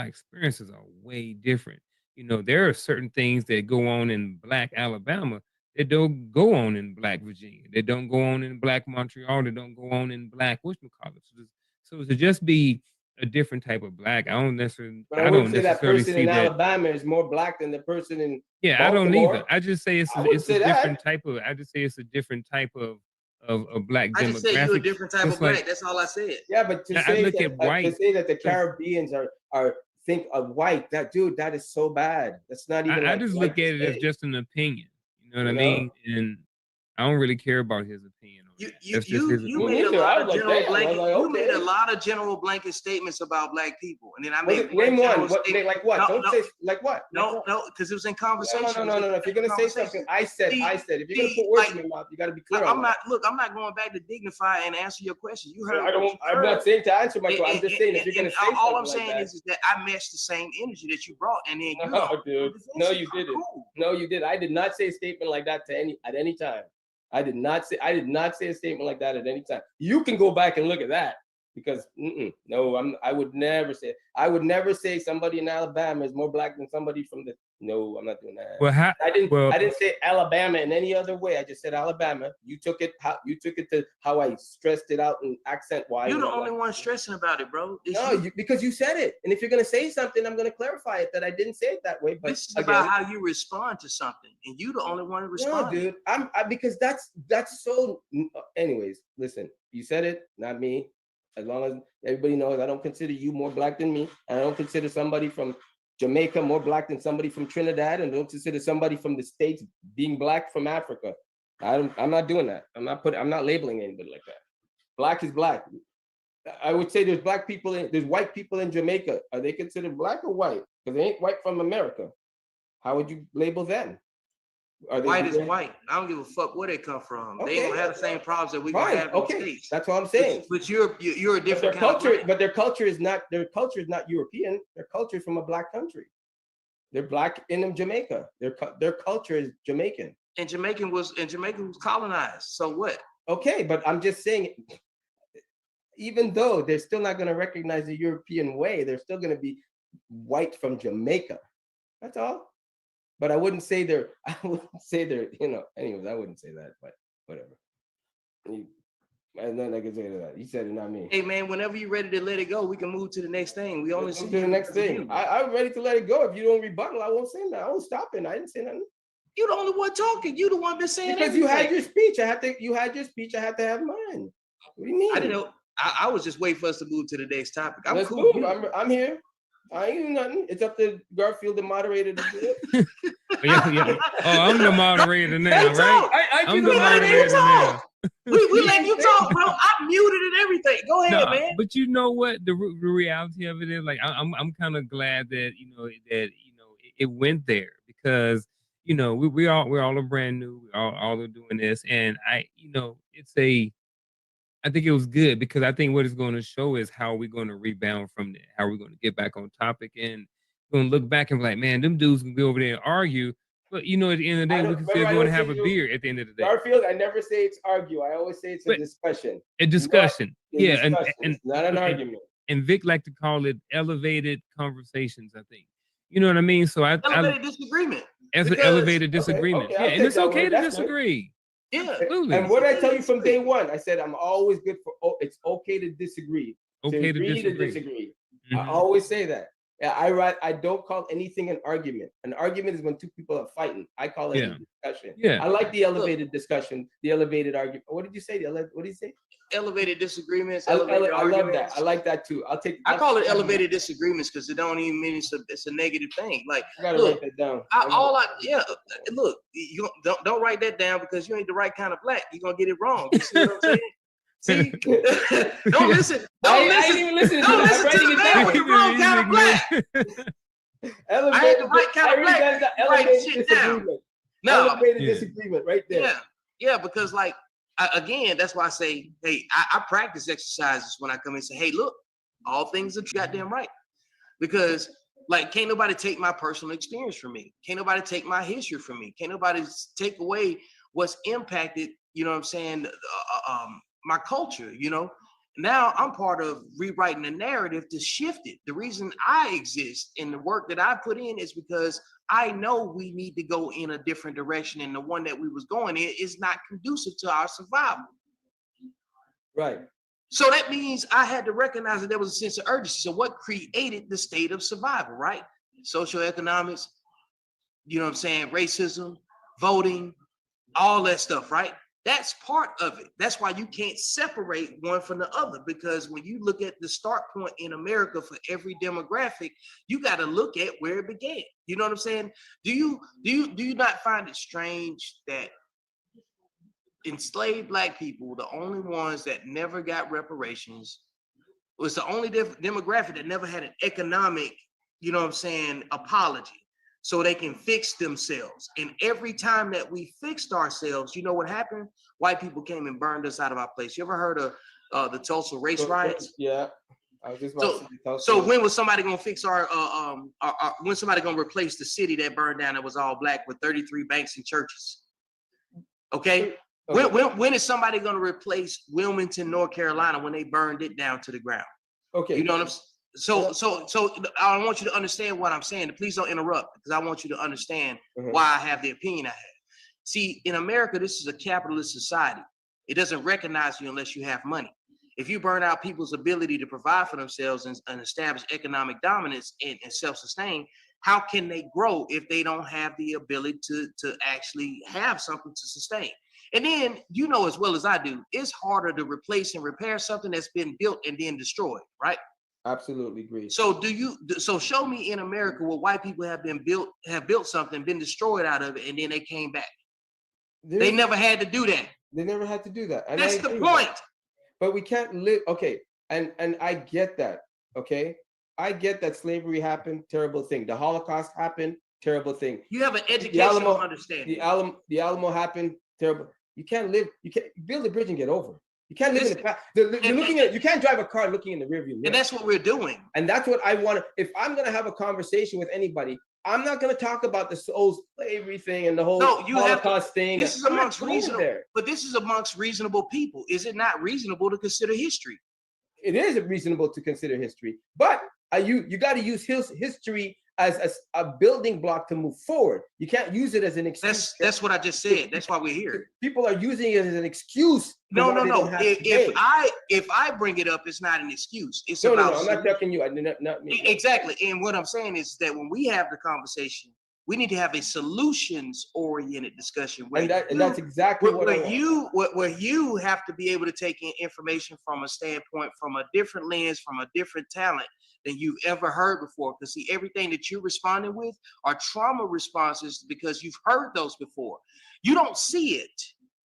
experiences are way different. There are certain things that go on in Black Alabama that don't go on in Black Virginia. They don't go on in Black Montreal. They don't go on in Black whatchamacallit. So to just be a different type of black, I don't necessarily.
But I wouldn't say that person in Alabama is more black than the person in Baltimore.
I don't either. I just say it's a different type of. I just say it's a different type of black demographic.
I just said you're a different type of black. That's all I said.
Yeah, but to say that the Caribbeans are think of white, that is so bad. That's not even.
I just look at it as just an opinion. You know what I mean? And I don't really care about his opinion.
You made a lot of general blanket. You made a lot of general blanket statements about black people, and then I made
name one. Like what? Don't say like what?
No, because it was in conversation.
No. If you're gonna say something, I said. If you're gonna put words in your mouth, you got to be clear.
I'm not going back to dignify and answer your question. You heard.
I'm not saying to answer my question. I'm just saying if you're gonna say
all I'm saying is that I matched the same energy that you brought, and then
dude. No, you didn't. No, you did. I did not say a statement like that at any time. I did not say a statement like that at any time. You can go back and look at that because no, I would never say somebody in Alabama is more black than somebody from the. No, I'm not doing that.
Well,
I didn't say Alabama in any other way. I just said Alabama. You took it to how I stressed it out in accent wise.
You're the only one stressing about it, bro.
Because you said it. And if you're gonna say something, I'm gonna clarify it that I didn't say it that way. But
this is about how you respond to something, and you the only one to respond.
No, dude. Because that's so. Anyways, listen. You said it, not me. As long as everybody knows, I don't consider you more black than me. I don't consider somebody from Jamaica more black than somebody from Trinidad, and don't consider somebody from the States being black from Africa. I'm not doing that. I'm not labeling anybody like that. Black is black. I would say there's white people in Jamaica. Are they considered black or white? Because they ain't white from America. How would you label them?
White is white. I don't give a fuck where they come from. They don't have the same problems that we have in the States.
That's what I'm saying.
But you're a different culture.
But their culture is not European. Their culture is from a black country. They're black in Jamaica. Their culture is Jamaican.
And Jamaica was colonized. So what?
Okay, but I'm just saying, even though they're still not going to recognize the European way, they're still going to be white from Jamaica. That's all. But I wouldn't say they're, anyways, I wouldn't say that, but whatever. And then I can say that. You said it, not me.
Hey, man, whenever you're ready to let it go, we can move to the next thing. We only see
to the next thing. I'm ready to let it go. If you don't rebuttal, I won't say that. I won't stop it. I didn't say nothing.
You're the only one talking. You the one been saying
because everything. You had your speech. I had to have mine. What do you mean?
I didn't know. I was just waiting for us to move to the next topic.
Let's move. I'm here. I ain't doing nothing. It's up to Garfield, the moderator, to do it.
Yeah. Oh, I'm the moderator now, right? I'm the moderator now.
We letting you talk, bro. I'm muted and everything. Go ahead, man.
But you know what? The reality of it is, like, I'm kind of glad that it went there, because we're all brand new. We all are doing this, and I think it was good, because I think what it's going to show is how we're going to rebound from that, how we're going to get back on topic, and we're going to look back and be like, man, them dudes can be over there and argue, but at the end of the day, we can still go and have a beer at the end of the day.
Garfield, I never say it's argue. I always say it's a discussion.
A discussion.
And not an argument.
And Vic like to call it elevated conversations, I think. You know what I mean? So
elevated disagreement.
As an elevated disagreement.
Okay,
and it's okay to disagree.
Yeah,
absolutely.
And what did I tell you from day one? I said I'm always good for. It's okay to disagree.
Okay to disagree.
Mm-hmm. I always say that. Yeah, I don't call anything an argument. An argument is when two people are fighting. I call it a discussion.
Yeah.
I like the elevated discussion, the elevated argument. What did you say? What did you say?
Elevated disagreements.
I love that. I like that too.
I call it elevated disagreements because it don't even mean it's a negative thing. Like,
I gotta write that down.
Look, you don't write that down, because you ain't the right kind of black. You're gonna get it wrong. You see what I'm saying? See, don't listen.
I ain't even listening to it. I'm writing it down.
You're the wrong kind of black. I ain't the right kind of black. Write shit down.
Elevated disagreement right there.
Yeah, because like, again, that's why I say, hey, I practice exercises when I come in and say, hey, look, all things are goddamn right. Because, like, can't nobody take my personal experience from me. Can't nobody take my history from me. Can't nobody take away what's impacted, you know what I'm saying, my culture, Now I'm part of rewriting the narrative to shift it. The reason I exist in the work that I put in is because I know we need to go in a different direction, and the one that we was going in is not conducive to our survival.
Right.
So that means I had to recognize that there was a sense of urgency. So what created the state of survival, right? Socioeconomics, racism, voting, all that stuff, right? That's part of it. That's why you can't separate one from the other, because when you look at the start point in America for every demographic, you got to look at where it began. You know what I'm saying? Do you not find it strange that enslaved black people, the only ones that never got reparations, was the only demographic that never had an economic, apology, so they can fix themselves? And every time that we fixed ourselves, you know what happened? White people came and burned us out of our place. You ever heard of the Tulsa race riots?
Yeah. I was just about to
so when was somebody gonna fix our when somebody gonna replace the city that burned down that was all black with 33 banks and churches? Okay. When is somebody gonna replace Wilmington, North Carolina, when they burned it down to the ground?
Okay.
You know what I'm saying? So I want you to understand what I'm saying. Please don't interrupt, because I want you to understand why I have the opinion I have. See, in America, this is a capitalist society. It doesn't recognize you unless you have money. If you burn out people's ability to provide for themselves and establish economic dominance and self-sustain, how can they grow if they don't have the ability to actually have something to sustain? And then, as well as I do, it's harder to replace and repair something that's been built and then destroyed, right?
Absolutely agree.
So show me in America where white people have built something, been destroyed out of it, and then they came back. They never had to do that.
They never had to do that. And
that's the point.
But we can't live. Okay, and I get that. Okay, I get that slavery happened, terrible thing. The Holocaust happened, terrible thing.
You have an educational understanding.
The Alamo happened, terrible. You can't build a bridge and get over. You can't live in the past. You can't drive a car looking in the rearview mirror.
And that's what we're doing.
And that's what I want. If I'm gonna have a conversation with anybody, I'm not gonna talk about the whole slavery thing and the whole Holocaust thing.
This is amongst reasonable, but this is amongst reasonable people. Is it not reasonable to consider history?
It is reasonable to consider history, but you got to use history as a building block to move forward. You can't use it as an excuse.
That's what I just said. That's why we're here.
People are using it as an excuse.
No. If I bring it up, it's not an excuse. It's about.
No. I'm not talking you. Not me.
Exactly. And what I'm saying is that when we have the conversation, We need to have a solutions-oriented discussion.
And that's exactly
where you have to be able to take in information from a standpoint, from a different lens, from a different talent than you've ever heard before. Because see, everything that you're responding with are trauma responses because you've heard those before. You don't see it.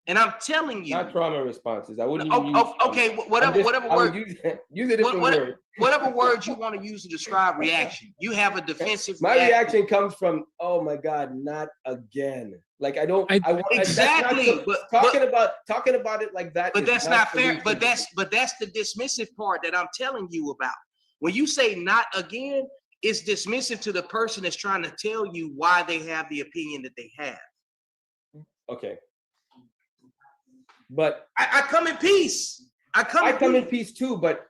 And I'm telling you,
not trauma responses. I wouldn't.
Okay, whatever word.
Use a different word.
Whatever words you want to use to describe reaction. You have a defensive.
My reaction comes from, oh my God, not again. Like I want
exactly.
Talking about it like that.
But that's not fair. But that's the dismissive part that I'm telling you about. When you say not again, it's dismissive to the person that's trying to tell you why they have the opinion that they have.
Okay. But
I come in peace. I come in peace
too, but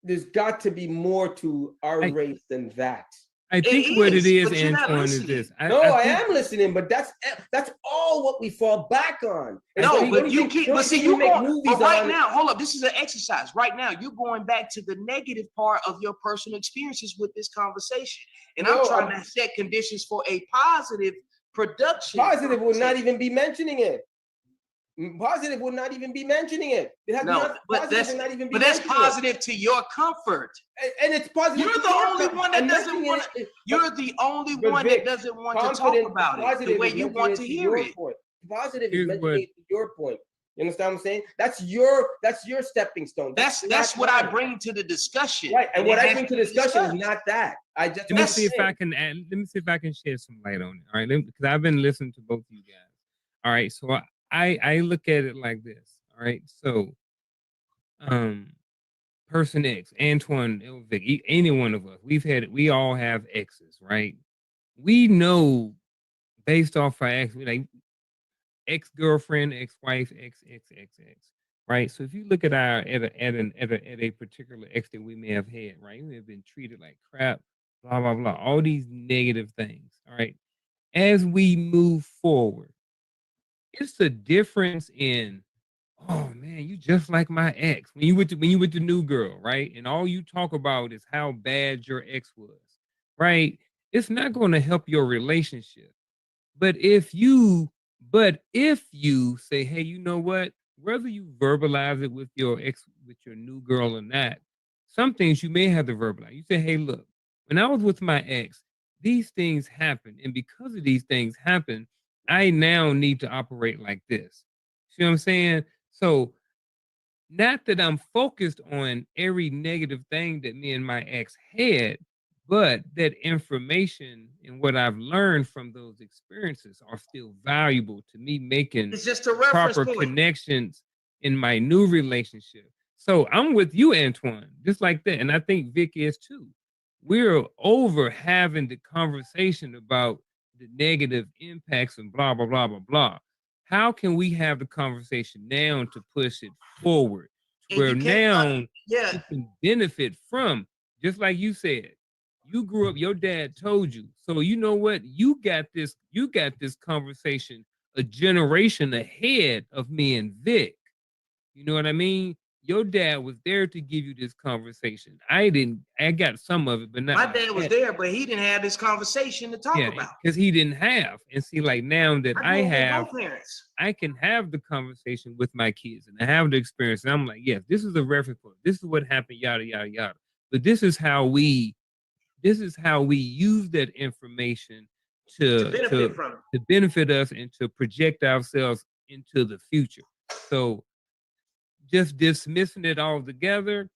there's got to be more to our race than that.
I think what it is, Antoine, is this.
I am listening, but that's all what we fall back on.
No, but you keep. But see, you make movies. But right now, hold up. This is an exercise. Right now, you're going back to the negative part of your personal experiences with this conversation, and I'm trying to set conditions for a positive production.
Positive would not even be mentioning it. Positive would not even be mentioning it.
But that's positive to your comfort.
And it's positive.
You're the only one that doesn't want to. You're the only one that doesn't want to talk about it the way you want to hear it.
Positive is mentioning it to your point. You understand what I'm saying? That's your stepping stone.
That's what I bring to the discussion.
Right, and what I bring to the discussion is not that.
Let me see if I can add. Let me see if I can shed some light on it. All right, because I've been listening to both of you guys. All right, so I look at it like this. All right, so person X, Antoine, Vic, any one of us, we all have exes, right? We know based off our ex, like ex-girlfriend, ex-wife, ex, right? So if you look at a particular ex that we may have had, right? We have been treated like crap, blah, blah, blah, all these negative things, all right? As we move forward, it's the difference in, oh man, you just like my ex. When you with the new girl, right? And all you talk about is how bad your ex was, right? It's not going to help your relationship. But if you say, hey, you know what? Whether you verbalize it with your ex, with your new girl or not, some things you may have to verbalize. You say, hey, look, when I was with my ex, these things happen. And because of these things happen, I now need to operate like this. See what I'm saying? So not that I'm focused on every negative thing that me and my ex had, but that information and what I've learned from those experiences are still valuable to me making
it's just a reference
proper
point.
Connections in my new relationship. So I'm with you, Antoine, just like that. And I think Vic is too. We're over having the conversation about the negative impacts and blah, blah, blah, blah, blah. How can we have the conversation now to push it forward? Where now you can benefit from, just like you said, you grew up, your dad told you. So you know what? You got this conversation a generation ahead of me and Vic. You know what I mean? Your dad was there to give you this conversation. I got some of it, but not.
My dad was there, but he didn't have this conversation to talk about.
Because he didn't have. And see, like now that I have, I can have the conversation with my kids and I have the experience. And I'm like, yes, this is a reference point. This is what happened, yada, yada, yada. But this is how we use that information to benefit us and to project ourselves into the future. So just dismissing it all together,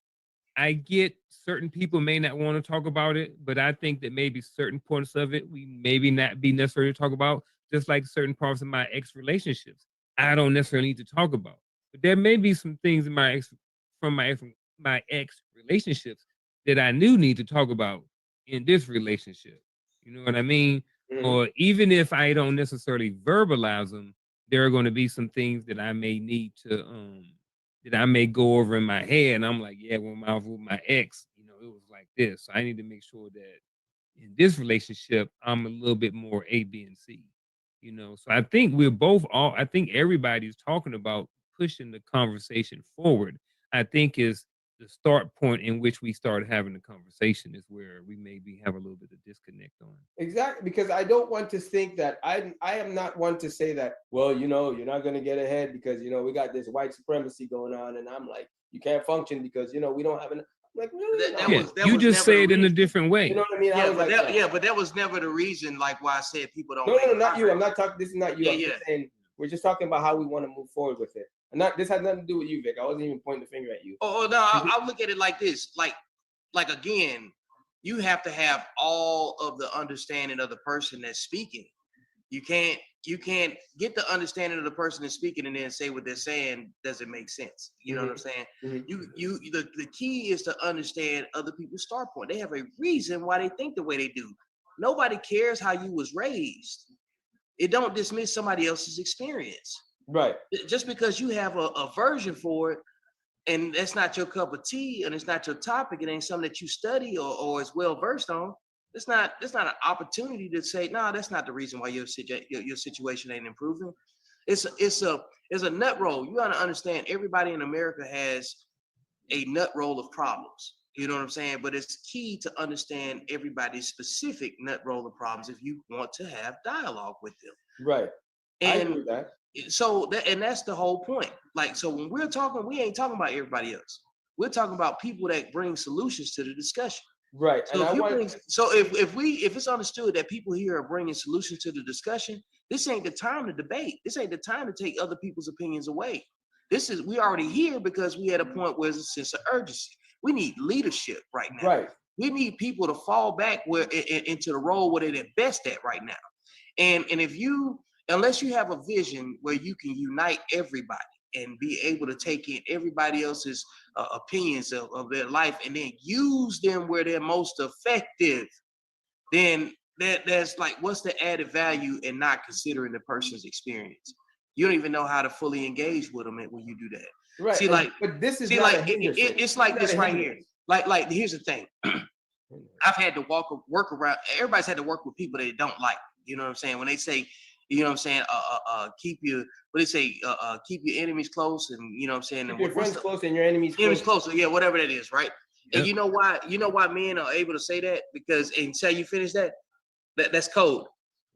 I get certain people may not want to talk about it, but I think that maybe certain points of it we maybe not be necessary to talk about, just like certain parts of my ex relationships I don't necessarily need to talk about. But there may be some things in my ex relationships that I do need to talk about in this relationship. You know what I mean? Mm-hmm. Or even if I don't necessarily verbalize them, there are going to be some things that I may need to that I may go over in my head, and I'm like, yeah, when I was with my ex, you know, it was like this. So I need to make sure that in this relationship, I'm a little bit more A, B, and C. You know, so I think I think everybody's talking about pushing the conversation forward. I think is the start point in which we started having the conversation is where we maybe have a little bit of disconnect on.
Exactly, because I don't want to think that I am not one to say that, well, you know, you're not going to get ahead because, you know, we got this white supremacy going on, and I'm like, you can't function because, you know, we don't have enough. Like, really?
You just say it in a different way.
You know what I mean?
But that was never the reason, like, why I said people don't.
No, not you. I'm not talking. This is not you.
Yeah,
I'm just saying we're just talking about how we want to move forward with it. And this has nothing to do with you, Vic. I wasn't even pointing the finger at you.
Oh no, I look at it like this. Like again, you have to have all of the understanding of the person that's speaking. You can't get the understanding of the person that's speaking and then say what they're saying doesn't make sense. You know what I'm saying? The key is to understand other people's start point. They have a reason why they think the way they do. Nobody cares how you was raised. It don't dismiss somebody else's experience.
Right.
Just because you have a version for it and that's not your cup of tea and it's not your topic, it ain't something that you study or is well versed on. It's not an opportunity to say, no, that's not the reason why your situation ain't improving. It's a nut roll. You got to understand everybody in America has a nut roll of problems. You know what I'm saying? But it's key to understand everybody's specific nut roll of problems if you want to have dialogue with them.
Right.
And
I agree with that.
So that's the whole point. Like, so when we're talking, we ain't talking about everybody else. We're talking about people that bring solutions to the discussion.
Right.
So if it's understood that people here are bringing solutions to the discussion, this ain't the time to debate. This ain't the time to take other people's opinions away. We already here because we at a point where there's a sense of urgency. We need leadership right now.
Right.
We need people to fall back into the role where they're best at right now. And unless you have a vision where you can unite everybody and be able to take in everybody else's opinions of their life and then use them where they're most effective, then there's like, what's the added value in not considering the person's experience? You don't even know how to fully engage with them when you do that.
Right.
See, like,
but this is
it's like this right here. Like, here's the thing. I've had to work around. Everybody's had to work with people they don't like. You know what I'm saying? When they say, you know what I'm saying, keep your enemies close, and you know what I'm saying,
keep your friends close and your enemies
close. Yeah, whatever that is, right?
Yep.
And you know why men are able to say that? Because until you finish that's code.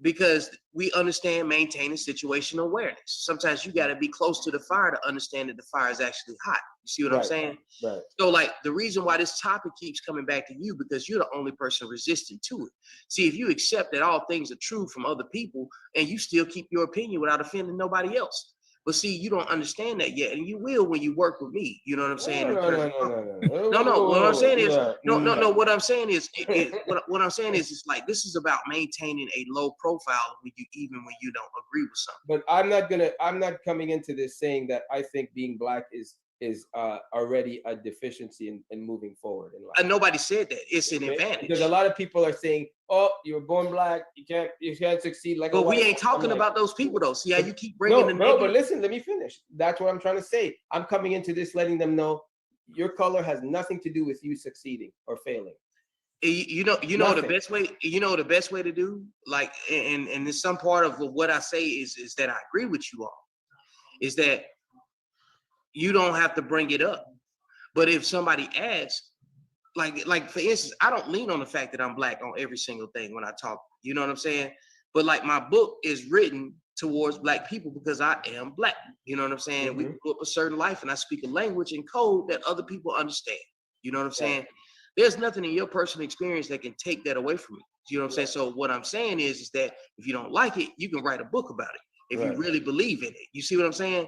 Because we understand maintaining situational awareness. Sometimes you got to be close to the fire to understand that the fire is actually hot. You see what I'm saying?
Right.
So, like, the reason why this topic keeps coming back to you, because you're the only person resistant to it. See, if you accept that all things are true from other people and you still keep your opinion without offending nobody else. But see, you don't understand that yet, and you will when you work with me. You know what I'm saying? No. What I'm saying is, no. What I'm saying is, what I'm saying is, it's like, this is about maintaining a low profile when you don't agree with something.
But I'm not coming into this saying that I think being black is already a deficiency in moving forward in life.
Nobody said that. It's an advantage.
Because a lot of people are saying, "Oh, you were born black. You can't succeed." Like,
but we ain't talking about those people though. See how you keep bringing the
no. But listen, let me finish. That's what I'm trying to say. I'm coming into this letting them know your color has nothing to do with you succeeding or failing.
You know the best way. You know the best way to do, like, and there's some part of what I say is that I agree with you all. Is that you don't have to bring it up. But if somebody asks, like for instance, I don't lean on the fact that I'm black on every single thing when I talk. You know what I'm saying? But like, my book is written towards black people because I am black. You know what I'm saying? Mm-hmm. We grew up a certain life and I speak a language and code that other people understand. You know what I'm saying? There's nothing in your personal experience that can take that away from you. You know what I'm saying? So what I'm saying is that if you don't like it, you can write a book about it. If you really believe in it. You see what I'm saying?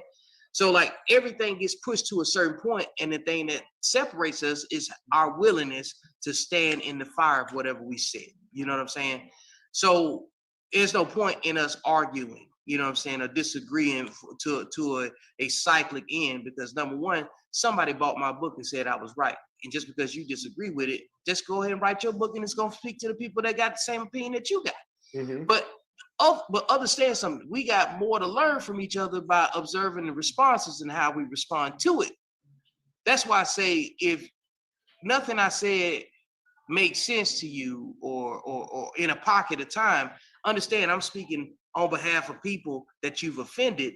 So like, everything gets pushed to a certain point, and the thing that separates us is our willingness to stand in the fire of whatever we said. You know what I'm saying? So there's no point in us arguing, you know what I'm saying, or disagreeing to a cyclic end, because number one, somebody bought my book and said I was right. And just because you disagree with it, just go ahead and write your book, and it's going to speak to the people that got the same opinion that you got. Mm-hmm. But understand something. We got more to learn from each other by observing the responses and how we respond to it. That's why I say, if nothing I said makes sense to you or in a pocket of time, understand I'm speaking on behalf of people that you've offended,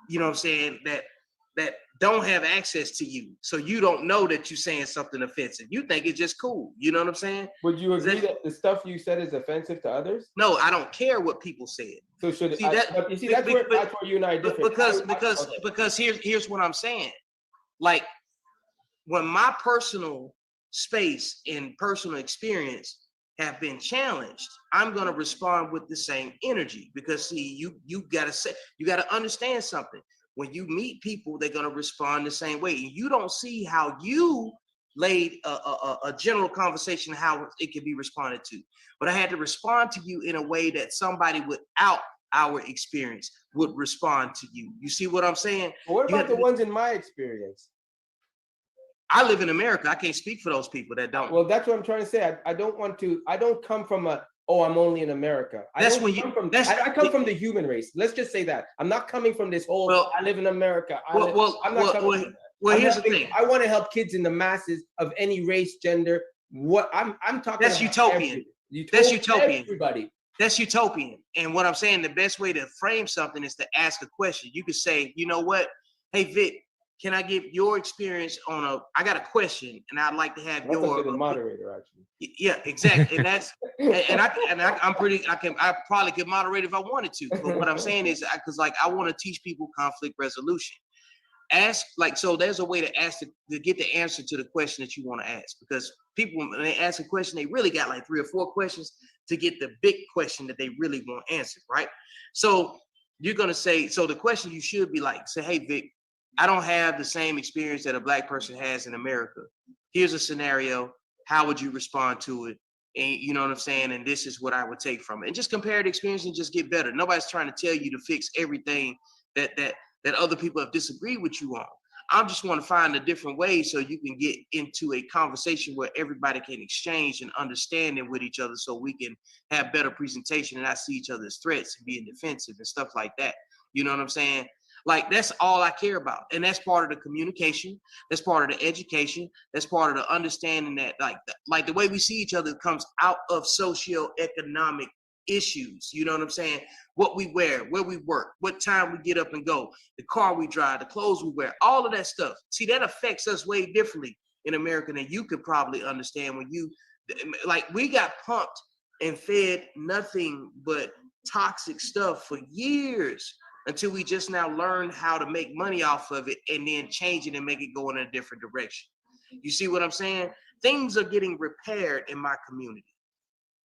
you know what I'm saying, that that don't have access to you. So you don't know that you're saying something offensive. You think it's just cool. You know what I'm saying?
Would you agree that the stuff you said is offensive to others?
No, I don't care what people said.
So should
See, that,
but you see, that's where you and I are different.
Because here's what I'm saying. Like, when my personal space and personal experience have been challenged, I'm going to respond with the same energy, because see, you got to understand something. When you meet people, they're going to respond the same way. And you don't see how you laid a general conversation, how it can be responded to. But I had to respond to you in a way that somebody without our experience would respond to you. You see what I'm saying?
Well, what about the ones in my experience?
I live in America. I can't speak for those people that don't.
Well, that's what I'm trying to say. I don't come from I'm only in America. I come from the human race. Let's just say that. I'm not coming from this whole, I live in America. I'm not coming from that.
Well, here's the thing.
I want to help kids in the masses of any race, gender. What I'm talking
that's
about.
Utopian. That's utopian.
Everybody.
That's utopian. And what I'm saying, the best way to frame something is to ask a question. You could say, you know what? Hey, Vic, can I give your experience on I got a question, and I'd like to have
the moderator, actually.
Yeah, exactly. And that's I probably could moderate if I wanted to. But what I'm saying is, because I want to teach people conflict resolution. So there's a way to ask to get the answer to the question that you want to ask, because people, when they ask a question, they really got like 3 or 4 questions to get the big question that they really want answered, right? So you're gonna say, so the question you should be like, say, hey Vic, I don't have the same experience that a Black person has in America. Here's a scenario. How would you respond to it? And you know what I'm saying? And this is what I would take from it. And just compare the experience and just get better. Nobody's trying to tell you to fix everything that other people have disagreed with you on. I just want to find a different way so you can get into a conversation where everybody can exchange and understanding with each other, so we can have better presentation and not see each other as threats and being defensive and stuff like that. You know what I'm saying? Like, that's all I care about. And that's part of the communication. That's part of the education. That's part of the understanding that like the way we see each other comes out of socioeconomic issues. You know what I'm saying? What we wear, where we work, what time we get up and go, the car we drive, the clothes we wear, all of that stuff. See, that affects us way differently in America than you could probably understand. When we got pumped and fed nothing but toxic stuff for years, until we just now learn how to make money off of it and then change it and make it go in a different direction. You see what I'm saying? Things are getting repaired in my community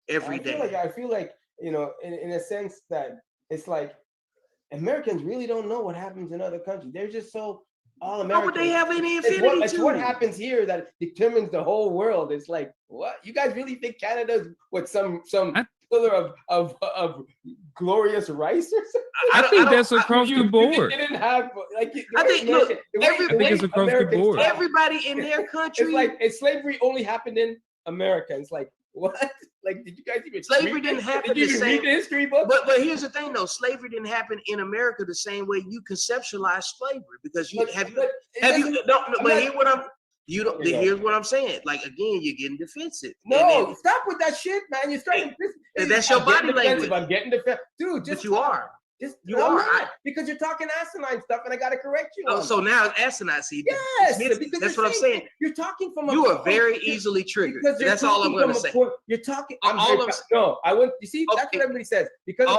every day.
I feel like, you know, in a sense that it's like Americans really don't know what happens in other countries. They're just so all American.
How would they have any affinity
It's what happens here that determines the whole world. It's like, what? You guys really think Canada's what some pillar of glorious rice or something?
I think that's across the board.
They didn't have
I think
it's across the board.
Everybody in their country.
It's slavery only happened in America. It's like, what? Like, did you guys even
slavery didn't happen?
Did you even read the history book?
But here's the thing, though. Slavery didn't happen in America the same way you conceptualize slavery, because here's what I'm saying. Like, again, you're getting defensive.
No, stop with that shit, man. You're starting.
That's your body language.
I'm getting defensive, dude.
But you are.
Because you're talking asinine stuff, and I gotta correct you.
So now it's asinine. See,
yes,
that's what I'm saying.
You're talking from.
You are very easily triggered. That's all I'm going to say.
You're talking. I wouldn't. You see, that's what everybody says. Because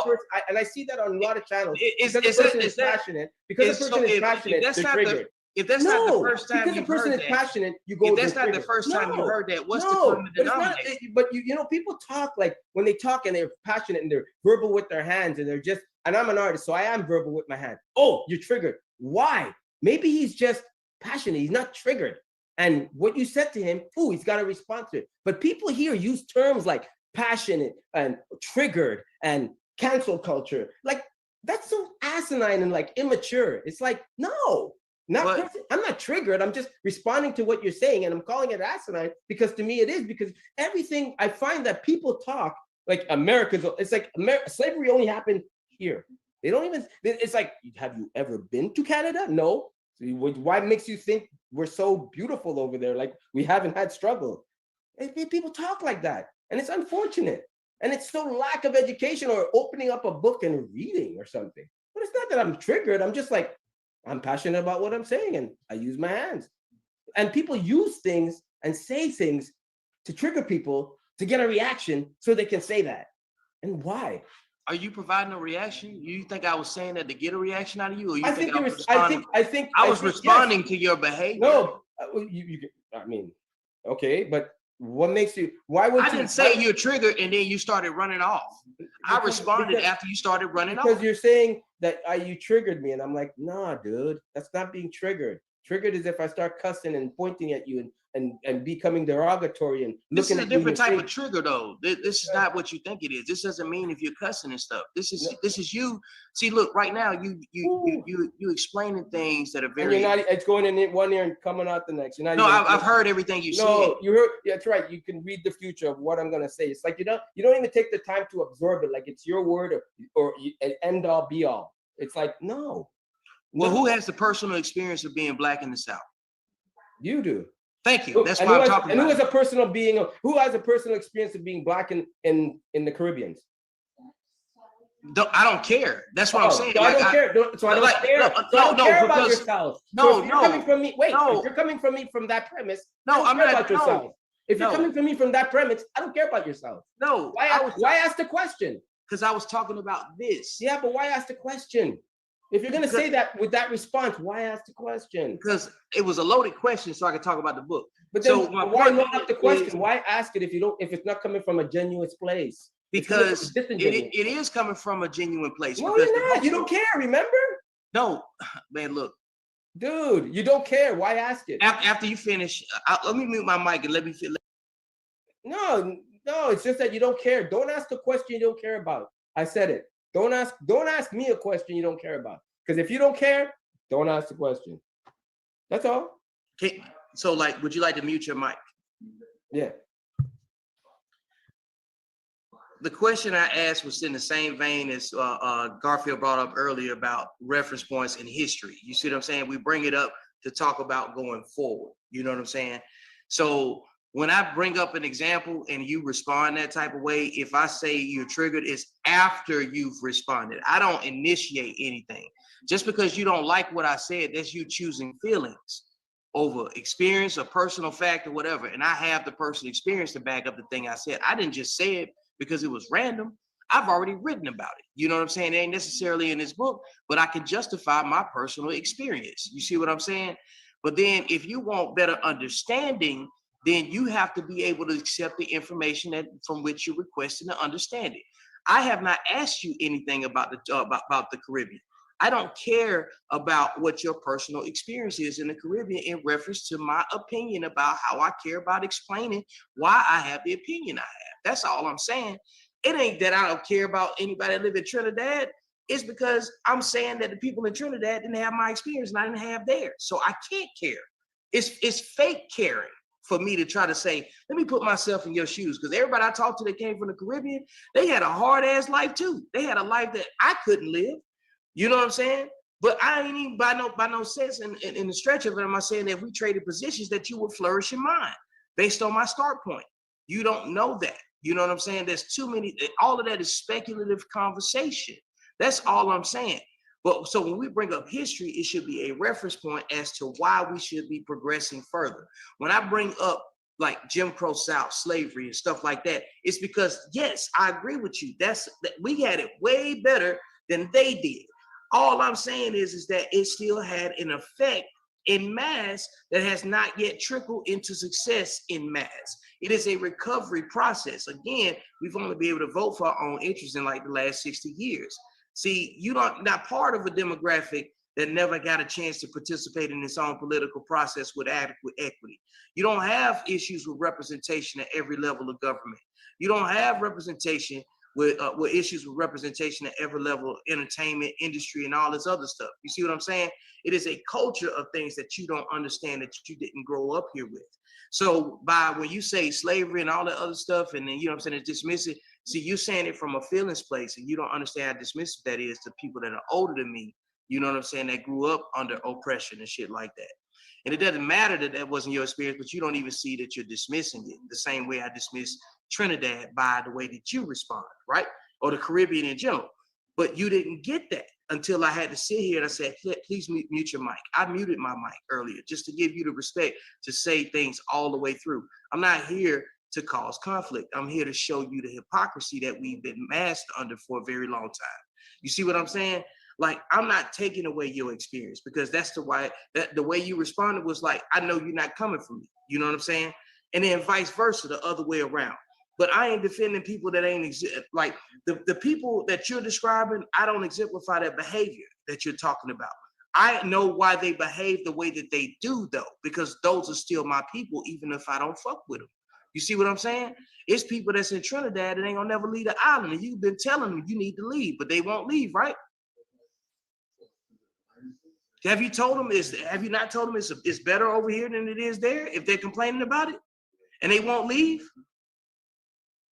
and I see that on a lot of channels. Because the person is passionate. Because the person is passionate, they're triggered.
If that's not the first time
because the person is passionate, you go.
If that's not the first time you heard that, what's the common denominator?
But you know, people talk like when they talk and they're passionate and they're verbal with their hands and they're just. And I'm an artist, so I am verbal with my hand. Oh, you're triggered. Why? Maybe he's just passionate. He's not triggered. And what you said to him, he's got a response to it. But people here use terms like passionate and triggered and cancel culture. Like, that's so asinine and like immature. It's like, no. I'm not triggered. I'm just responding to what you're saying, and I'm calling it asinine because to me it is, because everything I find that people talk like Americans. It's like slavery only happened here. They don't even. It's like, have you ever been to Canada? No. So why makes you think we're so beautiful over there? Like we haven't had struggle. People talk like that, and it's unfortunate. And it's so lack of education or opening up a book and reading or something. But it's not that I'm triggered. I'm just like, I'm passionate about what I'm saying, and I use my hands. And people use things and say things to trigger people to get a reaction so they can say that. And why?
Are you providing a reaction? You think I was saying that to get a reaction out of you, or you
I
think
think
I was responding? I was responding
yes.
to your behavior.
No, I mean, okay, but what makes you? Why would
I
you?
didn't say you're triggered and then you started running off. I responded after you started running off.
Because you're saying that you triggered me, and I'm like, nah, dude, that's not being triggered. Triggered is if I start cussing and pointing at you and becoming derogatory and
this
looking
is a
at you.
different type of trigger, though. This is not what you think it is. This doesn't mean if you're cussing and stuff. This is you. See, look, right now you explaining things that are very.
And you're not. It's going in one ear and coming out the next. You're not.
No, I've heard everything you said.
No, you heard. Yeah, that's right. You can read the future of what I'm gonna say. It's like you don't even take the time to absorb it. Like it's your word or an end all be all. It's like no.
Well, who has the personal experience of being black in the South?
You do.
Thank you. That's why I'm talking about.
And who has a personal being? Who has a personal experience of being black in the Caribbean?
I don't care. That's what I'm saying.
So I don't care. So I don't care. So I don't care about yourself.
No,
if you're coming from me, wait. If you're coming from me from that premise,
no, I'm not
about yourself. If you're coming from me from that premise, I don't care about yourself.
No.
Why ask the question?
Because I was talking about this.
Yeah, but why ask the question? If you're going to say that with that response, why ask the question?
Because it was a loaded question, so I could talk about the book.
But then why not ask the question? Why ask it if it's not coming from a genuine place?
Because it is coming from a genuine place.
No, you're not. You don't care, remember?
No, man, look.
Dude, you don't care. Why ask it?
After you finish, let me mute my mic and let me feel.
No, it's just that you don't care. Don't ask a question you don't care about. I said it. Don't ask me a question you don't care about. Because if you don't care, don't ask the question. That's all.
Okay. So, would you like to mute your mic?
Yeah.
The question I asked was in the same vein as Garfield brought up earlier about reference points in history. You see what I'm saying? We bring it up to talk about going forward. You know what I'm saying? So when I bring up an example and you respond that type of way, if I say you're triggered, it's after you've responded. I don't initiate anything. Just because you don't like what I said, that's you choosing feelings over experience or personal fact or whatever. And I have the personal experience to back up the thing I said. I didn't just say it because it was random. I've already written about it. You know what I'm saying? It ain't necessarily in this book, but I can justify my personal experience. You see what I'm saying? But then if you want better understanding, then you have to be able to accept the information from which you're requesting to understand it. I have not asked you anything about the Caribbean. I don't care about what your personal experience is in the Caribbean in reference to my opinion about how I care about explaining why I have the opinion I have. That's all I'm saying. It ain't that I don't care about anybody that live in Trinidad. It's because I'm saying that the people in Trinidad didn't have my experience and I didn't have theirs. So I can't care. It's fake caring for me to try to say, let me put myself in your shoes. Because everybody I talked to that came from the Caribbean, they had a hard ass life too. They had a life that I couldn't live. You know what I'm saying? But I ain't even by no sense in the stretch of it, am I saying that if we traded positions that you would flourish in mine based on my start point. You don't know that. You know what I'm saying? There's too many, all of that is speculative conversation. That's all I'm saying. But so when we bring up history, it should be a reference point as to why we should be progressing further. When I bring up like Jim Crow South, slavery and stuff like that, it's because, yes, I agree with you. That we had it way better than they did. All I'm saying is that it still had an effect in mass that has not yet trickled into success in mass. It is a recovery process. Again, we've only been able to vote for our own interests in like the last 60 years. See, you're not part of a demographic that never got a chance to participate in its own political process with adequate equity. You don't have issues with representation at every level of government. You don't have representation with issues with representation at every level of entertainment, industry, and all this other stuff. You see what I'm saying? It is a culture of things that you don't understand, that you didn't grow up here with. So when you say slavery and all that other stuff, and then, you know what I'm saying, dismiss it, see, you're saying it from a feelings place, and you don't understand how dismissive that is to people that are older than me, you know what I'm saying, that grew up under oppression and shit like that. And it doesn't matter that that wasn't your experience, but you don't even see that you're dismissing it the same way I dismiss Trinidad by the way that you respond, right? Or the Caribbean in general. But you didn't get that. until I had to sit here and I said, please mute your mic. I muted my mic earlier just to give you the respect to say things all the way through. I'm not here to cause conflict. I'm here to show you the hypocrisy that we've been masked under for a very long time. You see what I'm saying? Like, I'm not taking away your experience, because that's the way you responded was like, I know you're not coming from me. You know what I'm saying? And then vice versa, the other way around. But I ain't defending people that ain't like the people that you're describing. I don't exemplify that behavior that you're talking about. I know why they behave the way that they do, though, because those are still my people, even if I don't fuck with them. You see what I'm saying? It's people that's in Trinidad that ain't gonna never leave the island, and you've been telling them you need to leave, but they won't leave, right? Have you told them have you not told them it's better over here than it is there if they're complaining about it and they won't leave?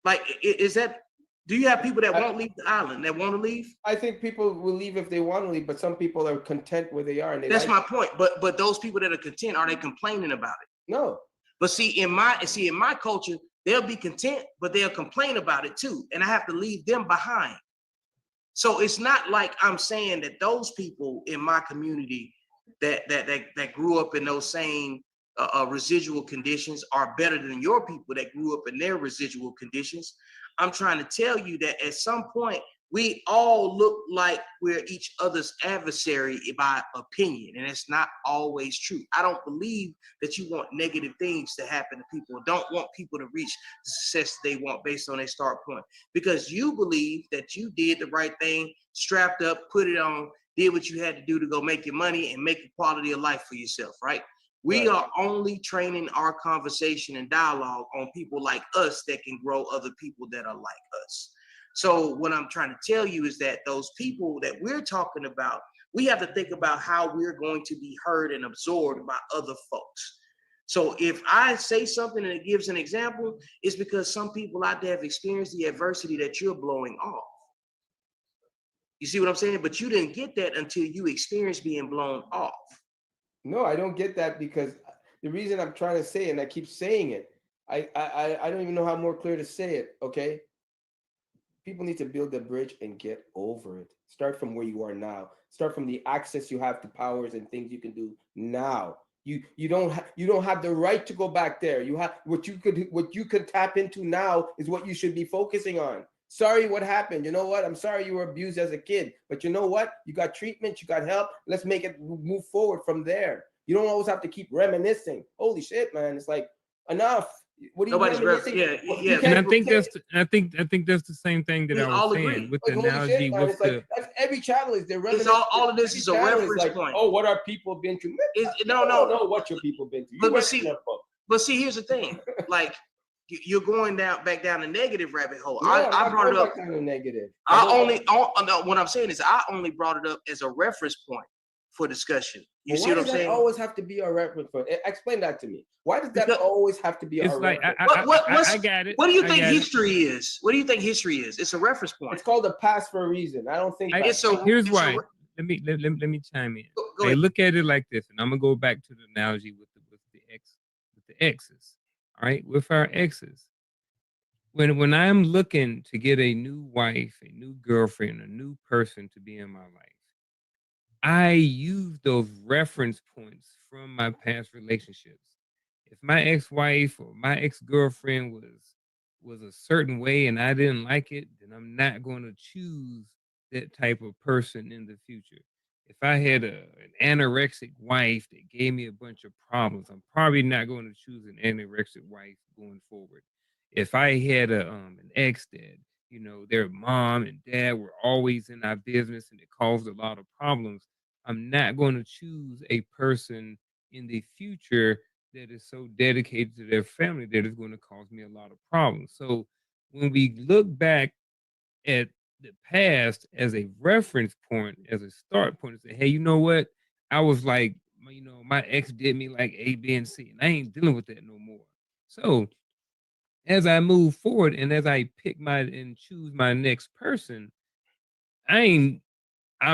Like, is that, do you have people that won't leave the island, that want to leave?
I think people will leave if they want to leave, but some people are content where they are. And
that's my point. But those people that are content, are they complaining about it?
No.
But see, in my culture, they'll be content, but they'll complain about it too. And I have to leave them behind. So it's not like I'm saying that those people in my community that grew up in those same residual conditions are better than your people that grew up in their residual conditions. I'm trying to tell you that at some point, we all look like we're each other's adversary by opinion, and it's not always true. I don't believe that you want negative things to happen to people. Don't want people to reach the success they want based on their start point, because you believe that you did the right thing, strapped up, put it on, did what you had to do to go make your money and make a quality of life for yourself, right? We are only training our conversation and dialogue on people like us that can grow other people that are like us. So what I'm trying to tell you is that those people that we're talking about, we have to think about how we're going to be heard and absorbed by other folks. So if I say something and it gives an example, it's because some people out there have experienced the adversity that you're blowing off. You see what I'm saying? But you didn't get that until you experienced being blown off.
No, I don't get that, because the reason I'm trying to say it, and I keep saying it, I don't even know how more clear to say it, okay? People need to build the bridge and get over it. Start from where you are now. Start from the access you have to powers and things you can do now. You don't have the right to go back there. You have what you could tap into now is what you should be focusing on. Sorry what happened. You know what? I'm sorry you were abused as a kid. But you know what? You got treatment, you got help. Let's make it move forward from there. You don't always have to keep reminiscing. Holy shit, man. It's like, enough. What are you reminiscing?
Yeah.
And I think that's the same thing that I was saying with the analogy.
Shit, with the, that's every channel is they're reminiscing.
All of this is a reference point.
Oh, what are people been through?
No,
know what your people been through.
But see, here's the thing. Like, you're going back down the negative rabbit hole.
No,
I brought it up.
Kind of negative.
What I'm saying is I only brought it up as a reference point for discussion. You see what I'm saying? Why does that
always have to be our reference point? Explain that to me. Why does that always have to be our reference
point? I got it.
What do you think history is? What do you think history is? It's a reference point.
It's called a past for a reason. I don't think.
Here's why. Let me chime in.
Go ahead.
Look at it like this, and I'm gonna go back to the analogy with the exes. All right, with our exes. When I'm looking to get a new wife, a new girlfriend, a new person to be in my life, I use those reference points from my past relationships. If my ex-wife or my ex-girlfriend was a certain way and I didn't like it, then I'm not going to choose that type of person in the future. If I had an anorexic wife that gave me a bunch of problems, I'm probably not going to choose an anorexic wife going forward. If I had an ex that, their mom and dad were always in our business and it caused a lot of problems, I'm not going to choose a person in the future that is so dedicated to their family that is going to cause me a lot of problems. So when we look back at the past as a reference point, as a start point, and say, hey, you know what? I was like, my ex did me like A, B, and C, and I ain't dealing with that no more. So as I move forward and as I pick and choose my next person, I'm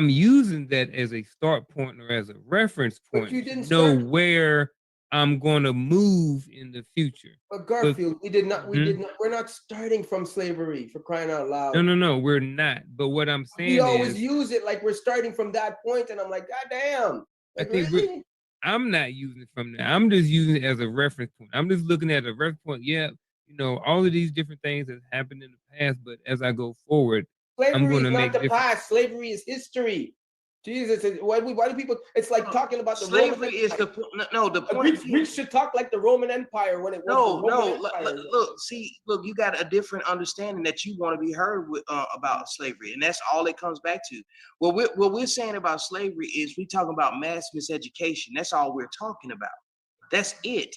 using that as a start point or as a reference point to know where I'm going to move in the future.
But Garfield, we're not starting from slavery, for crying out loud.
No, we're not. But what I'm saying
we always use it like we're starting from that point, and I'm like, God damn. Like,
I think
really?
I'm not using it from there. I'm just using it as a reference point. I'm just looking at a reference point. Yeah, all of these different things that happened in the past, but as I go forward, I'm going to make
the past. Slavery is history. Jesus, why do people? It's like talking about the
slavery is the point.
Greeks should talk like the Roman Empire when it was
look, you got a different understanding that you want to be heard with about slavery, and that's all it comes back to. What we're saying about slavery is we talking about mass miseducation. That's all we're talking about. That's it.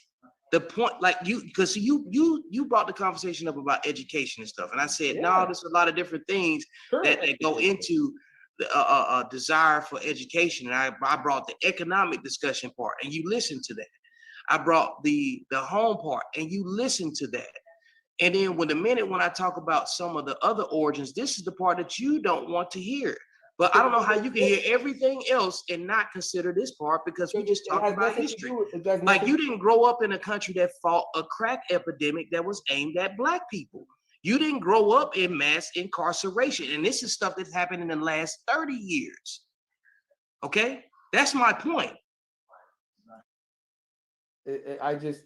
The point, like because you brought the conversation up about education and stuff, and I said no, there's a lot of different things that go into the desire for education, and I brought the economic discussion part, and you listened to that. I brought the home part, and you listened to that. And then when I talk about some of the other origins, this is the part that you don't want to hear. But I don't know how you can hear everything else and not consider this part, because we just talked about history. Like, you didn't grow up in a country that fought a crack epidemic that was aimed at Black people. You didn't grow up in mass incarceration. And this is stuff that's happened in the last 30 years. Okay? That's my point.
This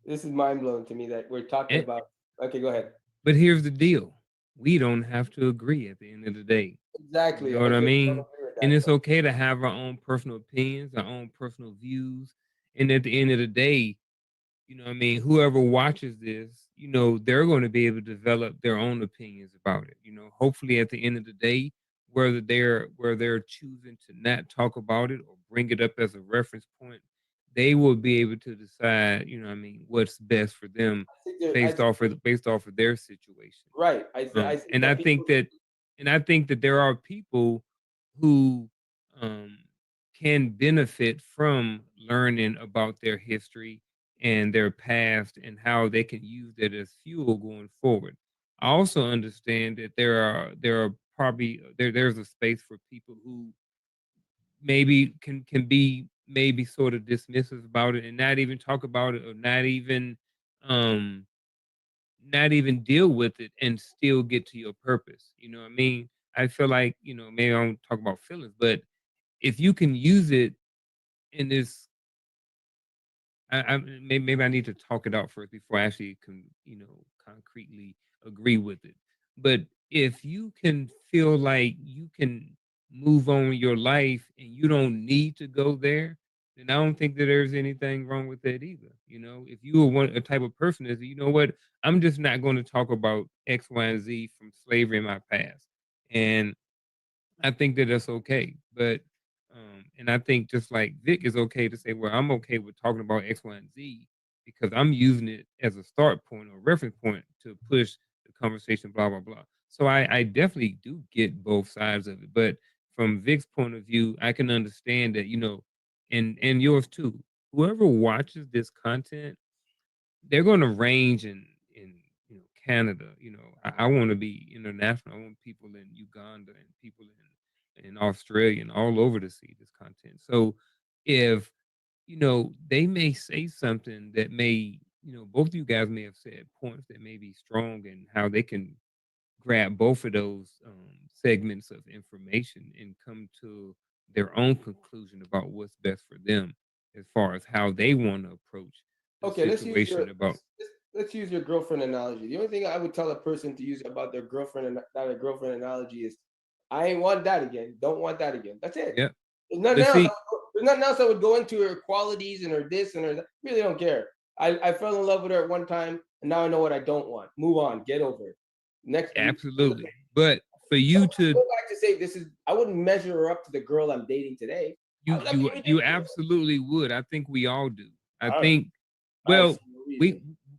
is mind blowing to me that we're talking about. Okay, go ahead.
But here's the deal. We don't have to agree at the end of the day.
Exactly.
You know what I mean? And it's okay to have our own personal opinions, our own personal views. And at the end of the day, whoever watches this, they're going to be able to develop their own opinions about it. Hopefully at the end of the day, whether they're choosing to not talk about it or bring it up as a reference point, they will be able to decide, what's best for them based off of their situation.
Right.
I think that there are people who can benefit from learning about their history and their past and how they can use that as fuel going forward. I also understand that there's a space for people who maybe can be maybe sort of dismissive about it and not even talk about it, or not even deal with it and still get to your purpose. You know what I mean? I feel like, maybe I don't talk about feelings, but if you can use it in this, maybe I need to talk it out first before I actually can, concretely agree with it. But if you can feel like you can move on in your life and you don't need to go there, then I don't think that there's anything wrong with that either. If you are a type of person that, you know what, I'm just not going to talk about X, Y, and Z from slavery in my past. And I think that that's okay. But and I think just like Vic is okay to say, well, I'm okay with talking about X, Y, and Z because I'm using it as a start point or reference point to push the conversation, blah, blah, blah. So I definitely do get both sides of it. But from Vic's point of view, I can understand that, and yours too. Whoever watches this content, they're going to range in Canada. I want to be international. I want people in Uganda and people in Australia and all over to see this content. So if they may say something that may, both of you guys may have said points that may be strong and how they can grab both of those segments of information and come to their own conclusion about what's best for them as far as how they want to approach the situation.
Let's use your girlfriend analogy. The only thing I would tell a person to use about their girlfriend and not a girlfriend analogy is, I ain't want that again. Don't want that again. That's it.
Yeah.
There's nothing else that would go into her qualities and her this and her that. Really don't care. I fell in love with her at one time, and now I know what I don't want. Move on. Get over it. Next.
Absolutely. But for you to
go back to say I wouldn't measure her up to the girl I'm dating today.
You absolutely would. I think we all do. I think, well,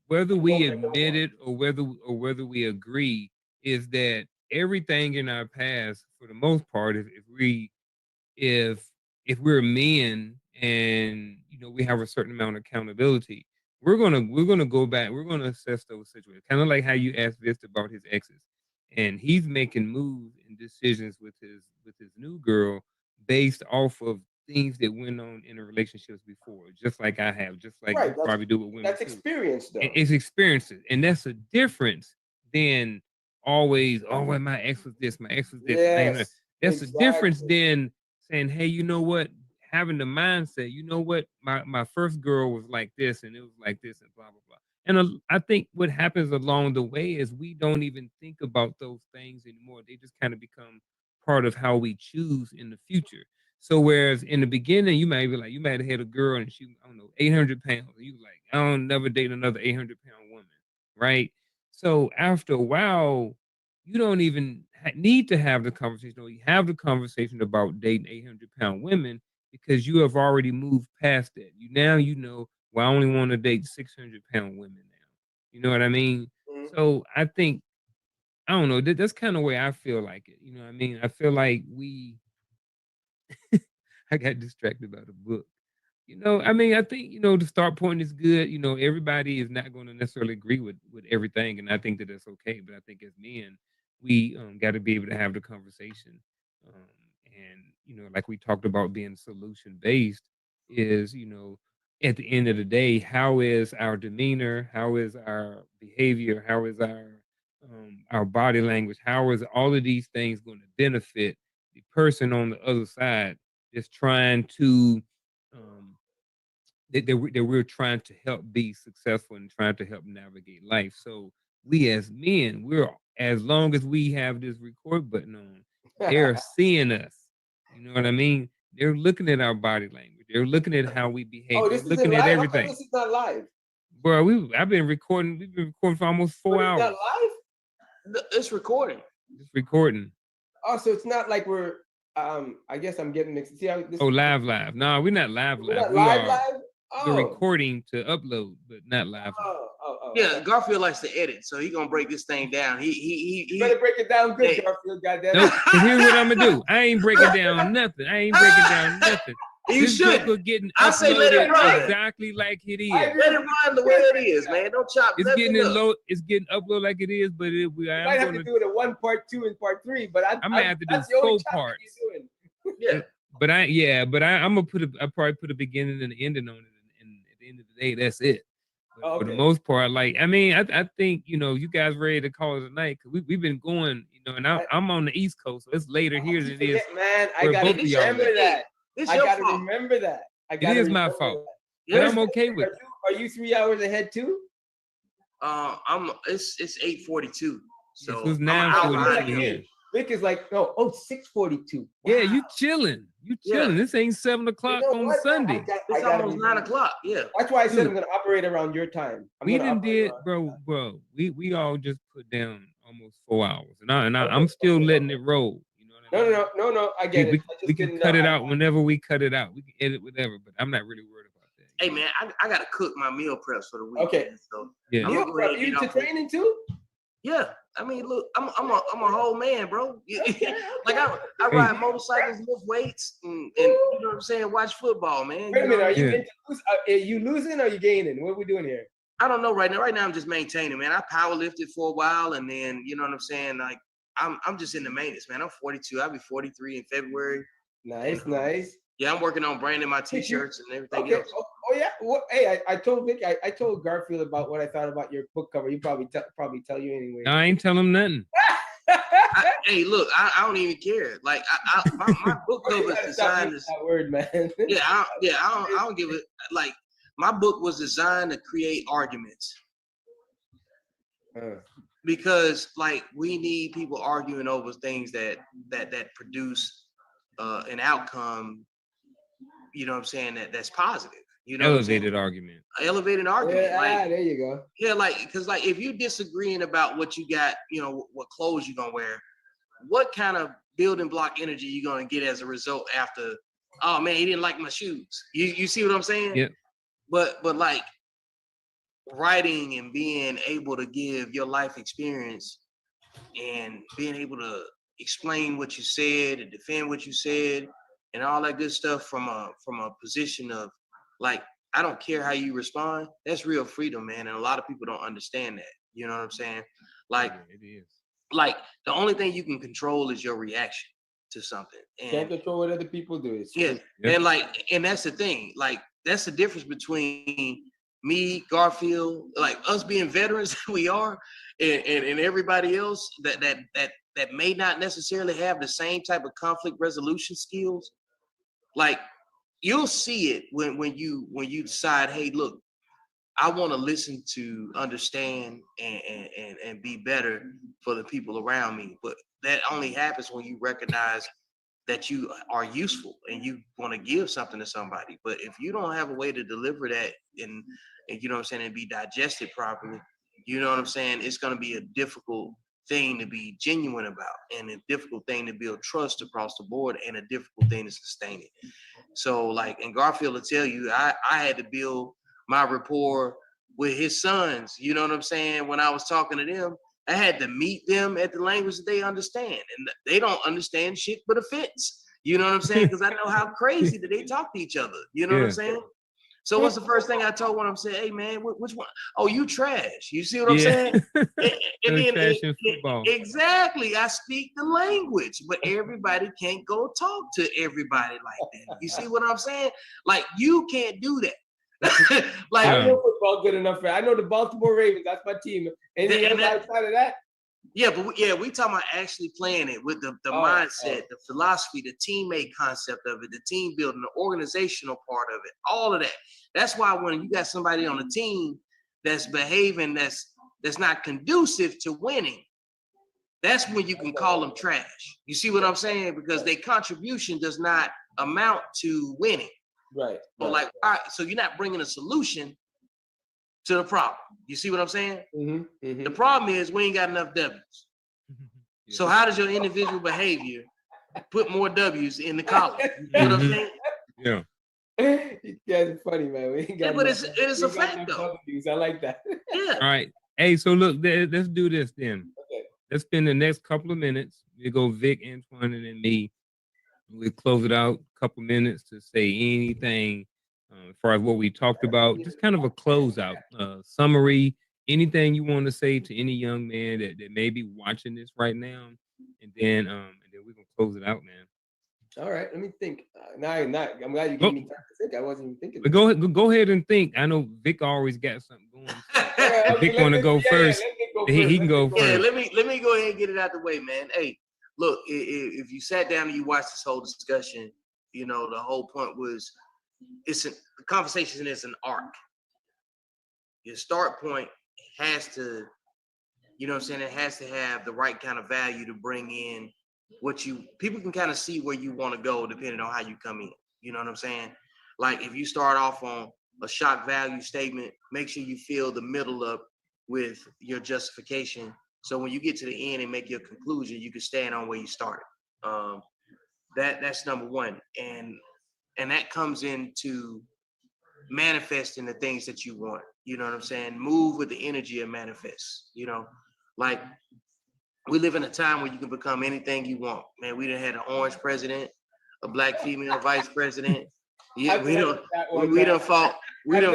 whether we admit it or whether we agree, is that everything in our past, for the most part, if we're men and we have a certain amount of accountability, we're gonna go back. We're gonna assess those situations, kind of like how you asked Vista about his exes, and he's making moves and decisions with his new girl based off of things that went on in the relationships before, just like I have, just like
Right,
you probably do with women.
That's
too.
experience, though.
It's experiences, and that's a difference than always. Oh, well, my ex was this, my ex was this.
Yes,
That's a difference than saying, hey, you know what? Having the mindset, you know what? My first girl was like this, and it was like this, and blah blah blah. And I think what happens along the way is we don't even think about those things anymore. They just kind of become part of how we choose in the future. So whereas in the beginning, you might be like, you might have had a girl and she, I don't know, 800 pounds. And you like, I don't never date another 800-pound woman, right? So after a while, you don't even need to have the conversation, or you have the conversation about dating 800-pound women because you have already moved past that. You know, well, I only want to date 600-pound women now. You know what I mean?
Mhm.
So I think, I don't know, that's kind of where I feel like it. You know what I mean? I feel like I got distracted by the book. You know, I mean, I think, you know, the start point is good. You know, everybody is not going to necessarily agree with everything. And I think that it's okay. But I think as men, we got to be able to have the conversation. And, you know, like we talked about being solution based is, you know, at the end of the day, how is our demeanor? How is our behavior? How is our body language? How is all of these things going to benefit the person on the other side that's trying to that we're trying to help be successful and trying to help navigate life. So we as men, we're, as long as we have this record button on, they're seeing us. You know what I mean? They're looking at our body language. They're looking at how we behave.
Oh,
They're
this is
looking
live?
at
How come
everything.
this is not live?
Bro, we've been recording for almost 4
But
hours.
it's not live?
It's recording.
It's recording.
Oh, so it's not like we're I guess I'm getting mixed. See how this
live. No, we're not live.
we're not
We
live
are.
live?
We're
Oh.
recording to upload, but not live.
Yeah, Garfield likes to edit, so he's gonna break this thing down. He
better break it down good,
Hey.
Garfield, goddamn.
Nope. Cause here's what I'm gonna do. I ain't breaking down nothing.
You
This
should.
book getting
I say let it
uploaded
run.
exactly like it is.
I agree.
Let it run the way it is, man. Don't chop
It's
nothing
getting
up.
It's getting uploaded like it is, but
You might have to do it in 1 part 2 and part 3, but I
might have to do
that's the only
4
chopping
parts.
you're doing.
Yeah.
But I'm gonna I probably put a beginning and an ending on it, and at the end of the day, that's it. But for the most part, like, I mean, I think, you know, you guys ready to call it a night, because we've been going, you know, and I'm on the East Coast, so it's later here than it is.
Man, I
where
gotta
both of y'all
remember
live.
that.
It's
I
your
gotta
fault.
remember that.
It is my fault. But I'm okay with it.
Are you 3 hours ahead too?
It's 8:42. So
It's
I'm an hour
9:42
behind you.
here.
Vic is like, no, 6:42.
Yeah, you chilling. You chilling. This ain't 7 o'clock
You know
on
what, man?
Sunday.
It's almost 9 o'clock. Yeah.
That's why I said
Dude.
I'm gonna operate around your time.
We done did, bro. We all just put down almost 4 hours, and I'm still letting it roll. You know what I mean?
No. I get it.
We can cut it out whenever we cut it out. We can edit whatever, but I'm not really worried about that.
Hey man, I gotta cook my meal preps for the week.
Okay.
So
Yeah.
I'm gonna go ahead and
You
get
to
off.
training too?
Yeah. I mean, look, I'm a whole man, bro. Like I ride motorcycles, lift weights, and you know what I'm saying, watch football, man.
Wait a minute, are you
Yeah.
are you losing or are you gaining? What are we doing here?
I don't know right now. Right now I'm just maintaining, man. I power lifted for a while, and then you know what I'm saying, like I'm just in the maintenance, man. I'm 42. I'll be 43 in February.
Nice.
Yeah, I'm working on branding my t-shirts and everything
Okay.
else.
Oh yeah. Well, hey, I told Vic, I told Garfield about what I thought about your book cover. You probably tell you anyway.
I ain't telling him nothing.
Hey, look, I don't even care. Like my book cover is designed as
that word, man.
I don't give it. Like my book was designed to create arguments. Because like we need people arguing over things that produce an outcome, you know what I'm saying, that's positive. You know,
Elevated argument.
Elevated argument.
Yeah,
like,
there you go.
Yeah, like because like if you're disagreeing about what you got, you know, what clothes you're gonna wear, what kind of building block energy you gonna get as a result after? Oh man, he didn't like my shoes. You see what I'm saying?
Yeah.
But like writing and being able to give your life experience and being able to explain what you said and defend what you said and all that good stuff from a position of like, I don't care how you respond. That's real freedom, man. And a lot of people don't understand that. You know what I'm saying? Like,
Yeah, it is.
Like the only thing you can control is your reaction. to something.
Can't
And
control what other people do. It's
yeah, and that's the thing. Like, that's the difference between me, Garfield, like us being veterans we are, and everybody else that may not necessarily have the same type of conflict resolution skills. Like, you'll see it when you decide, hey, look, I want to listen to understand and be better for the people around me. But that only happens when you recognize that you are useful and you want to give something to somebody. But if you don't have a way to deliver that and you know what I'm saying, and be digested properly, you know what I'm saying, it's going to be a difficult thing to be genuine about, and a difficult thing to build trust across the board, and a difficult thing to sustain it. So, like, and Garfield will tell you, I had to build my rapport with his sons, you know what I'm saying? When I was talking to them, I had to meet them at the language that they understand. And they don't understand shit but offense. You know what I'm saying? Because I know how crazy that they talk to each other. You know what I'm saying? So what's the first thing I told when I'm saying, hey man, which one? Oh, you trash. You see what I'm saying? And then exactly, I speak the language, but everybody can't go talk to everybody like that. You see what I'm saying? Like, you can't do that. Like,
I know football good enough for. I know the Baltimore Ravens. That's my team. Anything else outside of that?
Yeah, but we talking about actually playing it with the mindset, the philosophy, the teammate concept of it, the team building, the organizational part of it, all of that. That's why when you got somebody on the team that's behaving that's not conducive to winning, that's when you can call them trash. You see what I'm saying? Because their contribution does not amount to winning.
Right.
So like, all right, so you're not bringing a solution to the problem. You see what I'm saying? The problem is we ain't got enough W's. So how does your individual behavior put more W's in the column? You know what I'm saying?
Yeah.
You guys are funny, man. We ain't got
but it is a fact, though.
W's. I like that.
Yeah.
All right. Hey, so look, let's do this then.
Okay.
Let's spend the next couple of minutes. We go Vic, Antoine, and then me. We'll close it out a couple minutes to say anything as far as what we talked about. Just kind of a closeout, summary, anything you want to say to any young man that may be watching this right now. And then we're going to close it out, man.
All right, let me think. I'm glad you gave me time to think. I wasn't even thinking.
But go ahead and think. I know Vic always got something going.
Okay,
Vic want to go first. He can go first.
Yeah, let me go ahead and get it out the way, man. Hey, look, if you sat down and you watched this whole discussion, you know, the whole point was the conversation is an arc. Your start point has to, you know what I'm saying, it has to have the right kind of value to bring in people can kind of see where you want to go depending on how you come in. You know what I'm saying? Like, if you start off on a shock value statement, make sure you fill the middle up with your justification. So when you get to the end and make your conclusion, you can stand on where you started. That's number one. And that comes into manifesting the things that you want. You know what I'm saying? Move with the energy of manifest. You know, like, we live in a time where you can become anything you want. Man, we done had an orange president, a black female vice president. Yeah, we done fought. Yeah,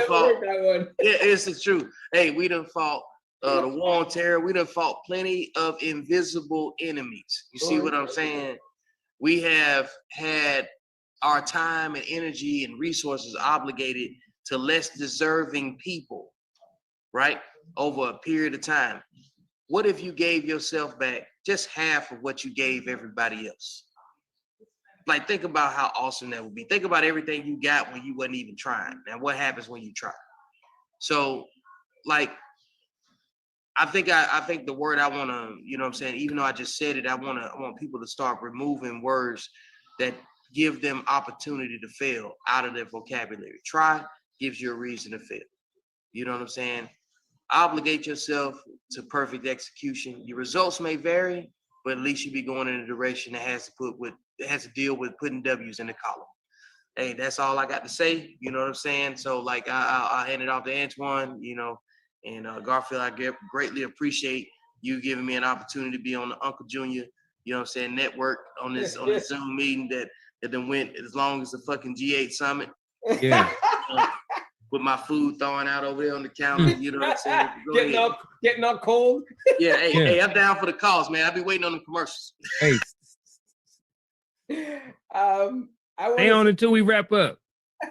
it's the truth. Hey, we done fought the war on terror. We done fought plenty of invisible enemies. You see what I'm saying? We have had our time and energy and resources obligated to less deserving people, right? Over a period of time. What if you gave yourself back just half of what you gave everybody else? Like, think about how awesome that would be. Think about everything you got when you wasn't even trying. And what happens when you try? So, like, I think the word I want to, you know what I'm saying, even though I just said it, I want people to start removing words that give them opportunity to fail out of their vocabulary. Try gives you a reason to fail. You know what I'm saying? Obligate yourself to perfect execution. Your results may vary, but at least you be going in a direction that has to deal with putting W's in the column. Hey, that's all I got to say. You know what I'm saying? So, like, I'll hand it off to Antoine, you know, and Garfield, I greatly appreciate you giving me an opportunity to be on the Unkle Junior, you know what I'm saying, network on this Zoom meeting that then went as long as the fucking G8 summit.
Yeah.
With my food thawing out over there on the counter, you know what I'm saying?
Getting all cold.
Yeah, hey, I'm down for the cause, man. I'll be waiting on the commercials.
Hey,
I want
Stay on until we wrap up.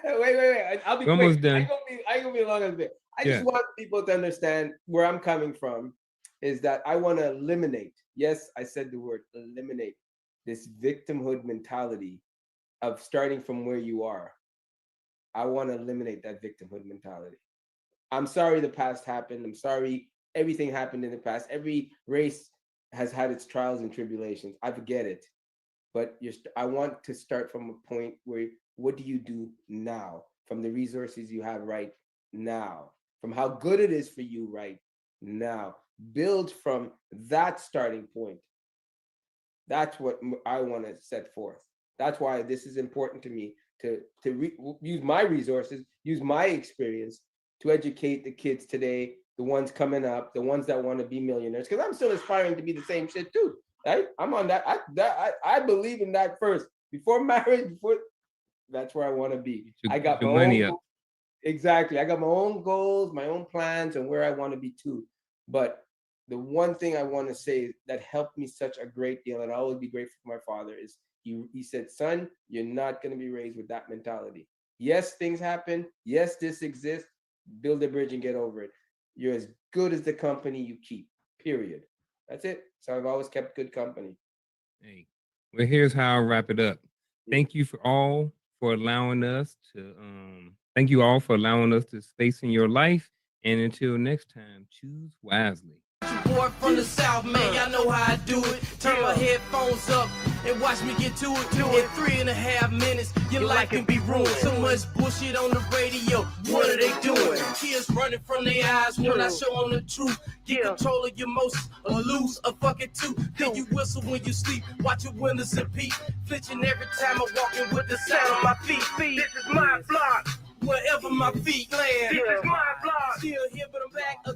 wait. I'll be
We're
quick.
almost done.
I ain't gonna be long as a bit. I just want people to understand where I'm coming from. Is that I want to eliminate. Yes, I said the word eliminate this victimhood mentality of starting from where you are. I want to eliminate that victimhood mentality. I'm sorry the past happened. I'm sorry everything happened in the past. Every race has had its trials and tribulations. I get it. But I want to start from a point where, what do you do now? From the resources you have right now, from how good it is for you right now. Build from that starting point. That's what I want to set forth. That's why this is important to me, to use my resources, use my experience to educate the kids today, the ones coming up, the ones that want to be millionaires, because I'm still aspiring to be the same shit too. Right? I'm on that. I believe in that first. Before marriage, that's where I want to be. I got my money up. Exactly. I got my own goals, my own plans, and where I want to be too. But the one thing I want to say that helped me such a great deal, and I'll always be grateful for my father, is he said, son, you're not going to be raised with that mentality. Yes, things happen. Yes, this exists. Build a bridge and get over it. You're as good as the company you keep, period. That's it. So I've always kept good company.
Hey, well, here's how I'll wrap it up. Thank you for allowing us to space in your life. And until next time, choose wisely.
Boy from the South, man, y'all know how I do it. Turn my headphones up and watch me get to it. In 3.5 minutes, your life can be ruined. So much bullshit on the radio. What are they doing? Tears running from their eyes when I show them the truth. Get control of your emotions or lose a fucking tooth. Then you whistle when you sleep. Watch your windows and peep. Flinching every time I'm walking with the sound on my feet. This is my block. Wherever my feet land. This is my block. Still here, but I'm back again.